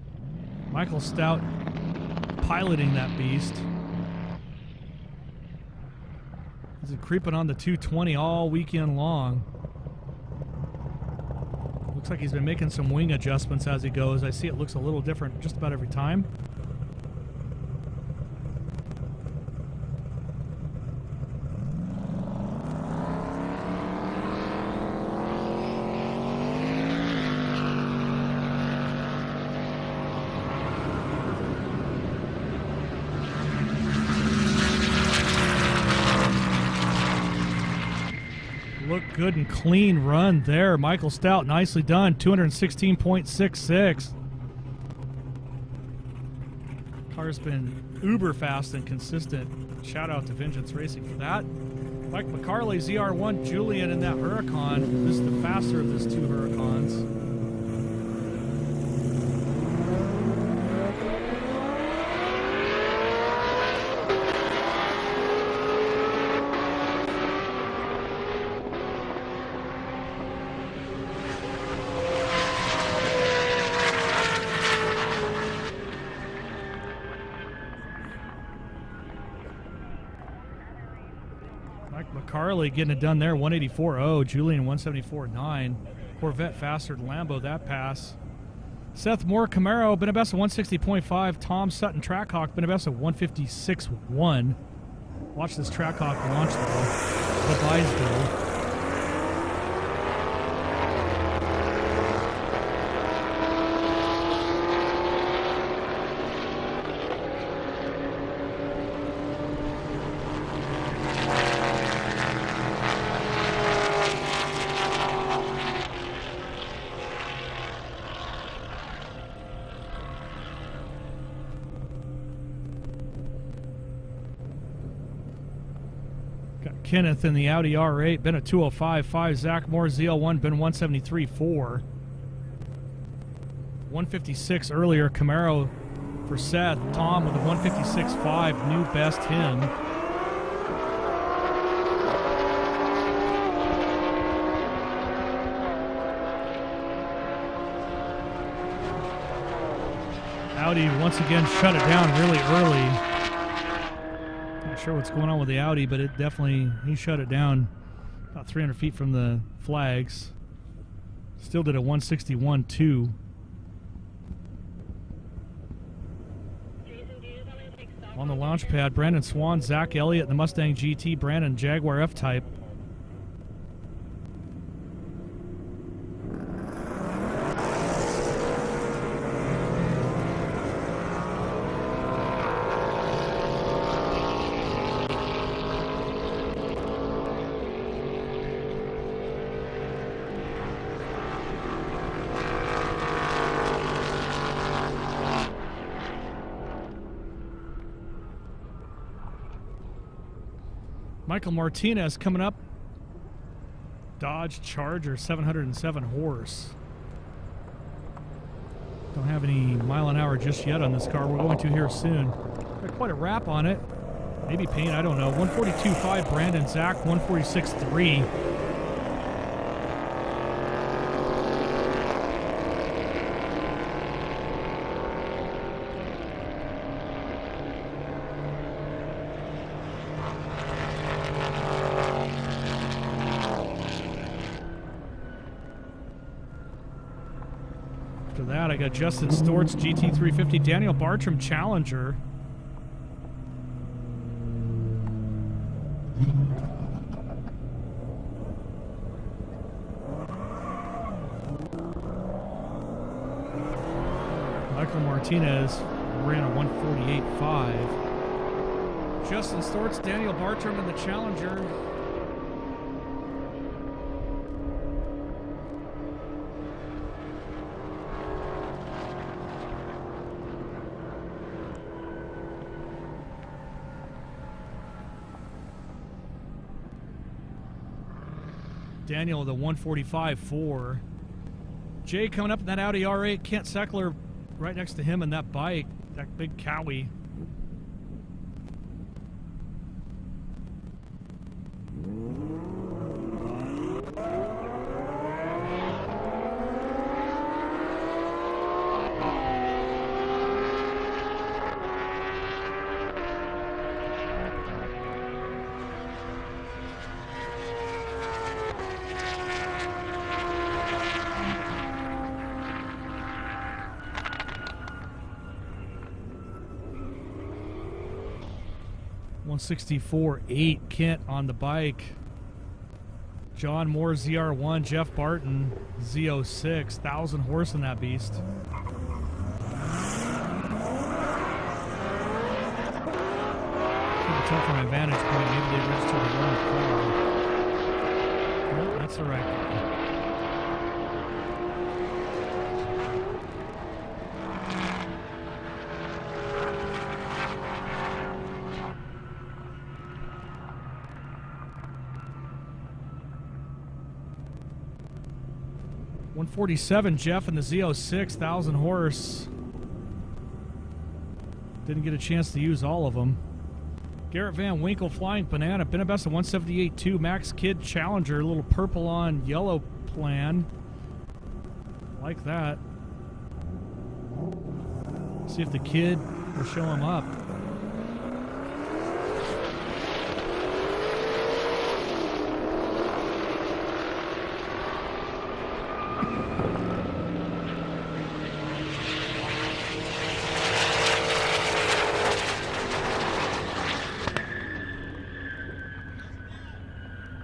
Michael Stout piloting that beast. He's creeping on the 220 all weekend long. Looks like he's been making some wing adjustments as he goes. I see it looks a little different just about every time. Good and clean run there. Michael Stout, nicely done. 216.66. Car's been uber fast and consistent. Shout out to Vengeance Racing for that. Mike McCarley, ZR1, Julian in that Huracan. This is the faster of these two Huracans. Mike McCarley getting it done there, 184.0. Julian, 174.9. Corvette faster than Lambo, that pass. Seth Moore, Camaro, been a best of 160.5. Tom Sutton, Trackhawk, been a best of 156.1. Watch this Trackhawk launch, though. The Bysville. Kenneth in the Audi R8, been a 205.5. Zach Moore, ZL1, been 173.4. 156 earlier. Camaro for Seth. Tom with a 156.5, new best him. Audi once again shut it down really early. Not sure what's going on with the Audi, but it definitely, he shut it down about 300 feet from the flags. Still did a 161.2. On the launch pad, Brandon Swan, Zach Elliott, the Mustang GT, Brandon Jaguar F-Type. Michael Martinez coming up. Dodge Charger, 707 horse. Don't have any mile an hour just yet on this car. We're going to here soon. Got quite a wrap on it. Maybe paint, I don't know. 142.5 Brandon, Zach 146.3. After that, I got Justin Stortz, GT350, Daniel Bartram, Challenger. Michael Martinez ran a 148.5. Justin Stortz, Daniel Bartram, and the Challenger. Daniel, the 145.4. Jay coming up in that Audi R8. Kent Seckler right next to him in that bike, that big Cowie. .164.8 Kent on the bike. John Moore ZR1, Jeff Barton Z06, 1,000 horse in that beast. Tell from my vantage point, maybe they registered the wrong car. Nope, that's the right car. .147 Jeff in the Z06, 1,000 horse. Didn't get a chance to use all of them. Garrett Van Winkle, Flying Banana, been a best of 178.2. Max Kidd Challenger, a little purple on yellow plan. Like that. See if the kid will show him up.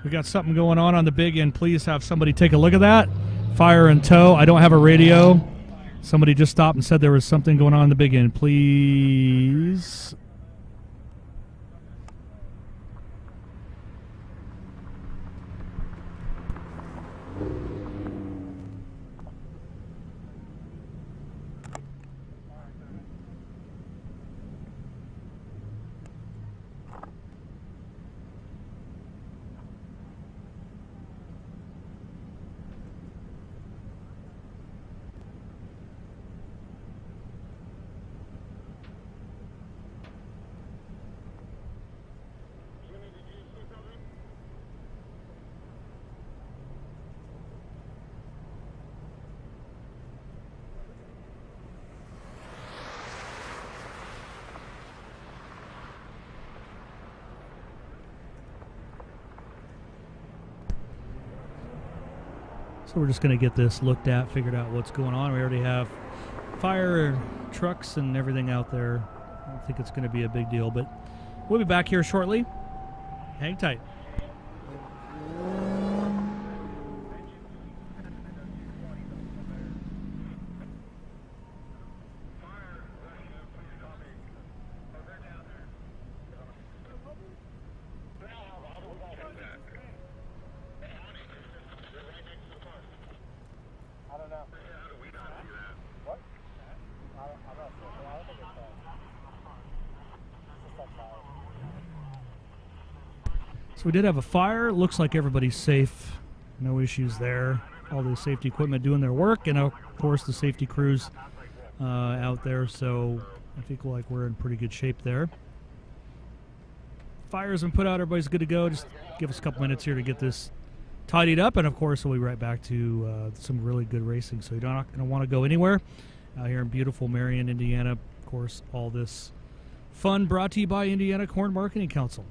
We got something going on the big end. Please have somebody take a look at that. Fire in tow. I don't have a radio. Somebody just stopped and said there was something going on in the big end. Please. So we're just going to get this looked at, figured out what's going on. We already have fire trucks and everything out there. I don't think it's going to be a big deal, but we'll be back here shortly. Hang tight. So we did have a fire. Looks like everybody's safe. No issues there. All the safety equipment doing their work, and of course the safety crews out there. So I think like we're in pretty good shape there. Fire's been put out. Everybody's good to go. Just give us a couple minutes here to get this tidied up, and of course we'll be right back to some really good racing. So you're not going to want to go anywhere. Out here in beautiful Marion, Indiana. Of course, all this fun brought to you by Indiana Corn Marketing Council.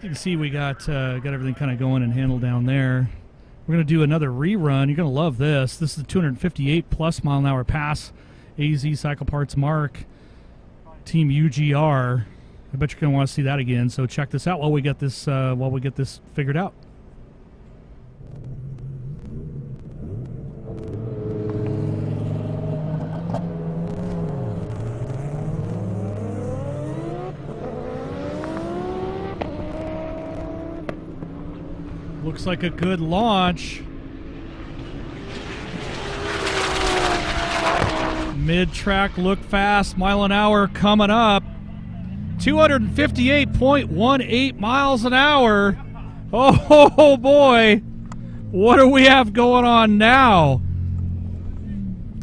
You can see we got everything kind of going and handled down there. We're going to do another rerun. You're going to love this. This is the 258 plus mile an hour pass. AZ Cycle Parts Mark, Team UGR. I bet you're going to want to see that again. So check this out while we get this figured out. Looks like a good launch. Mid-track look fast, mile an hour coming up. 258.18 miles an hour. Oh boy. What do we have going on now?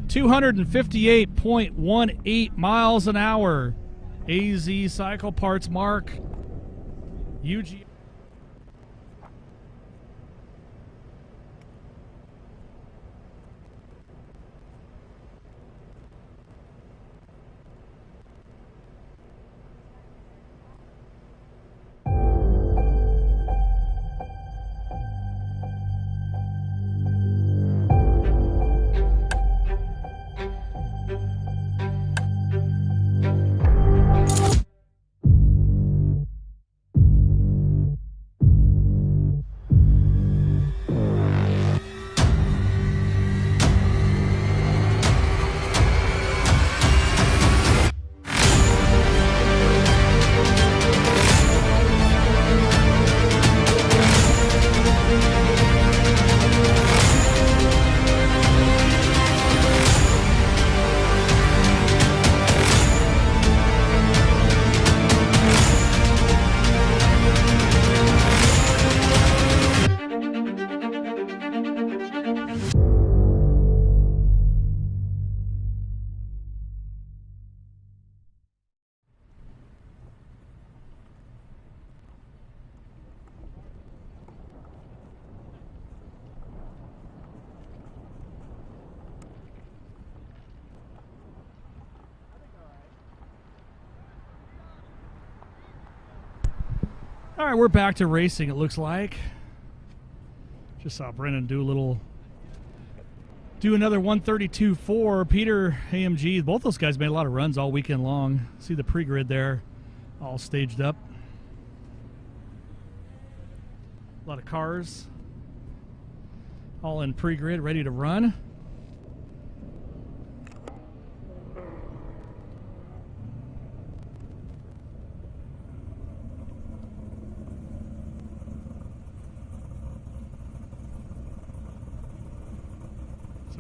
258.18 miles an hour. AZ Cycle Parts Mark. UG. All right, we're back to racing, it looks like. Just saw Brennan do another 132.4. Peter, AMG, both those guys made a lot of runs all weekend long. See the pre-grid there, all staged up. A lot of cars, all in pre-grid, ready to run.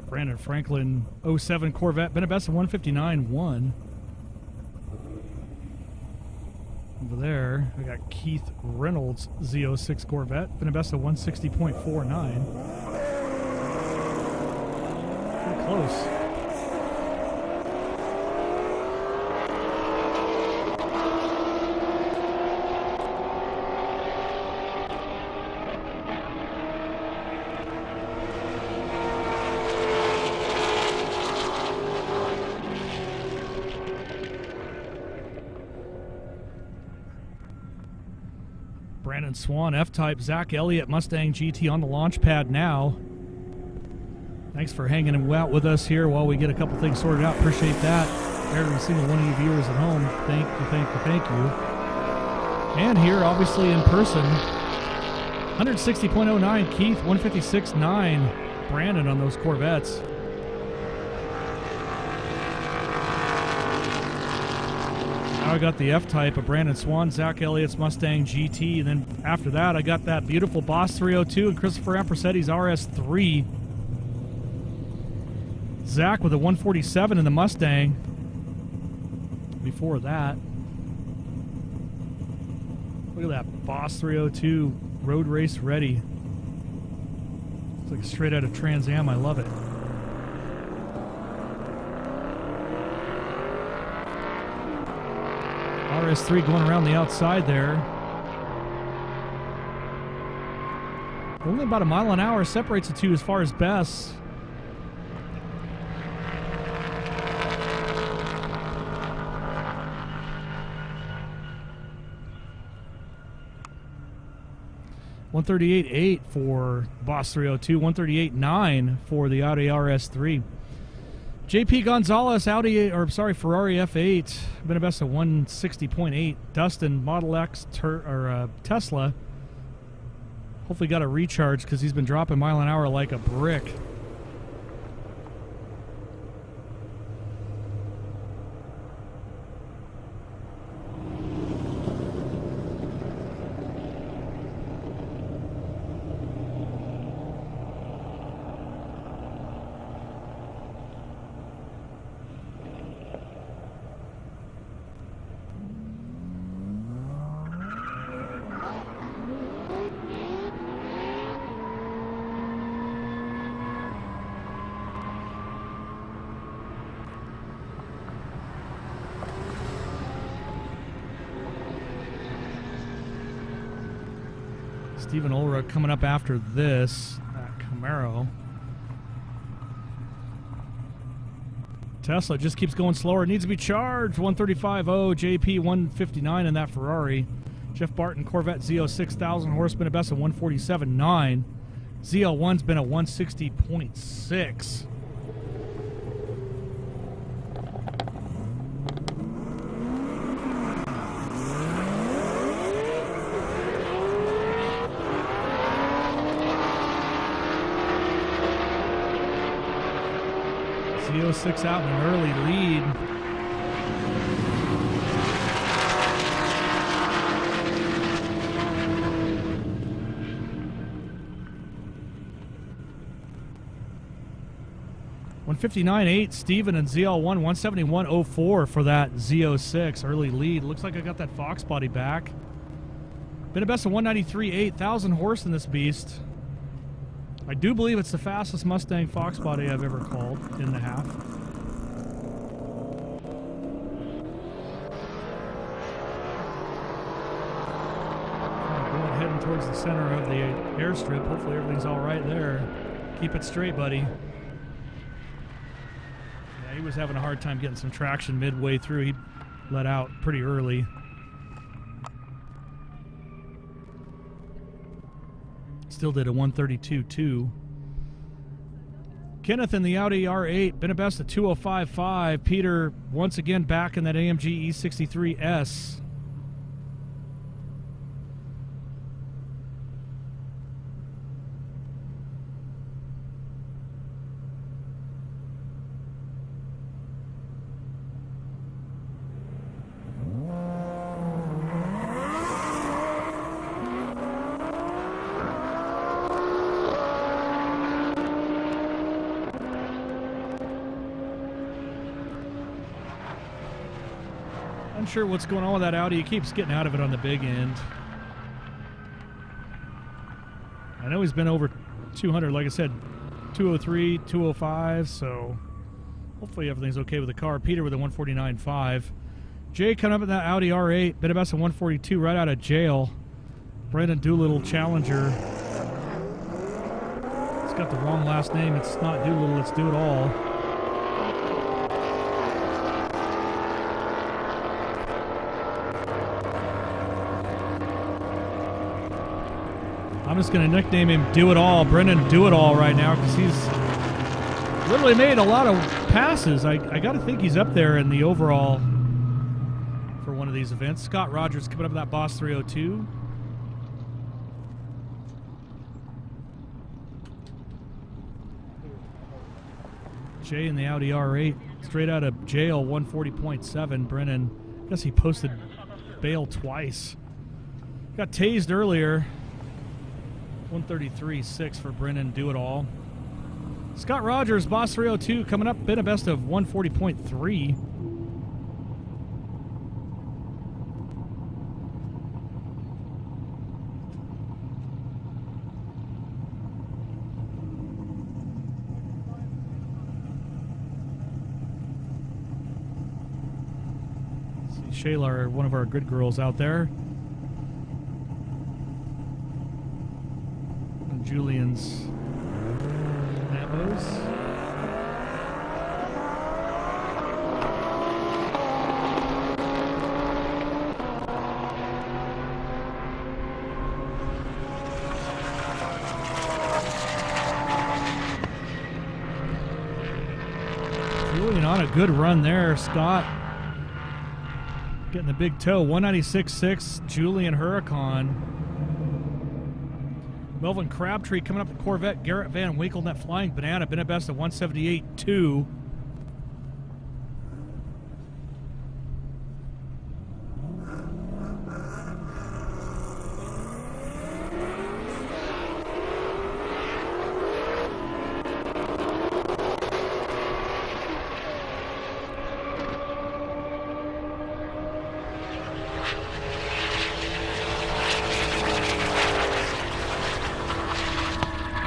Brandon Franklin 07 Corvette, been a best of 159.1. Over there, we got Keith Reynolds Z06 Corvette, been a best of 160.49. Pretty close. Brandon Swan, F-Type, Zach Elliott, Mustang GT on the launch pad now. Thanks for hanging out with us here while we get a couple things sorted out. Appreciate that. Every single one of you viewers at home, thank you. And here, obviously in person, 160.09 Keith, 156.9 Brandon on those Corvettes. Now I got the F-Type of Brandon Swan, Zach Elliott's Mustang GT, and then after that I got that beautiful Boss 302 and Christopher Ampersetti's RS3. Zach with a 147 in the Mustang. Before that, look at that Boss 302 road race ready. It's like straight out of Trans Am. I love it. RS3 going around the outside there. Only about a mile an hour separates the two as far as best. $138.8 for Boss 302, $138.9 for the Audi RS3. JP Gonzalez, Ferrari F8, been a best of 160.8. Dustin, Model X, Tesla. Hopefully got a recharge because he's been dropping mile an hour like a brick. Stephen Ulrich coming up after this Camaro. Tesla just keeps going slower. It needs to be charged. 135.0 JP 159 in that Ferrari. Jeff Barton Corvette Z06 1,000 horse, been a best of 147.9. ZL1's been a 160.6. Z06 out in an early lead. $159.8 Steven and ZL1, 171.04 for that Z06 early lead. Looks like I got that Fox body back. Been a best of 193.8, 1,000 horse in this beast. I do believe it's the fastest Mustang Fox body I've ever called in the half. Going heading towards the center of the airstrip. Hopefully everything's all right there. Keep it straight, buddy. Yeah, he was having a hard time getting some traction midway through. He let out pretty early. Still did a 132.2. Kenneth in the Audi R8, been a best at 205.5. Peter once again back in that AMG E63S. Unsure what's going on with that Audi. He keeps getting out of it on the big end. I know he's been over 200, like I said, 203, 205, so hopefully everything's okay with the car. Peter with a 149.5. Jay coming up in that Audi R8, been about a 142 right out of jail. Brandon Doolittle Challenger. It's got the wrong last name. It's not Doolittle, it's Do It All. I'm just going to nickname him Do It All, Brendan Do It All right now, because he's literally made a lot of passes. I got to think he's up there in the overall for one of these events. Scott Rogers coming up with that Boss 302. Jay in the Audi R8, straight out of jail, 140.7. Brennan, I guess he posted bail twice. Got tased earlier. 133.6 for Brennan Do It All. Scott Rogers, Boss 302, coming up, been a best of 140.3. See Shayla, one of our good girls out there. Julian's Lambos. Julian on a good run there. Scott getting the big toe. 196.6. Julian Huracan. Melvin Crabtree coming up the Corvette. Garrett Van Winkle in that Flying Banana. Been a best of 178.2.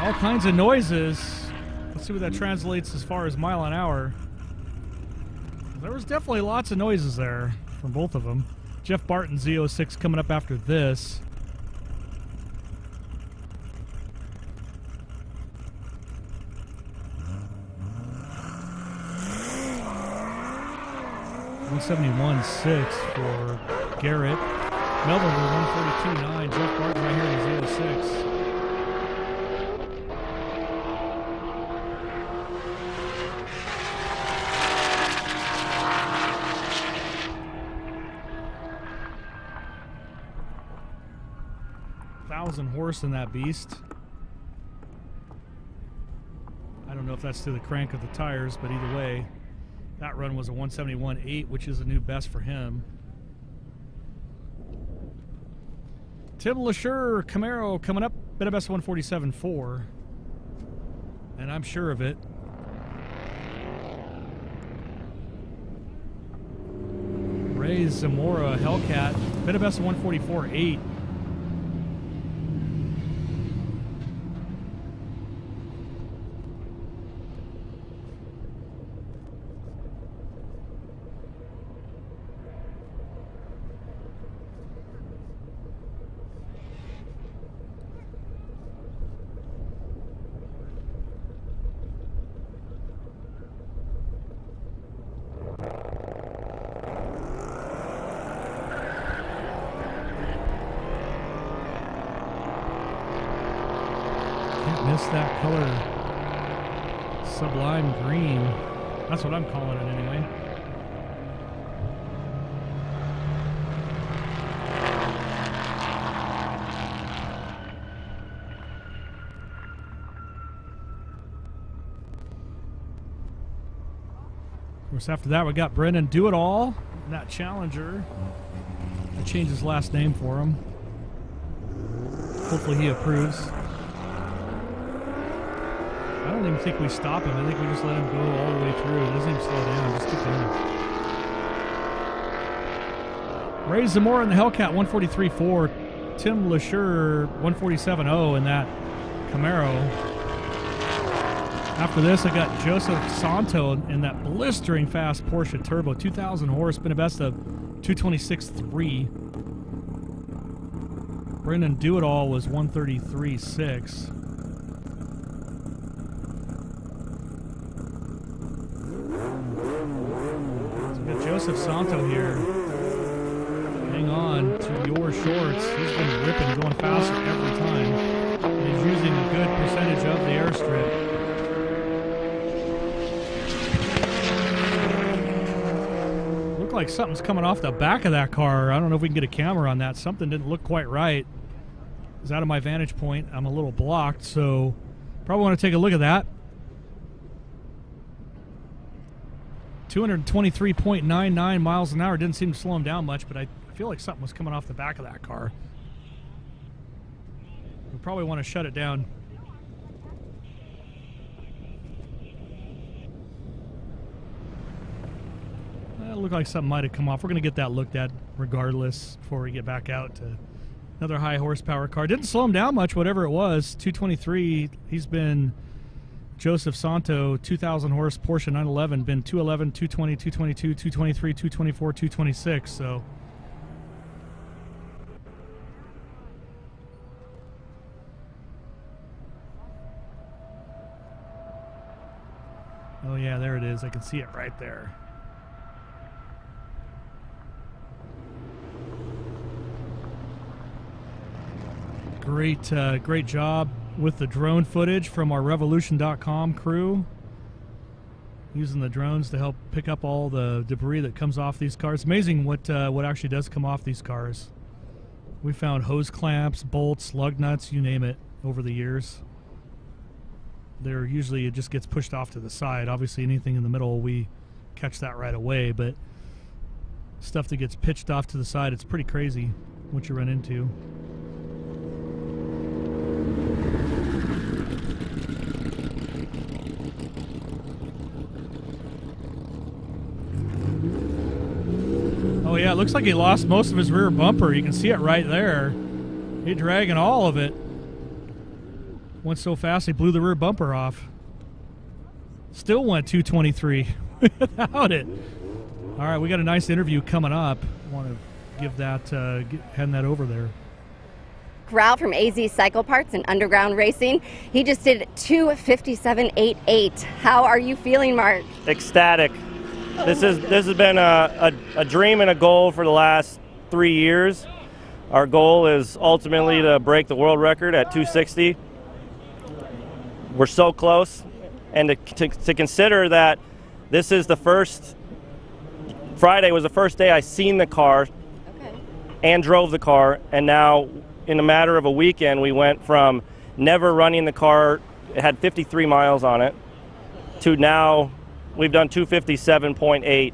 All kinds of noises. Let's see what that translates as far as mile an hour. There was definitely lots of noises there from both of them. Jeff Barton Z06 coming up after this. $171.6 for Garrett. Melvin with 142.9. Jeff Barton right here in his 06. Horse in that beast. I don't know if that's to the crank of the tires, but either way, that run was a 171.8, which is a new best for him. Tim LaSure Camaro coming up, been a best 147.4, and I'm sure of it. Ray Zamora Hellcat, been a best 144.8. Can't miss that color. Sublime green. That's what I'm calling it anyway. Of course, after that, we got Brendan Do It All, that Challenger. I changed his last name for him. Hopefully he approves. I don't even think we stop him. I think we just let him go all the way through. It doesn't even slow down. Just keep going. Ray Zamora in the Hellcat 143.4. Tim Lashur 147.0 in that Camaro. After this, I got Joseph Santo in that blistering fast Porsche Turbo, 2,000 horse, been a best of 226.3. Brendan Do It All was 133.6. So we got Joseph Santo here. Hang on to your shorts. He's been ripping, going faster every time. And he's using a good percentage of the airstrip. Like something's coming off the back of that car. I don't know if we can get a camera on that. Something didn't look quite right. It's out of my vantage point. I'm a little blocked, so probably want to take a look at that. 223.99 miles an hour. Didn't seem to slow him down much, but I feel like something was coming off the back of that car. We probably want to shut it down. It looked like something might have come off. We're going to get that looked at regardless before we get back out to another high horsepower car. Didn't slow him down much, whatever it was. 223. He's been Joseph Santo, 2,000 horse Porsche 911. Been 211, 220, 222, 223, 224, 226. So. Oh, yeah, there it is. I can see it right there. Great job with the drone footage from our Revolution.com crew. Using the drones to help pick up all the debris that comes off these cars. Amazing what actually does come off these cars. We found hose clamps, bolts, lug nuts, you name it, over the years. They're usually, it just gets pushed off to the side. Obviously anything in the middle, we catch that right away, but stuff that gets pitched off to the side, it's pretty crazy what you run into. Oh yeah, it looks like he lost most of his rear bumper. You can see it right there. He's dragging all of it. Went so fast he blew the rear bumper off. Still went 223 without it. All right, we got a nice interview coming up. I want to give that, hand that over there. Grau from AZ Cycle Parts and Underground Racing. He just did 2:57.88. How are you feeling, Mark? Ecstatic. This has been a dream and a goal for the last 3 years. Our goal is ultimately to break the world record at 260. We're so close, and to consider that this is the first, Friday was the first day I seen the car and drove the car, and now in a matter of a weekend we went from never running the car, it had 53 miles on it, to now we've done 257.8.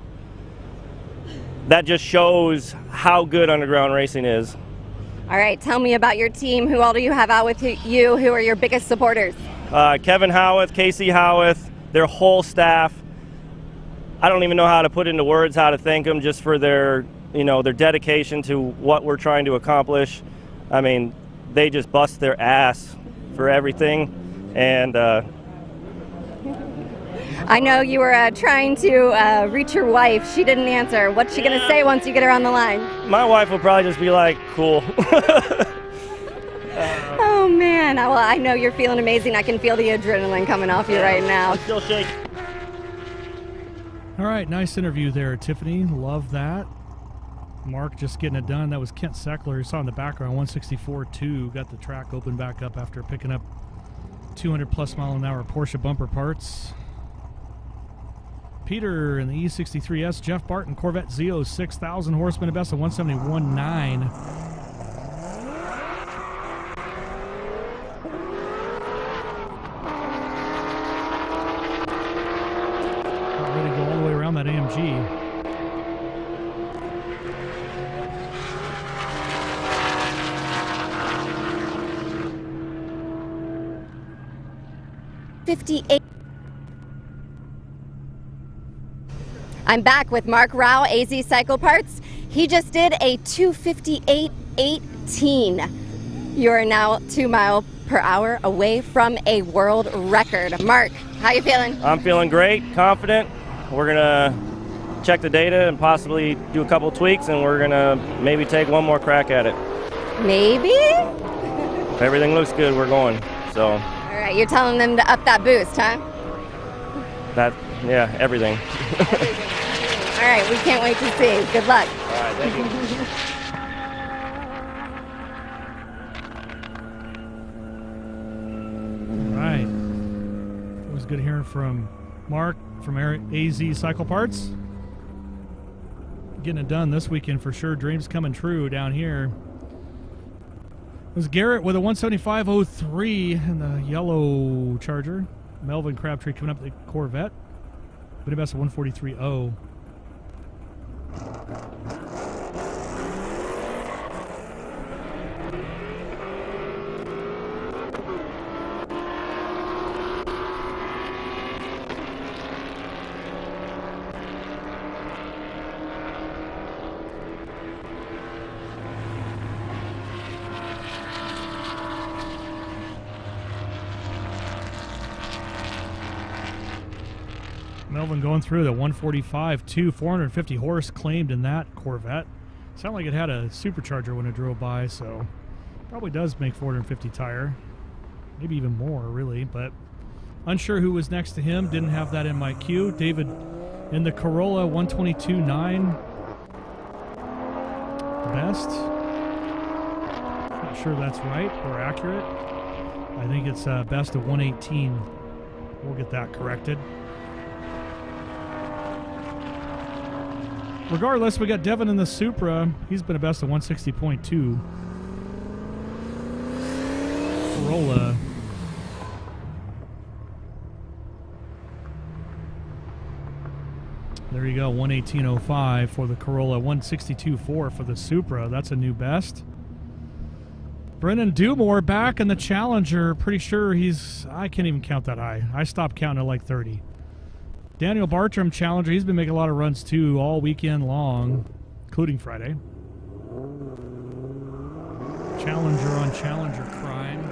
That just shows how good underground racing is. All right, tell me about your team. Who all do you have out with you? Who are your biggest supporters? Kevin Howarth, Casey Howarth, their whole staff. I don't even know how to put into words how to thank them just for their, their dedication to what we're trying to accomplish. I mean, they just bust their ass for everything, and I know you were trying to reach your wife. She didn't answer. What's she going to say once you get her on the line? My wife will probably just be like, cool. Oh, man. Well, I know you're feeling amazing. I can feel the adrenaline coming off you right now. I'm still shaking. All right, nice interview there, Tiffany. Love that. Mark just getting it done. That was Kent Seckler. You saw in the background, 164.2. Got the track open back up after picking up 200 plus mile an hour Porsche bumper parts. Peter in the E63S, Jeff Barton, Corvette Zeo, 6,000 horsepower, best of 171.9. Ready to go all the way around that AMG. I'm back with Mark Rao, AZ Cycle Parts. He just did a 258.18. You are now 2 miles per hour away from a world record. Mark, how you feeling? I'm feeling great, confident. We're gonna check the data and possibly do a couple tweaks, and we're gonna maybe take one more crack at it. Maybe? If everything looks good, we're going. So. All right, you're telling them to up that boost, huh? Yeah, everything. All right, we can't wait to see. Good luck. All right, thank you. All right. It was good hearing from Mark from AZ Cycle Parts. Getting it done this weekend for sure. Dreams coming true down here. It was Garrett with a 175.03 in the yellow Charger. Melvin Crabtree coming up the Corvette. But a best of 143.0. Melvin going through the 145.2, 450 horse claimed in that Corvette. Sounded like it had a supercharger when it drove by, so probably does make 450 tire. Maybe even more, really, but unsure who was next to him. Didn't have that in my queue. David in the Corolla 122.9. Best. Not sure that's right or accurate. I think it's best of 118. We'll get that corrected. Regardless, we got Devin in the Supra. He's been a best of 160.2. Corolla. There you go, 118.05 for the Corolla, 162.4 for the Supra. That's a new best. Brennan Dumore back in the Challenger. Pretty sure I can't even count that high. I stopped counting at like 30. Daniel Bartram, Challenger. He's been making a lot of runs too all weekend long, including Friday. Challenger on Challenger crime.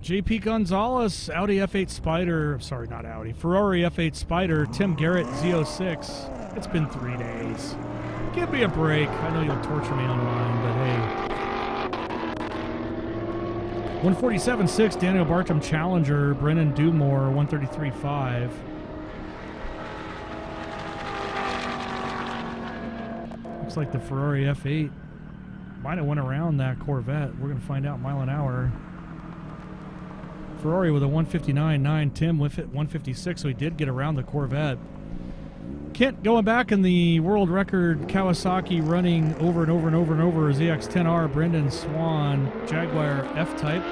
JP Gonzalez, Audi F8 Spider, sorry, not Audi, Ferrari F8 Spider, Tim Garrett, Z06. It's been 3 days. Give me a break. I know you'll torture me online, but hey. 147.6, Daniel Bartram Challenger, Brennan Dumore, 133.5. Looks like the Ferrari F8 might have went around that Corvette. We're going to find out mile an hour. Ferrari with a 159.9. Tim with it 156, so he did get around the Corvette. Kent going back in the world record Kawasaki running over and over and over and over. ZX-10R, Brendan Swan, Jaguar F-Type.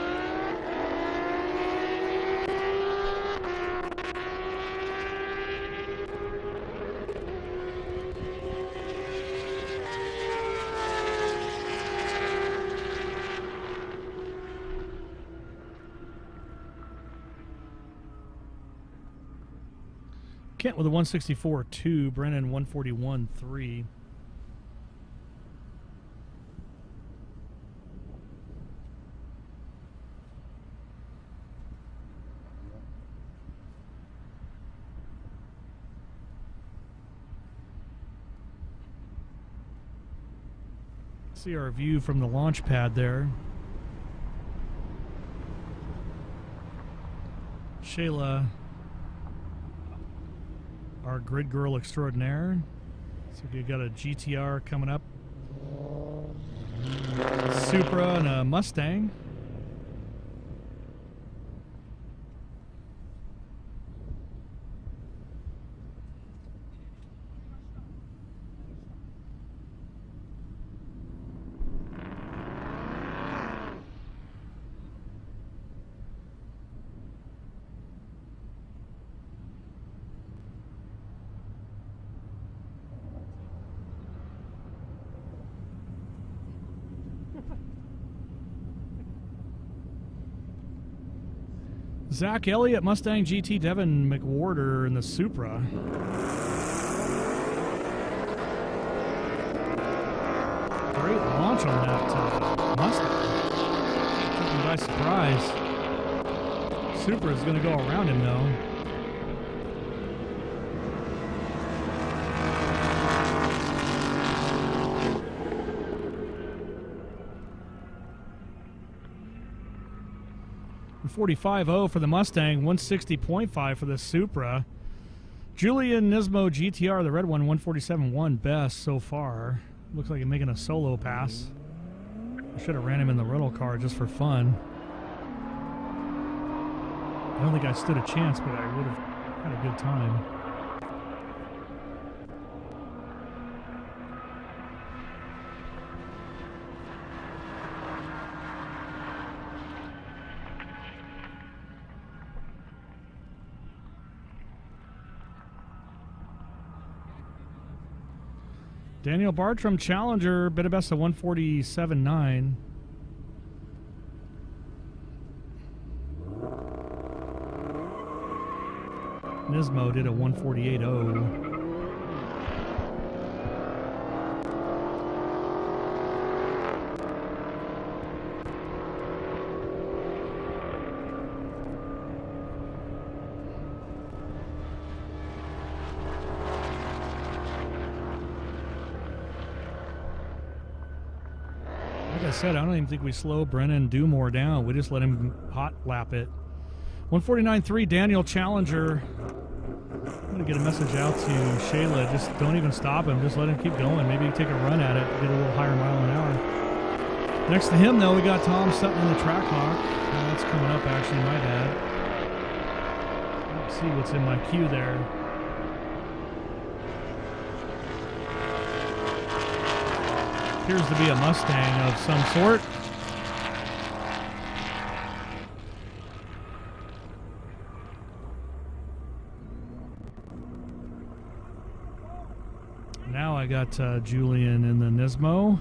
Kent with a 164.2, Brennan 141.3. See our view from the launch pad there. Shayla, our grid girl extraordinaire. So we got a GTR coming up, Supra and a Mustang. Zach Elliott, Mustang GT, Devin McWhorter in the Supra. Great launch on that Mustang. Took him by surprise. Supra is going to go around him though. .45.0 for the Mustang, 160.5 for the Supra. Julian Nismo GTR, the red one, 147.1 best so far. Looks like he's making a solo pass. I should have ran him in the rental car just for fun. I don't think I stood a chance, but I would have had a good time. Daniel Bartram, Challenger, bit of best of 147.9. Nismo did a 148.0. Like I said, I don't even think we slow Brennan Dumore down. We just let him hot lap it. 149.3, Daniel Challenger. I'm going to get a message out to Shayla. Just don't even stop him. Just let him keep going. Maybe take a run at it, get a little higher mile an hour. Next to him, though, we got Tom Sutton in the Track Hawk. That's coming up, actually. My bad. Let's see what's in my queue there. Appears to be a Mustang of some sort. Now I got Julian in the Nismo.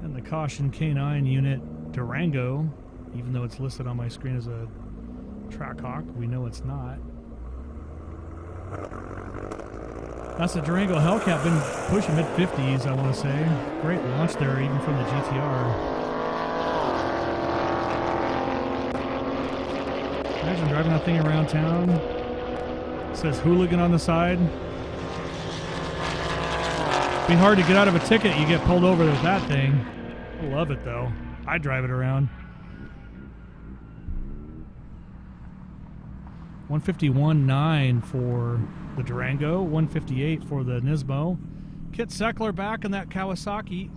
And the Caution K9 unit Durango, even though it's listed on my screen as a Trackhawk, we know it's not. That's a Durango Hellcat, been pushing mid-50s, I want to say. Great launch there, even from the GTR. Imagine driving that thing around town. It says hooligan on the side. Be hard to get out of a ticket, you get pulled over with that thing. I love it though. I drive it around. 151.9 for the Durango, 158 for the Nismo. Kit Seckler back in that Kawasaki.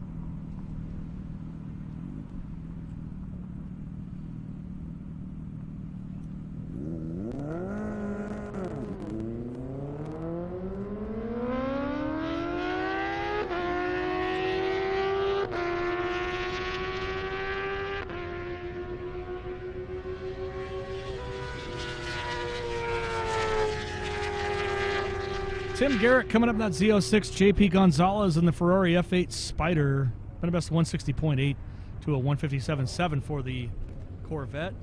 Tim Garrett coming up in that Z06. JP Gonzalez in the Ferrari F8 Spider. Been a best 160.8 to a 157.7 for the Corvette.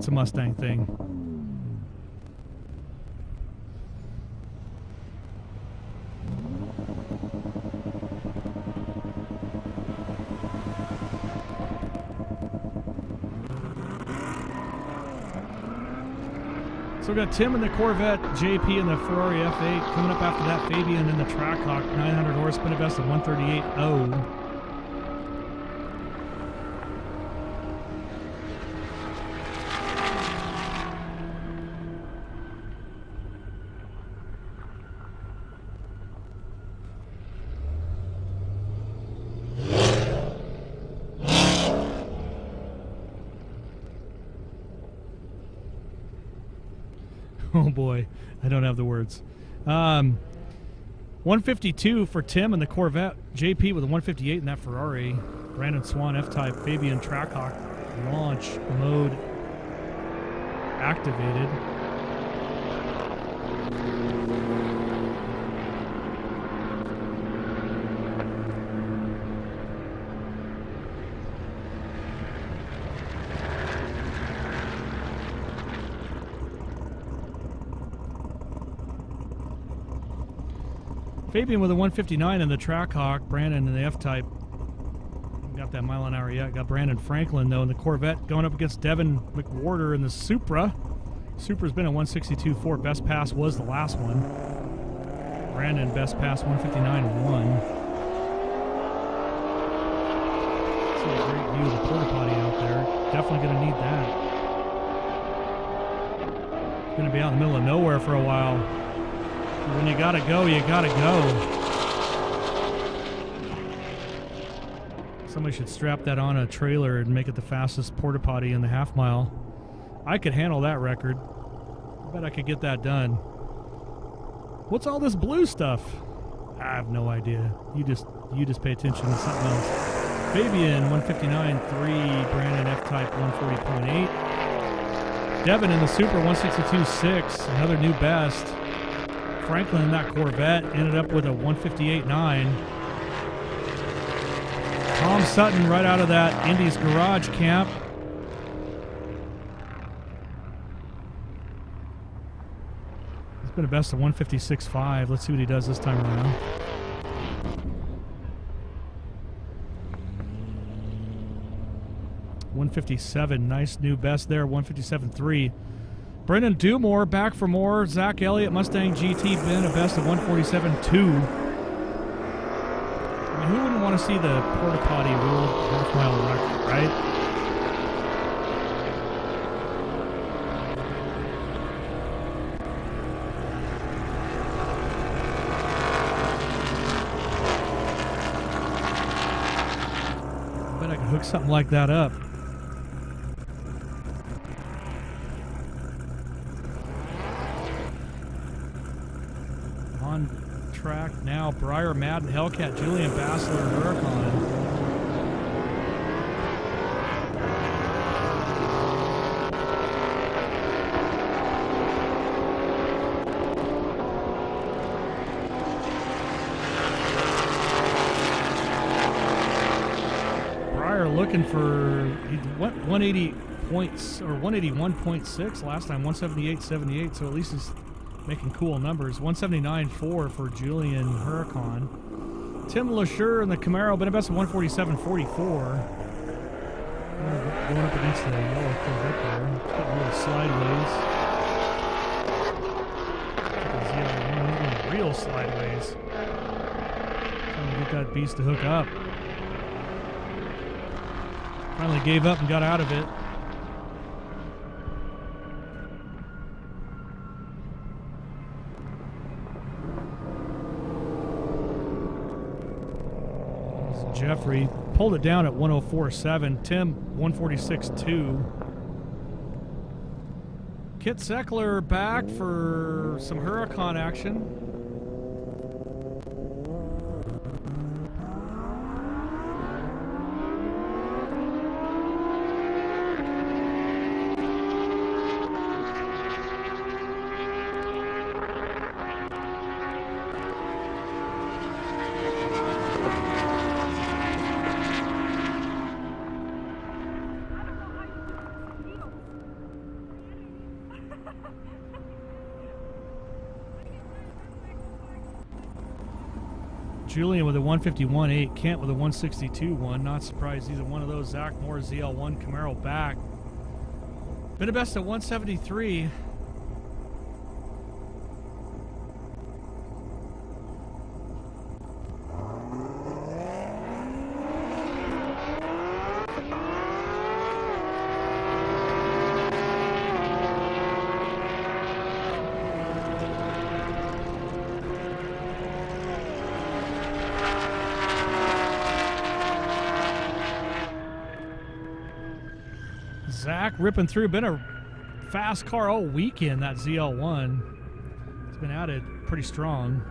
That's a Mustang thing. So we got Tim in the Corvette, JP in the Ferrari F8. Coming up after that, Fabian in the Trackhawk, 900 horse, spin a best of 138.0. Oh boy, I don't have the words. 152 for Tim in the Corvette. JP with a 158 in that Ferrari. Brandon Swan F-Type. Fabian Trackhawk. Launch mode activated. Fabian with a 159 in the Trackhawk. Brandon in the F-Type. Got that mile an hour yet. Got Brandon Franklin, though, in the Corvette going up against Devin McWhorter in the Supra. Supra's been a 162.4. Best pass was the last one. Brandon, best pass, 159.1. See a great view of the porta potty out there. Definitely going to need that. Going to be out in the middle of nowhere for a while. When you gotta go, you gotta go. Somebody should strap that on a trailer and make it the fastest porta potty in the half mile. I could handle that record. I bet I could get that done. What's all this blue stuff? I have no idea. You just pay attention to something else. Fabian 159.3, Brandon F-Type 140.8. Devin in the Supra 162.6, another new best. Franklin in that Corvette ended up with a 158.9. Tom Sutton right out of that Indy's garage camp. He's been a best of 156.5. Let's see what he does this time around. .157, nice new best there. 157.3. Brendan Dumore back for more. Zach Elliott, Mustang GT, been a best of 147.2. I mean, who wouldn't want to see the porta potty world half mile record, right? I bet I could hook something like that up. Track now, Briar, Madden, Hellcat, Julian Bassler, Huracan. Briar looking for 180 points, or 181.6 last time, 178.78, so at least he's making cool numbers. 179.4 for Julian Huracan. Tim LaSure in the Camaro, been a best of 147.44. Going up against the yellow Corvette there. It's getting a little sideways. Real sideways. Trying to get that beast to hook up. Finally gave up and got out of it. Jeffrey pulled it down at 104.7. Tim 146.2. Kit Seckler back for some Huracan action. Julian with a 151.8, Kent with a 162.1. Not surprised either one of those. Zach Moore, ZL1 Camaro back. Been a best at 173. Zach ripping through. Been a fast car all weekend, that ZL1. It's been added pretty strong.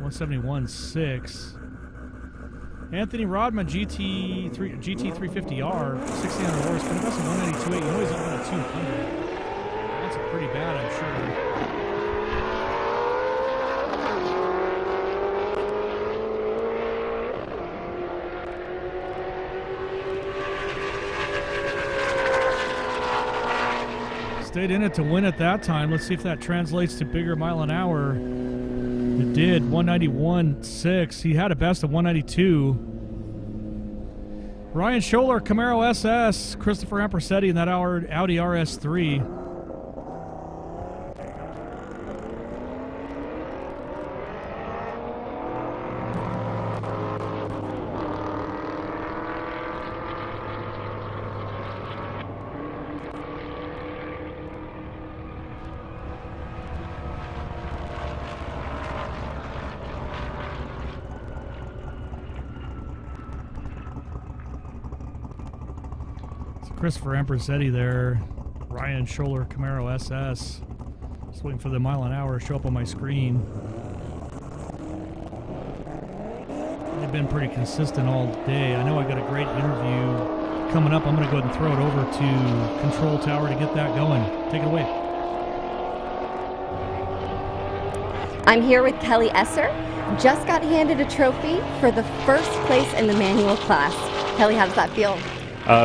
171.6. Anthony Rodman GT350R, 1600 horse, but that's a 192.8. You know he's on a 200. That's pretty bad, I'm sure. Stayed in it to win at that time. Let's see if that translates to bigger mile an hour. It did. 191.6. He had a best of 192. Ryan Scholler, Camaro SS. Christopher Ampersetti in that Audi RS3. Christopher Ampersetti there. Ryan Scholler, Camaro SS. Just waiting for the mile an hour to show up on my screen. They've been pretty consistent all day. I know I got a great interview coming up. I'm going to go ahead and throw it over to Control Tower to get that going. Take it away. I'm here with Kelly Esser. Just got handed a trophy for the first place in the manual class. Kelly, how does that feel?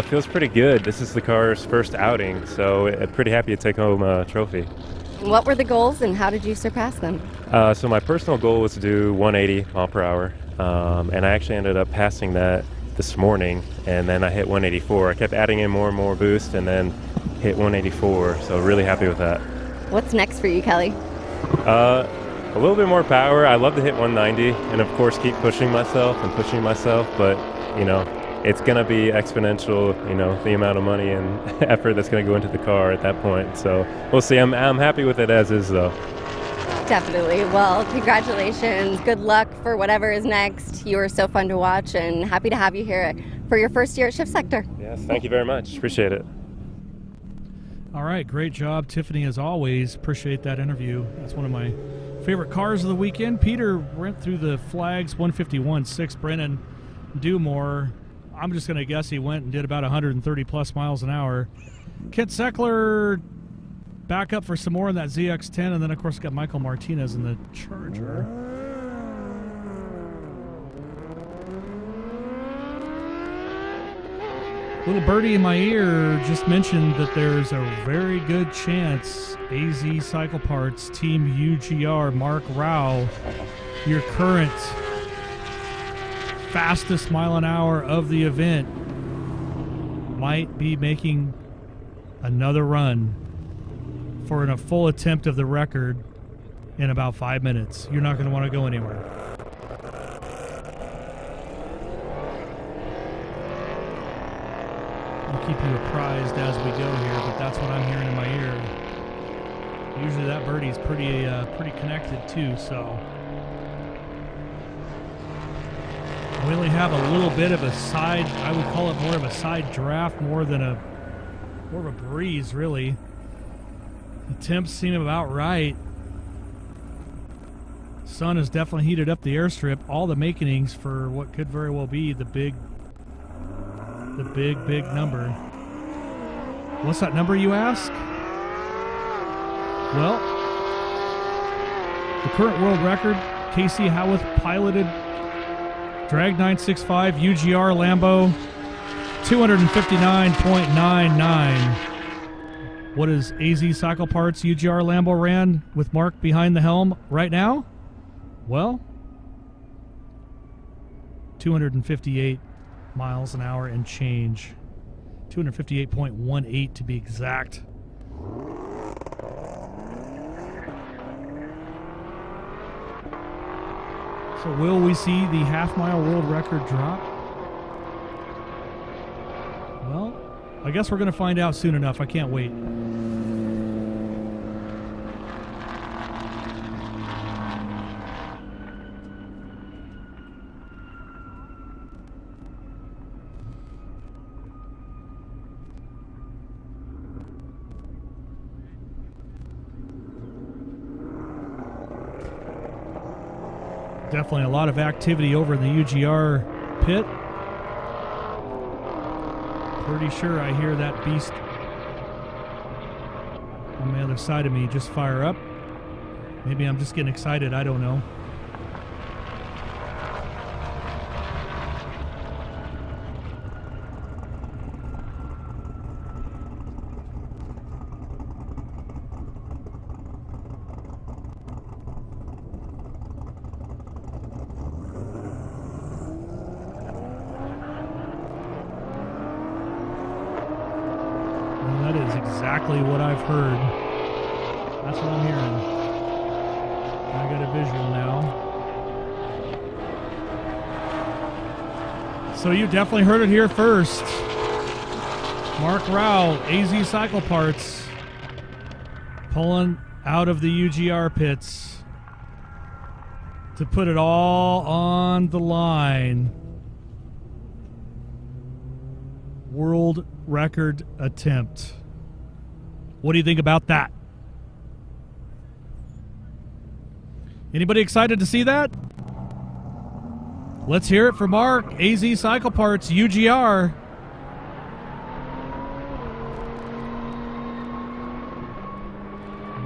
Feels pretty good. This is the car's first outing, so I'm pretty happy to take home a trophy. What were the goals and how did you surpass them? So my personal goal was to do 180 mile per hour, and I actually ended up passing that this morning, and then I hit 184. I kept adding in more and more boost, and then hit 184, so really happy with that. What's next for you, Kelly? A little bit more power. I love to hit 190, and of course keep pushing myself, but, you know, it's going to be exponential, you know, the amount of money and effort that's going to go into the car at that point. So we'll see. I'm happy with it as is, though. Definitely. Well, congratulations. Good luck for whatever is next. You were so fun to watch and happy to have you here for your first year at Shift Sector. Yes, thank you very much. Appreciate it. All right, great job, Tiffany, as always. Appreciate that interview. That's one of my favorite cars of the weekend. Peter went through the flags, 151.6. Brennan Dumore, I'm just going to guess he went and did about 130 plus miles an hour. Kent Seckler back up for some more in that ZX10, and then of course got Michael Martinez in the Charger. Little birdie in my ear just mentioned that there's a very good chance AZ Cycle Parts Team UGR Mark Rao, your current fastest mile an hour of the event, might be making another run for a full attempt of the record in about 5 minutes. You're not going to want to go anywhere. I'll keep you apprised as we go here, but that's what I'm hearing in my ear. Usually that birdie's pretty connected too, so we only have a little bit of a side, I would call it more of a side draft more of a breeze, really. The temps seem about right. Sun has definitely heated up the airstrip. All the makings for what could very well be the big number. What's that number, you ask? Well, the current world record, Casey Howarth piloted Drag 965 UGR Lambo, 259.99. What is AZ Cycle Parts UGR Lambo ran with Mark behind the helm right now? Well, 258 miles an hour and change. 258.18 to be exact. So will we see the half-mile world record drop? Well, I guess we're going to find out soon enough. I can't wait. Definitely a lot of activity over in the UGR pit. Pretty sure I hear that beast on the other side of me just fire up. Maybe I'm just getting excited, I don't know. Exactly what I've heard. That's what I'm hearing. I got a visual now. So you definitely heard it here first. Mark Rao, AZ Cycle Parts, pulling out of the UGR pits to put it all on the line. World record attempt. What do you think about that? Anybody excited to see that? Let's hear it for Mark, AZ Cycle Parts, UGR.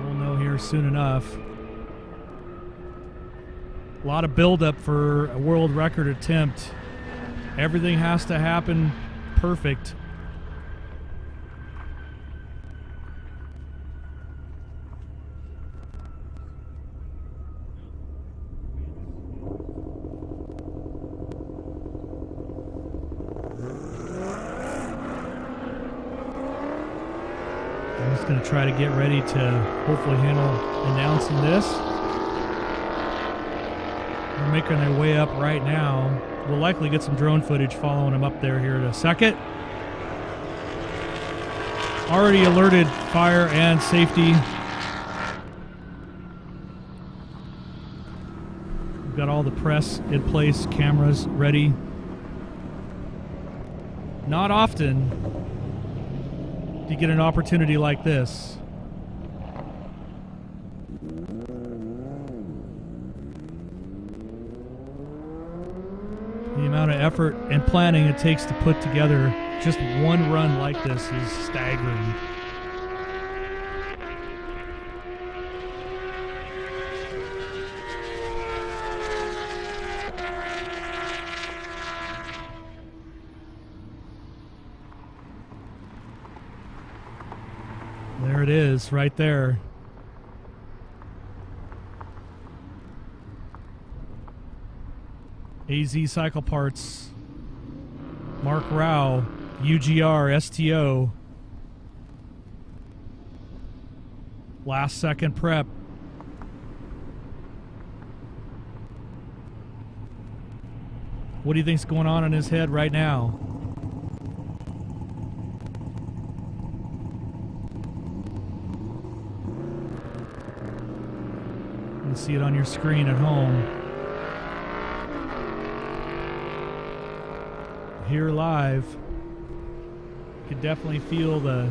We'll know here soon enough. A lot of buildup for a world record attempt. Everything has to happen perfect. Going to try to get ready to hopefully handle announcing this. They're making their way up right now. We'll likely get some drone footage following them up there here in a second. Already alerted fire and safety. We've got all the press in place, cameras ready. Not often you get an opportunity like this. The amount of effort and planning it takes to put together just one run like this is staggering. There it is, right there. AZ Cycle Parts, Mark Rao, UGR, STO. Last second prep. What do you think's going on in his head right now? You can see it on your screen at home. Here live, you can definitely feel the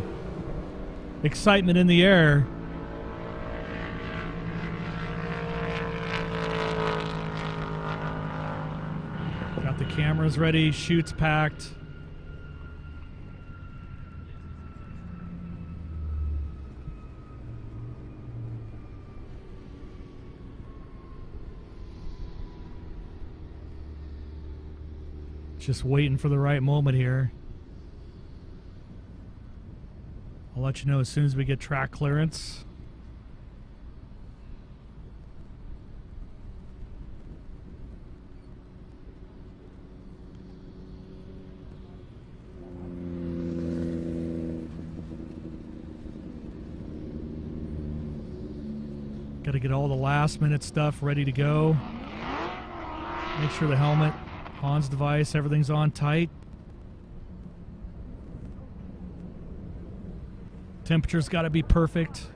excitement in the air. Got the cameras ready, chutes packed. Just waiting for the right moment here. I'll let you know as soon as we get track clearance. Got to get all the last-minute stuff ready to go. Make sure the helmet, Hans device, everything's on tight. Temperature's got to be perfect.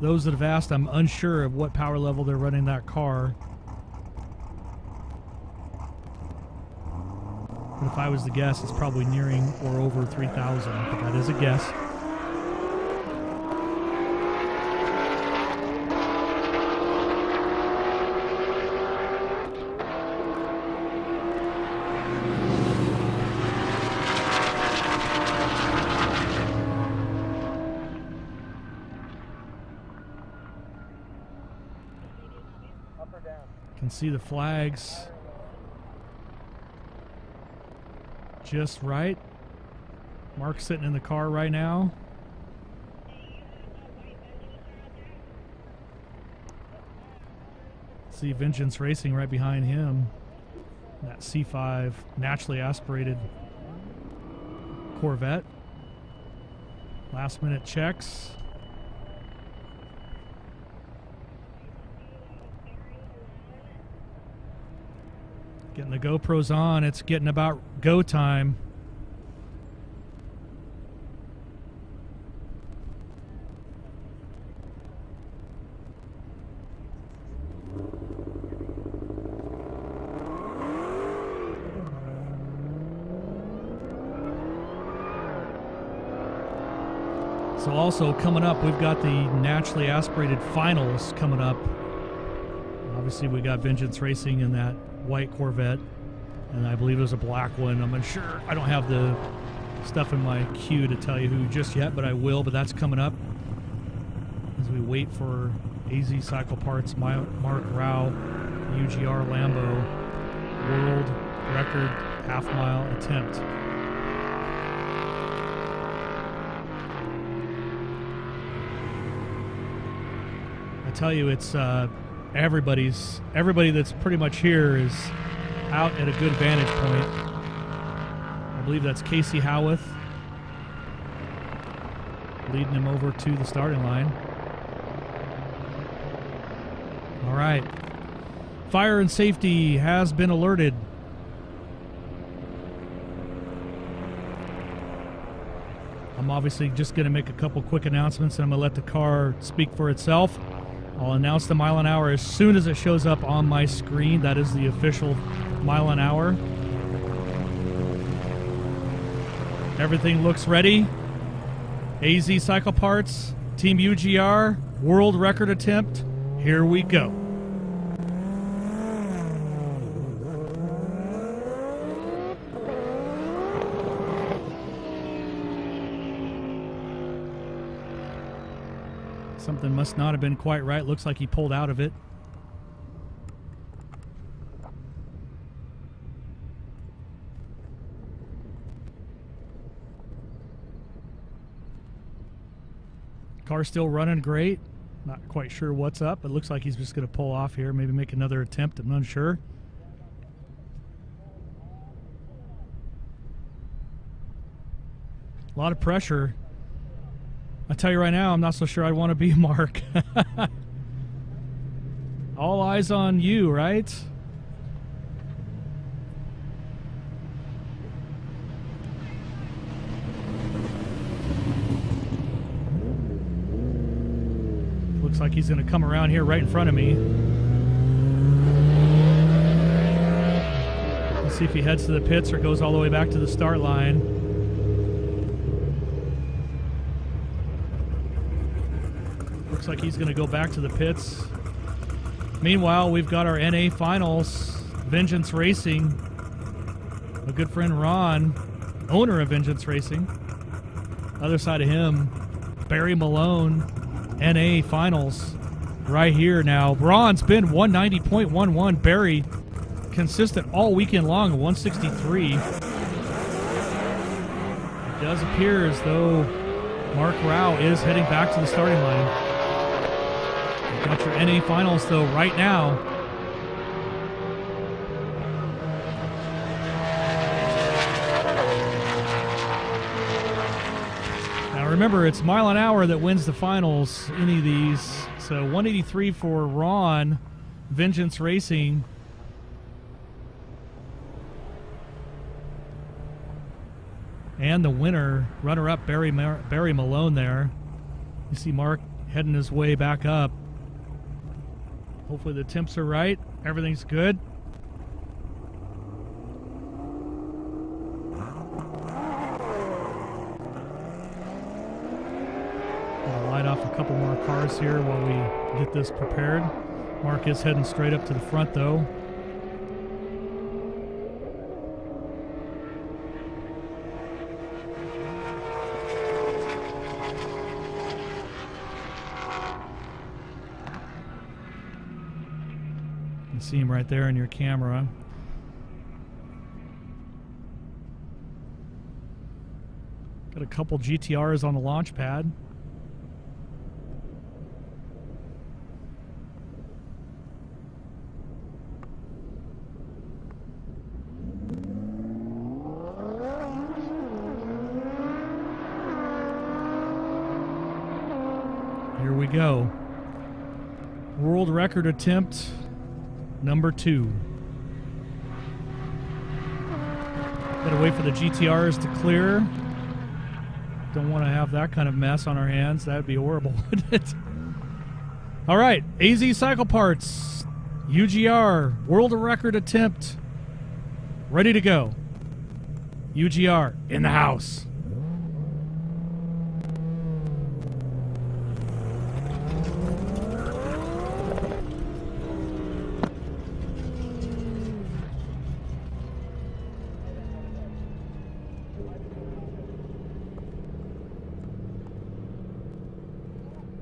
Those that have asked, I'm unsure of what power level they're running that car. But if I was to guess, it's probably nearing or over 3,000. But that is a guess. Can see the flags just right. Mark's sitting in the car right now. See Vengeance Racing right behind him. That C5 naturally aspirated Corvette. Last minute checks. Getting the GoPros on, it's getting about go time. So also coming up, we've got the naturally aspirated finals coming up. Obviously we got Vengeance Racing in that white Corvette, and I believe there's a black one. I'm unsure. I don't have the stuff in my queue to tell you who just yet, but I will. But that's coming up as we wait for AZ Cycle Parts, Mark Rao, UGR Lambo world record half-mile attempt. I tell you, it's everybody that's pretty much here is out at a good vantage point. I believe that's Casey Howarth leading him over to the starting line. All right. Fire and safety has been alerted. I'm obviously just going to make a couple quick announcements, and I'm going to let the car speak for itself. I'll announce the mile an hour as soon as it shows up on my screen. That is the official mile an hour. Everything looks ready. AZ Cycle Parts, Team UGR, world record attempt. Here we go. Something must not have been quite right. Looks like he pulled out of it. Car's still running great. Not quite sure what's up, but looks like he's just going to pull off here. Maybe make another attempt. I'm unsure. A lot of pressure. I tell you right now, I'm not so sure I want to be Mark. All eyes on you, right? Looks like he's going to come around here right in front of me. Let's see if he heads to the pits or goes all the way back to the start line. Looks like he's going to go back to the pits. Meanwhile, we've got our NA Finals, Vengeance Racing. A good friend Ron, owner of Vengeance Racing. Other side of him, Barry Malone, NA Finals. Right here now. Ron's been 190.11. Barry, consistent all weekend long, 163. It does appear as though Mark Rao is heading back to the starting line. Got your NA Finals, though, right now. Now remember, it's mile an hour that wins the finals, any of these. So 183 for Ron, Vengeance Racing. And the winner, runner-up Barry Malone there. You see Mark heading his way back up. Hopefully the temps are right. Everything's good. I'll light off a couple more cars here while we get this prepared. Mark is heading straight up to the front though. You can see him right there in your camera. Got a couple GTRs on the launch pad. Here we go. World record attempt number 2. Gotta wait for the GTRs to clear. Don't want to have that kind of mess on our hands. That'd be horrible, wouldn't it? All right, AZ Cycle Parts, UGR, world record attempt, ready to go. UGR in the house.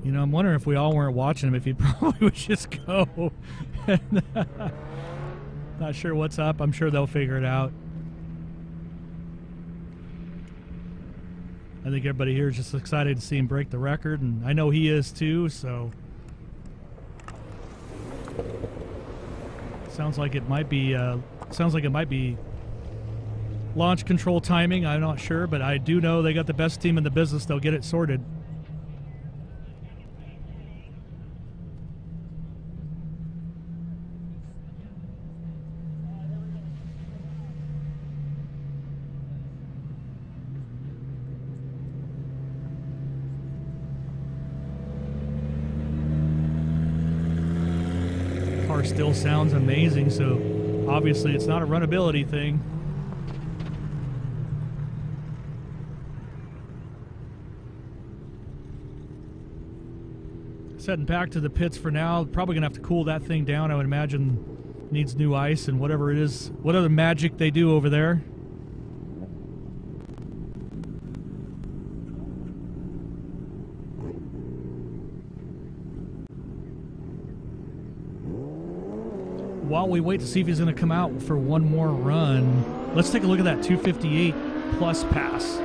You know, I'm wondering if we all weren't watching him, if he probably would just go. Not sure what's up. I'm sure they'll figure it out. I think everybody here is just excited to see him break the record, and I know he is too, so. Sounds like it might be launch control timing. I'm not sure, but I do know they got the best team in the business. They'll get it sorted. Car still sounds amazing, so obviously it's not a runnability thing. Setting back to the pits for now. Probably gonna have to cool that thing down. I would imagine needs new ice and whatever it is, what other magic they do over there. While we wait to see if he's going to come out for one more run, let's take a look at that 258 plus pass.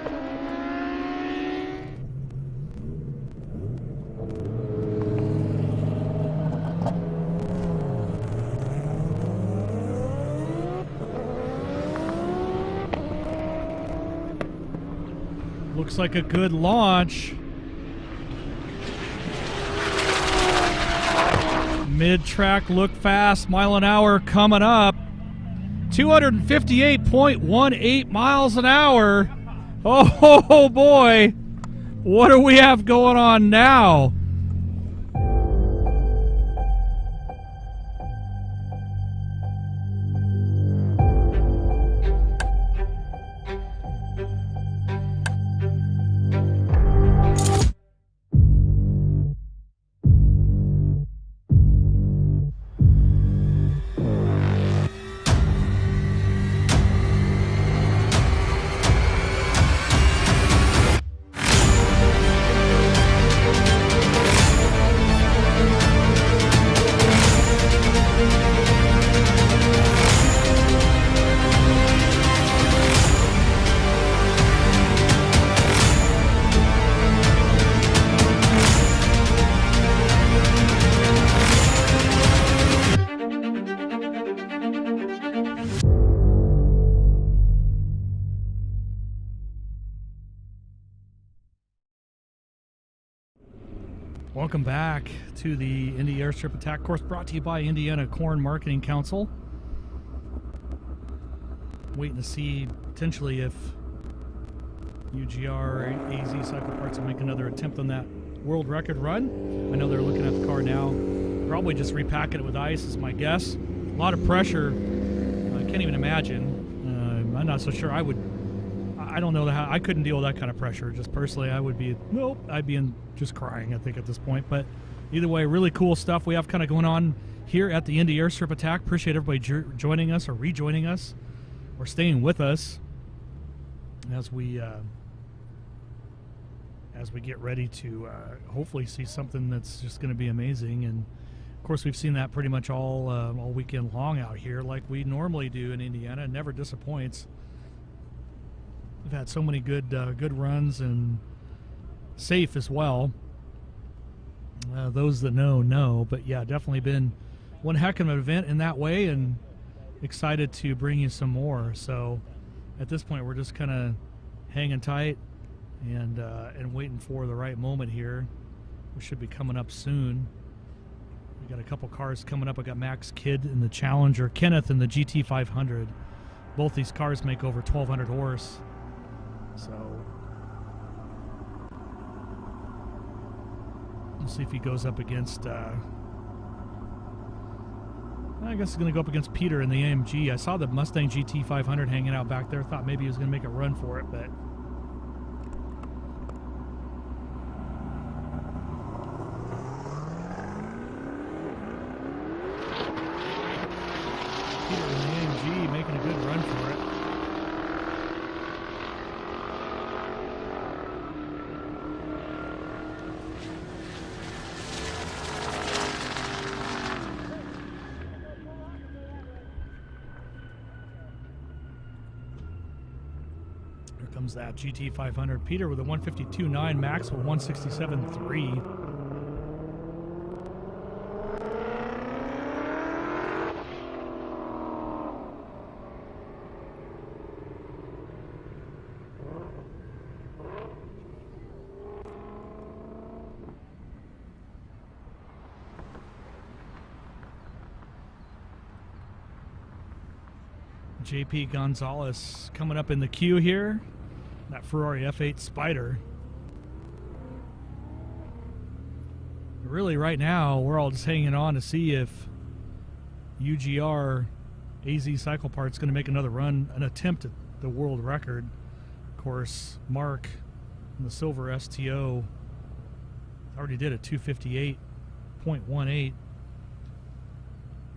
Looks like a good launch. Mid-track look fast, mile an hour coming up. 258.18 miles an hour. Oh boy, what do we have going on now? Welcome back to the Indy Airstrip Attack Course, brought to you by Indiana Corn Marketing Council. Waiting to see potentially if UGR or AZ Cycle Parts will make another attempt on that world record run. I know they're looking at the car now. Probably just repacking it with ice is my guess. A lot of pressure. I can't even imagine. I'm not so sure I would. I don't know how I couldn't deal with that kind of pressure. Just personally, I would be I'd be just crying, I think, at this point. But either way, really cool stuff we have kind of going on here at the Indy Airstrip Attack. Appreciate everybody joining us or rejoining us or staying with us as we get ready to hopefully see something that's just going to be amazing. And of course, we've seen that pretty much all weekend long out here, like we normally do in Indiana. It never disappoints. We've had so many good runs and safe as well. Those that know. But yeah, definitely been one heck of an event in that way, and excited to bring you some more. So at this point, we're just kind of hanging tight and waiting for the right moment here. We should be coming up soon. We got a couple cars coming up. I got Max Kidd in the Challenger, Kenneth in the GT500. Both these cars make over 1,200 horse. So we'll see if he goes up against I guess he's going to go up against Peter in the AMG. I saw the Mustang GT500 hanging out back there. Thought maybe he was going to make a run for it, but Peter in the AMG making a good run for it. Comes that GT500. Peter with a 152.9, Max with 167.3. JP Gonzalez coming up in the queue here. That Ferrari F8 Spider. Really, right now, we're all just hanging on to see if UGR AZ Cycle Parts going to make another run, an attempt at the world record. Of course, Mark in the silver STO already did a 258.18.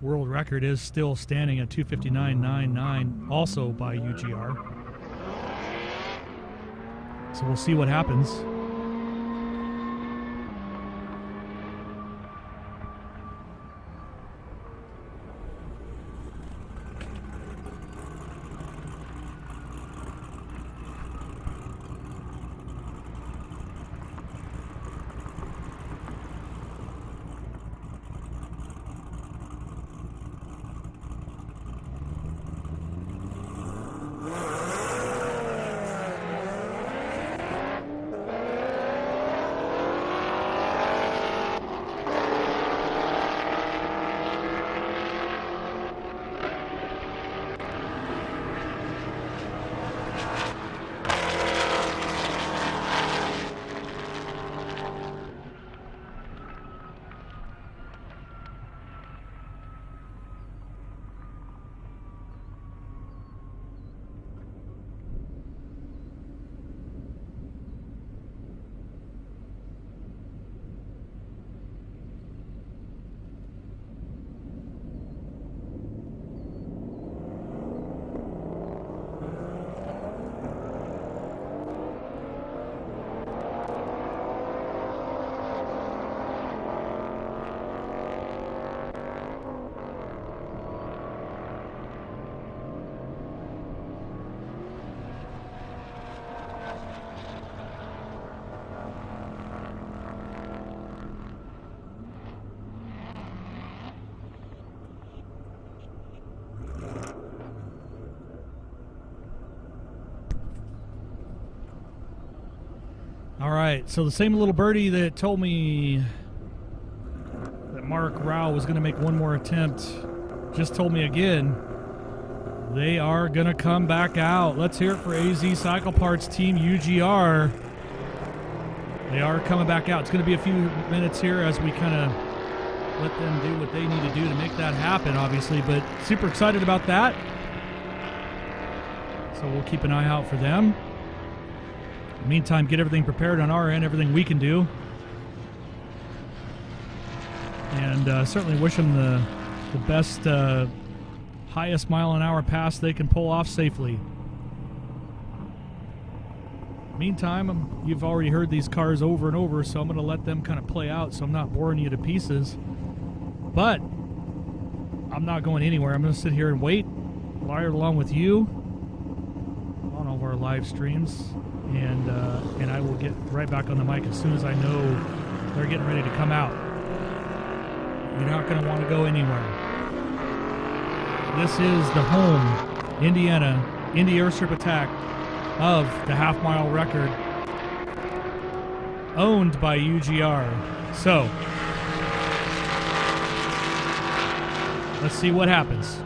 World record is still standing at 259.99, also by UGR. So we'll see what happens. All right, so the same little birdie that told me Mark Rao was going to make one more attempt. Just told me again they are going to come back out. Let's hear it for AZ Cycle Parts Team UGR. They are coming back out. It's going to be a few minutes here as we kind of let them do what they need to do to make that happen, obviously, but super excited about that. So we'll keep an eye out for them. In the meantime, get everything prepared on our end, everything we can do. And certainly wish them the best, highest mile-an-hour pass they can pull off safely. Meantime, you've already heard these cars over and over, so I'm going to let them kind of play out so I'm not boring you to pieces. But I'm not going anywhere. I'm going to sit here and wait, ride along with you on all of our live streams, and I will get right back on the mic as soon as I know they're getting ready to come out. You're not going to want to go anywhere. This is the home, Indiana, Indy Airstrip Attack of the half-mile record, owned by UGR. So, let's see what happens.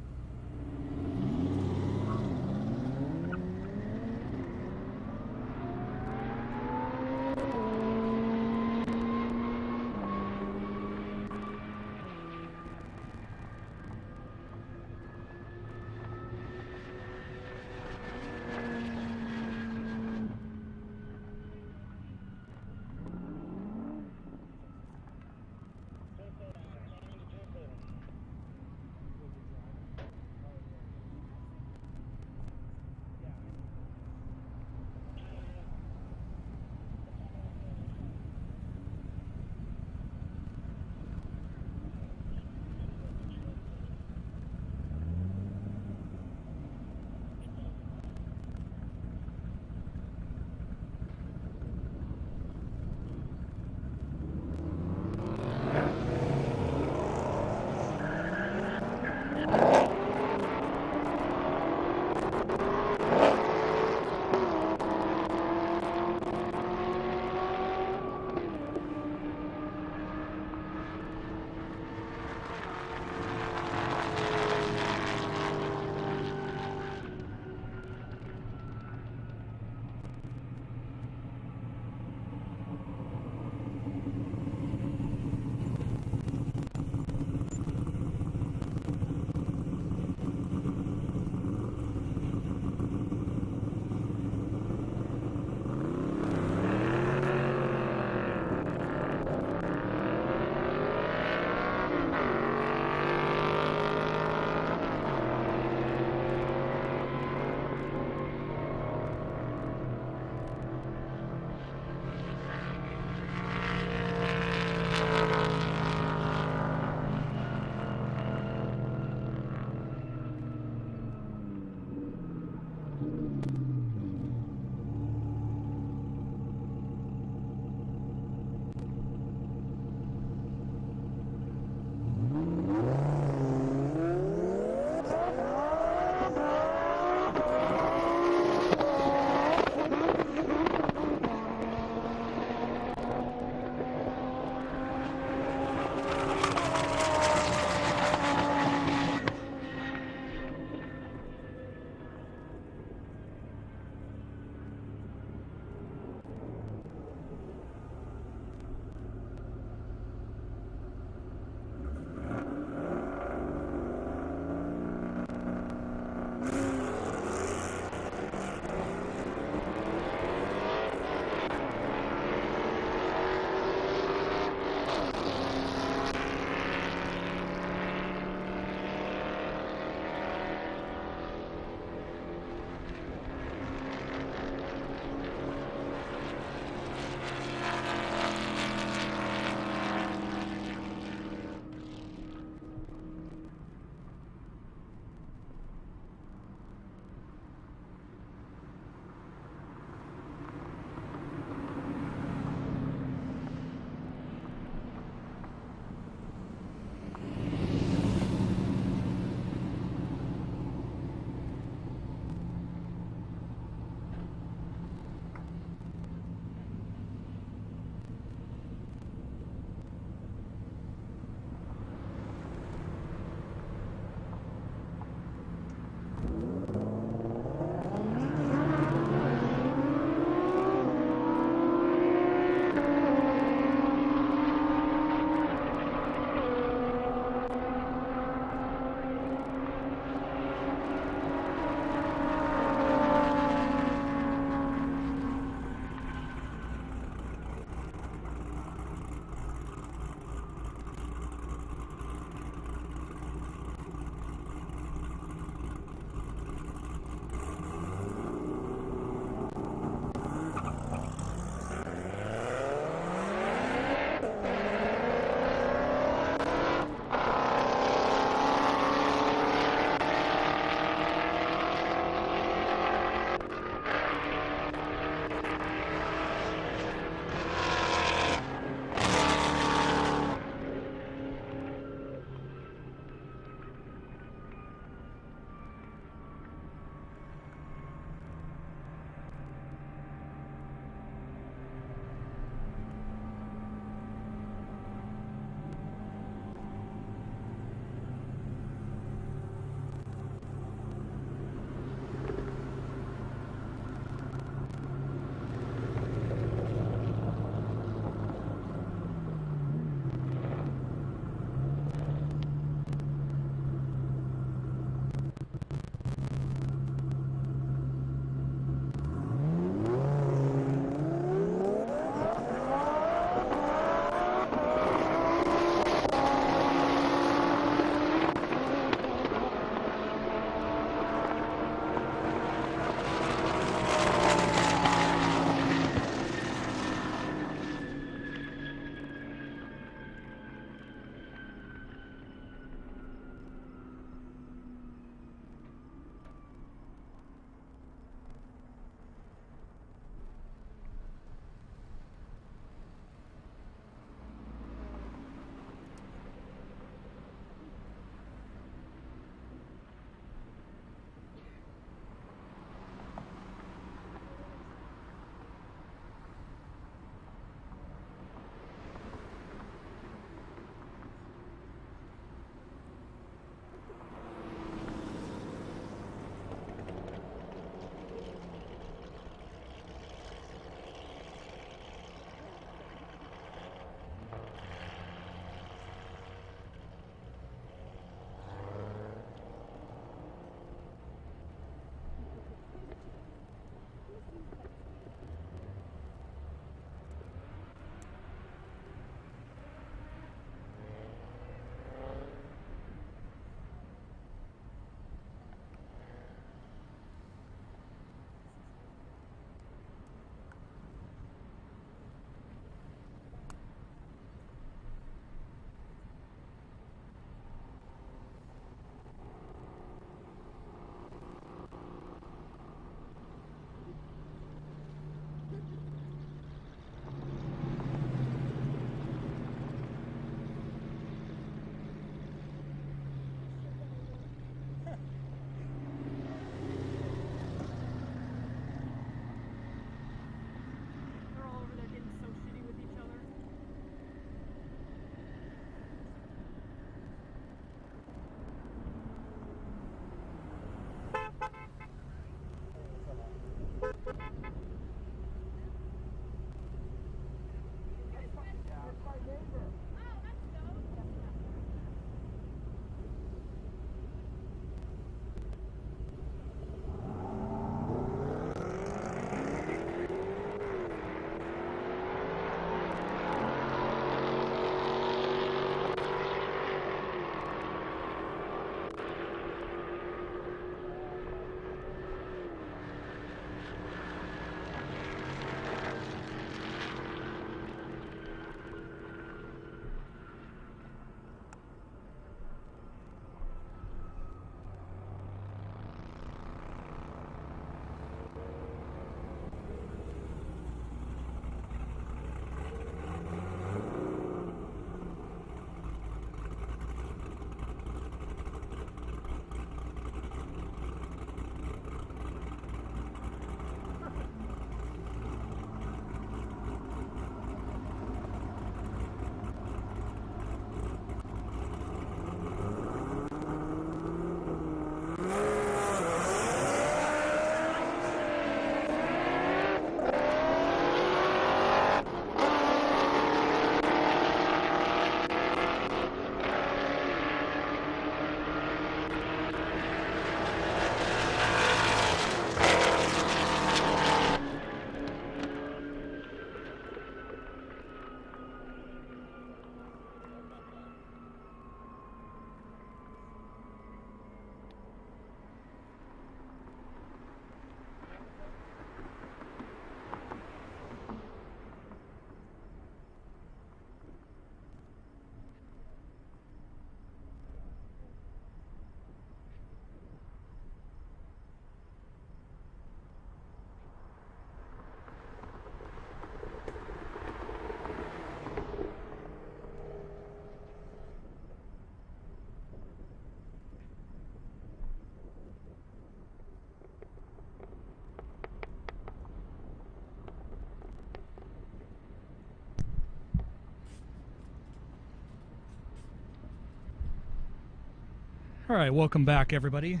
All right, welcome back, everybody.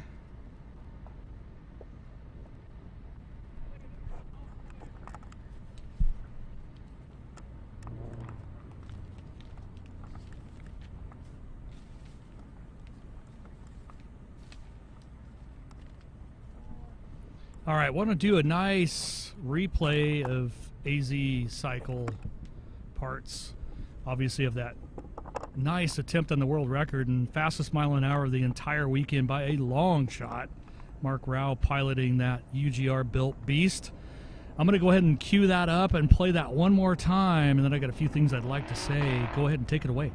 All right, want to do a nice replay of AZ Cycle parts, obviously, of that nice attempt on the world record and fastest mile an hour of the entire weekend by a long shot. Mark Rao piloting that UGR built beast. I'm going to go ahead and cue that up and play that one more time, and then I got a few things I'd like to say. Go ahead and take it away.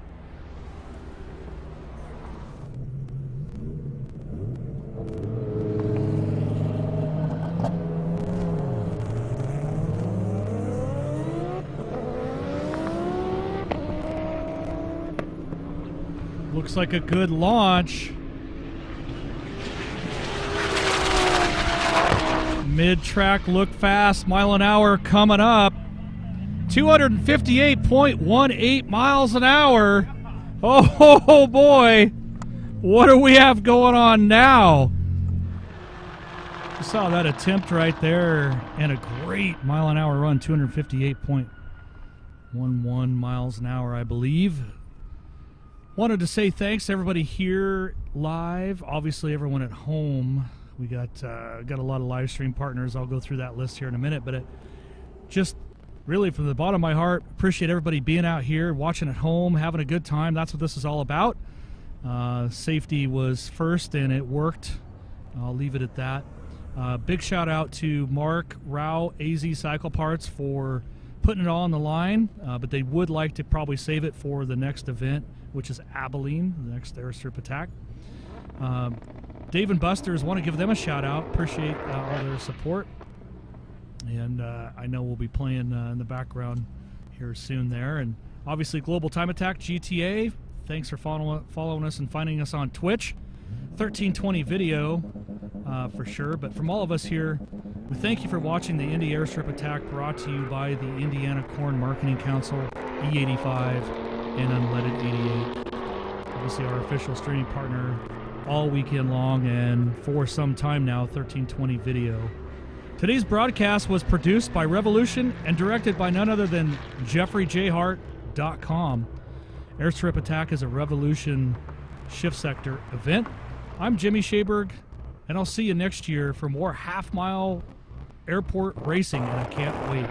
Looks like a good launch. Mid-track look fast, mile an hour coming up. 258.18 miles an hour. Oh boy. What do we have going on now? You saw that attempt right there and a great mile an hour run, 258.11 miles an hour, I believe. Wanted to say thanks to everybody here live. Obviously, everyone at home. We got a lot of live stream partners. I'll go through that list here in a minute. But just really from the bottom of my heart, appreciate everybody being out here, watching at home, having a good time. That's what this is all about. Safety was first, and it worked. I'll leave it at that. Big shout out to Mark Rao, AZ Cycle Parts, for putting it all on the line. But they would like to probably save it for the next event, which is Abilene, the next airstrip attack. Dave and Buster's, want to give them a shout out. Appreciate all their support. And I know we'll be playing in the background here soon there. And obviously Global Time Attack, GTA. Thanks for following us and finding us on Twitch. 1320 video for sure. But from all of us here, we thank you for watching the Indy Airstrip Attack, brought to you by the Indiana Corn Marketing Council, E85, and Unleaded 88. Obviously our official streaming partner all weekend long, and for some time now, 1320 video. Today's broadcast was produced by Revolution and directed by none other than JeffreyJHart.com. Airstrip Attack is a Revolution shift sector event. I'm Jimmy Shaberg, and I'll see you next year for more half-mile airport racing, and I can't wait.